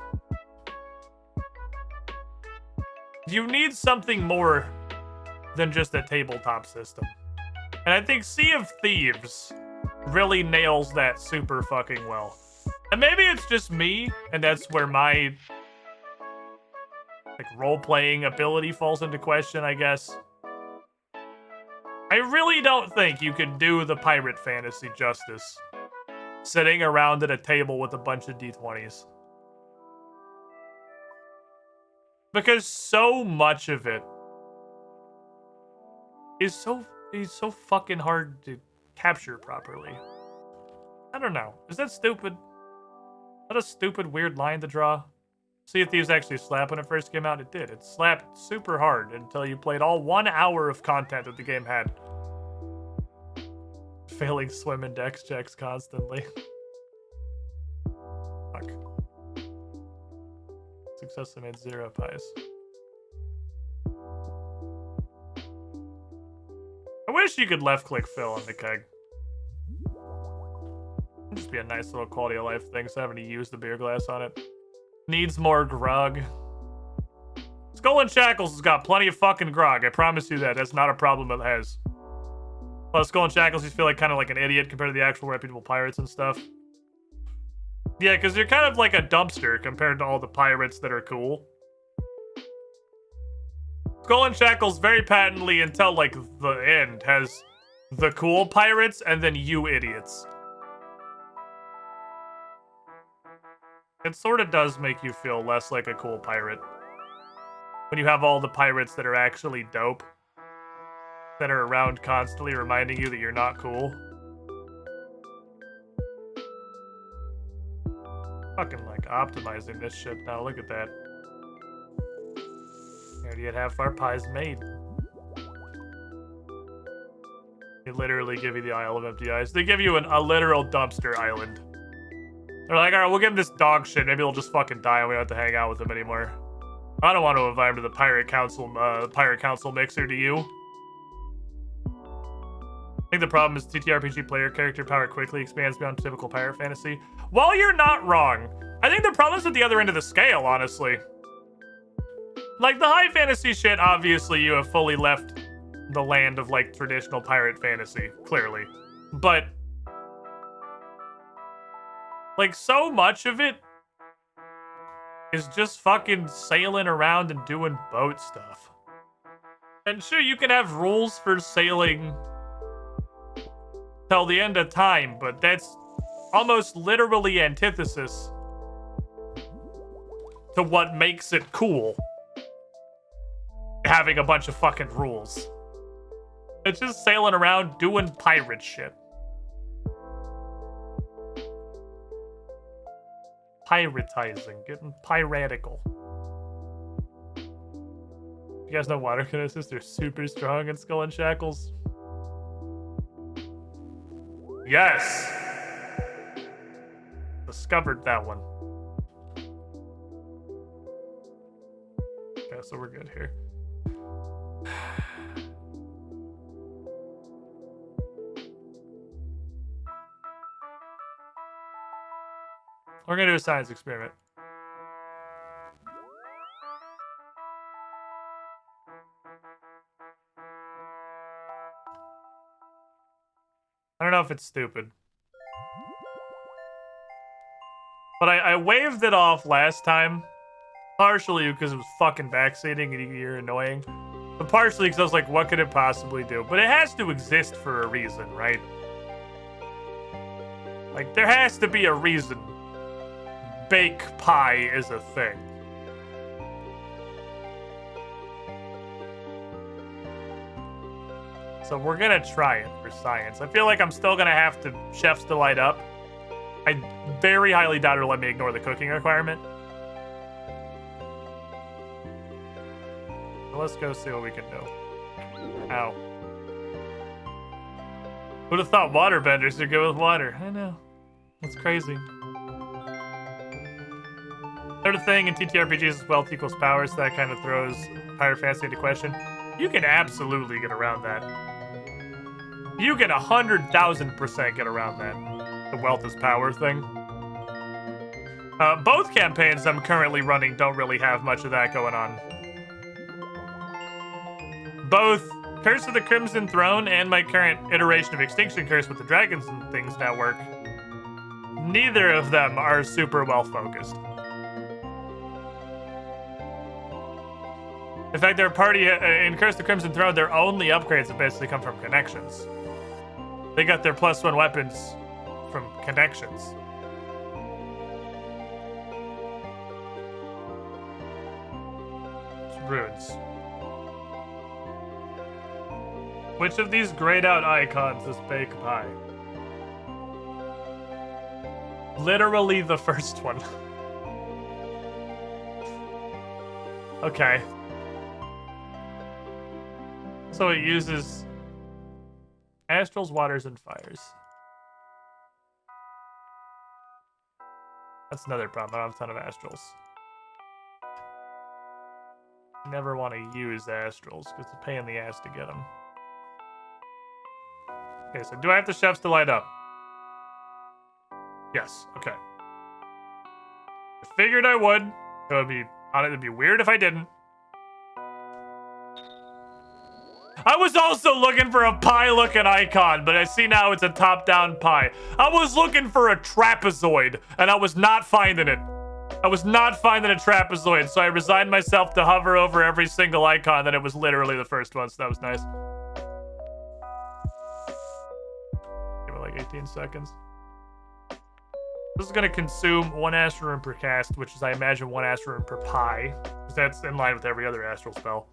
You need something more than just a tabletop system. And I think Sea of Thieves really nails that super fucking well. And maybe it's just me, and that's where my, like, role-playing ability falls into question, I guess. I really don't think you can do the pirate fantasy justice sitting around at a table with a bunch of D20s. Because so much of it is so fucking hard to capture properly. I don't know. Is that stupid? Is that a stupid, weird line to draw? Sea of Thieves actually slapped when it first came out. It did. It slapped super hard until you played all 1 hour of content that the game had. Failing swim and dex checks constantly. Fuck. Success made 0 pies. I wish you could left click fill on the keg. It'd just be a nice little quality of life thing, so having to use the beer glass on it. Needs more grog. Skull and Shackles has got plenty of fucking grog. I promise you that. That's not a problem it has. Plus, Skull and Shackles, you feel like kind of like an idiot compared to the actual reputable pirates and stuff. Yeah, because you're kind of like a dumpster compared to all the pirates that are cool. Skull and Shackles very patently, until like the end, has the cool pirates and then you idiots. It sort of does make you feel less like a cool pirate when you have all the pirates that are actually dope, that are around constantly reminding you that you're not cool. Fucking like optimizing this shit now, look at that. We already had half our pies made. They literally give you the Isle of Empty Eyes. They give you a literal dumpster island. They're like, alright, we'll give him this dog shit. Maybe he'll just fucking die and we don't have to hang out with him anymore. I don't want to invite him to the Pirate Council mixer, do you? I think the problem is TTRPG player character power quickly expands beyond typical pirate fantasy. Well, you're not wrong. I think the problem's at the other end of the scale, honestly. Like, the high fantasy shit, obviously, you have fully left the land of, like, traditional pirate fantasy, clearly. But, like, so much of it is just fucking sailing around and doing boat stuff. And sure, you can have rules for sailing till the end of time, but that's almost literally antithesis to what makes it cool. Having a bunch of fucking rules. It's just sailing around doing pirate shit. Piratizing, getting piratical. You guys know water kinesis? They're super strong in Skull and Shackles. Yes! Discovered that one. Okay, so we're good here. We're gonna do a science experiment. I don't know if it's stupid. But I waved it off last time. Partially because it was fucking backseating and you're annoying. But partially because I was like, what could it possibly do? But it has to exist for a reason, right? Like, there has to be a reason bake pie is a thing. So we're gonna try it for science. I feel like I'm still gonna have to Chef's Delight up. I very highly doubt it'll let me ignore the cooking requirement. So let's go see what we can do. Ow. Who'd have thought waterbenders are good with water? I know. That's crazy. Sort of thing in TTRPGs as wealth equals power, so that kind of throws Pirate Fantasy into question. You can absolutely get around that. You can 100,000% get around that. The wealth is power thing. Both campaigns I'm currently running don't really have much of that going on. Both Curse of the Crimson Throne and my current iteration of Extinction Curse with the Dragons and Things Network, neither of them are super well focused. In fact, their party in Curse of the Crimson Throne, their only upgrades have basically come from connections. They got their +1 weapons from connections. It's runes. Which of these grayed out icons is Bake Pie? Literally the first one. Okay. So it uses astrals, waters, and fires. That's another problem. I don't have a ton of astrals. Never want to use astrals because it's a pain in the ass to get them. Okay, so do I have the Chef's Delight up? Yes, okay. I figured I would. It'd be weird if I didn't. I was also looking for a pie-looking icon, but I see now it's a top-down pie. I was looking for a trapezoid, and I was not finding it. I was not finding a trapezoid, so I resigned myself to hover over every single icon, and it was literally the first one, so that was nice. Give it like 18 seconds. This is going to consume 1 astral rune per cast, which is, I imagine, 1 astral rune per pie, because that's in line with every other astral spell.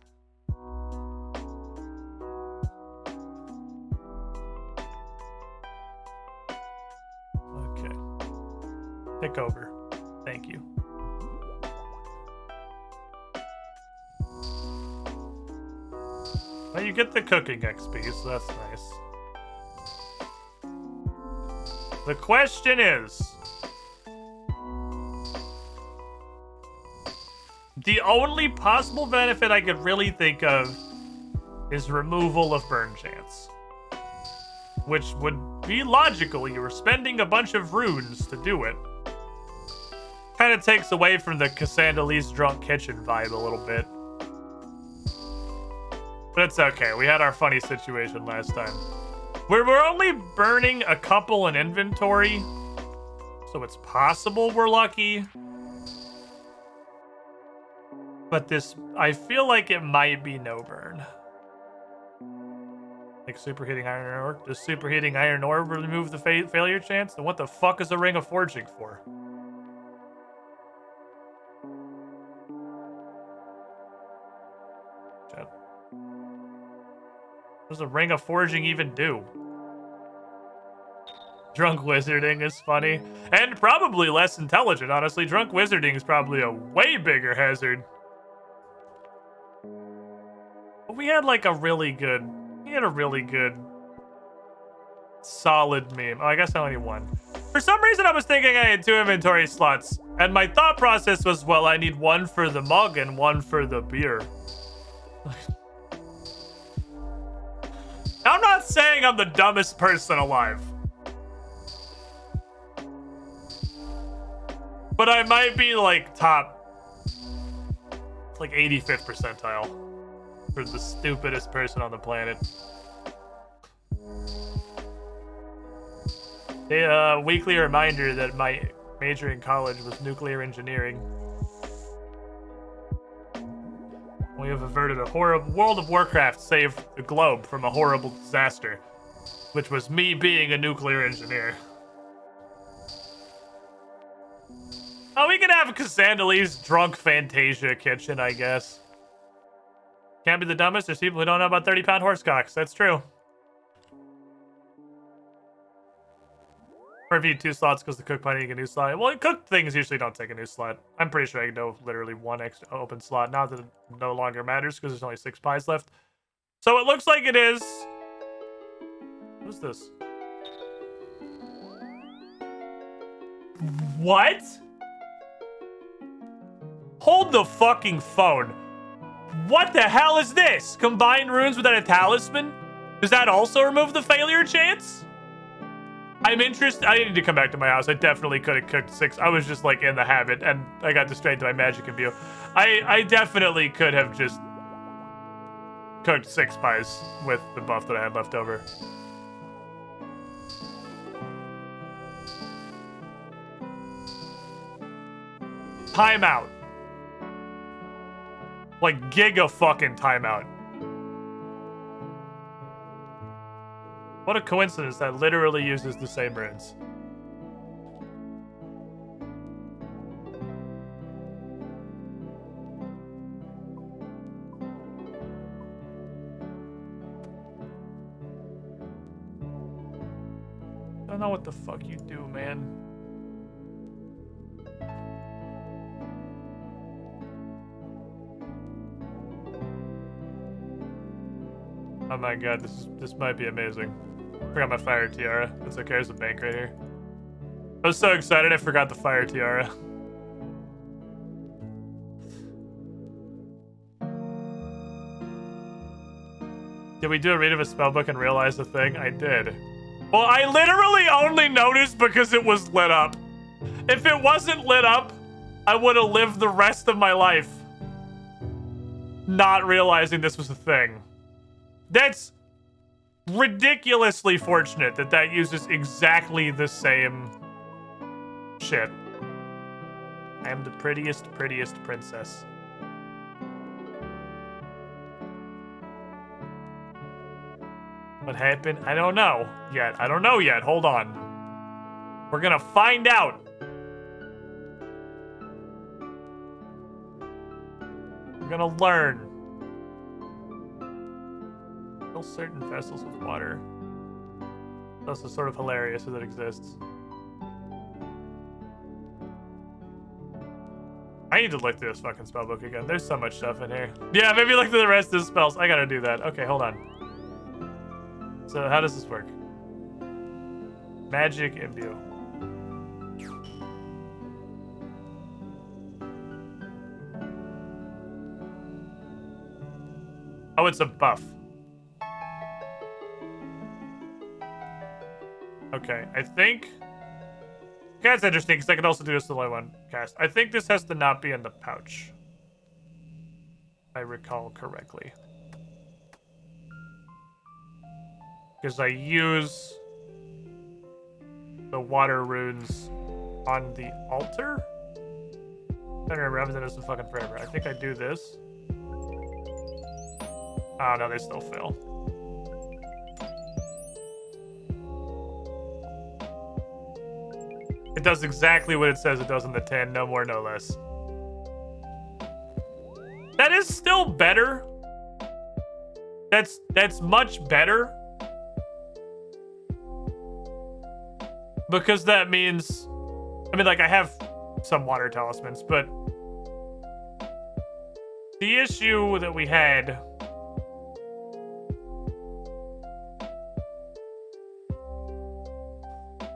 Pick over. Thank you. Well, you get the cooking XP, so that's nice. The question is... the only possible benefit I could really think of is removal of burn chance. Which would be logical. You were spending a bunch of runes to do it. Kind of takes away from the Cassandalee's Drunk Kitchen vibe a little bit. But it's okay. We had our funny situation last time. We're only burning a couple in inventory. So it's possible we're lucky. But this, I feel like it might be no burn. Like superheating iron ore. Does superheating iron ore remove the failure chance? Then what the fuck is a ring of forging for? Shit. What does a ring of forging even do? Drunk wizarding is funny. And probably less intelligent, honestly. Drunk wizarding is probably a way bigger hazard. But we had like a really good... We had a really good... solid meme. Oh, I guess I only need one. For some reason, I was thinking I had 2 inventory slots. And my thought process was, well, I need one for the mug and one for the beer. I'm not saying I'm the dumbest person alive. But I might be like top, like 85th percentile for the stupidest person on the planet. A weekly reminder that my major in college was nuclear engineering. We have averted a horrible World of Warcraft saved the globe from a horrible disaster, which was me being a nuclear engineer. Oh, we can have Cassandalee's drunk Fantasia kitchen, I guess. Can't be the dumbest. There's people who don't know about 30-pound horsecocks. That's true. Reviewed 2 slots because the cook might need a new slot. Well, cooked things usually don't take a new slot. I'm pretty sure I know literally 1 extra open slot. Not that it no longer matters because there's only 6 pies left. So it looks like it is. What's this? What? Hold the fucking phone. What the hell is this? Combine runes without a talisman? Does that also remove the failure chance? I'm interested. I need to come back to my house. I definitely could have cooked 6. I was just like in the habit and I got distracted by magic and view. I definitely could have just cooked 6 pies with the buff that I had left over. Timeout. Like giga fucking timeout. What a coincidence that literally uses the same runes. I don't know what the fuck you do, man. Oh my god, this might be amazing. Forgot my fire tiara. That's okay, there's a bank right here. I was so excited I forgot the fire tiara. Did we do a read of a spellbook and realize the thing? I did. Well, I literally only noticed because it was lit up. If it wasn't lit up, I would have lived the rest of my life not realizing this was a thing. That's ridiculously fortunate that that uses exactly the same shit. I am the prettiest princess. What happened? I don't know yet. I don't know yet. Hold on. We're gonna find out. We're gonna learn. Fill certain vessels with water. That's sort of hilarious as it exists. I need to look through this fucking spellbook again. There's so much stuff in here. Yeah, maybe look through the rest of the spells. I gotta do that. Okay, hold on. So how does this work? Magic imbue. Oh, it's a buff. Okay, I think... Okay, that's interesting, because I could also do this with only one cast. I think this has to not be in the pouch. If I recall correctly. Because I use the water runes on the altar? I don't remember, I've done this in fucking forever. I think I do this. Oh no, they still fail. It does exactly what it says it does in the tin, no more, no less. That is still better. That's much better. Because that means, I mean, like, I have some water talismans, but the issue that we had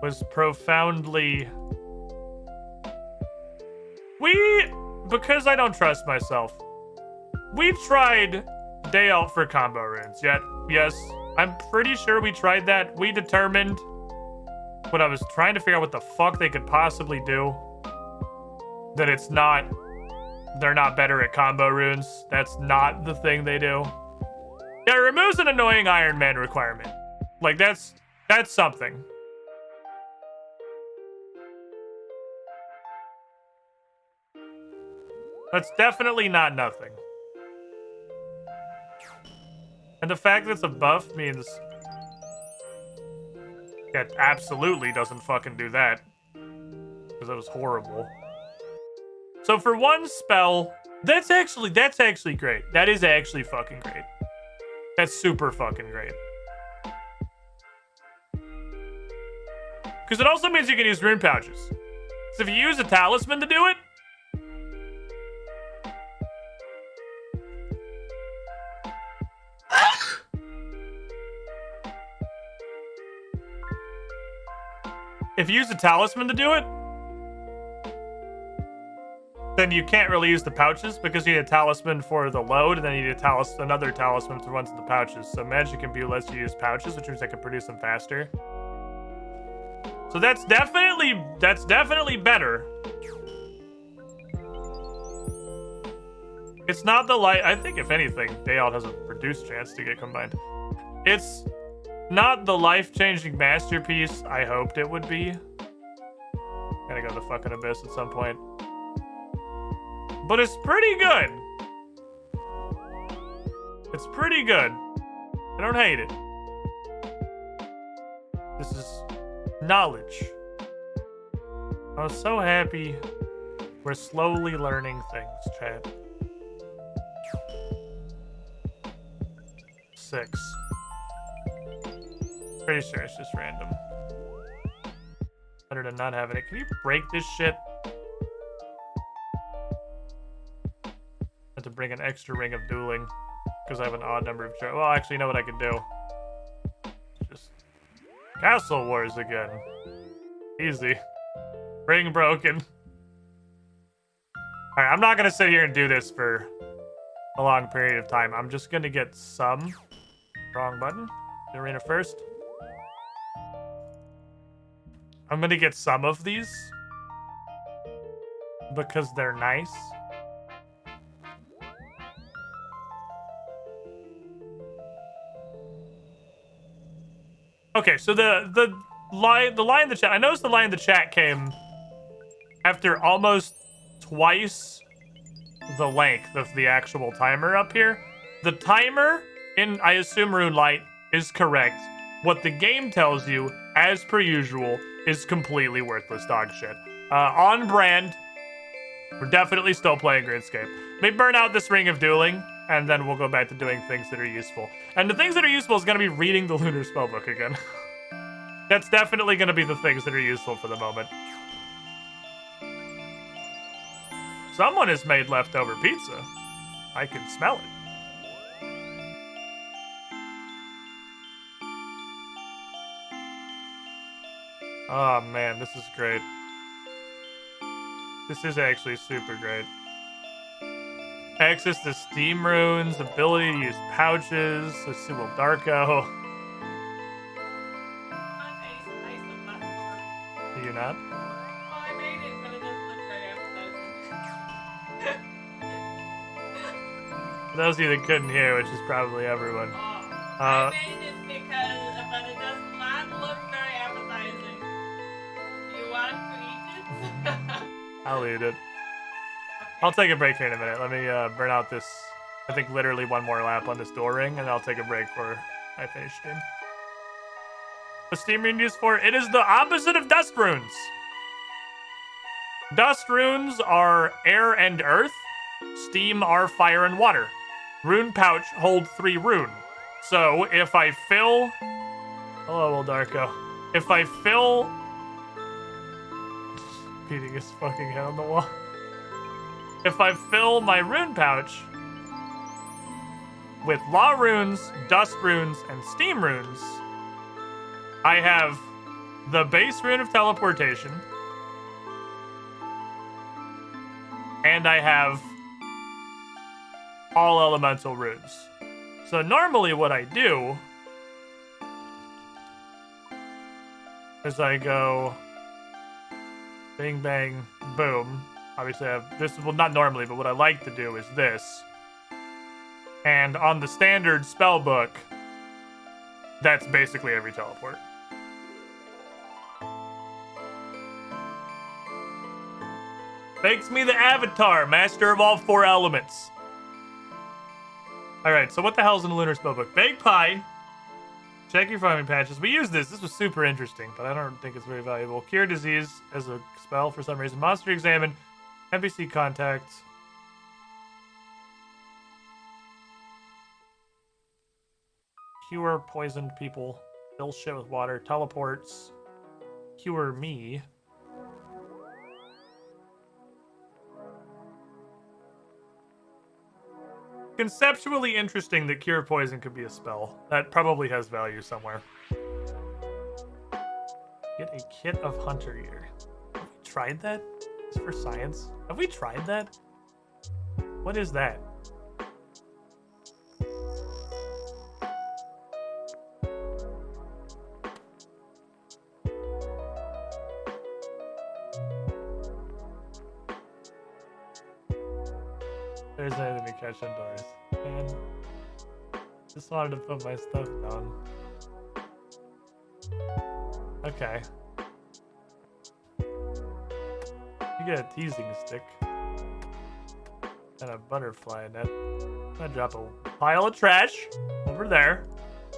was profoundly... Because I don't trust myself, we tried Day Out for combo runes, yet, yes, I'm pretty sure we tried that. We determined when I was trying to figure out what the fuck they could possibly do, that it's not, they're not better at combo runes. That's not the thing they do. Yeah, it removes an annoying Iron Man requirement. Like, that's something. That's definitely not nothing. And the fact that it's a buff means it absolutely doesn't fucking do that. Because that was horrible. So for one spell, that's actually great. That is actually fucking great. That's super fucking great. Because it also means you can use rune pouches. So if you use a talisman to do it, then you can't really use the pouches because you need a talisman for the load, and then you need another talisman for ones in the pouches. So magic imbue lets you use pouches, which means I can produce them faster. So that's definitely better. It's not the light. I think if anything, Dayalt has a reduced chance to get combined. It's not the life-changing masterpiece I hoped it would be. Gotta go to the fucking abyss at some point. But it's pretty good. It's pretty good. I don't hate it. This is knowledge. I was so happy. We're slowly learning things, chat. 6. Pretty sure it's just random. Better than not having it. Can you break this shit? To bring an extra ring of dueling because I have an odd number of well, actually, you know what I could do? Just Castle Wars again. Easy. Ring broken. Alright, I'm not gonna sit here and do this for a long period of time. I'm just gonna get some. Wrong button. The arena first. I'm gonna get some of these because they're nice. Okay, so the line in the chat. I noticed the line in the chat came after almost twice the length of the actual timer up here. The timer in, I assume, RuneLite is correct. What the game tells you, as per usual, is completely worthless dog shit. On brand, we're definitely still playing RuneScape. Let me burn out this Ring of Dueling, and then we'll go back to doing things that are useful. And the things that are useful is going to be reading the Lunar Spellbook again. That's definitely going to be the things that are useful for the moment. Someone has made leftover pizza. I can smell it. Oh man, this is great. This is actually super great. Access to Steam runes, ability to use pouches, a Sybil Darko. Do you not? Oh, I made it, but it doesn't look very appetizing. For those of you that couldn't hear, which is probably everyone. I made it but it does not look very appetizing. Do you want to eat it? I'll eat it. I'll take a break here in a minute. Let me burn out this, I think literally one more lap on this door ring, and I'll take a break before I finish stream. What's Steam rune used for? It is the opposite of dust runes. Dust runes are air and earth. Steam are fire and water. Rune pouch hold 3 rune. So if I fill... Hello, Darko. If I fill... Beating his fucking head on the wall. If I fill my rune pouch with law runes, dust runes, and steam runes, I have the base rune of teleportation, and I have all elemental runes. So normally what I do is I go bing, bang, boom. Obviously I have this, well, not normally, but what I like to do is this. And on the standard spell book, that's basically every teleport. Makes me the Avatar, master of all 4 elements. Alright, so what the hell's in the lunar spellbook? Baked pie. Check your farming patches. We use this. This was super interesting, but I don't think it's very valuable. Cure disease as a spell for some reason. Monster examine. NPC contact. Cure poisoned people. Fill shit with water. Teleports. Cure me. Conceptually interesting that Cure Poison could be a spell. That probably has value somewhere. Get a kit of hunter gear. Have we tried that? It's for science. Have we tried that? What is that? There's anything to catch indoors. Man, just wanted to put my stuff down. Okay. You get a teasing stick. And a butterfly net. I'm gonna drop a pile of trash over there.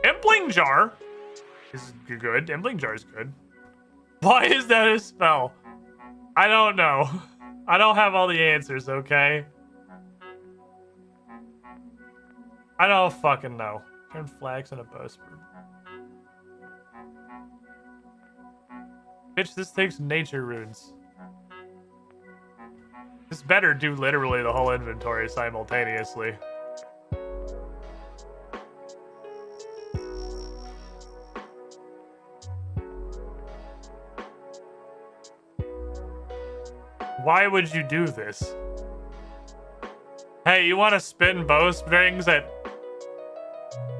Impling jar is good. Impling jar is good. Why is that a spell? I don't know. I don't have all the answers, okay? I don't fucking know. Turn flax on a bowsprit. Bitch, this takes nature runes. This better do literally the whole inventory simultaneously. Why would you do this? Hey, you want to spin bowstrings at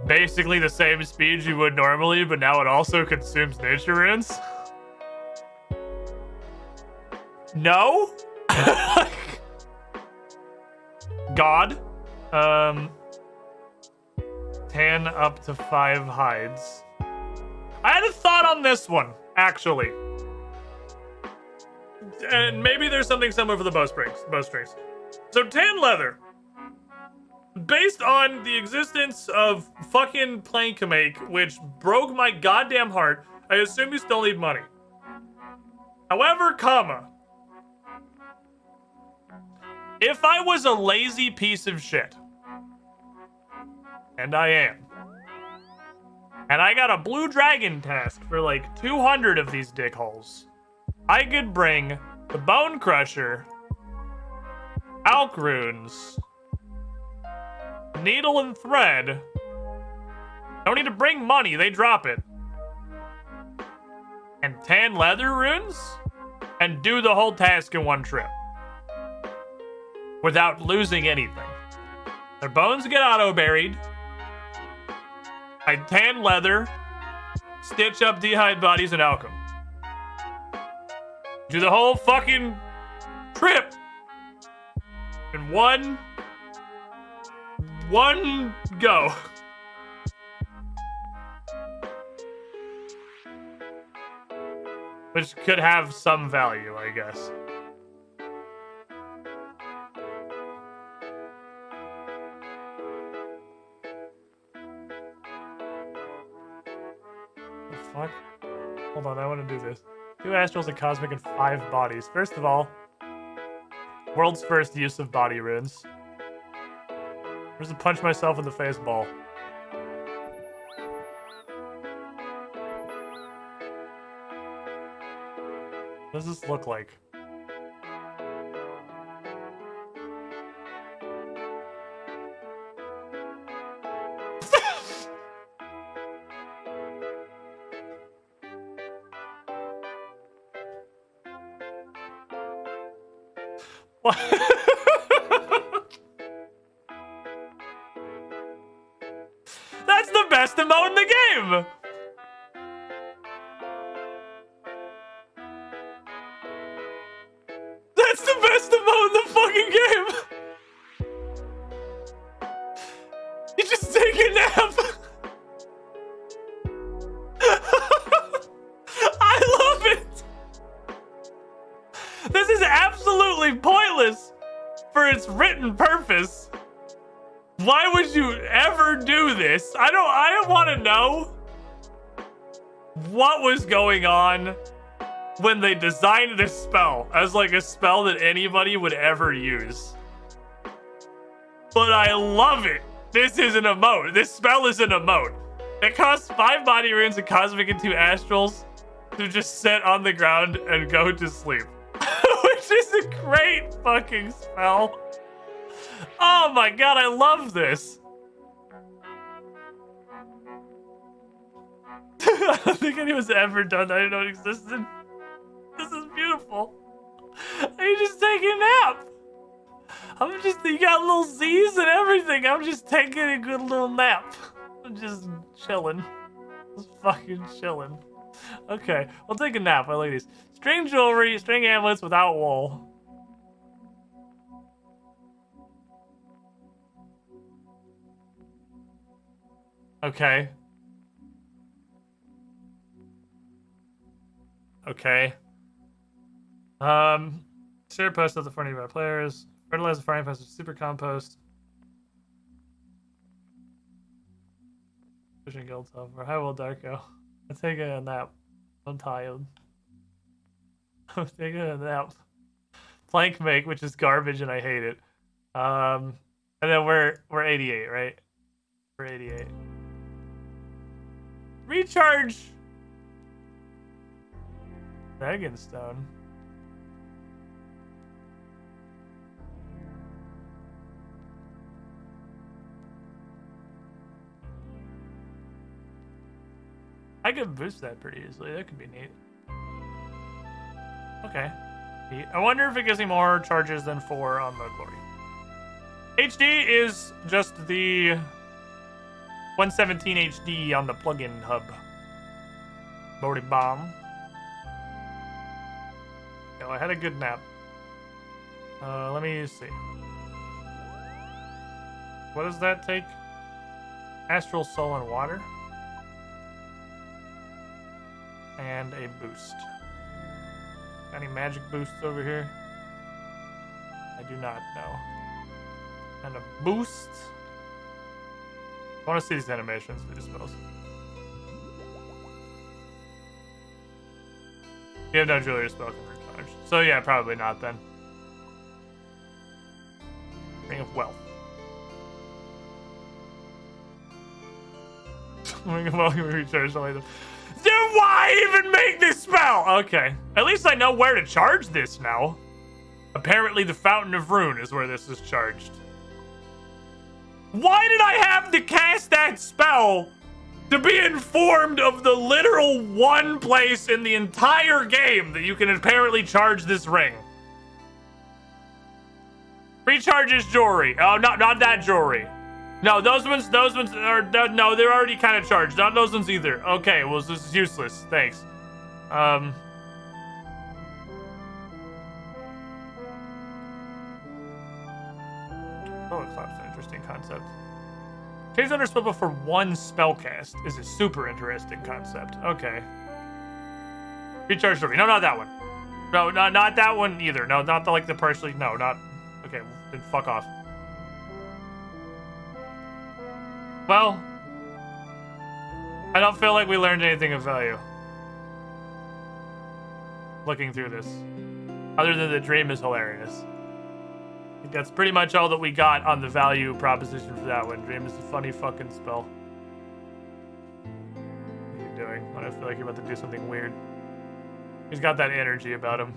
basically the same speed you would normally, but now it also consumes nature runes? No? God. 10 up to 5 hides. I had a thought on this one, actually. And maybe there's something similar for the bowstrings. So tan leather. Based on the existence of fucking Plankmake, which broke my goddamn heart, I assume you still need money. However, comma, if I was a lazy piece of shit, and I am, and I got a blue dragon task for like 200 of these dickholes, I could bring the Bone Crusher, Alk runes, needle and thread. Don't need to bring money, they drop it. And tan leather runes, and do the whole task in one trip. Without losing anything. Their bones get auto-buried. I tan leather, stitch up dehyde bodies, and alchem. Do the whole fucking trip in one go. Which could have some value, I guess. The fuck? Hold on, I want to do this. 2 astrals, a cosmic, and 5 bodies. First of all, World's first use of body runes. Where's the punch myself in the face ball? What does this look like? What? That's the best emote in the game! That's the best emote in the fucking game! You just take a nap! I love it! This is absolutely pointless for its written purpose. Why would you ever do this? I don't want to know what was going on when they designed this spell as like a spell that anybody would ever use. But I love it. This is an emote. This spell is an emote. It costs 5 body runes, a cosmic, and 2 astrals to just sit on the ground and go to sleep. Which is a great fucking spell. Oh my god, I love this. I don't think anyone's ever done that. I didn't know it existed. This is beautiful. You just take a nap. You got little Z's and everything. I'm just taking a good little nap. I'm just chilling. Just fucking chilling. Okay, we'll take a nap. I like these. String jewelry, string amulets without wool. Okay. Okay. Share post of the 45 players. Fertilize the farming post with super compost. Pushing guild over. How will Darko? I'm taking a nap. I'm tired. I'm taking a nap. Plank make, which is garbage and I hate it. And then we're 88, right? We're 88. Recharge Dragonstone. I could boost that pretty easily. That could be neat. Okay. Neat. I wonder if it gives me more charges than 4 on the glory. HD is just the 117 HD on the plugin hub. Bodie bomb. No, I had a good nap. Let me see. What does that take? Astral Soul and Water. And a boost. Any magic boosts over here? I do not know. And a boost. I want to see these animations for these spells. You have no jewelry spell can recharge. So yeah, probably not then. Ring of Wealth. Ring of Wealth can be recharged only then why even make this spell? Okay. At least I know where to charge this now. Apparently the Fountain of Rune is where this is charged. Why did I have to cast that spell to be informed of the literal one place in the entire game that you can apparently charge this ring? Recharges jewelry. Oh, not that jewelry. No, those ones are, no, they're already kind of charged. Not those ones either. Okay, well, this is useless. Thanks. Solar Eclipse, an interesting concept. Change under spell for 1 spellcast is a super interesting concept. Okay. Recharge jewelry. No, not that one. No, not that one either. No, not the, like, the partially, no, not, okay, then fuck off. Well, I don't feel like we learned anything of value looking through this, other than the dream is hilarious. I think that's pretty much all that we got on the value proposition for that one. Dream is a funny fucking spell. What are you doing? When I feel like you're about to do something weird. He's got that energy about him.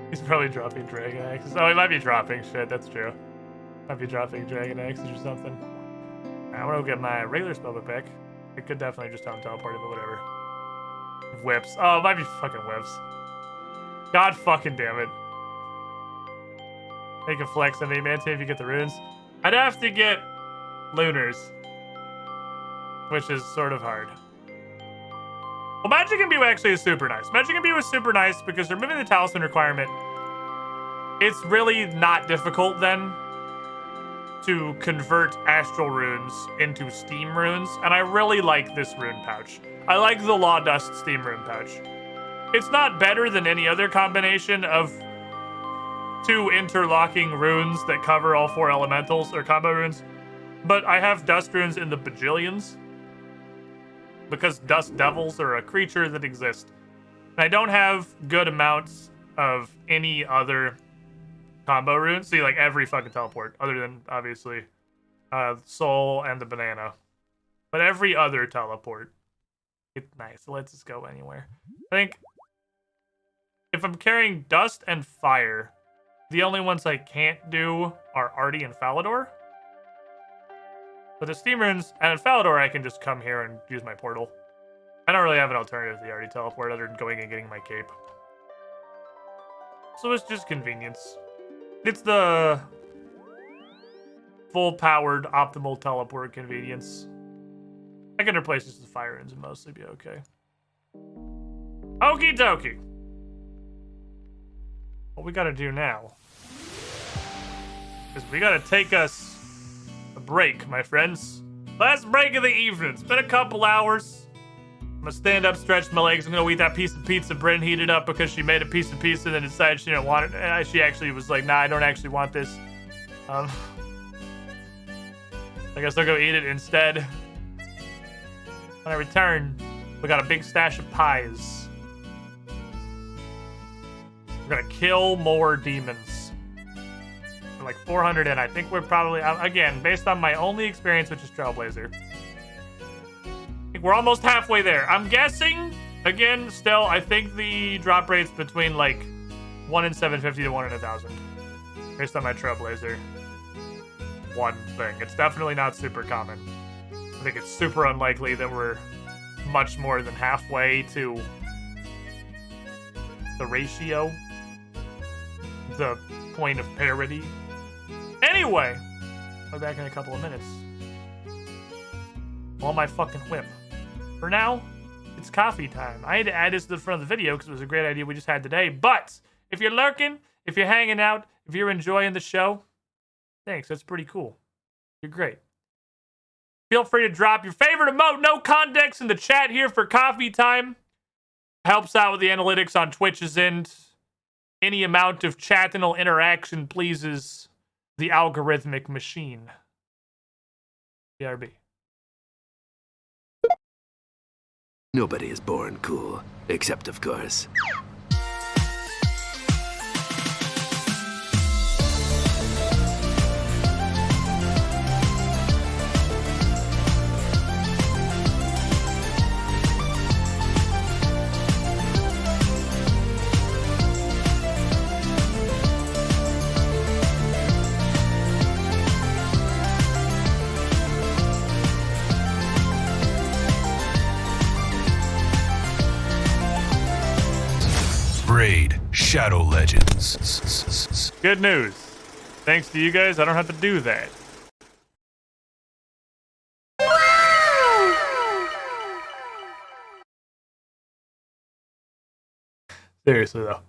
He's probably dropping Dragon Axes. Oh, he might be dropping shit. That's true. Might be dropping Dragon Axes or something. Alright, I'm gonna go get my regular spellbook back. I could definitely just have him teleported, but whatever. Whips. Oh, it might be fucking whips. God fucking damn it. Make a flex on me, man. See if you get the runes. I'd have to get Lunars, which is sort of hard. Well, Magic Imbue actually is super nice. Magic Imbue is super nice because removing the Talisman requirement, it's really not difficult then to convert Astral Runes into Steam Runes, and I really like this rune pouch. I like the Law Dust Steam Rune pouch. It's not better than any other combination of 2 interlocking runes that cover all 4 elementals or combo runes, but I have Dust Runes in the bajillions, because Dust Devils are a creature that exist. And I don't have good amounts of any other combo runes. See, like every fucking teleport, other than, obviously, Soul and the Banana. But every other teleport. It's nice. It lets us go anywhere. I think if I'm carrying Dust and Fire, the only ones I can't do are Artie and Falador. But the Steam Runes and Falador, I can just come here and use my portal. I don't really have an alternative to the Artie teleport other than going and getting my cape. So it's just convenience. It's the full-powered optimal teleport convenience. I can replace this with Fire Runes and mostly be okay. Okie dokie. What we gotta do now is we gotta take us a break, my friends. Last break of the evening. It's been a couple hours. I'm gonna stand up, stretch my legs. I'm gonna eat that piece of pizza Bryn heated up because she made a piece of pizza and then decided she didn't want it. And she actually was like, nah, I don't actually want this. I guess I'll go eat it instead. When I return, we got a big stash of pies. We're gonna kill more demons. Like 400 in. I think we're probably, again, based on my only experience, which is Trailblazer, I think we're almost halfway there. I'm guessing, again, still, I think the drop rate's between like 1 in 750 to 1 in 1,000. Based on my Trailblazer. One thing. It's definitely not super common. I think it's super unlikely that we're much more than halfway to the ratio. The point of parity. Anyway, I'll be back in a couple of minutes. On my fucking whip. For now, it's coffee time. I had to add this to the front of the video because it was a great idea we just had today. But if you're lurking, if you're hanging out, if you're enjoying the show, thanks. That's pretty cool. You're great. Feel free to drop your favorite emote, no context, in the chat here for coffee time. Helps out with the analytics on Twitch's end. Any amount of chatinal interaction pleases the algorithmic machine. BRB. Nobody is born cool, except of course. Raid Shadow Legends. Good news. Thanks to you guys, I don't have to do that. Seriously, though.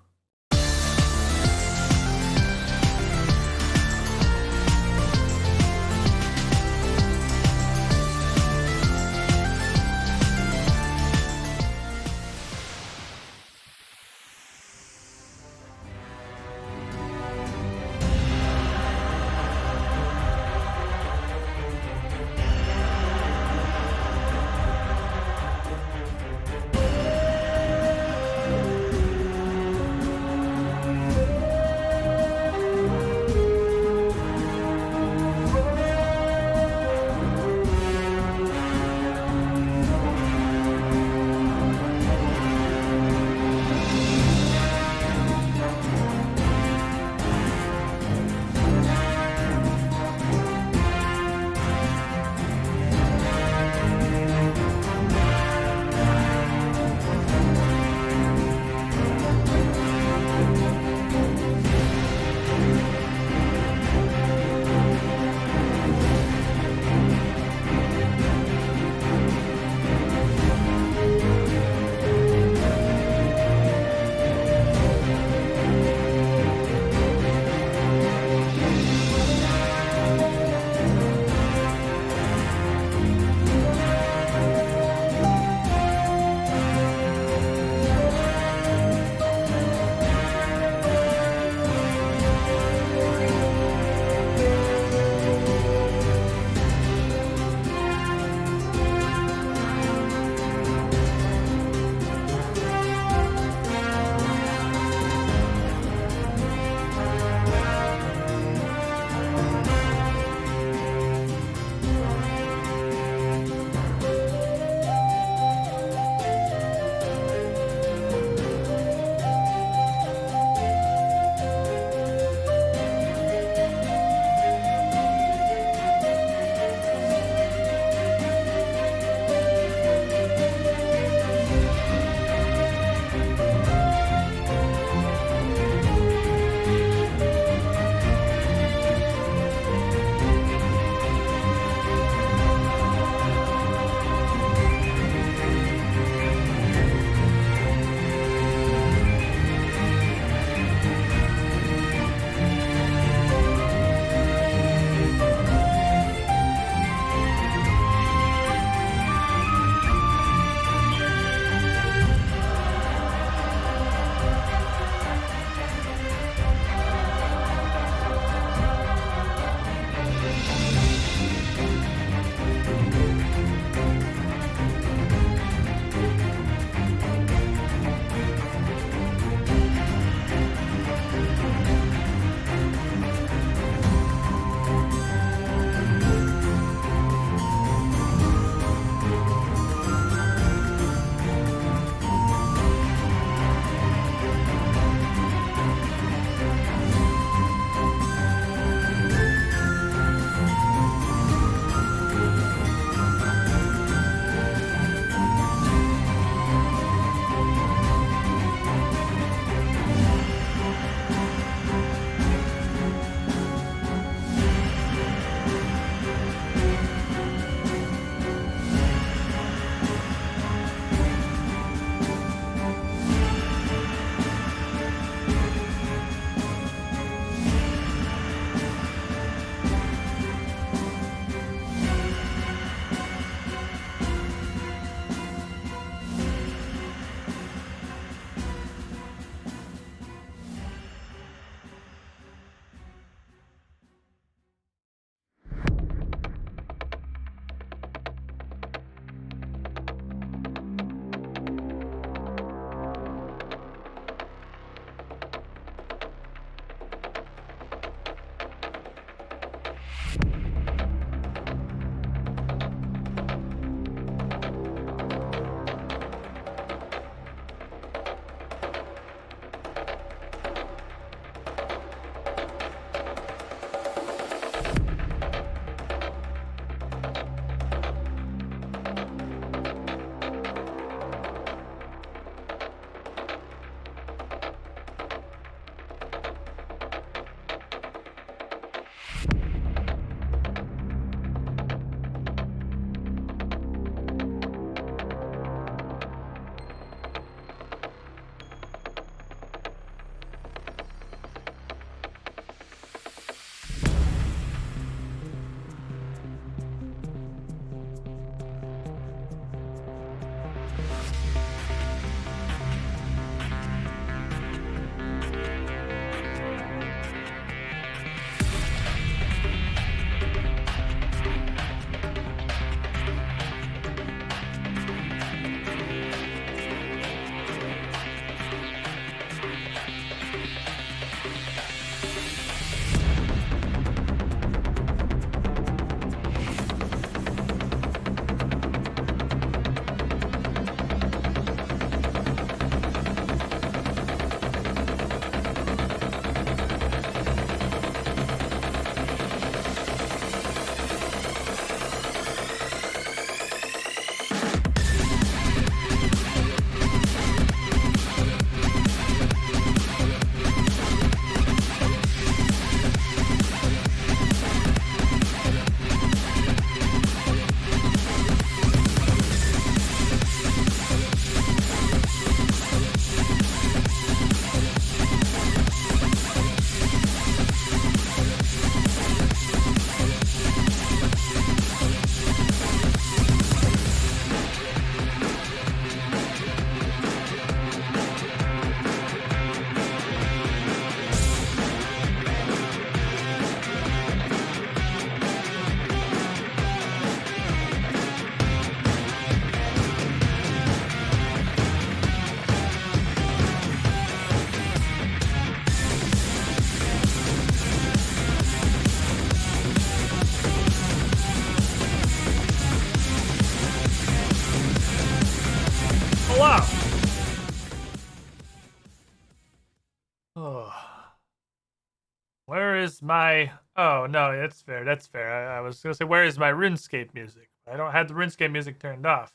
Where's my... Oh, no, that's fair. That's fair. I was going to say, where is my RuneScape music? I don't have the RuneScape music turned off.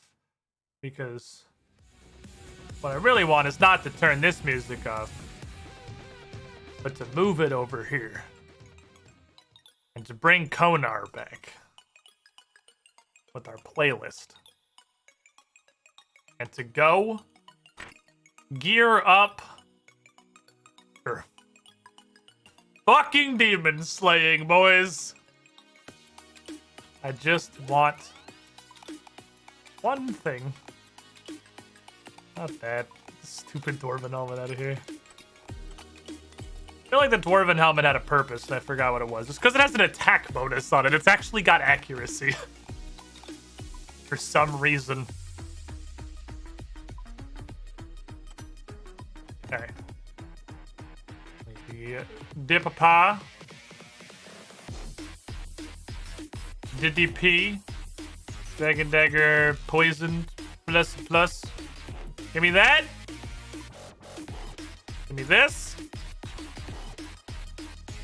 Because what I really want is not to turn this music off, but to move it over here. And to bring Konar back with our playlist. And to go gear up for fucking demon slaying, boys. I just want one thing. Not that stupid dwarven helmet out of here. I feel like the dwarven helmet had a purpose and I forgot what it was. It's because it has an attack bonus on it. It's actually got accuracy. For some reason. Alright. Dipapa. DDP. Dragon Dagger. Poison. Plus. Give me that. Give me this.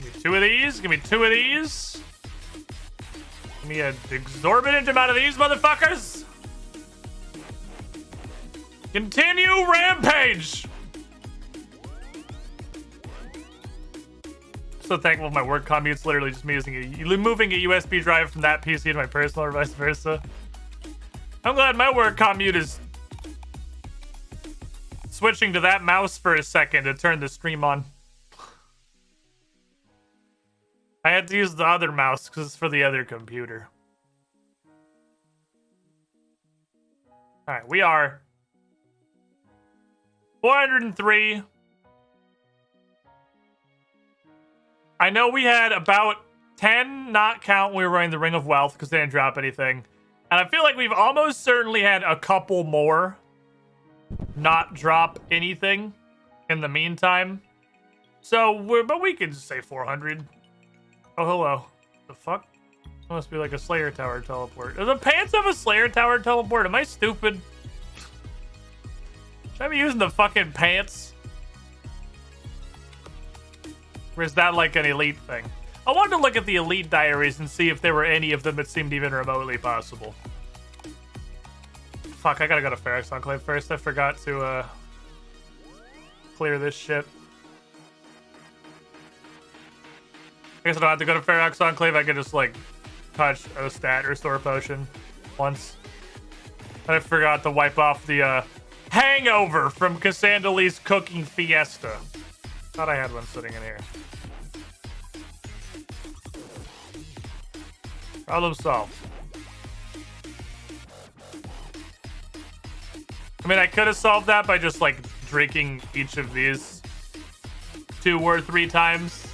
Give me 2 of these. Give me 2 of these. Give me an exorbitant amount of these motherfuckers. Continue rampage. So thankful for my work commute's literally just me moving a USB drive from that PC to my personal or vice versa. I'm glad my work commute is switching to that mouse for a second to turn the stream on. I had to use the other mouse because it's for the other computer. Alright, we are 403. I know we had about 10 not count when we were running the Ring of Wealth because they didn't drop anything. And I feel like we've almost certainly had a couple more not drop anything in the meantime. So, but we could just say 400. Oh, hello. The fuck? Must be like a Slayer Tower teleport. Do the pants have a Slayer Tower teleport? Am I stupid? Should I be using the fucking pants? Or is that like an elite thing? I wanted to look at the elite diaries and see if there were any of them that seemed even remotely possible. Fuck, I gotta go to Ferox Enclave first. I forgot to clear this shit. I guess I don't have to go to Ferox Enclave. I can just like touch a stat restore potion once. I forgot to wipe off the hangover from Cassandali's cooking fiesta. Thought I had one sitting in here. Problem solved. I mean, I could have solved that by just like drinking each of these 2 or 3 times.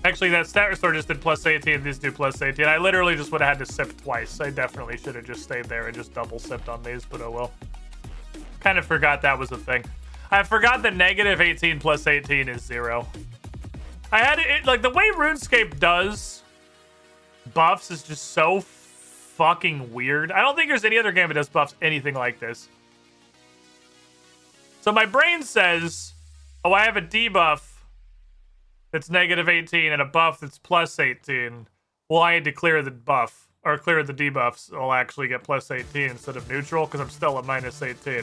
Actually, that stat restore just did plus 18. These do plus 18. I literally just would have had to sip twice. I definitely should have just stayed there and just double sipped on these, but oh well. Kind of forgot that was a thing. I forgot that negative 18 plus 18 is 0. I had it like the way RuneScape does buffs is just so fucking weird. I don't think there's any other game that does buffs anything like this. So my brain says, oh, I have a debuff that's negative 18 and a buff that's plus 18. Well, I had to clear the buff or clear the debuffs. I'll actually get plus 18 instead of neutral because I'm still at minus 18.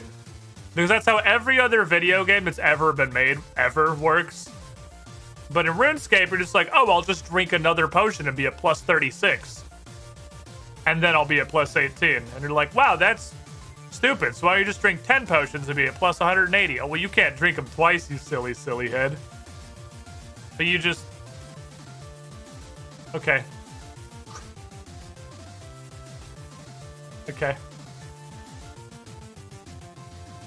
Because that's how every other video game that's ever been made ever works. But in RuneScape, you're just like, oh, I'll just drink another potion and be at plus 36. And then I'll be at plus 18. And you're like, wow, that's stupid. So why don't you just drink 10 potions and be at plus 180? Oh, well, you can't drink them twice, you silly, silly head. But you just... Okay. Okay.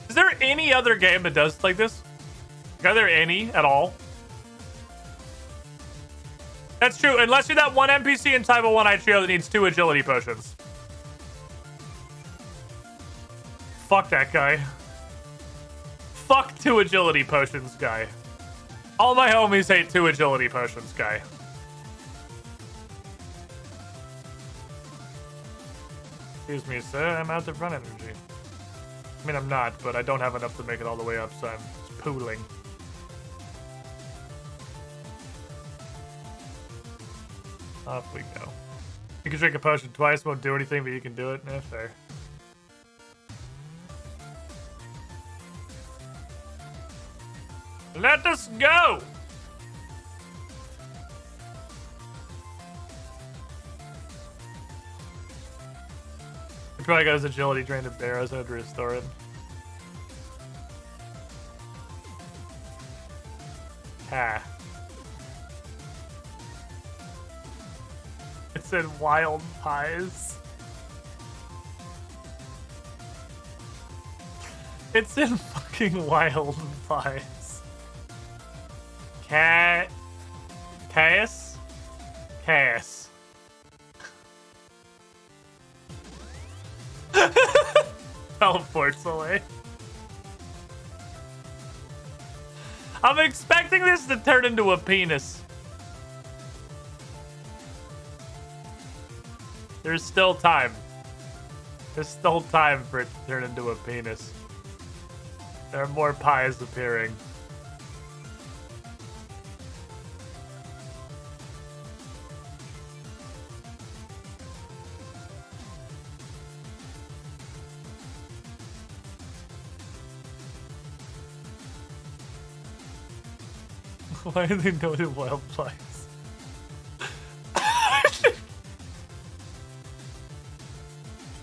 Is there any other game that does like this? Are there any at all? That's true, unless you're that one NPC in Type 1 Trio that needs 2 agility potions. Fuck that guy. Fuck 2 agility potions guy. All my homies hate 2 agility potions guy. Excuse me, sir, I'm out of run energy. I mean, I'm not, but I don't have enough to make it all the way up, so I'm just pooling. Off we go. You can drink a potion twice, won't do anything, but you can do it. Eh, fair. Let us go! He probably got his agility drained to barrows. I had to restore it. Ah. It said wild pies. It's in fucking wild pies. Cass? Cass. Teleports away. I'm expecting this to turn into a penis. There's still time. There's still time for it to turn into a penis. There are more pies appearing. Why are they noted wild pies?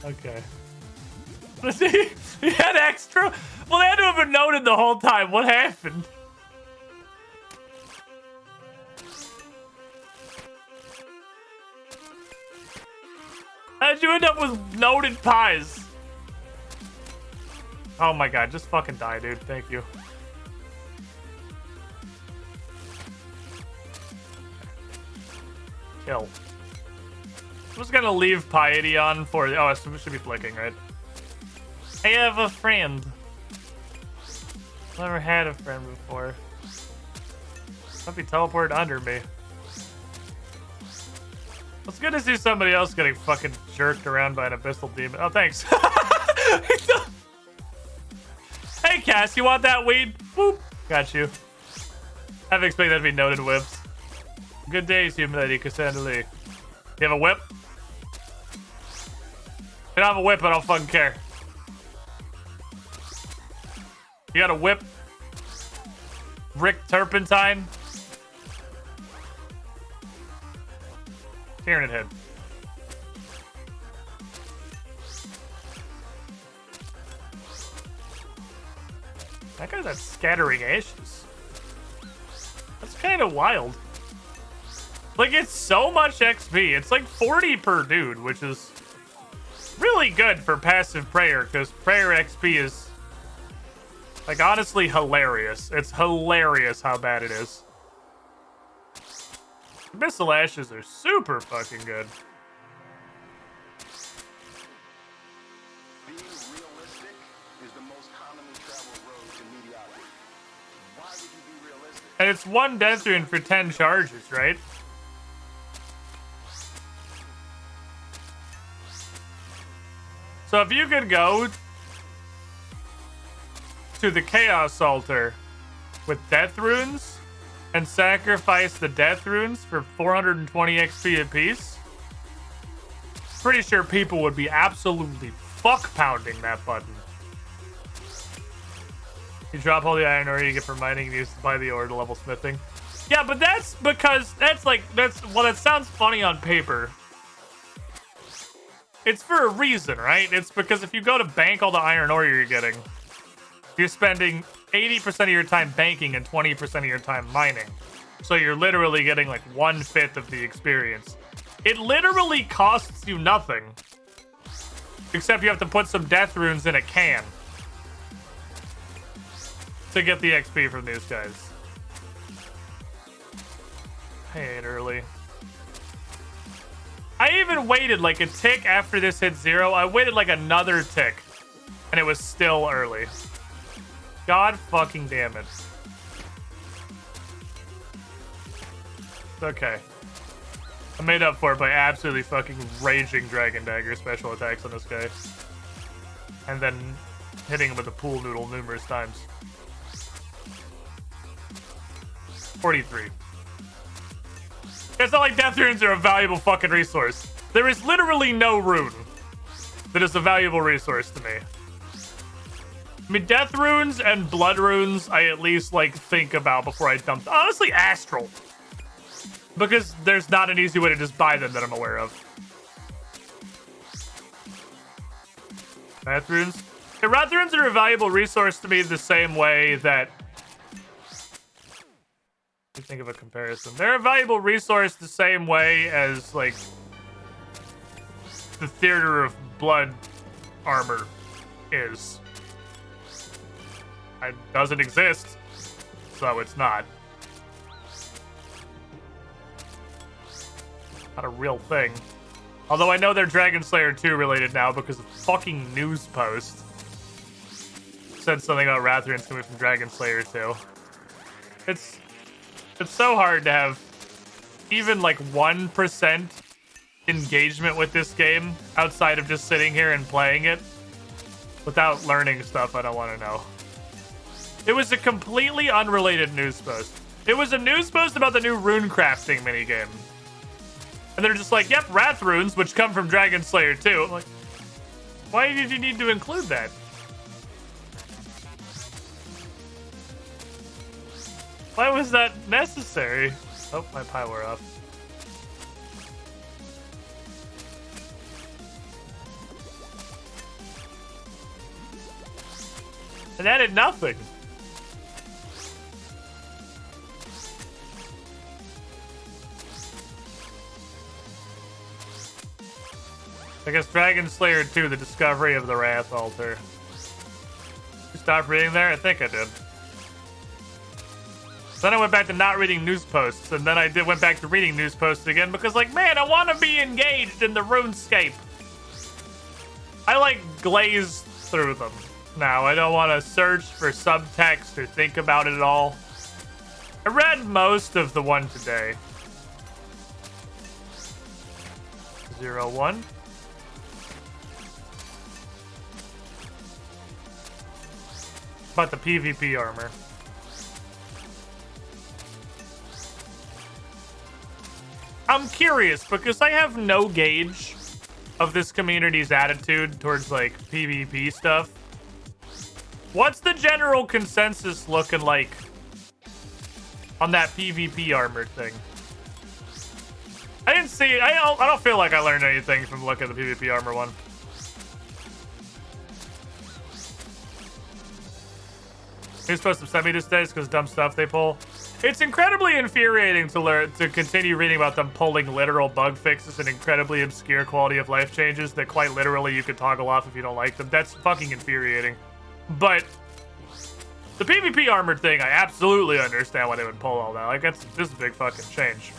Okay. He had extra? Well, they had to have been noted the whole time. What happened? How'd you end up with noted pies? Oh my god, just fucking die, dude. Thank you. Kill. I'm just gonna leave piety on for... Oh, it should be flicking, right? I have a friend. Never had a friend before. Might be teleported under me. It's good to see somebody else getting fucking jerked around by an abyssal demon. Oh, thanks. Hey, Cass, you want that weed? Boop. Got you. I haven't expected that to be noted whips. Good days, human lady, Cassandra Lee. You have a whip? You don't have a whip, I don't fucking care. You got a whip? Rick Turpentine? Tyranid head. That guy's got scattering ashes. That's kind of wild. Like, it's so much XP. It's like 40 per dude, which is really good for passive prayer, because prayer XP is, like, honestly hilarious. It's hilarious how bad it is. Abyssal Ashes are super fucking good. Being realistic is the most commonly traveled road to mediocrity. Why would you be realistic? And it's one death rune for 10 charges, right? So if you could go to the Chaos Altar with death runes and sacrifice the death runes for 420 XP apiece, pretty sure people would be absolutely fuck pounding that button. You drop all the iron ore you get from mining and use to buy the ore to level smithing. Yeah, but that's because well, that sounds funny on paper. It's for a reason, right? It's because if you go to bank all the iron ore you're getting, you're spending 80% of your time banking and 20% of your time mining. So you're literally getting like 1/5 of the experience. It literally costs you nothing. Except you have to put some death runes in a can to get the XP from these guys. I ate early. I even waited like a tick after this hit 0. I waited like another tick, and it was still early. God fucking damn it. It's okay. I made up for it by absolutely fucking raging Dragon Dagger special attacks on this guy. And then hitting him with a pool noodle numerous times. 43. It's not like death runes are a valuable fucking resource. There is literally no rune that is a valuable resource to me. I mean, death runes and blood runes, I at least, like, think about before I dump. Honestly, astral. Because there's not an easy way to just buy them that I'm aware of. Wrath runes? Okay, wrath runes are a valuable resource to me the same way that... Let me think of a comparison. They're a valuable resource the same way as, like, the Theater of Blood armor is. It doesn't exist, so it's not. Not a real thing. Although I know they're Dragon Slayer 2 related now because a fucking news post said something about wrath runes coming from Dragon Slayer 2. It's so hard to have even like 1% engagement with this game outside of just sitting here and playing it without learning stuff I don't want to know. It was a completely unrelated news post. It was a news post about the new rune crafting minigame. And they're just like, yep, wrath runes, which come from Dragon Slayer 2. I'm like, why did you need to include that? Why was that necessary? Oh, my pie wore off. And that did nothing. I guess Dragon Slayer 2, the discovery of the Wrath Altar. You stopped reading there? I think I did. Then I went back to not reading news posts, and then I went back to reading news posts again because, like, man, I want to be engaged in the RuneScape. I, like, glaze through them now. I don't want to search for subtext or think about it at all. I read most of the one today. 01. About the PvP armor. I'm curious because I have no gauge of this community's attitude towards like PvP stuff. What's the general consensus looking like on that PvP armor thing? I didn't see it. I don't feel like I learned anything from the look at the PvP armor one. You're supposed to send me this days because dumb stuff they pull. It's incredibly infuriating to continue reading about them pulling literal bug fixes and incredibly obscure quality of life changes that quite literally you could toggle off if you don't like them. That's fucking infuriating. But the PvP armored thing, I absolutely understand why they would pull all that. Like, this is a big fucking change.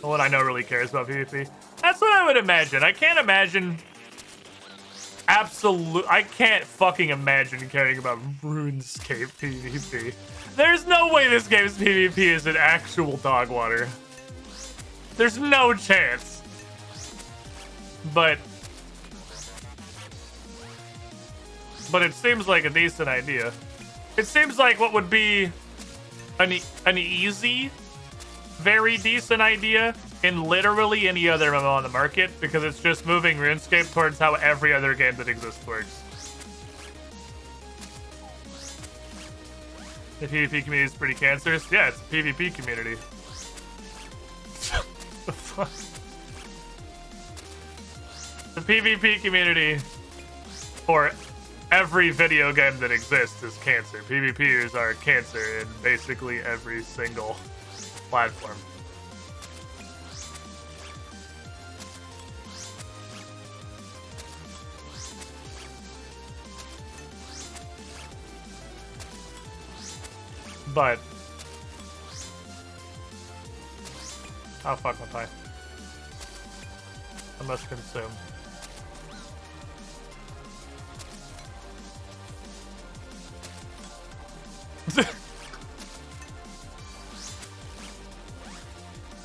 No one I know really cares about PvP. That's what I would imagine. I can't imagine... I can't fucking imagine caring about RuneScape PvP. There's no way this game's PvP is an actual dog water. There's no chance. But it seems like a decent idea. It seems like what would be an easy, very decent idea in literally any other MMO on the market, because it's just moving RuneScape towards how every other game that exists works. The PvP community is pretty cancerous. Yeah, it's a PvP community. The fuck? The PvP community for every video game that exists is cancer. PvPers are cancer in basically every single platform. But oh fuck my pie. I must consume.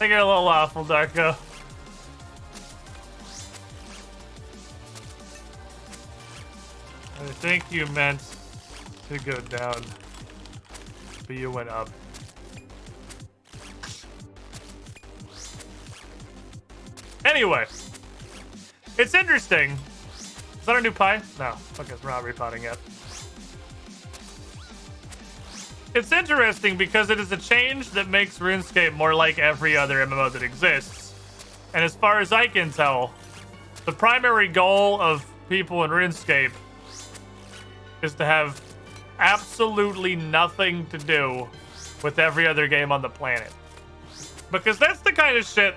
I get a little awful, Darko. I think you meant to go down, but you went up. Anyway, it's interesting. Is that our new pie? No, okay, we're not repotting yet. It's interesting because it is a change that makes RuneScape more like every other MMO that exists. And as far as I can tell, the primary goal of people in RuneScape is to have absolutely nothing to do with every other game on the planet. Because that's the kind of shit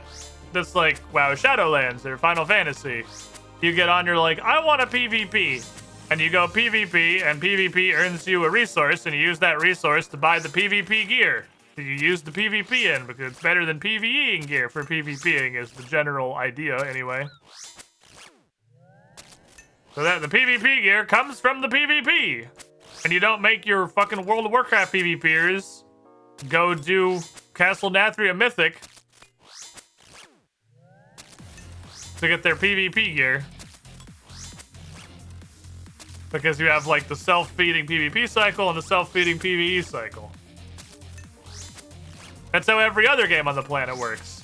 that's like, wow, Shadowlands or Final Fantasy. You get on, you're like, I want a PvP. And you go PvP, and PvP earns you a resource, and you use that resource to buy the PvP gear. You use the PvP in, because it's better than PvEing gear for PvPing, is the general idea, anyway. So that the PvP gear comes from the PvP. And you don't make your fucking World of Warcraft PvPers go do Castle Nathria Mythic to get their PvP gear. Because you have, like, the self-feeding PvP cycle and the self-feeding PvE cycle. That's how every other game on the planet works.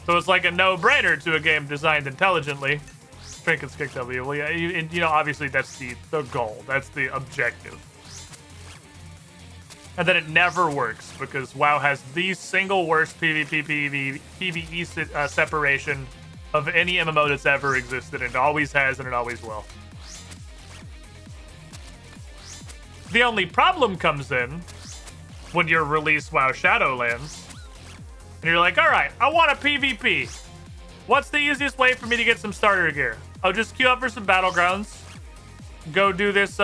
So it's like a no-brainer to a game designed intelligently. Trinkets kick W. Well, yeah, you know, obviously that's the goal. That's the objective. And then it never works because WoW has the single worst PvP, PvE separation of any MMO that's ever existed. It always has and it always will. The only problem comes in when you release WoW Shadowlands, and you're like, all right, I want a PvP. What's the easiest way for me to get some starter gear? I'll just queue up for some battlegrounds, go do this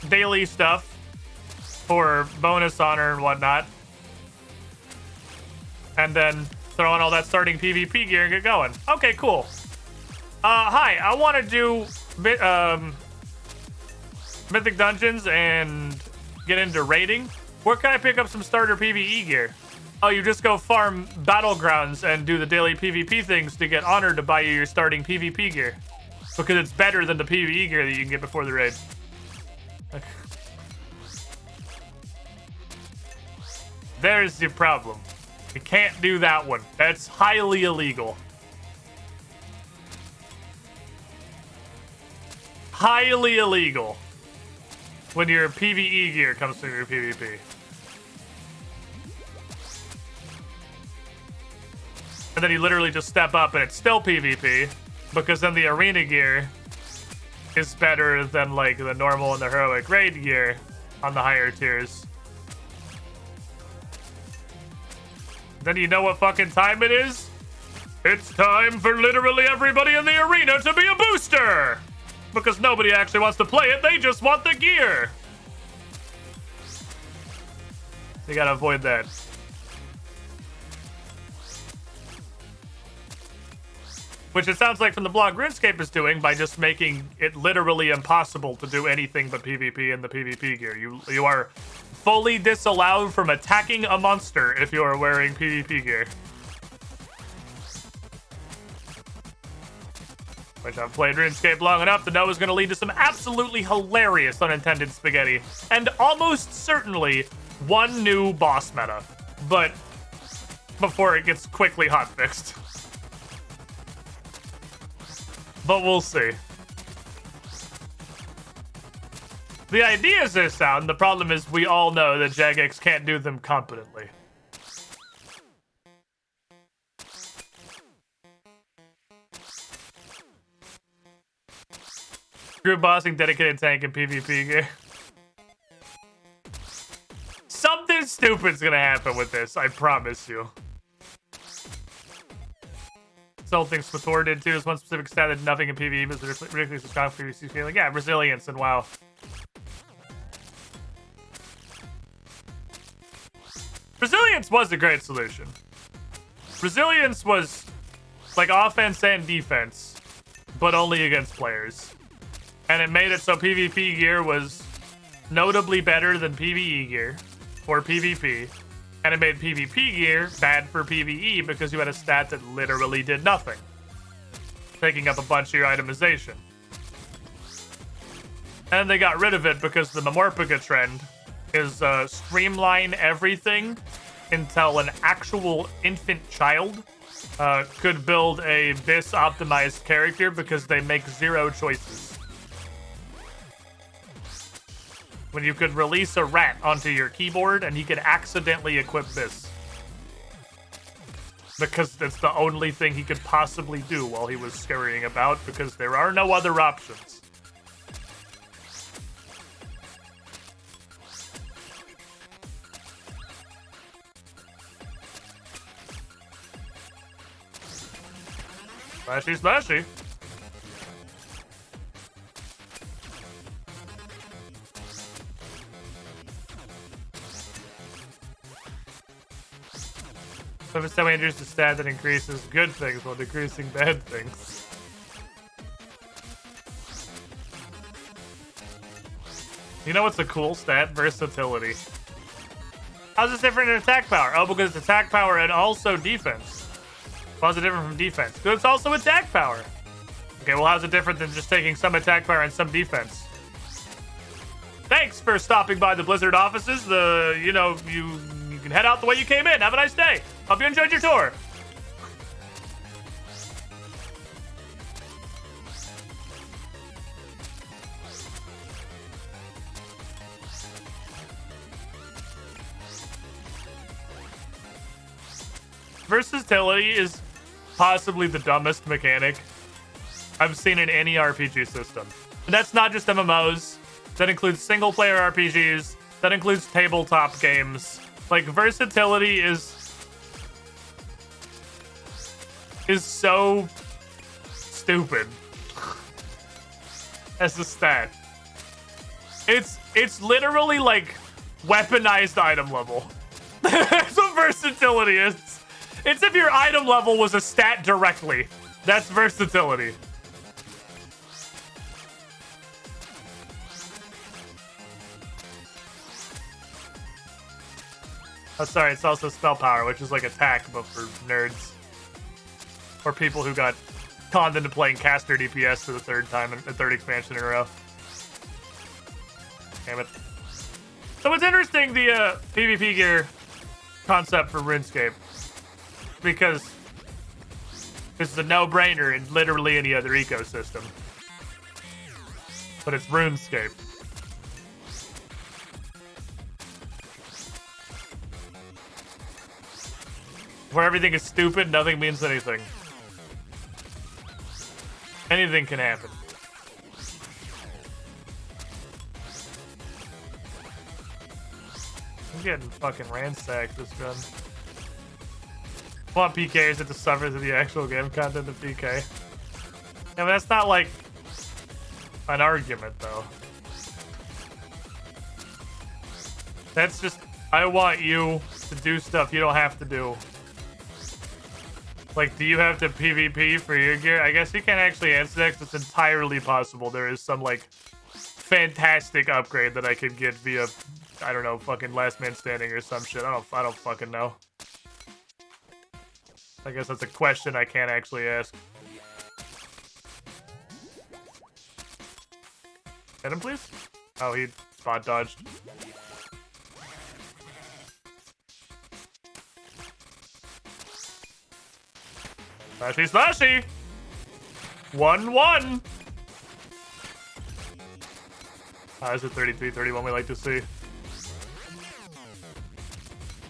daily stuff for bonus honor and whatnot, and then throw in all that starting PvP gear and get going. Okay, cool. Hi, I want to do Mythic Dungeons and get into raiding. Where can I pick up some starter PvE gear? Oh, you just go farm battlegrounds and do the daily PvP things to get honored to buy you your starting PvP gear. Because it's better than the PvE gear that you can get before the raid. Okay. There's your problem. You can't do that one. That's highly illegal. Highly illegal. When your PvE gear comes from your PvP. And then you literally just step up and it's still PvP, because then the arena gear is better than like the normal and the heroic raid gear on the higher tiers. Then you know what fucking time it is? It's time for literally everybody in the arena to be a booster! Because nobody actually wants to play it, they just want the gear! You gotta avoid that. Which it sounds like from the blog RuneScape is doing by just making it literally impossible to do anything but PvP in the PvP gear. You are fully disallowed from attacking a monster if you are wearing PvP gear. Which I've played RuneScape long enough to know is going to lead to some absolutely hilarious unintended spaghetti. And almost certainly one new boss meta. But before it gets quickly hotfixed. But we'll see. The ideas are sound. The problem is we all know that Jagex can't do them competently. Group bossing, dedicated tank, and PvP gear. Something stupid's gonna happen with this, I promise you. Something Swator did too is one specific stat that nothing in PvE, but it's ridiculously strong PvC scaling. Yeah, resilience and WoW. Resilience was a great solution. Resilience was like offense and defense, but only against players. And it made it so PvP gear was notably better than PvE gear for PvP. And it made PvP gear bad for PvE because you had a stat that literally did nothing, taking up a bunch of your itemization. And they got rid of it because the Memorpica trend is streamline everything until an actual infant child could build a BIS optimized character because they make 0 choices. When you could release a rat onto your keyboard and he could accidentally equip BIS. Because it's the only thing he could possibly do while he was scurrying about, because there are no other options. Smashy, smashy. So if it's time we introduce a stat that increases good things while decreasing bad things. You know what's a cool stat? Versatility. How's this different in attack power? Oh, because it's attack power and also defense. How's it different from defense? Because it's also attack power. Okay, well, how's it different than just taking some attack power and some defense? Thanks for stopping by the Blizzard offices. You can head out the way you came in. Have a nice day. Hope you enjoyed your tour. Versatility is possibly the dumbest mechanic I've seen in any RPG system. And that's not just MMOs. That includes single-player RPGs. That includes tabletop games. Like, versatility is so stupid as a stat. It's literally like weaponized item level. That's what versatility is. It's if your item level was a stat directly. That's versatility. Oh, sorry, it's also spell power, which is like attack, but for nerds. Or people who got conned into playing caster DPS for the third expansion in a row. Damn it. So it's interesting, the PvP gear concept for RuneScape. Because this is a no-brainer in literally any other ecosystem. But it's RuneScape. Where everything is stupid, nothing means anything. Anything can happen. I'm getting fucking ransacked this run. Want PKs that to suffer through the actual game content of PK. Yeah, but that's not like an argument though. That's just, I want you to do stuff you don't have to do. Like, do you have to PvP for your gear? I guess you can't actually answer that because it's entirely possible there is some, like, fantastic upgrade that I could get via, I don't know, fucking Last Man Standing or some shit. I don't fucking know. I guess that's a question I can't actually ask. Hit him, please? Oh, he spot dodged. Smashy, smashy! 1-1! Is it 33-31 we like to see?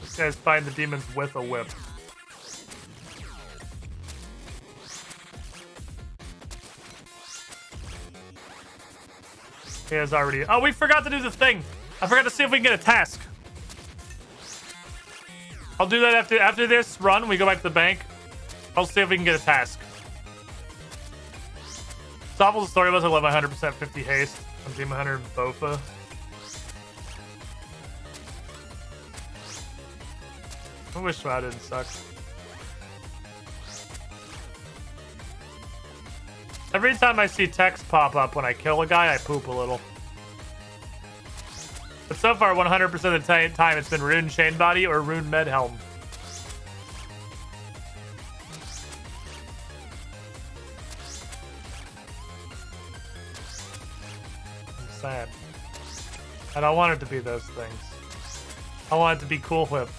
This guy's fighting the demons with a whip. He has already... Oh, we forgot to do the thing! I forgot to see if we can get a task. I'll do that after this run. We go back to the bank. I'll see if we can get a task. Stoppel's story was 1100% 50 haste. I'm team 100 Bofa. I wish Shroud didn't suck. Every time I see text pop up when I kill a guy, I poop a little. But so far, 100% of the time, it's been Rune Chain Body or Rune Med Helm. I'm sad. I don't want it to be those things. I want it to be Cool Whip.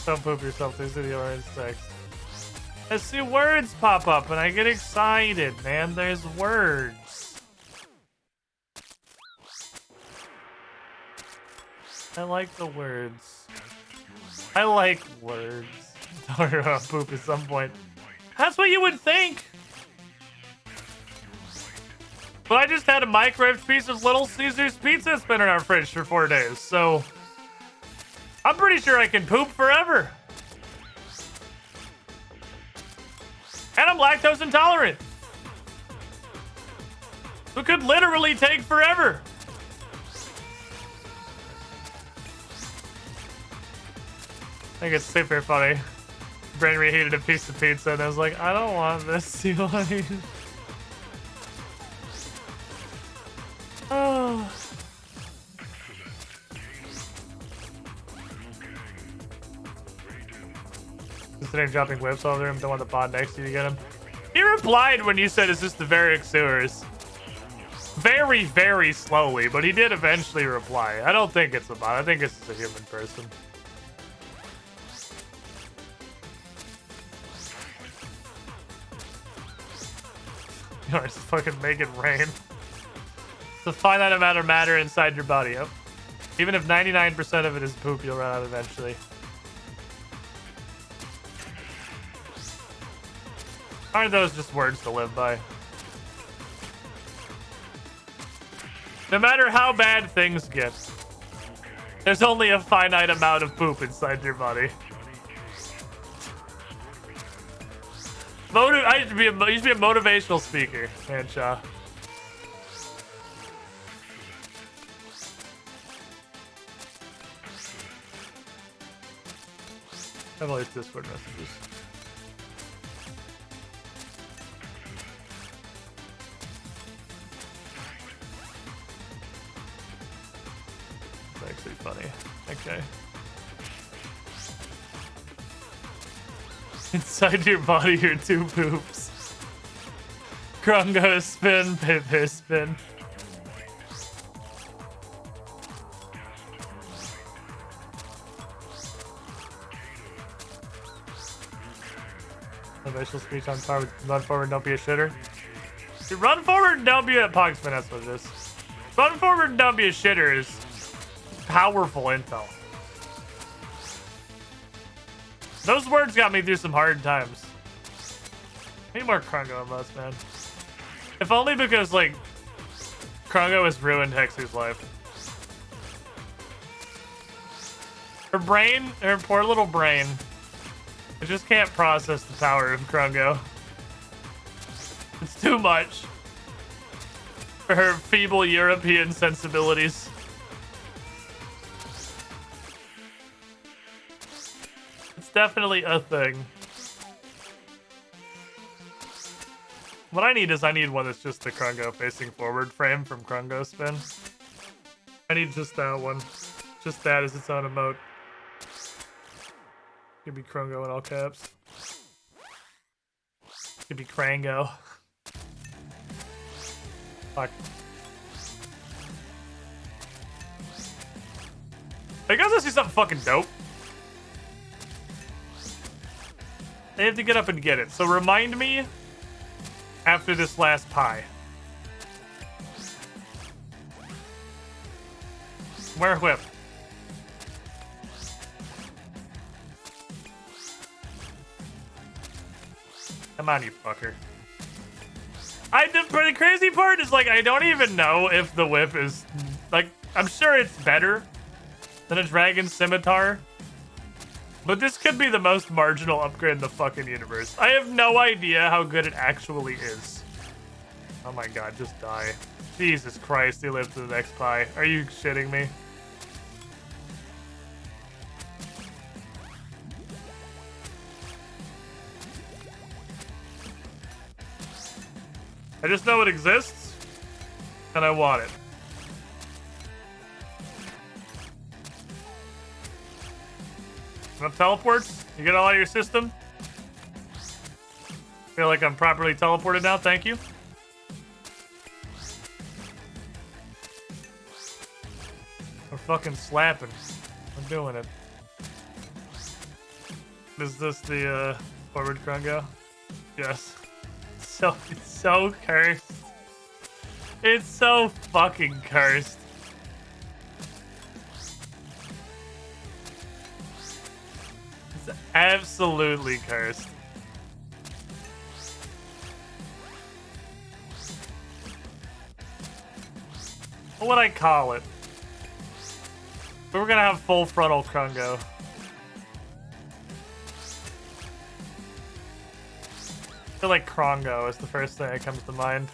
Don't poop yourself. There's video or insects. I see words pop up and I get excited, man. There's words. I like the words. I like words. Don't worry about poop at some point. That's what you would think. But I just had a microwaved piece of Little Caesars pizza that's been in our fridge for 4 days, so I'm pretty sure I can poop forever. And I'm lactose intolerant. So it could literally take forever. I think it's super funny. Brain reheated a piece of pizza and I was like, I don't want this sea lion. Oh. Considering dropping whips all over him, don't want the pod next to you to get him. He replied when you said, is this the Varick sewers? Very, very slowly, but he did eventually reply. I don't think it's a bot. I think it's just a human person. You know, just fucking make it rain. It's a finite amount of matter inside your body. Yep. Even if 99% of it is poop, you'll run out eventually. Aren't those just words to live by? No matter how bad things get, there's only a finite amount of poop inside your body. I used to be a motivational speaker, Hanshaw. I have all these Discord messages. It's actually funny. Okay. Inside your body are 2 poops. Krungo spin, Pip spin. Motivational speech on par with run forward, don't be a shitter. Dude, run forward and don't be a Pogspin, that's what it is. Run forward and don't be a shitter is powerful intel. Those words got me through some hard times. Need more Krungo in us, man. If only because, like, Krungo has ruined Hexu's life. Her brain, her poor little brain, it just can't process the power of Krungo. It's too much for her feeble European sensibilities. It's definitely a thing. What I need one that's just the Krungo facing forward frame from Krungo Spin. I need just that one. Just that as its own emote. Could be Krungo in all caps. Could be Krango. Fuck. Hey guys, let's see something fucking dope. They have to get up and get it. So remind me after this last pie. Where whip? Come on, you fucker. The crazy part is, like, I don't even know if the whip is, like, I'm sure it's better than a dragon scimitar. But this could be the most marginal upgrade in the fucking universe. I have no idea how good it actually is. Oh my god, just die. Jesus Christ, he lived to the next pie. Are you shitting me? I just know it exists, and I want it. Enough teleports? You get all out of your system? Feel like I'm properly teleported now, thank you. We're fucking slapping. I'm doing it. Is this the forward Krungo? Yes. So it's so cursed. It's so fucking cursed. It's absolutely cursed. What would I call it? We're gonna have full frontal Krungo. I feel like Krongo is the first thing that comes to mind.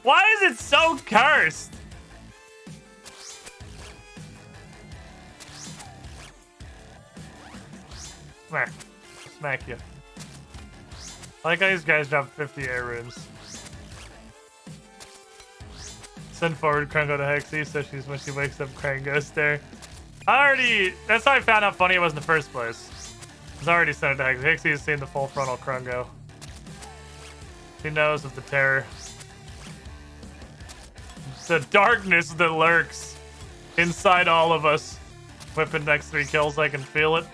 Why is it so cursed? Come here. I'll smack you. I like how these guys drop 50 air runes. Send forward Krongo to Hexy so she's when she wakes up Krongo's there. That's how I found out funny it was in the first place. It's already sent it to Hexy. Hexy has seen the full frontal Krungo. She knows of the terror. The darkness that lurks inside all of us. Whipping next 3 kills, I can feel it.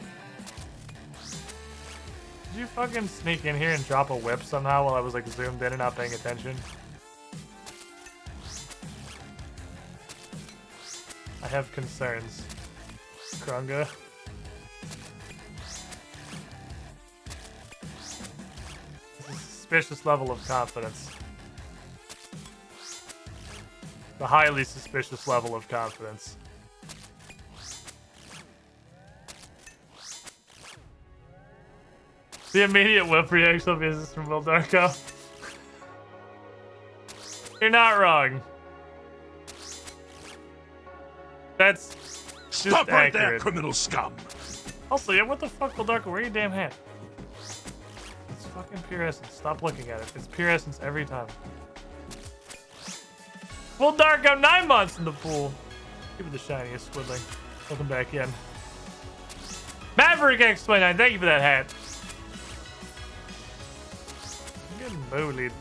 Did you fucking sneak in here and drop a whip somehow while I was like zoomed in and not paying attention? I have concerns. Krunga. Suspicious level of confidence. The highly suspicious level of confidence. The immediate whip reaction will be this from Will Darko. You're not wrong. That's just Stop right there, accurate. criminal scum! Also, yeah, what the fuck, Will Darko? Where are your damn hand? It's fucking pure essence. Stop looking at it. It's pure essence every time. Will Darko, 9 months in the pool. Give it the shiniest squiddling. Welcome back in. Maverick X29, thank you for that hat. I'm getting bullied.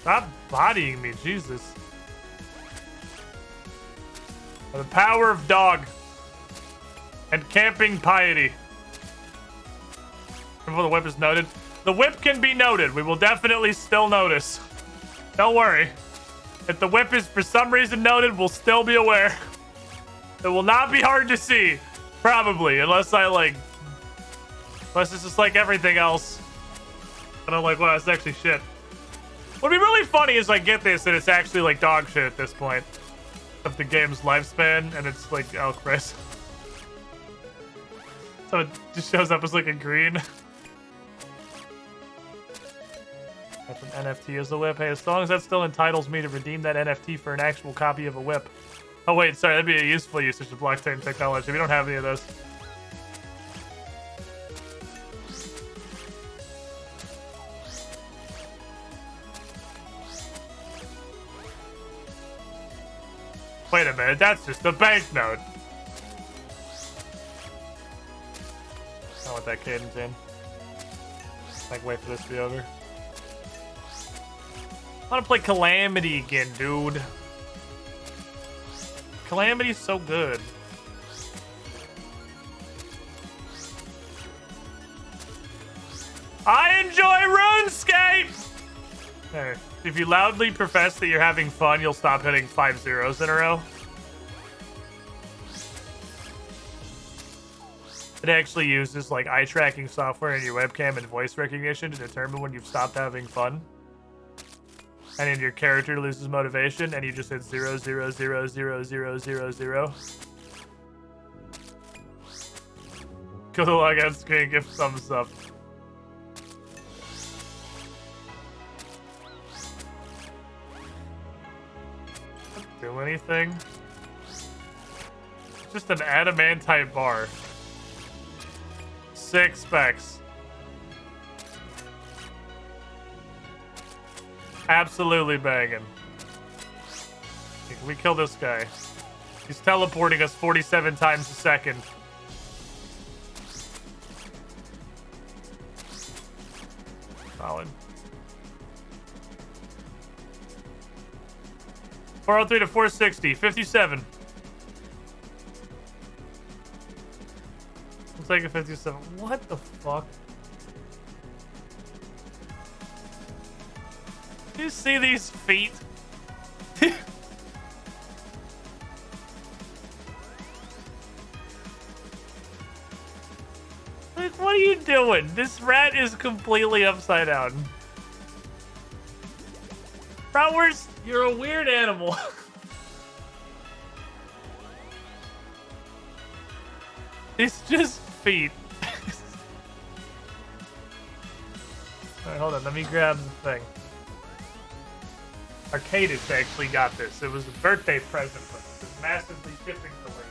Stop bodying me, Jesus. By the power of dog and camping piety. Before the whip is noted. The whip can be noted. We will definitely still notice. Don't worry. If the whip is for some reason noted, we'll still be aware. It will not be hard to see. Probably. Unless it's just like everything else. And I'm like, wow, it's actually shit. What'd be really funny is I get this and it's actually like dog shit at this point of the game's lifespan, and it's like, oh Christ. So it just shows up as like a green. That's an NFT as a whip. Hey, as long as that still entitles me to redeem that NFT for an actual copy of a whip. Oh wait, sorry, that'd be a useful usage of blockchain technology. We don't have any of those. Wait a minute, that's just a banknote. I want that cadence in. Like, wait for this to be over. I want to play Calamity again, dude. Calamity's so good. I enjoy RuneScape! There. If you loudly profess that you're having fun, you'll stop hitting 5 zeros in a row. It actually uses like eye tracking software in your webcam and voice recognition to determine when you've stopped having fun. And then your character loses motivation and you just hit 0, 0, 0, 0, 0, 0, 0. Go to the logout screen, give thumbs up. Do anything? It's just an adamantite bar. 6 specs. Absolutely banging. Can we kill this guy? He's teleporting us 47 times a second. Solid. 403 to 460. 57. We'll take a 57. What the fuck? Do you see these feet? Like, what are you doing? This rat is completely upside down. Bratwurst, you're a weird animal. It's just feet. Alright, hold on. Let me grab the thing. Arcadis actually got this. It was a birthday present, but it was massively shipping delayed.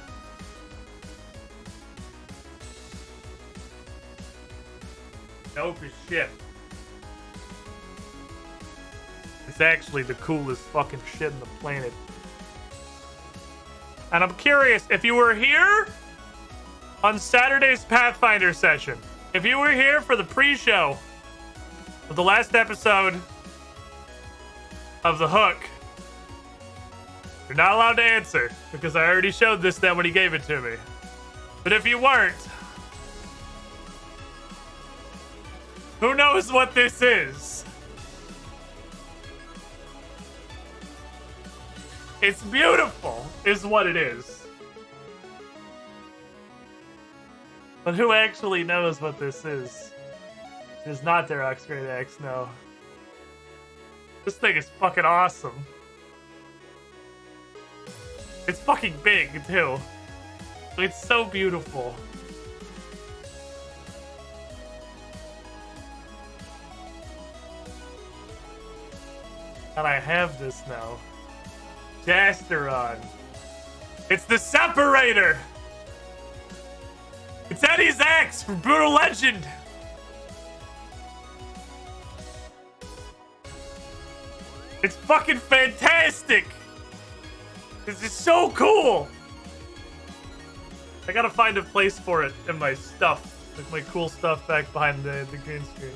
Dope as shit. It's actually the coolest fucking shit in the planet. And I'm curious, if you were here on Saturday's Pathfinder session, if you were here for the pre-show of the last episode of The Hook, you're not allowed to answer because I already showed this then when he gave it to me. But if you weren't, who knows what this is? It's beautiful, is what it is. But who actually knows what this is? It is not their Oxgrade Axe, no. This thing is fucking awesome. It's fucking big, too. It's so beautiful. And I have this now. Jasteron. It's the Separator! It's Eddie's axe from Brutal Legend! It's fucking fantastic! This is so cool! I gotta find a place for it in my stuff. Like my cool stuff back behind the green screen.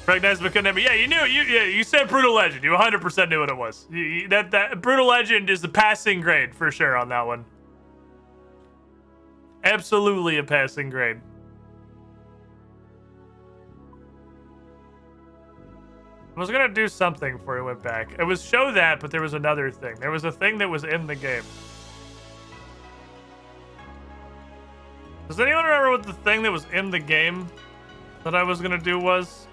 Recognized but couldn't have. Yeah, you knew. You said Brutal Legend. You 100% knew what it was. That Brutal Legend is the passing grade for sure on that one. Absolutely a passing grade. I was gonna do something before I went back. It was show that, but there was another thing. There was a thing that was in the game. Does anyone remember what the thing that was in the game that I was gonna do was?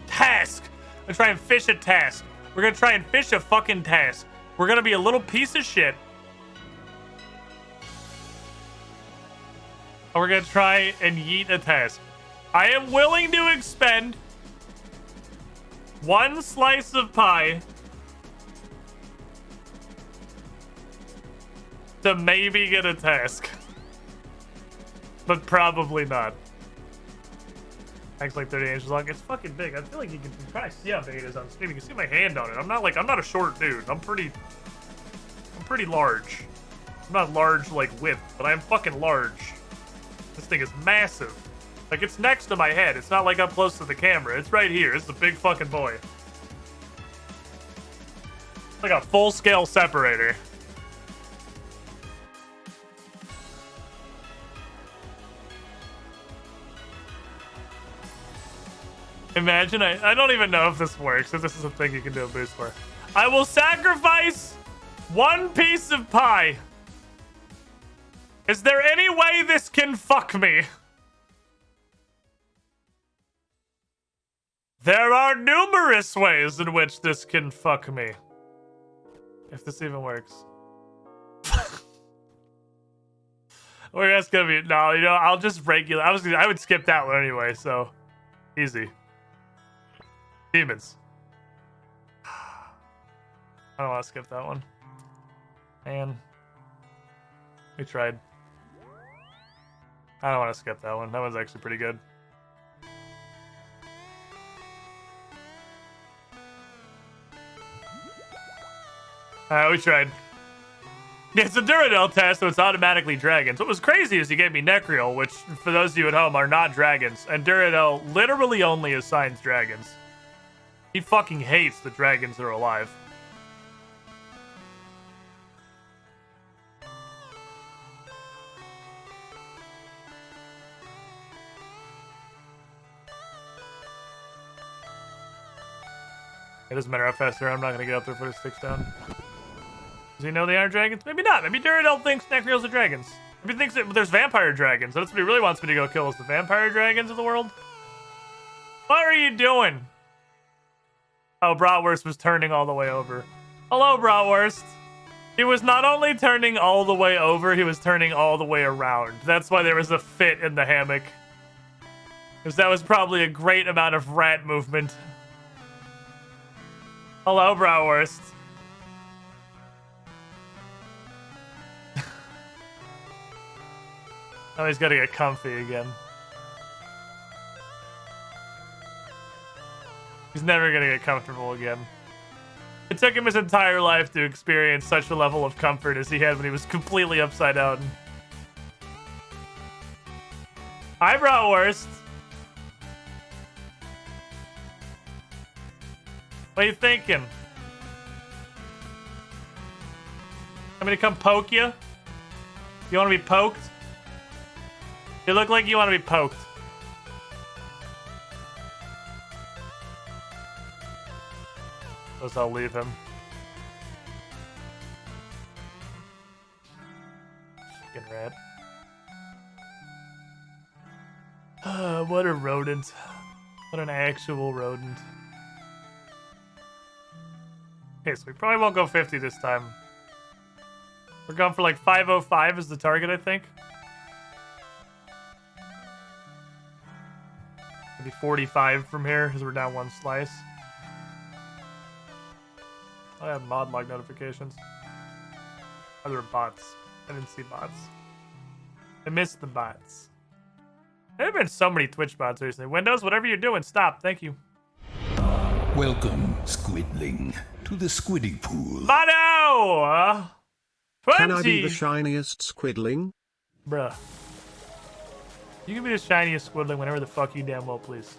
Task! I'm gonna try and fish a task. We're gonna try and fish a fucking task. We're gonna be a little piece of shit. And we're gonna try and yeet a task. I am willing to expend one slice of pie to maybe get a task. But probably not. It's like 30 inches long. It's fucking big. I feel like you can probably see how big it is on Steam. You can see my hand on it. I'm not a short dude. I'm pretty large. I'm not large like width, but I'm fucking large. This thing is massive. Like, it's next to my head. It's not like up close to the camera. It's right here. It's a big fucking boy. It's like a full-scale separator. Imagine, I don't even know if this works, if this is a thing you can do a boost for. I will sacrifice one piece of pie. Is there any way this can fuck me? There are numerous ways in which this can fuck me. If this even works. Or that's gonna be, no, you know, I'll just regular. I would skip that one anyway, so easy. Demons. I don't want to skip that one. Man. We tried. I don't want to skip that one. That one's actually pretty good. We tried. Yeah, it's a Duradel test, so it's automatically dragons. What was crazy is he gave me Necreal, which, for those of you at home, are not dragons. And Duradel literally only assigns dragons. He fucking hates the dragons that are alive. It doesn't matter how fast they're. I'm not going to get up there, put his sticks down. Does he know they are dragons? Maybe not. Maybe Duradel thinks Necreals are dragons. Maybe he thinks that there's vampire dragons. That's what he really wants me to go kill, is the vampire dragons of the world. What are you doing? Oh, Bratwurst was turning all the way over. Hello, Bratwurst. He was not only turning all the way over, he was turning all the way around. That's why there was a fit in the hammock. Because that was probably a great amount of rat movement. Hello, Bratwurst. Oh, he's got to get comfy again. He's never going to get comfortable again. It took him his entire life to experience such a level of comfort as he had when he was completely upside down. Hi, Bratwurst. What are you thinking? I'm gonna come poke you? You want to be poked? You look like you want to be poked. Guess I'll leave him. Fucking rat. What a rodent. What an actual rodent. Okay, so we probably won't go 50 this time. We're going for like 505 is the target, I think. Maybe 45 from here, because we're down one slice. I have mod log notifications. Oh, there are bots. I didn't see bots. I missed the bots. There have been so many Twitch bots recently. Windows, whatever you're doing, stop. Thank you. Welcome, Squidling, to the Squiddy Pool. Mono! 20! Can I be the shiniest Squidling? Bruh. You can be the shiniest Squidling whenever the fuck you damn well please.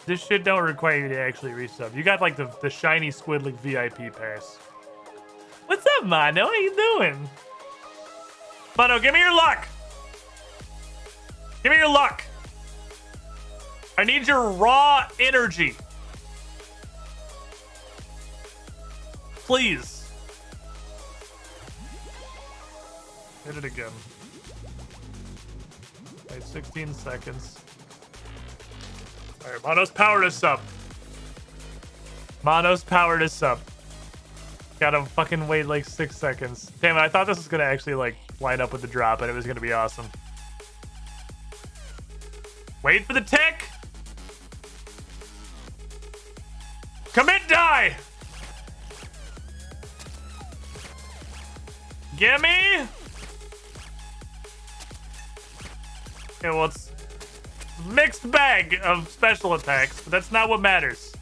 This shit don't require you to actually resub. You got like the shiny Squidling VIP pass. What's up, Mono? How you doing? Mono, give me your luck! Give me your luck! I need your raw energy. Please. Hit it again. Wait 16 seconds. Alright, Mono's powered us up. Mono's powered us up. Gotta fucking wait like 6 seconds. Damn it, I thought this was gonna actually like line up with the drop and it was gonna be awesome. Wait for the tick! Commit die! Gimme! Okay, well, it's a mixed bag of special attacks, but that's not what matters.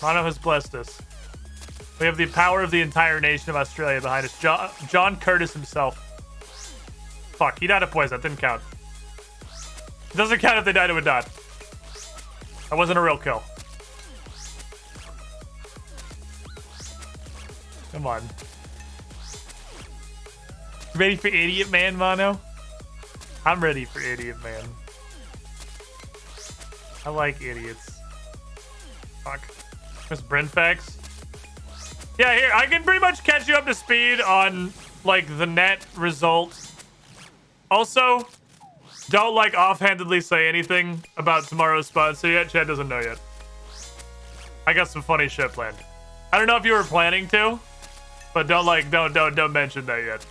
Mono has blessed us. We have the power of the entire nation of Australia behind us. John Curtis himself. Fuck, he died of poison. That didn't count. It doesn't count if they died of a dot. That wasn't a real kill. Come on. Ready for Idiot Man, Mono? I'm ready for Idiot Man. I like idiots. Fuck. There's Brinfax. Yeah, here, I can pretty much catch you up to speed on, like, the net result. Also, don't, like, offhandedly say anything about tomorrow's sponsor yet. Chad doesn't know yet. I got some funny shit planned. I don't know if you were planning to, but don't mention that yet.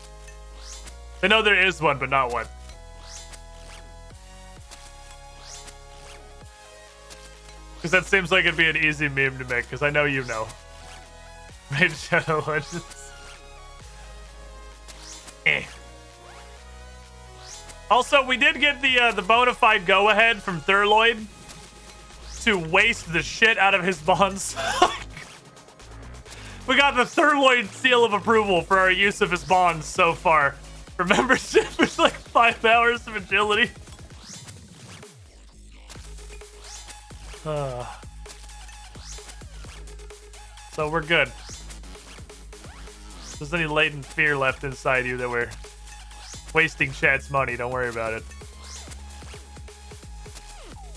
I know there is one, but not one. Because that seems like it'd be an easy meme to make, because I know you know. Raid Shadow Legends. Also, we did get the bona fide go-ahead from Thurloid to waste the shit out of his bonds. We got the Thurloid seal of approval for our use of his bonds so far. For membership, it's like 5 hours of agility. So we're good. If there's any latent fear left inside you that we're wasting chat's money, don't worry about it.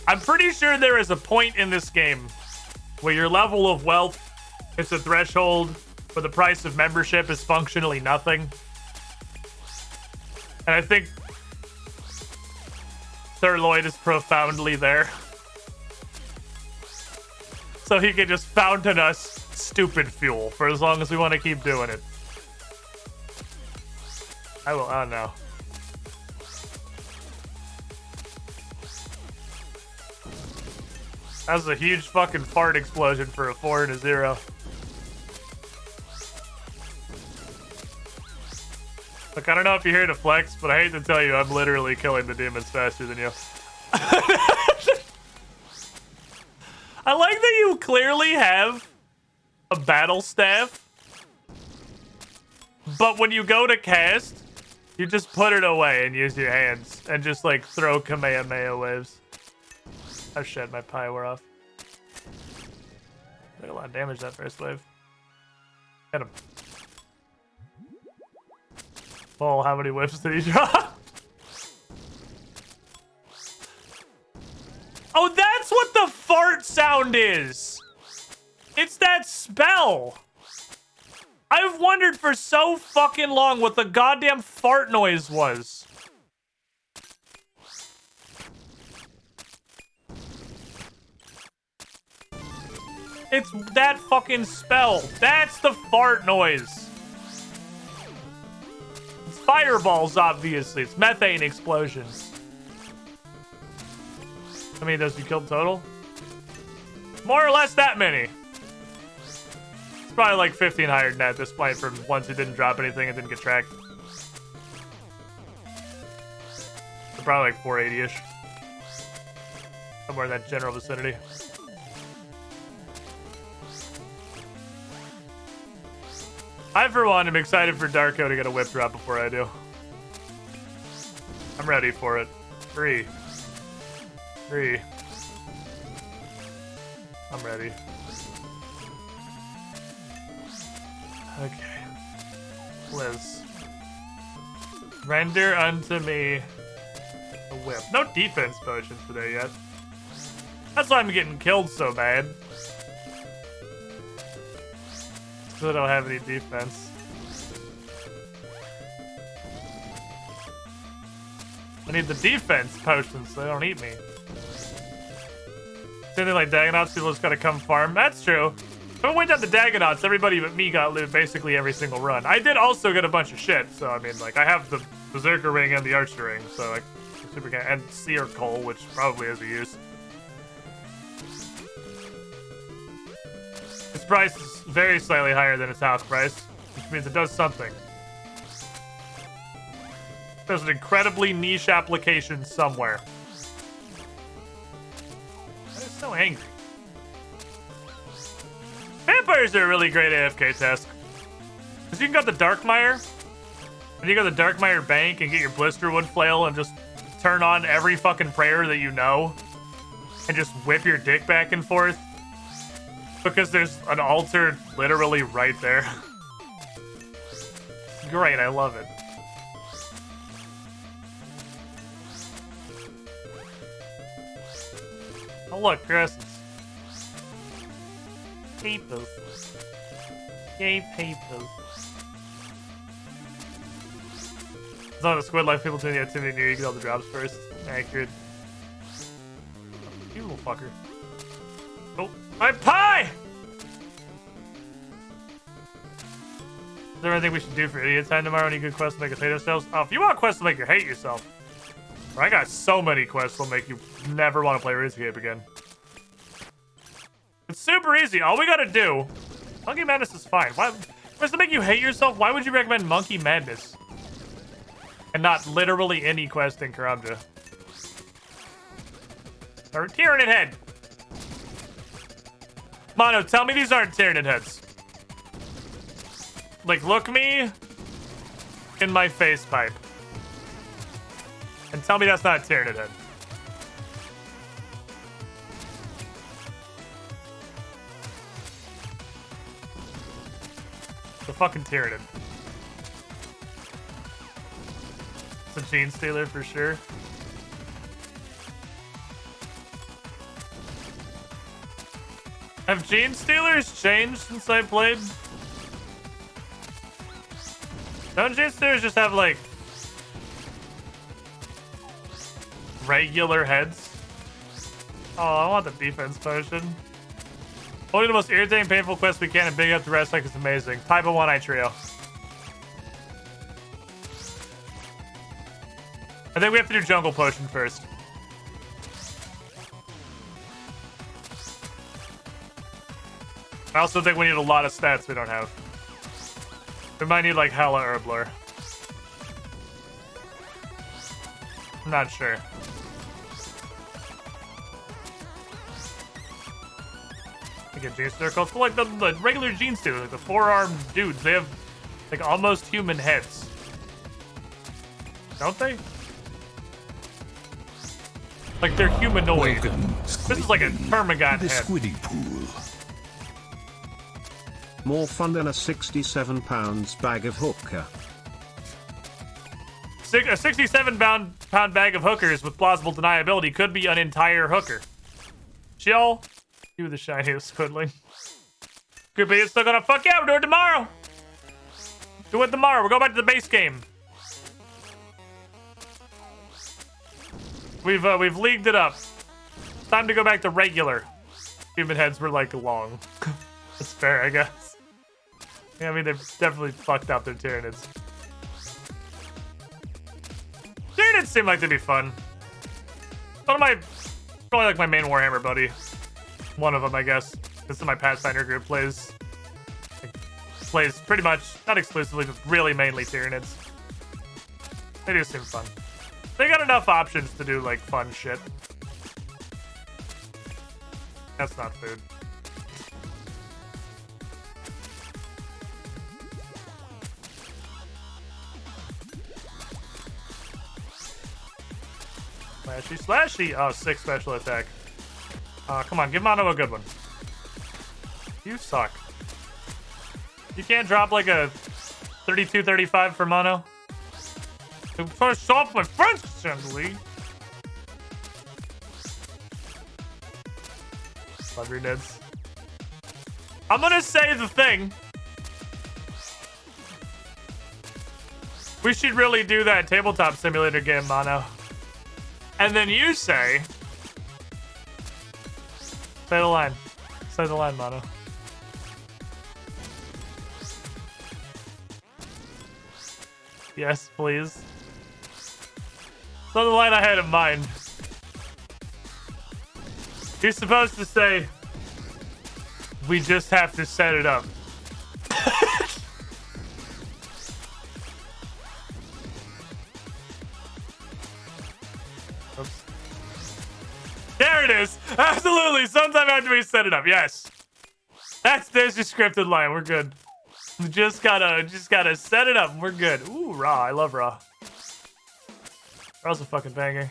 I'm pretty sure there is a point in this game where your level of wealth hits a threshold where the price of membership is functionally nothing. And I think Thurloid is profoundly there. So he can just fountain us stupid fuel for as long as we want to keep doing it. I don't know. That was a huge fucking fart explosion for a 4 and a 0. Look, I don't know if you're here to flex, but I hate to tell you, I'm literally killing the demons faster than you. I like that you clearly have a battle staff, but when you go to cast, you just put it away and use your hands and just like throw Kamehameha waves. Oh shit, my pie wore off. Did a lot of damage that first wave. Hit him. Well, how many whiffs did he drop? Oh, that's what the fart sound is! It's that spell! I've wondered for so fucking long what the goddamn fart noise was. It's that fucking spell. That's the fart noise. It's fireballs, obviously. It's methane explosions. How many of those you killed total? More or less that many. It's probably like 15 higher than that at this point from ones who didn't drop anything and didn't get tracked. So probably like 480-ish. Somewhere in that general vicinity. I, for one, am excited for Darko to get a whip drop before I do. I'm ready for it. 3. I'm ready. Okay. Liz. Render unto me a whip. No defense potions today yet. That's why I'm getting killed so bad. Because I don't have any defense. I need the defense potions so they don't eat me. Same thing like Dagonauts, people just gotta come farm. That's true. If I went down to Dagonauts, everybody but me got loot basically every single run. I did also get a bunch of shit, so I mean, like, I have the Berserker ring and the Archer ring, so like, super good. And Seer Coal, which probably has a use. Its price is very slightly higher than its house price, which means it does something. There's an incredibly niche application somewhere. I'm so angry. Vampires are a really great AFK task. Because you can go to the Darkmire, and you go to the Darkmire Bank and get your Blisterwood Flail and just turn on every fucking prayer that you know, and just whip your dick back and forth. Because there's an altar literally right there. Great, I love it. Oh look, crescents. Papers. Yay, papers. It's not a squid life, people doing the activity near you get all the drops first. Accurate. You little fucker. Oh, my pie! Is there anything we should do for idiot time tomorrow? Any good quests to make us hate ourselves? Oh, if you want quests to make you hate yourself. I got so many quests that'll make you never want to play RuneScape again. It's super easy. All we gotta do... Monkey Madness is fine. Why... If it's to make you hate yourself, why would you recommend Monkey Madness? And not literally any quest in Karamja. Or Tyranid Head. Mono, tell me these aren't Tyranid Heads. Like, look me in my face pipe. And tell me that's not a Tyraniid. The fucking Tyraniid. It's a Gene Stealer for sure. Have Gene Stealers changed since I played? Don't Gene Stealers just have like regular heads? Oh, I want the defense potion. Only the most irritating, painful quest we can and big up the rest like it's amazing. Type of 1-eye trio. I think we have to do jungle potion first. I also think we need a lot of stats we don't have. We might need like hella Herblore. I'm not sure. I get Gene Circles, but like the regular Gene Stealers, like the 4-armed dudes, they have like almost human heads. Don't they? Like they're humanoid. Welcome, This is like a Termagant the head. Squiddy Pool. More fun than a 67 pounds bag of hooker. A 67-pound bag of hookers with plausible deniability could be an entire hooker. Chill. You the shiniest squidling. Could be. It's still gonna fuck yeah. We're doing it tomorrow. Do it tomorrow. We're going back to the base game. We've leagued it up. It's time to go back to regular. Human heads were like long. That's fair, I guess. Yeah, I mean they've definitely fucked up their Tyranids. Tyranids seem like they'd be fun. One of my, probably like my main Warhammer buddy. One of them, I guess. This is my Pathfinder group plays pretty much, not exclusively, but really mainly Tyranids. They do seem fun. They got enough options to do like fun shit. That's not food. Slashy, slashy! Oh, 6 special attack. Come on, give Mono a good one. You suck. You can't drop like a 32-35 for Mono? Push off my French assembly! Love your nids. I'm gonna say the thing. We should really do that tabletop simulator game, Mono. And then you say the line. Say the line, Mono. Yes, please. So the line I had in mind. You're supposed to say, we just have to set it up. Oops. There it is. Absolutely. Sometime after we set it up. Yes. There's your scripted line. We're good. We just gotta set it up. We're good. Ooh, Raw. I love Raw. Raw's a fucking banger.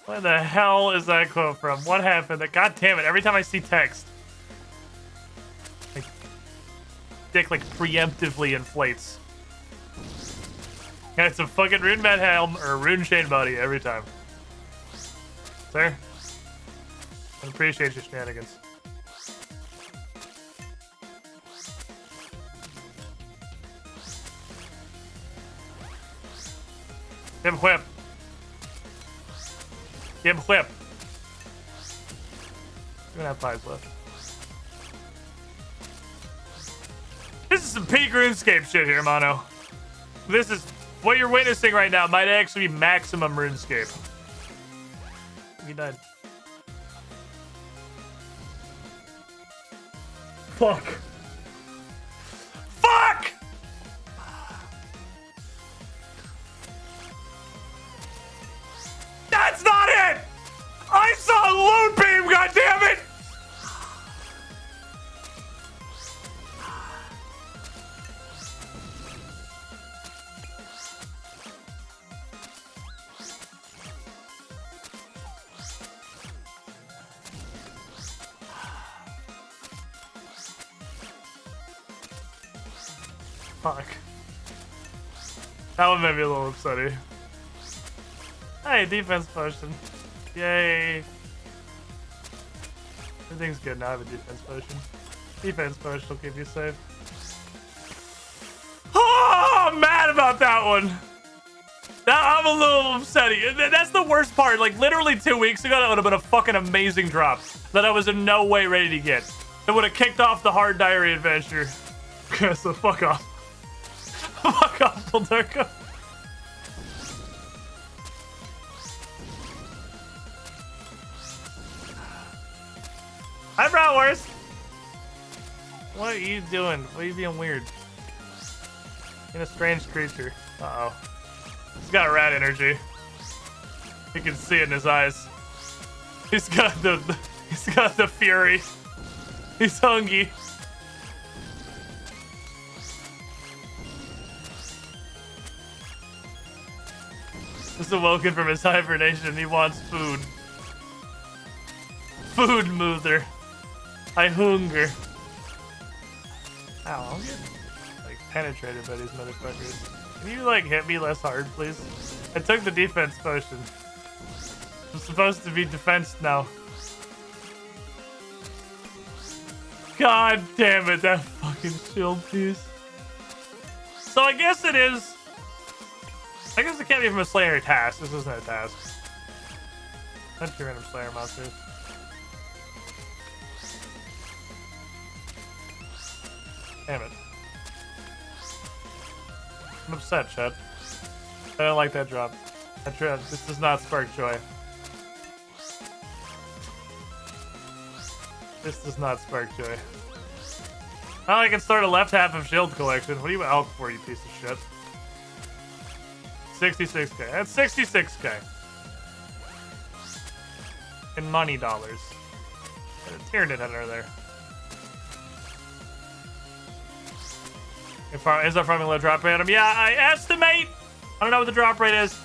Where the hell is that quote from? What happened? God damn it. Every time I see text, like, dick like preemptively inflates. Yeah, it's a fucking Rune Mat Helm or a Rune Chain Body every time. Sir, I appreciate your shenanigans. Give him whip. Give him whip. We're gonna have 5 left. This is some peak RuneScape shit here, Mono. This is what you're witnessing right now. Might actually be maximum RuneScape. He died. Fuck. Fuck! That's not it! I saw a loot beam, goddammit! Fuck. That one made me a little upsetty. Hey, defense potion. Yay. Everything's good now. I have a defense potion. Defense potion will keep you safe. Oh, I'm mad about that one. I'm a little upsetty. That's the worst part. Like, literally 2 weeks ago, that would have been a fucking amazing drop that I was in no way ready to get. It would have kicked off the hard diary adventure. Okay, so fuck off. Fuck off, Pildarko. Hi, Bratwurst. What are you doing? What are you being weird? In a strange creature. Uh-oh. He's got rat energy. You can see it in his eyes. He's got the fury. He's hungry. He's awoken from his hibernation. He wants food. Food, Muther. I hunger. Ow, I'm getting like penetrated by these motherfuckers. Can you like hit me less hard, please? I took the defense potion. I'm supposed to be defensed now. God damn it, that fucking shield piece. So I guess it is. I guess it can't be from a Slayer task. This isn't a task. That's your random Slayer monsters. Damn it. I'm upset, Chet. I don't like that drop. This does not spark joy. This does not spark joy. Now I can start a left half of shield collection. What are you out for, you piece of shit? 66k. That's 66k. In money dollars. Got a Tyranid under there. Is that farming low drop rate? Yeah, I estimate. I don't know what the drop rate is.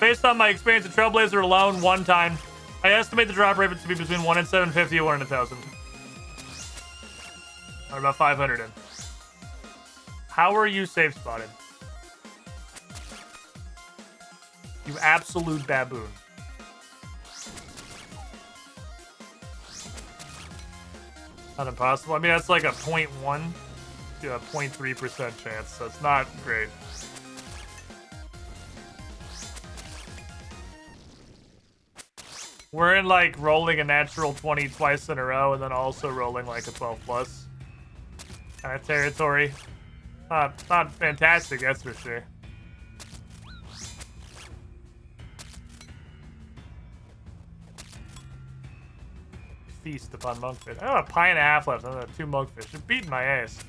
Based on my experience at Trailblazer alone, one time, I estimate the drop rate to be between 1 in 750 and 1 in 1,000. Or about 500 in. How are you safe spotted? You absolute baboon. Not impossible. I mean, that's like a 0.1 to a 0.3% chance, so it's not great. We're in like rolling a natural 20 twice in a row and then also rolling like a 12 plus kind of territory. Not fantastic, that's for sure. Feast upon monkfish. I have a pie and a half left. I have 2 monkfish. You're beating my ass.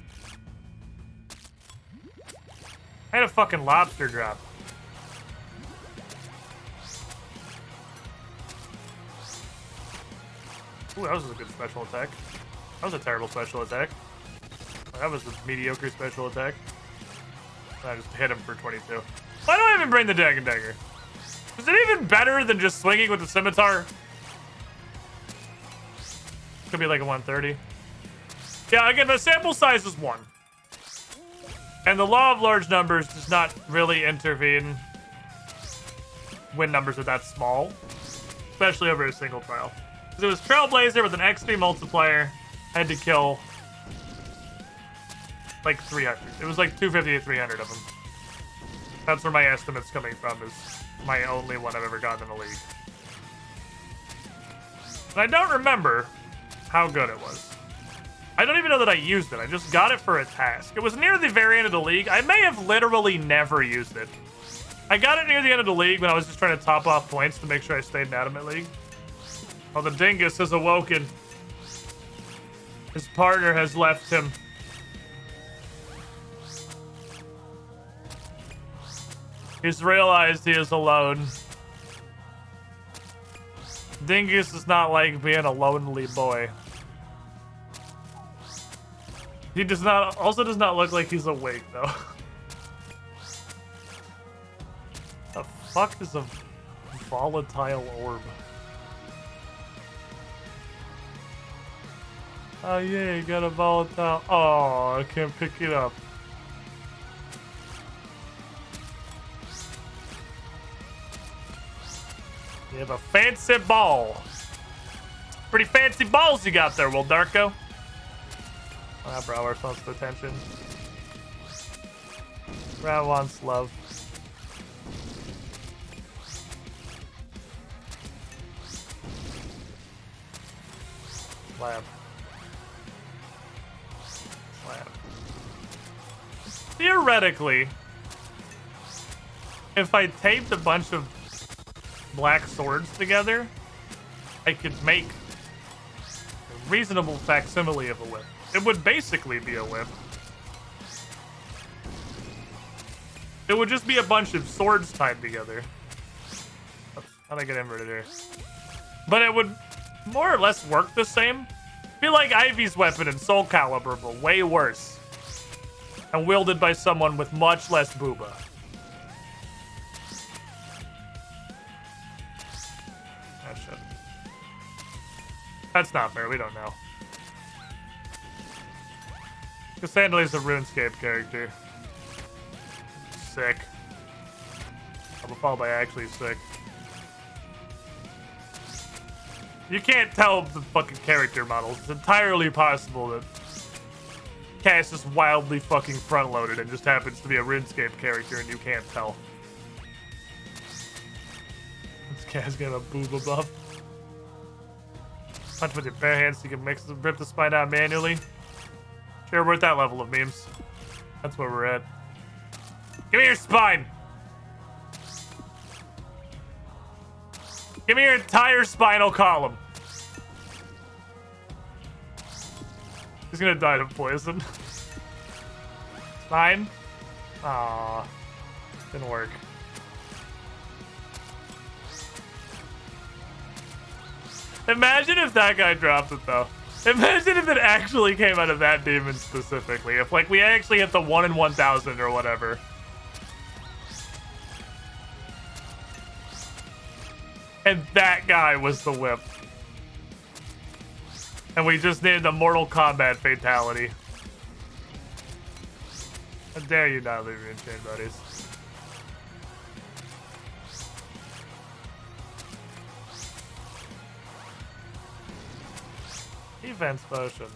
I had a fucking lobster drop. Ooh, that was a good special attack. That was a terrible special attack. That was a mediocre special attack. I just hit him for 22. Why do I even bring the Dagger Dagger? Is it even better than just swinging with the scimitar? Could be like a 130. Yeah, again, the sample size is 1. And the law of large numbers does not really intervene when numbers are that small. Especially over a single trial. Because it was Trailblazer with an XP multiplier. Had to kill like 300. It was like 250 to 300 of them. That's where my estimate's coming from, is my only one I've ever gotten in the league. And I don't remember how good it was. I don't even know that I used it. I just got it for a task. It was near the very end of the league. I may have literally never used it. I got it near the end of the league when I was just trying to top off points to make sure I stayed in Adamant League. Oh, the dingus has awoken. His partner has left him. He's realized he is alone. Dingus does not like being a lonely boy. He does not, also does not look like he's awake though. The fuck is a volatile orb? Oh yeah, you got a volatile. Oh, I can't pick it up. have a fancy ball. Pretty fancy balls you got there, Will Darko. Oh, Brower wants the attention. Brow wants love. Slab. Slab. Theoretically, if I taped a bunch of black swords together, I could make a reasonable facsimile of a whip. It would basically be a whip. It would just be a bunch of swords tied together. How'd I get inverted here? But it would more or less work the same. Be like Ivy's weapon in Soul Calibur, but way worse. And wielded by someone with much less booba. Oh, shit. That's not fair, we don't know. Cassandra is a RuneScape character. Sick. I'm followed by actually sick. You can't tell the fucking character models. It's entirely possible that Cass is wildly fucking front-loaded and just happens to be a RuneScape character and you can't tell. This Cass got a booba buff. Punch with your bare hands so you can rip the spine out manually. Sure, we're at that level of memes. That's where we're at. Give me your spine! Give me your entire spinal column. He's gonna die to poison. Spine? Aww. Didn't work. Imagine if that guy dropped it, though. Imagine if it actually came out of that demon specifically. If, like, we actually hit the 1 in 1,000 or whatever. And that guy was the whip. And we just needed a Mortal Kombat fatality. How dare you not leave your enchained buddies. Defense potion.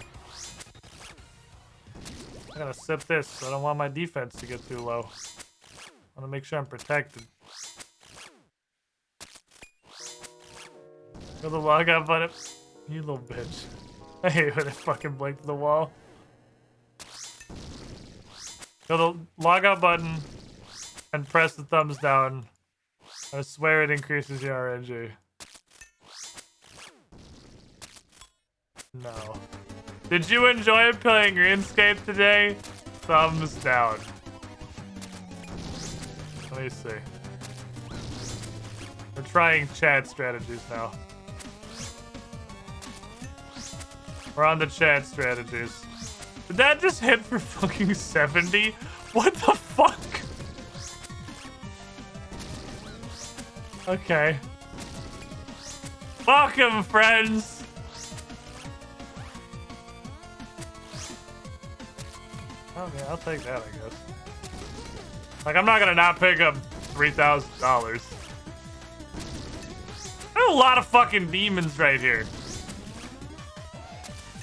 I gotta sip this, so I don't want my defense to get too low. I wanna make sure I'm protected. Go the log out button. You little bitch. I hate when it fucking blinked to the wall. Go the log out button and press the thumbs down. I swear it increases your RNG. No. Did you enjoy playing RuneScape today? Thumbs down. Let me see. We're trying chat strategies now. We're on the chat strategies. Did that just hit for fucking 70? What the fuck? Okay. Welcome, friends! Oh, yeah, I'll take that, I guess. Like, I'm not gonna not pick up $3,000. There's a lot of fucking demons right here.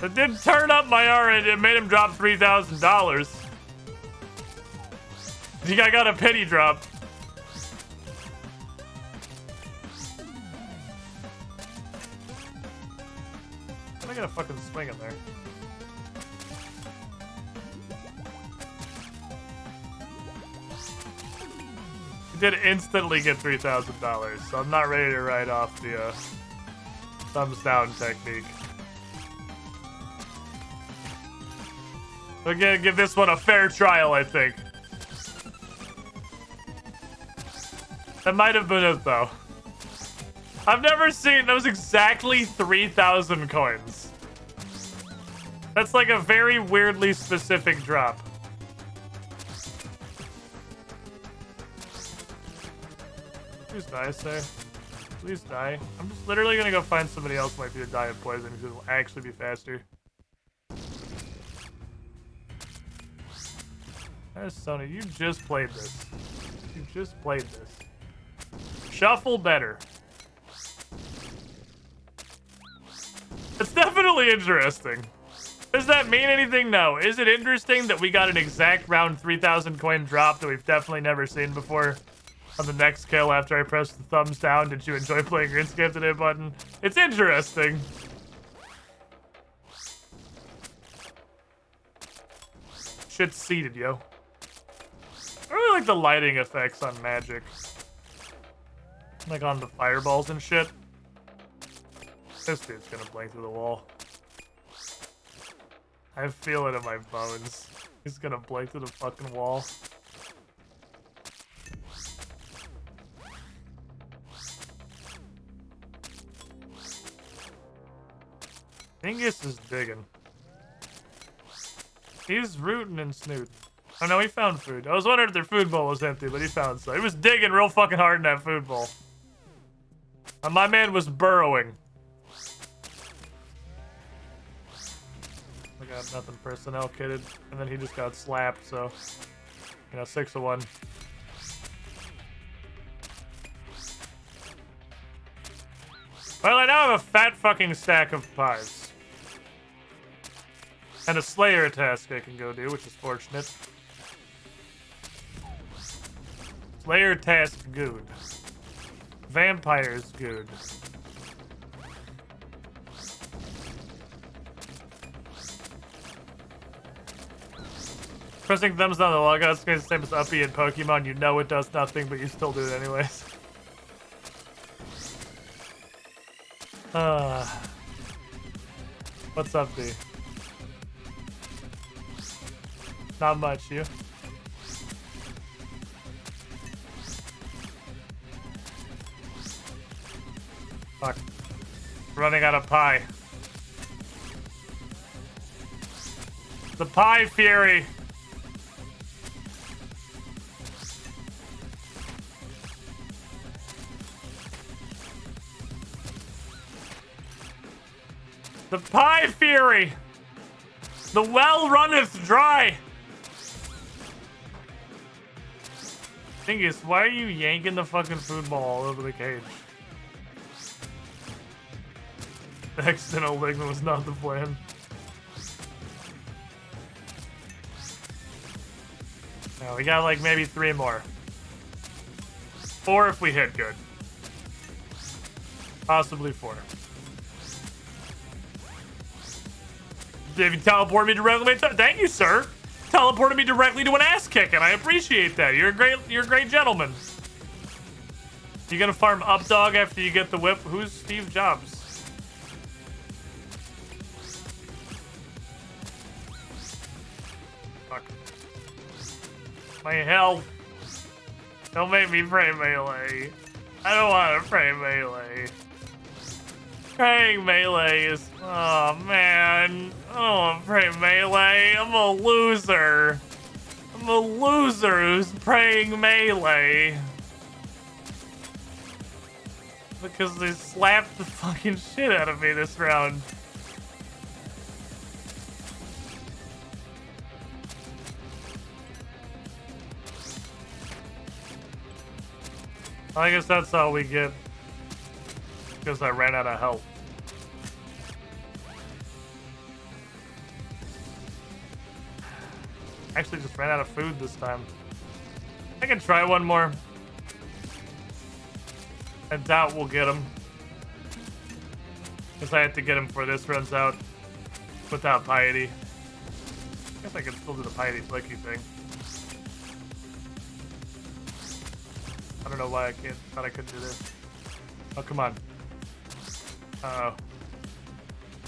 It did turn up my RNG. It made him drop $3,000. I think I got a pity drop. I got a fucking swing in there. He did instantly get $3,000, so I'm not ready to write off the thumbs down technique. We're gonna give this one a fair trial, I think. That might have been it, though. I've never seen... That was exactly 3,000 coins. That's like a very weirdly specific drop. Please die, sir. Please die. I'm just literally gonna go find somebody else who might be to die of poison because it'll actually be faster. There's Sony. You just played this. You just played this. Shuffle better. It's definitely interesting. Does that mean anything? No. Is it interesting that we got an exact round 3,000 coin drop that we've definitely never seen before? On the next kill after I pressed the thumbs down, did you enjoy playing RuneScape today button? It's interesting. Shit's seated, yo. I really like the lighting effects on magic. Like on the fireballs and shit. This dude's gonna blink through the wall. I feel it in my bones. He's gonna blink through the fucking wall. Dingus is digging. He's rooting and snooting. Oh no, he found food. I was wondering if their food bowl was empty, but he found some. He was digging real fucking hard in that food bowl. And my man was burrowing. I got nothing personnel kitted, and then he just got slapped, so, you know, 6 of 1. Well, I now have a fat fucking stack of pies. And a Slayer task I can go do, which is fortunate. Slayer task good. Vampires good. Pressing thumbs down the logout screen is the same as Uppy in Pokemon. You know it does nothing, but you still do it anyways. What's up, D? Not much, you? Fuck. Running out of pie. The pie fury. The pie fury! The well runneth dry! Thing is, why are you yanking the fucking food ball all over the cage? The accidental ligma was not the plan. Now we got like maybe 3 more. 4 if we hit good. Possibly 4. If you teleport me directly, thank you, sir. Teleported me directly to an ass kicking. I appreciate that. You're a great gentleman. You gonna farm up dog after you get the whip? Who's Steve Jobs? Fuck. My health. Don't make me pray melee. I don't want to pray melee. Praying melee is... Oh, man. I don't want to pray melee. I'm a loser. I'm a loser who's praying melee. Because they slapped the fucking shit out of me this round. I guess that's all we get. Because I ran out of health. Actually just ran out of food this time. I can try one more. I doubt we'll get him. Because I have to get him before this runs out. Without piety. I guess I can still do the piety flicky thing. I don't know why I can't. Thought I couldn't do this. Oh, come on. Uh-oh.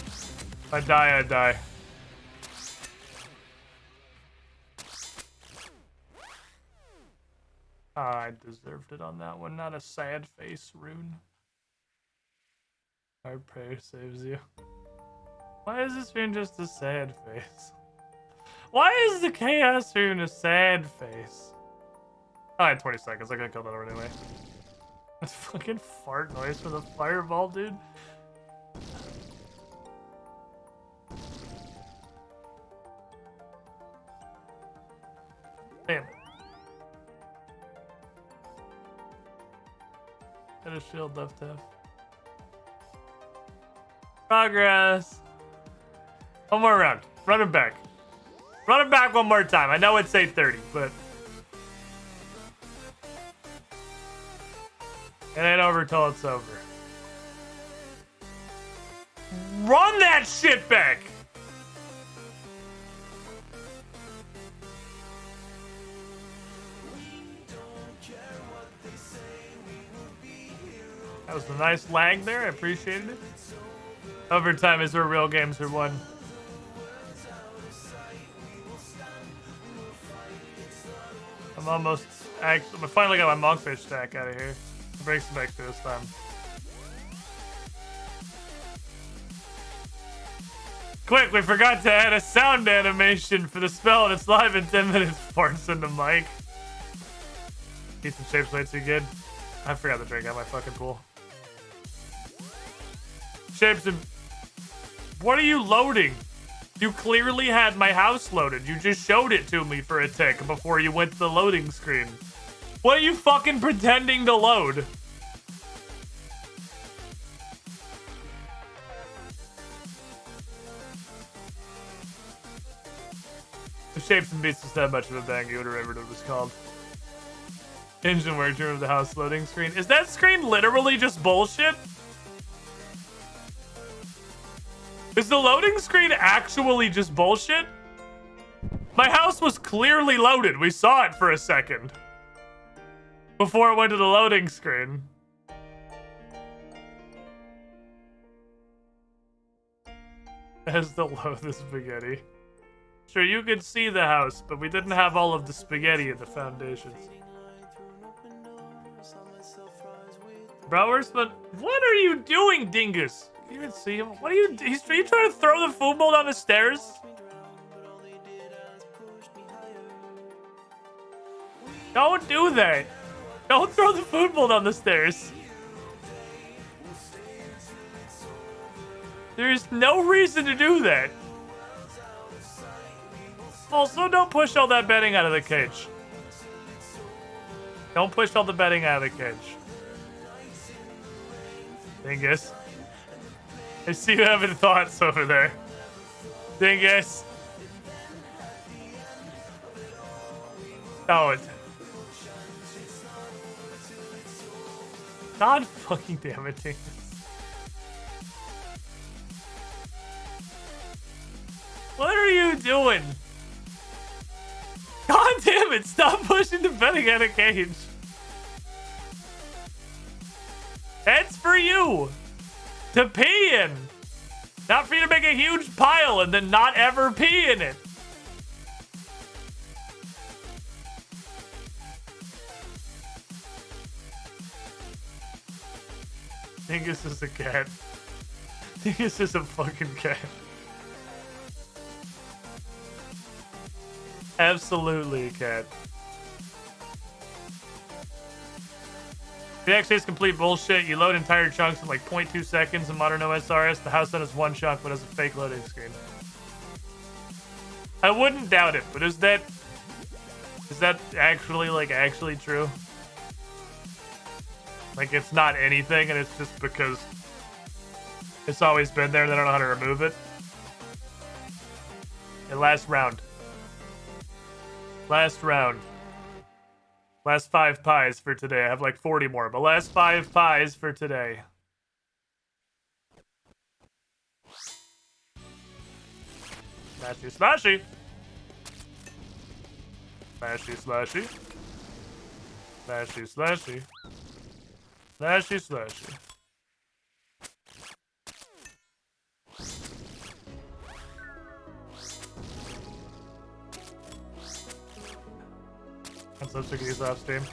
If I die, I die. I deserved it on that one. Not a sad face rune. Our prayer saves you. Why is this rune just a sad face? Why is the chaos rune a sad face? Oh, I had 20 seconds. I could kill that over anyway. That's fucking fart noise for the fireball, dude. Damn it. Got a shield left half. Progress. One more round. Run it back. Run it back one more time. I know it's 8:30, but it ain't over till it's over. Run that shit back! That was a nice lag there. I appreciated it. Overtime is where real games are won. I finally got my monkfish stack out of here. Breaks it back to this time. Quick, we forgot to add a sound animation for the spell, and it's live in 10 minutes before it's in the mic. Need some shape plates, you good? I forgot to drink out my fucking pool. Shapes and... What are you loading? You clearly had my house loaded. You just showed it to me for a tick before you went to the loading screen. What are you fucking pretending to load? The Shapes and Beats is not much of a bang, or whatever it was called. Engine work to remove the house loading screen. Is that screen literally just bullshit? Is the loading screen actually just bullshit? My house was clearly loaded. We saw it for a second before it went to the loading screen. As the load the spaghetti. Sure, you could see the house, but we didn't have all of the spaghetti in the foundations. Bro, what are you doing, dingus? Can you even see him? What are you? Are you trying to throw the food bowl down the stairs? Don't do that. Don't throw the food bowl down the stairs. There's no reason to do that. Also, don't push all that bedding out of the cage. Don't push all the bedding out of the cage. Dingus. I see you having thoughts over there. Dingus. Oh, God fucking damn it, Dingus. What are you doing? God damn it, stop pushing the bedding out of cage. That's for you to pee in. Not for you to make a huge pile and then not ever pee in it. Dingus is a cat. Dingus is a fucking cat. Absolutely a cat. The actually is complete bullshit. You load entire chunks in like 0.2 seconds in modern OSRS. The house then is one chunk but has a fake loading screen. I wouldn't doubt it, but is that actually actually true? Like it's not anything and it's just because it's always been there and they don't know how to remove it. Okay, last round. Last round. Last 5 pies for today. I have like 40 more, but last 5 pies for today. Slashy, slashy. Slashy, slashy. Slashy, slashy. Slashy, slashy. I'm so sick of these off stream.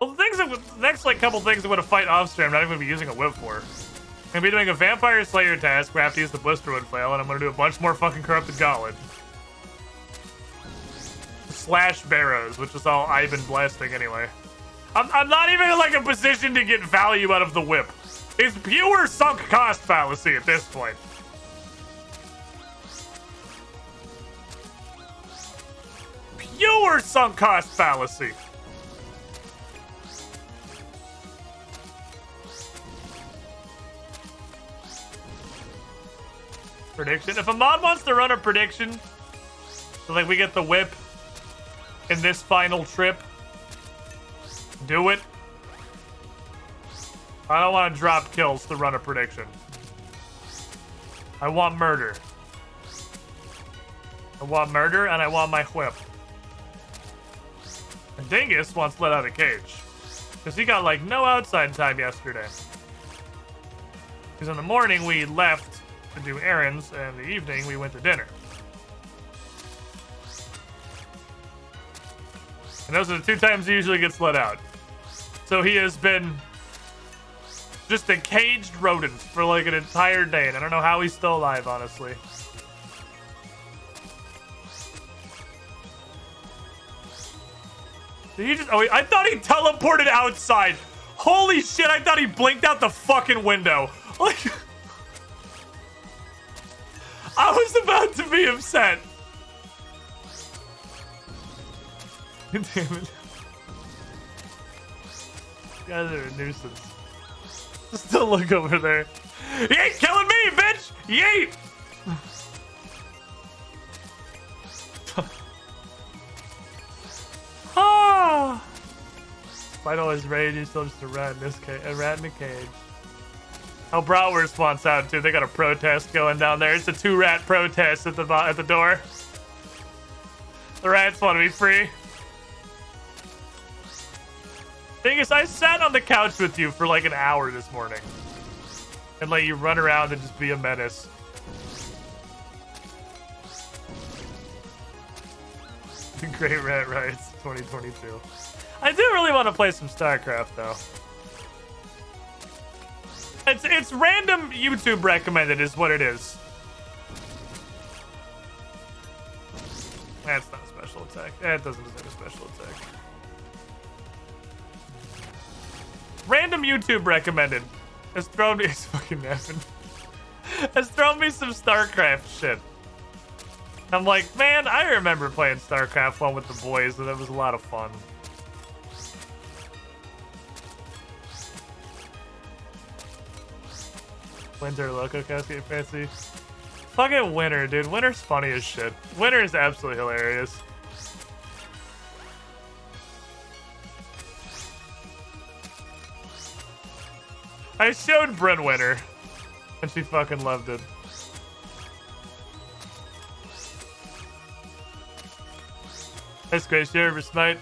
Well, the next like couple things I'm gonna fight off stream, I'm not even gonna be using a whip for. I'm gonna be doing a Vampire Slayer task where I have to use the Blisterwood flail, and I'm gonna do a bunch more fucking Corrupted Gauntlet. Slash Barrows, which is all Ivan blasting anyway. I'm not even in like a position to get value out of the whip. It's pure sunk cost fallacy at this point. Pure sunk cost fallacy. prediction. If a mod wants to run a prediction, so like we get the whip in this final trip, do it. I don't want to drop kills to run a prediction. I want murder. I want murder, and I want my whip. And Dingus wants let out a cage. Because he got, like, no outside time yesterday. Because in the morning, we left to do errands, and in the evening, we went to dinner. And those are the 2 times he usually gets let out. So he has been just a caged rodent for, like, an entire day. And I don't know how he's still alive, honestly. Did he just... Oh, I thought he teleported outside. Holy shit, I thought he blinked out the fucking window. Like... I was about to be upset. Damn it. You guys are a nuisance. Just don't look over there. You ain't killing me, bitch! Yeet! Ah! Despite all his rage, he's still just a rat in this cage. A rat in a cage. Oh, Bratwurst wants out too. They got a protest going down there. It's a 2-rat protest at the door. The rats want to be free. Thing is, I sat on the couch with you for like an hour this morning. And let you run around and just be a menace. Great Rat Rights 2022. I do really want to play some StarCraft though. It's random YouTube recommended is what it is. That's not a special attack. That doesn't deserve a special attack. Random YouTube recommended has thrown me. It's fucking napping. Has thrown me some StarCraft shit. I'm like, man, I remember playing StarCraft 1 with the boys, and it was a lot of fun. Winter Loco Cascade Fancy. Fucking Winter, dude. Winter's funny as shit. Winter is absolutely hilarious. I showed Bryn Winter, and she fucking loved it. That's great. You ever smite?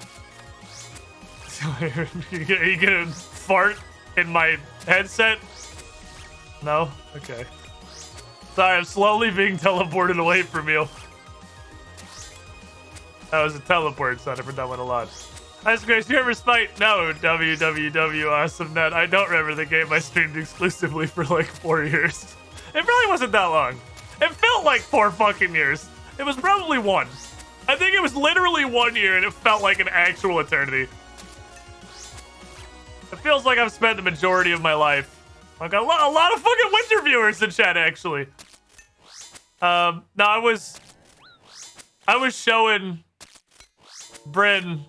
You gonna fart in my headset? No? Okay. Sorry, I'm slowly being teleported away from you. That was a teleport, so I've never done one a lot. That's great. You ever smite? No, www awesomenut. I don't remember the game I streamed exclusively for like 4 years. It really wasn't that long. It felt like 4 fucking years. It was probably 1. I think it was literally 1 year and it felt like an actual eternity. It feels like I've spent the majority of my life. I got a lot of fucking Winter viewers in chat, actually. No, I was showing Bryn.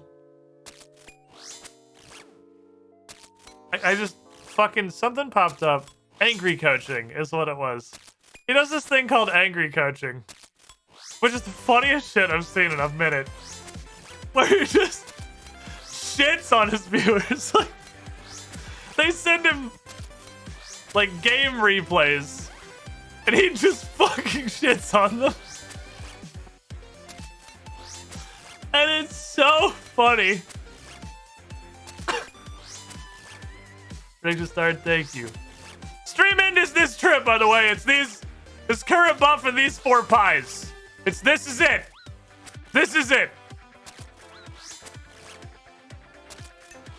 I just fucking something popped up. Angry coaching is what it was. He does this thing called angry coaching, which is the funniest shit I've seen in a minute. Where he just shits on his viewers. Like, they send him like game replays and he just fucking shits on them. And it's so funny. Ready to start, thank you. Stream end is this trip, by the way. It's this current buff and these 4 pies. This is it. This is it.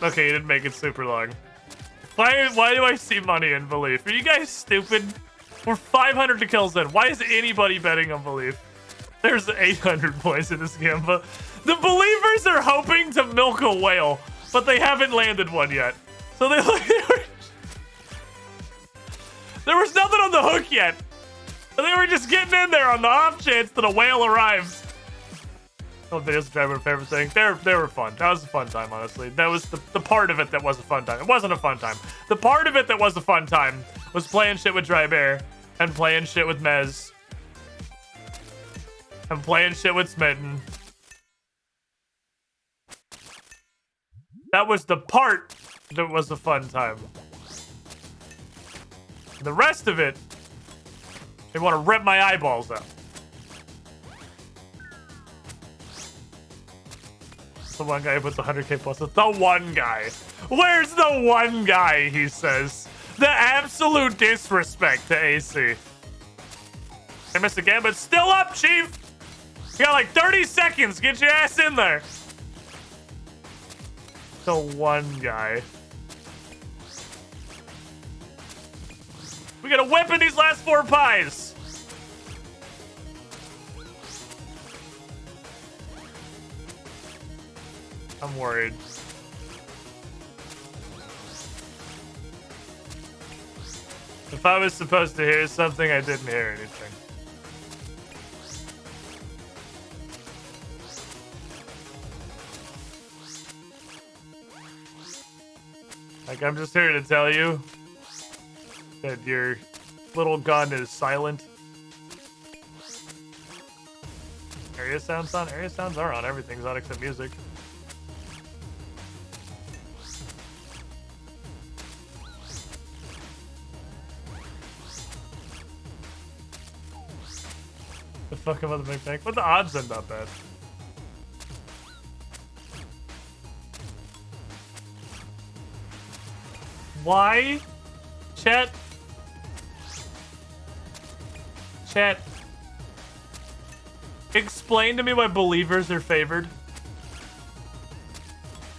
Okay, you didn't make it super long. Why do I see money in Belief? Are you guys stupid? We're 500 kills in. Why is anybody betting on Belief? There's 800 points in this game, but the Believers are hoping to milk a whale, but they haven't landed one yet. So there was nothing on the hook yet. And they were just getting in there on the off chance that a whale arrives. Oh, videos driver and favorite thing. They were fun. That was a fun time, honestly. That was the part of it that was a fun time. It wasn't a fun time. The part of it that was a fun time was playing shit with Dry Bear and playing shit with Mez I'm playing shit with Smitten. That was the part that was a fun time. The rest of it, they want to rip my eyeballs out. The one guy who puts 100k plus. The one guy. Where's the one guy, he says. The absolute disrespect to AC. I missed again, but still up, Chief. You got like 30 seconds. Get your ass in there. The one guy. We got a whip in these last 4 pies. I'm worried. If I was supposed to hear something, I didn't hear anything. Like, I'm just here to tell you that your little gun is silent. Area sounds on? Area sounds are on. Everything's on except music. The fuck about the big tank? But the odds end up bad. Why? Chat. Chat. Explain to me why believers are favored.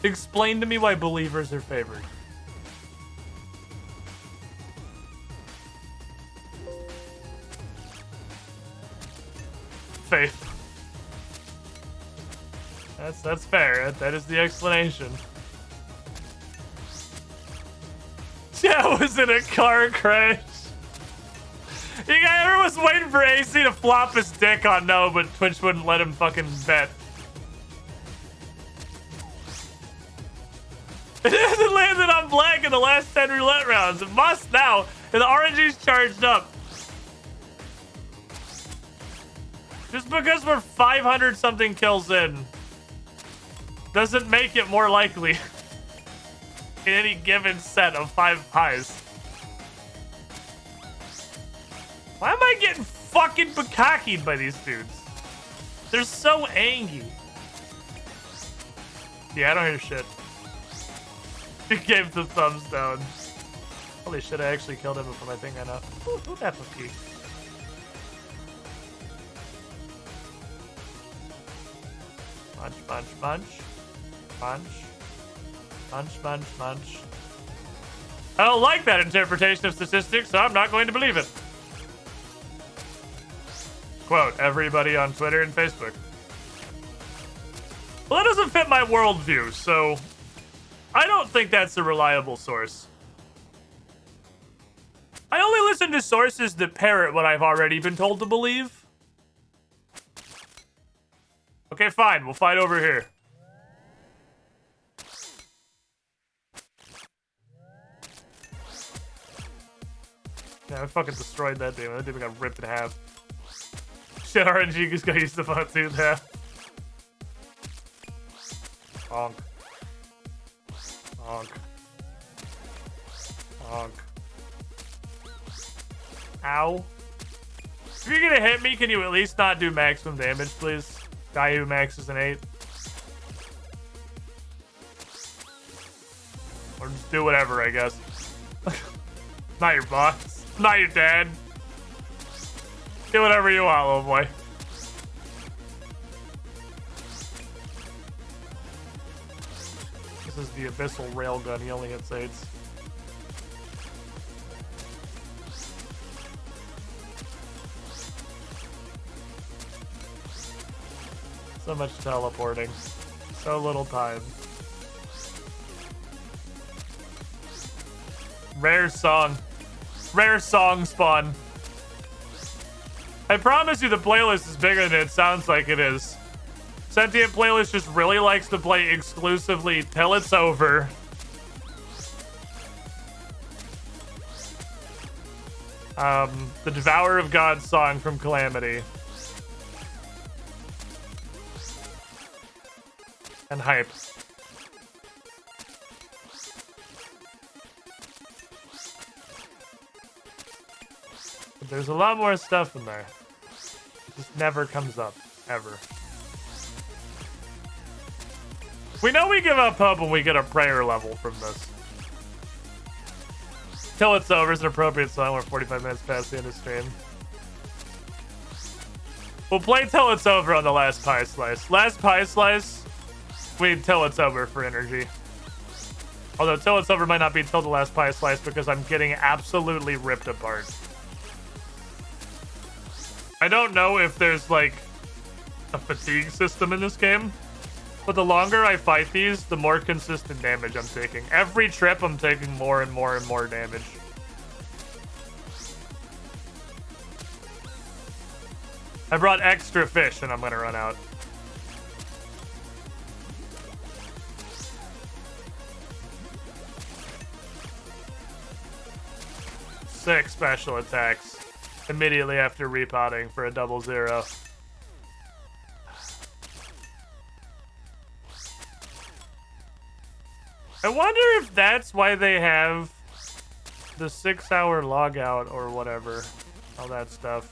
Explain to me why believers are favored. Faith. That's fair. That is the explanation. Yeah, was in a car crash. You guys, everyone was waiting for AC to flop his dick on no, but Twitch wouldn't let him fucking bet. It hasn't landed on black in the last 10 roulette rounds. It must now, and the RNG's charged up. Just because we're 500 something kills in doesn't make it more likely in any given set of 5 pies. Why am I getting fucking bukkakied by these dudes? They're so angry. Yeah, I don't hear shit. He gave the thumbs down. Holy shit, I actually killed him before my thing ran out. Ooh, that's a peek. Munch, munch, munch. Munch. Munch, munch, munch. I don't like that interpretation of statistics, so I'm not going to believe it. Quote, everybody on Twitter and Facebook. Well, that doesn't fit my worldview, so I don't think that's a reliable source. I only listen to sources that parrot what I've already been told to believe. Okay, fine. We'll fight over here. Yeah, I fucking destroyed that demon. That demon got ripped in half. Shit, RNG just got used to fun too in half. Honk. Honk. Honk. Ow. If you're gonna hit me, can you at least not do maximum damage, please? Guy who maxes an 8. Or just do whatever, I guess. Not your boss. Not your dad. Do whatever you want, little boy. This is the abyssal railgun. He only hits 8s. So much teleporting. So little time. Rare song. Rare song spawn. I promise you the playlist is bigger than it sounds like it is. Sentient Playlist just really likes to play exclusively till it's over. The Devourer of God song from Calamity. And hype. But there's a lot more stuff in there. It just never comes up. Ever. We know we give up hope when we get a prayer level from this. Till It's Over is an appropriate song. We're 45 minutes past the end of stream. We'll play Till It's Over on the last pie slice. Last pie slice, we need Till It's Over for energy. Although Till It's Over might not be till the last pie slice because I'm getting absolutely ripped apart. I don't know if there's like a fatigue system in this game, but the longer I fight these, the more consistent damage I'm taking. Every trip, I'm taking more and more and more damage. I brought extra fish and I'm gonna run out. Six special attacks immediately after repotting for a 0-0. I wonder if that's why they have the 6-hour logout or whatever. All that stuff.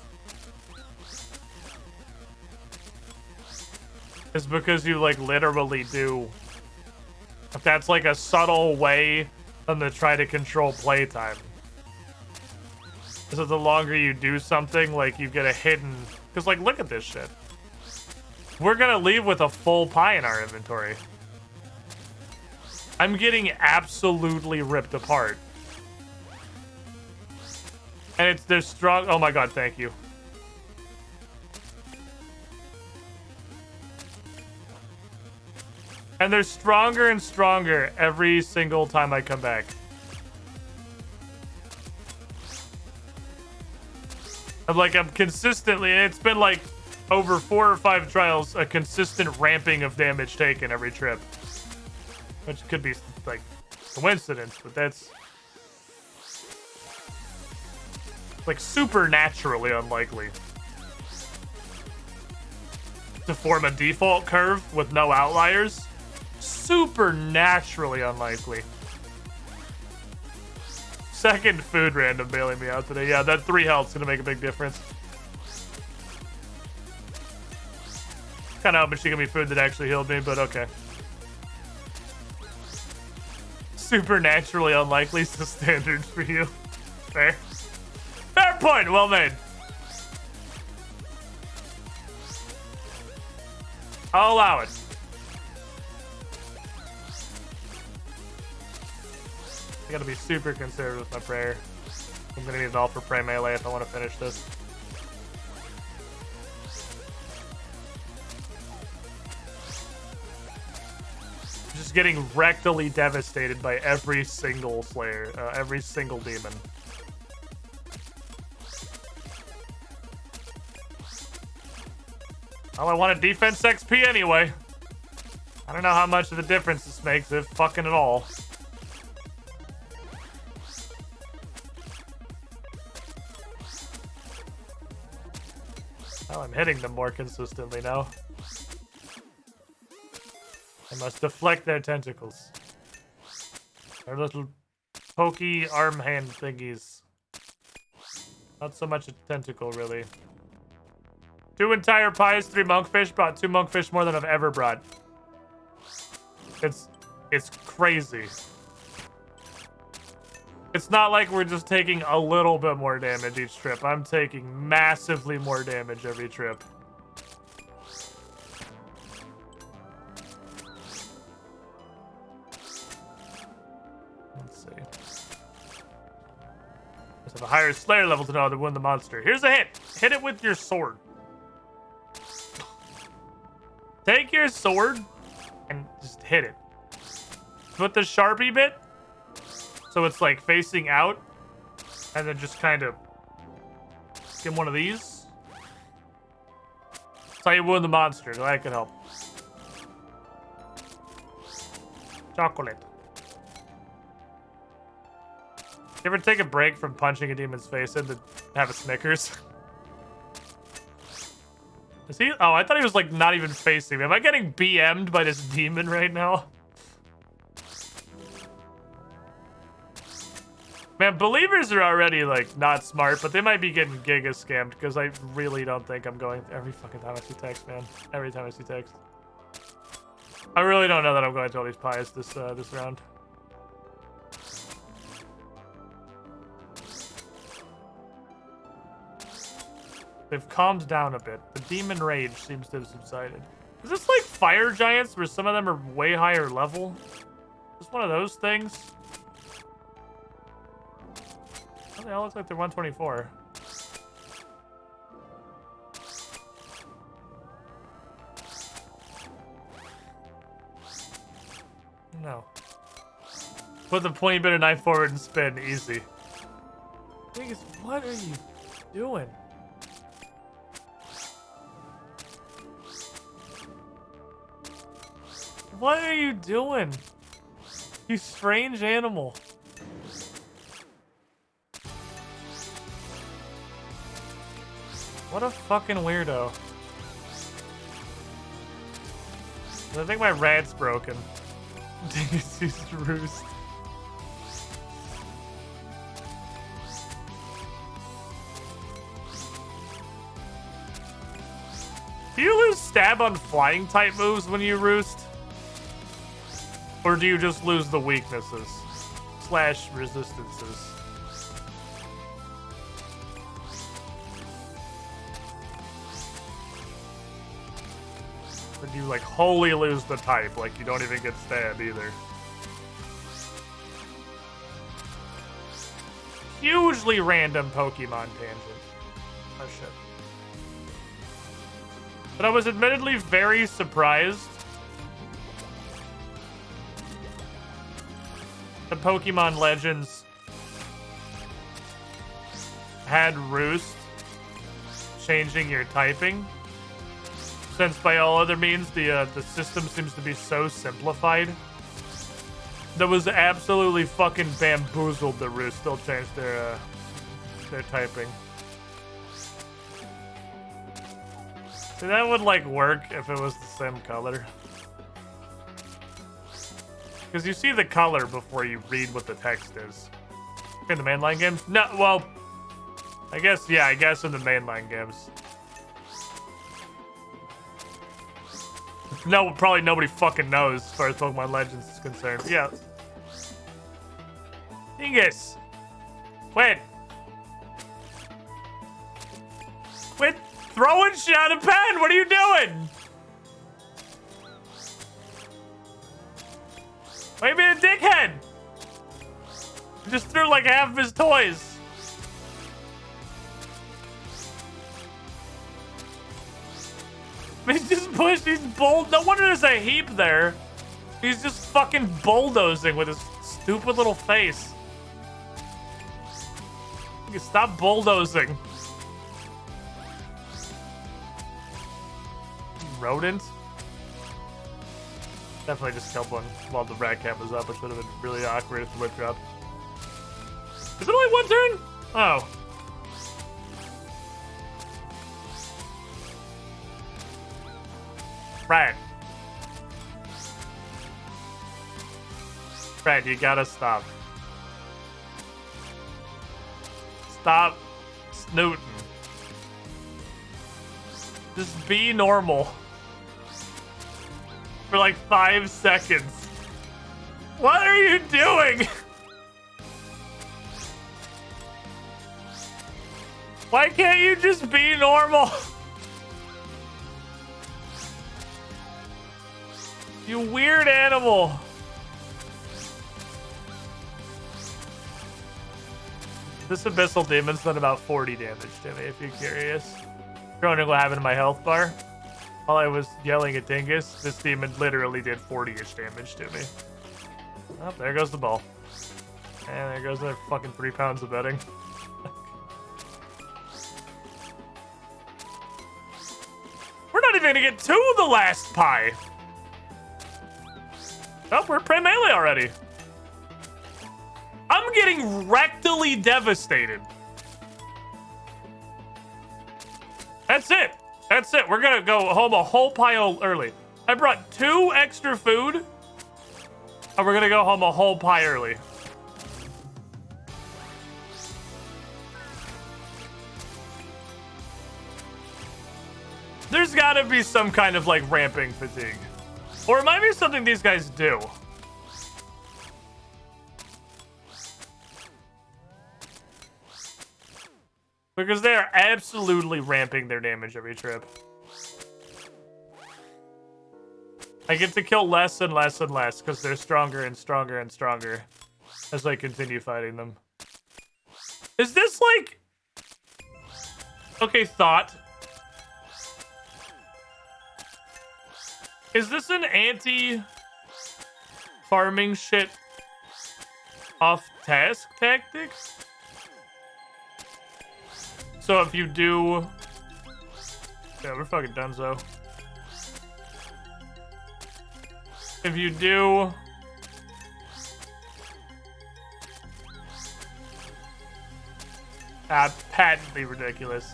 It's because you like literally do. If that's like a subtle way them to try to control playtime. So the longer you do something, like you get a hidden. Because like look at this shit. We're gonna leave with a full pie in our inventory. I'm getting absolutely ripped apart. And they're strong. Oh my god, thank you. And they're stronger and stronger every single time I come back. I'm consistently, and it's been like over 4 or 5 trials, a consistent ramping of damage taken every trip. Which could be, like, coincidence, but that's... like, supernaturally unlikely. To form a default curve with no outliers? Supernaturally unlikely. Second food random bailing me out today. Yeah, that 3 health's gonna make a big difference. Kinda hoping she gave me food that actually healed me, but okay. Supernaturally unlikely is the standard for you. Fair. Fair point, well made. I'll allow it. I gotta be super conservative with my prayer. I'm gonna need it all for pray melee if I want to finish this. Just getting rectally devastated by every single slayer, every single demon. Well, I want a defense XP anyway. I don't know how much of a difference this makes, if fucking at all. Well, I'm hitting them more consistently now. I must deflect their tentacles. Their little pokey arm hand thingies. Not so much a tentacle, really. 2 entire pies, 3 monkfish. Brought 2 monkfish more than I've ever brought. It's crazy. It's not like we're just taking a little bit more damage each trip. I'm taking massively more damage every trip. Let's see. Let's have a higher Slayer level to know how to win the monster. Here's a hit. Hit it with your sword. Take your sword and just hit it. Put the Sharpie bit so it's like facing out, and then just kind of get one of these. That's how you win the monster. Glad I could help. Chocolate. You ever take a break from punching a demon's face in to have a Snickers? Is he? Oh, I thought he was like not even facing me. Am I getting BM'd by this demon right now? Man, believers are already like not smart, but they might be getting giga scammed because I really don't think I'm going every fucking time I see text, man. Every time I see text. I really don't know that I'm going to all these pies this round. They've calmed down a bit. The demon rage seems to have subsided. Is this like fire giants where some of them are way higher level? Just one of those things? Oh, they all look like they're 124. No. Put the pointy bit of knife forward and spin. Easy. Thing is, what are you doing? What are you doing? You strange animal. What a fucking weirdo. I think my rat's broken. Dingus roost. Do you lose stab on flying type moves when you roost? Or do you just lose the weaknesses / resistances? Or do you like wholly lose the type, like you don't even get stab either? Hugely random Pokemon tangent. Oh shit. But I was admittedly very surprised the Pokemon Legends had Roost changing your typing, since by all other means the system seems to be so simplified. That was absolutely fucking bamboozled that Roost still changed their typing. So that would like work if it was the same color. Because you see the color before you read what the text is. In the mainline games? No, well, I guess in the mainline games. No, probably nobody fucking knows as far as Pokemon Legends is concerned. Yeah. Dingus! Quit! Quit throwing shit out of pen! What are you doing? Why are you being a dickhead? He just threw like half of his toys. He's just pushed, he's no wonder there's a heap there. He's just fucking bulldozing with his stupid little face. You can stop bulldozing. Rodent? Definitely just killed one while the rat cam was up, which would have been really awkward if the whip dropped. Is it only one turn? Oh. Rat. Rat, you gotta stop. Stop snooting. Just be normal. For like 5 seconds. What are you doing? Why can't you just be normal? You weird animal. This Abyssal Demon's done about 40 damage to me, if you're curious. You're wondering what happened to my health bar? While I was yelling at Dingus, this demon literally did 40-ish damage to me. Oh, there goes the ball. And there goes another fucking 3 pounds of betting. We're not even gonna get to the last pie. Oh, we're pre-melee already. I'm getting rectally devastated. That's it. That's it. We're gonna go home a whole pile early. I brought 2 extra food, and we're gonna go home a whole pie early. There's gotta be some kind of like ramping fatigue. Or it might be something these guys do. Because they are absolutely ramping their damage every trip. I get to kill less and less and less because they're stronger and stronger and stronger as I continue fighting them. Is this like... Okay, thought. Is this an anti-farming shit off-task tactic? So if you do... Yeah, we're fucking donezo. If you do... patently ridiculous.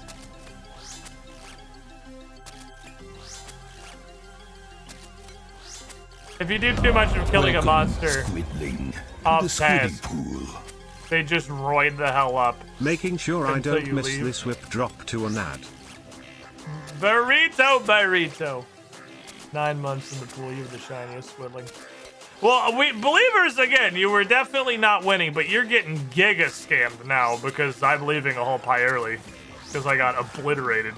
If you do too much of killing a monster off task, they just roid the hell up. Making sure I don't miss leave. this whip drop to an ad. Burrito. 9 months in the pool, you're the shiniest Squidling. Well, believers, again, you were definitely not winning, but you're getting giga scammed now because I'm leaving a whole pie early because I got obliterated.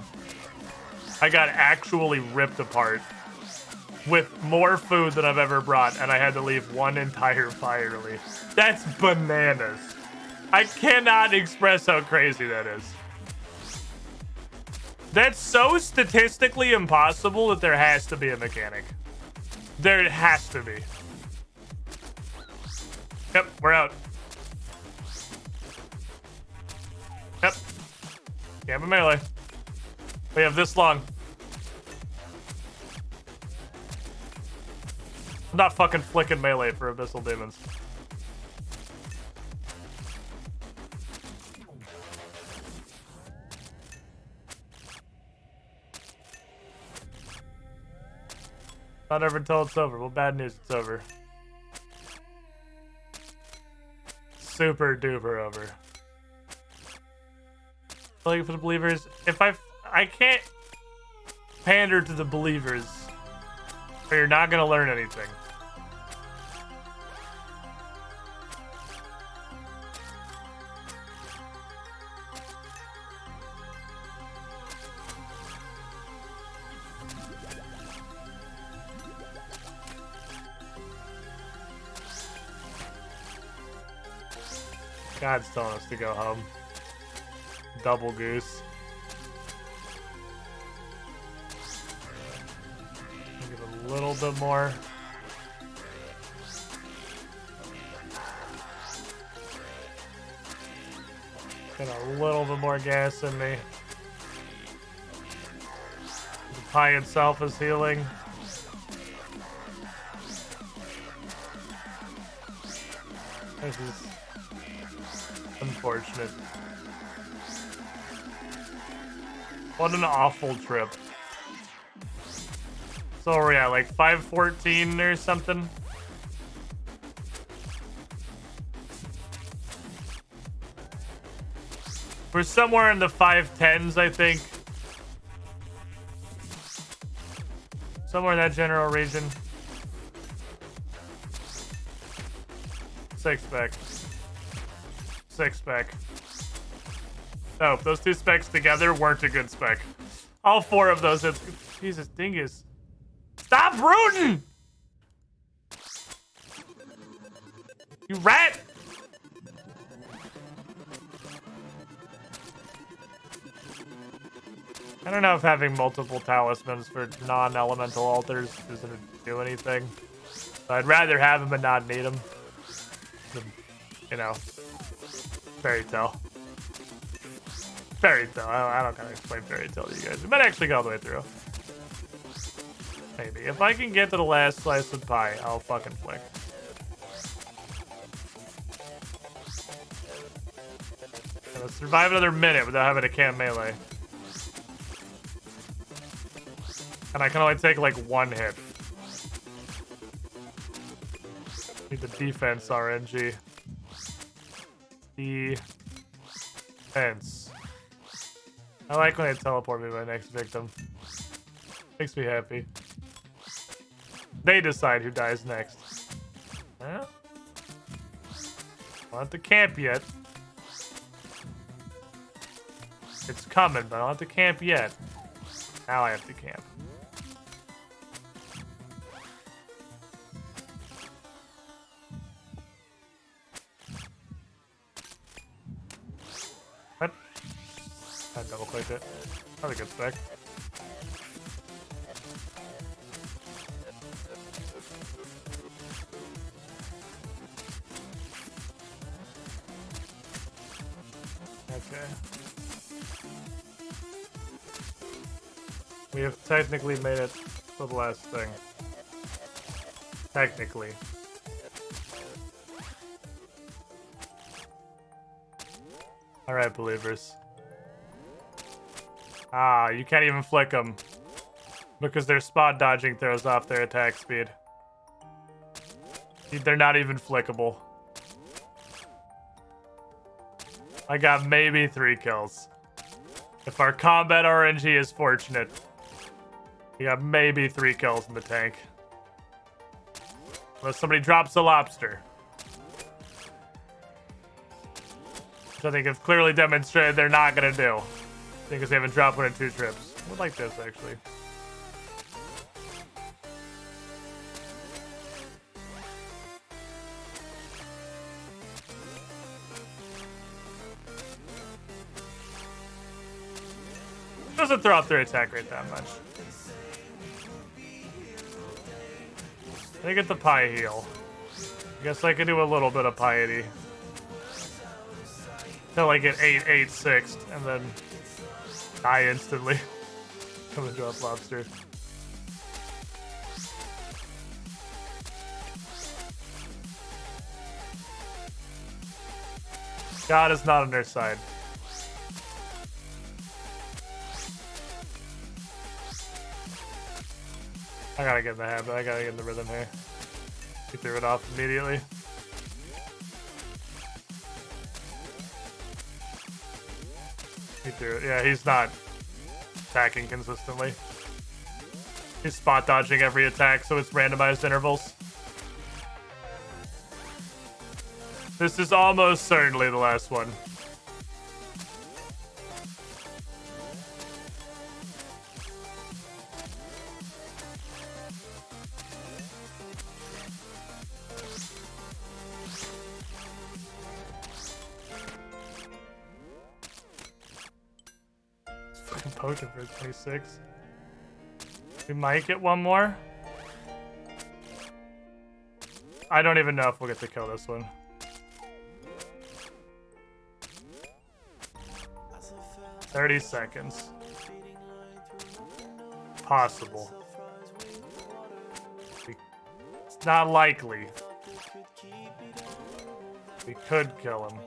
I got actually ripped apart with more food than I've ever brought, and I had to leave one entire pie early. That's bananas. I cannot express how crazy that is. That's so statistically impossible that there has to be a mechanic. There has to be. Yep, we're out. Yep. Can't be melee. We have this long. I'm not fucking flicking melee for Abyssal Demons. Not ever until it's over. Well, bad news, it's over. Super duper over. Like for the believers, if I can't pander to the believers, or you're not gonna learn anything. God's telling us to go home. Double goose. Give it a little bit more. Got a little bit more gas in me. The pie itself is healing. This is unfortunate. What an awful trip. So where are we at, like 514 or something? We're somewhere in the 510s, I think. Somewhere in that general region. 6-spec. 6-spec. Oh, those 2 specs together weren't a good spec. All 4 of those. Jesus, dingus. Stop rooting! You rat! I don't know if having multiple talismans for non-elemental altars is gonna do anything. I'd rather have them and not need them. Than, you know, fairy tale. Fairy tale. I don't gotta explain fairy tale to you guys. We might actually go all the way through. Maybe. If I can get to the last slice of pie, I'll fucking flick. Let's survive another minute without having a camp melee. And I can only take like one hit. Need the defense RNG. Defense. I like when they teleport me to my next victim. Makes me happy. They decide who dies next. Huh? Not to camp yet. It's coming, but I don't have to camp yet. Now I have to camp. What? I double clicked it. That's a good spec. Okay. We have technically made it to the last thing. Technically. Alright, believers. Ah, you can't even flick them. Because their spot dodging throws off their attack speed. They're not even flickable. I got maybe 3 kills. If our combat RNG is fortunate. We got maybe 3 kills in the tank. Unless somebody drops a lobster. Which I think have clearly demonstrated they're not going to do. Because they haven't dropped one in 2 trips. I would like this, actually. Doesn't throw off their attack rate that much. They get the pie heal. I guess I could do a little bit of piety. Till I get 8/6 and then die instantly. Come and drop lobster. God is not on their side. I gotta get in the habit. I gotta get in the rhythm here. He threw it off immediately. He threw it. Yeah, he's not attacking consistently. He's spot dodging every attack, so it's randomized intervals. This is almost certainly the last one. Poking for 26. We might get one more. I don't even know if we'll get to kill this one. "30 seconds. Possible. It's not likely. We could kill him.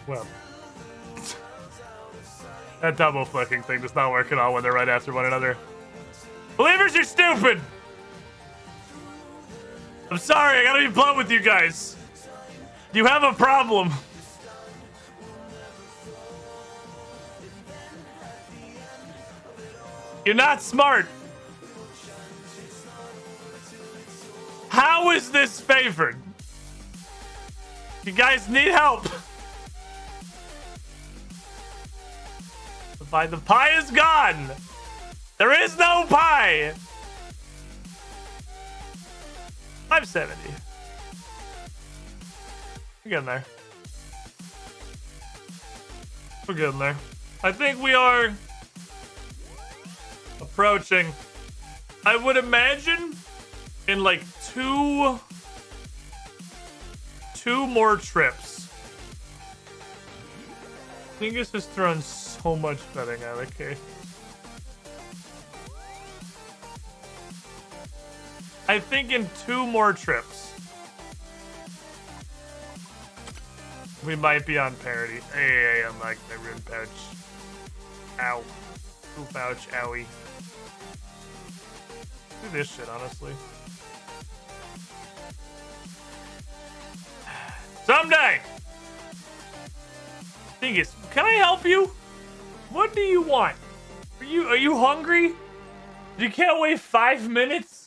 Well, that double flicking thing does not work at all when they're right after one another. Believers, you're stupid! I'm sorry, I gotta be blunt with you guys. You have a problem. You're not smart. How is this favored? You guys need help. The pie is gone. There is no pie. 570. We're getting there. We're getting there. I think we are approaching. I would imagine in like two more trips. Dingus has thrown so much betting out of case. I think in 2 more trips, we might be on parity. Hey, I'm like my rune pouch. Ow. Rune pouch, owie. Do this shit, honestly. Someday! Thing is, can I help you? What do you want? Are you hungry? You can't wait 5 minutes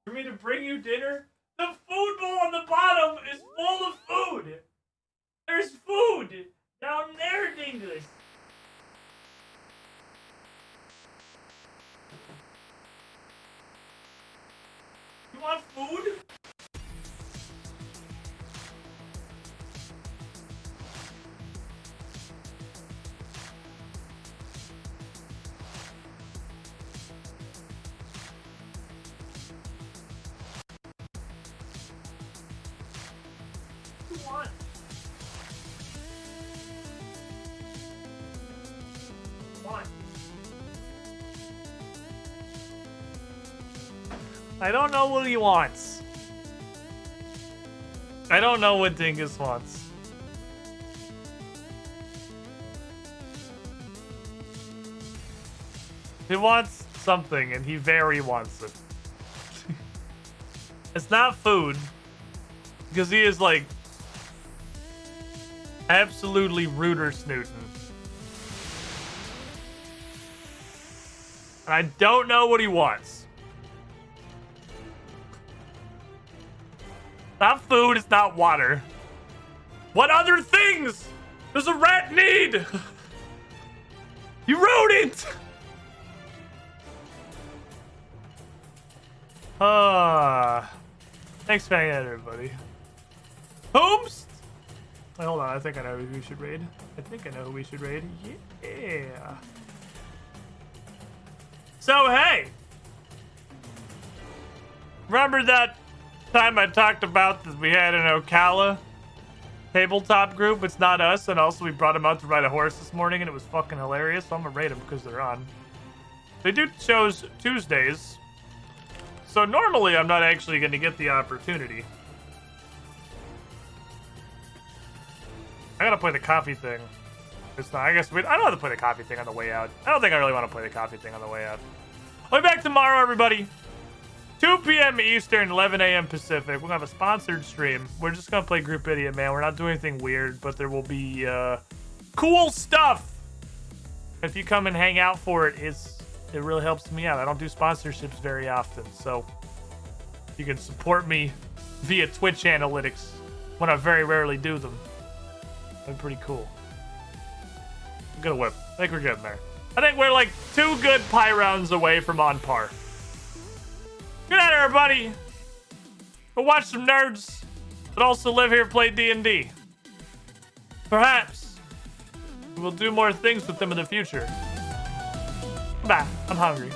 for me to bring you dinner? The food bowl on the bottom is full of food. There's food down there, Dingus. You want food? I don't know what he wants. I don't know what Dingus wants. He wants something, and he very wants it. It's not food. Because he is, like, absolutely rooter snootin'. And I don't know what he wants. Not food, it's not water. What other things does a rat need? You rodent! Thanks for hanging out, everybody. Holmes? Wait, hold on, I think I know who we should raid. Yeah. So, hey. Remember that time I talked about that we had an Ocala tabletop group? It's not us, and also we brought them out to ride a horse this morning, and it was fucking hilarious, so I'm gonna rate them because they're on. They do shows Tuesdays, so normally I'm not actually gonna get the opportunity. I gotta play the coffee thing. It's not, I guess I don't have to play the coffee thing on the way out. I don't think I really want to play the coffee thing on the way out. I'll be back tomorrow, everybody. 2 p.m. Eastern, 11 a.m. Pacific. We're gonna have a sponsored stream. We're just gonna play Group Idiot, man. We're not doing anything weird, but there will be cool stuff. If you come and hang out for it, it really helps me out. I don't do sponsorships very often, so you can support me via Twitch analytics when I very rarely do them. That'd be pretty cool. Good whip. I think we're getting there. I think we're like 2 good pie rounds away from on par. Good night, everybody. Go watch some nerds, but also live here and play D&D. Perhaps we'll do more things with them in the future. Bye. I'm hungry.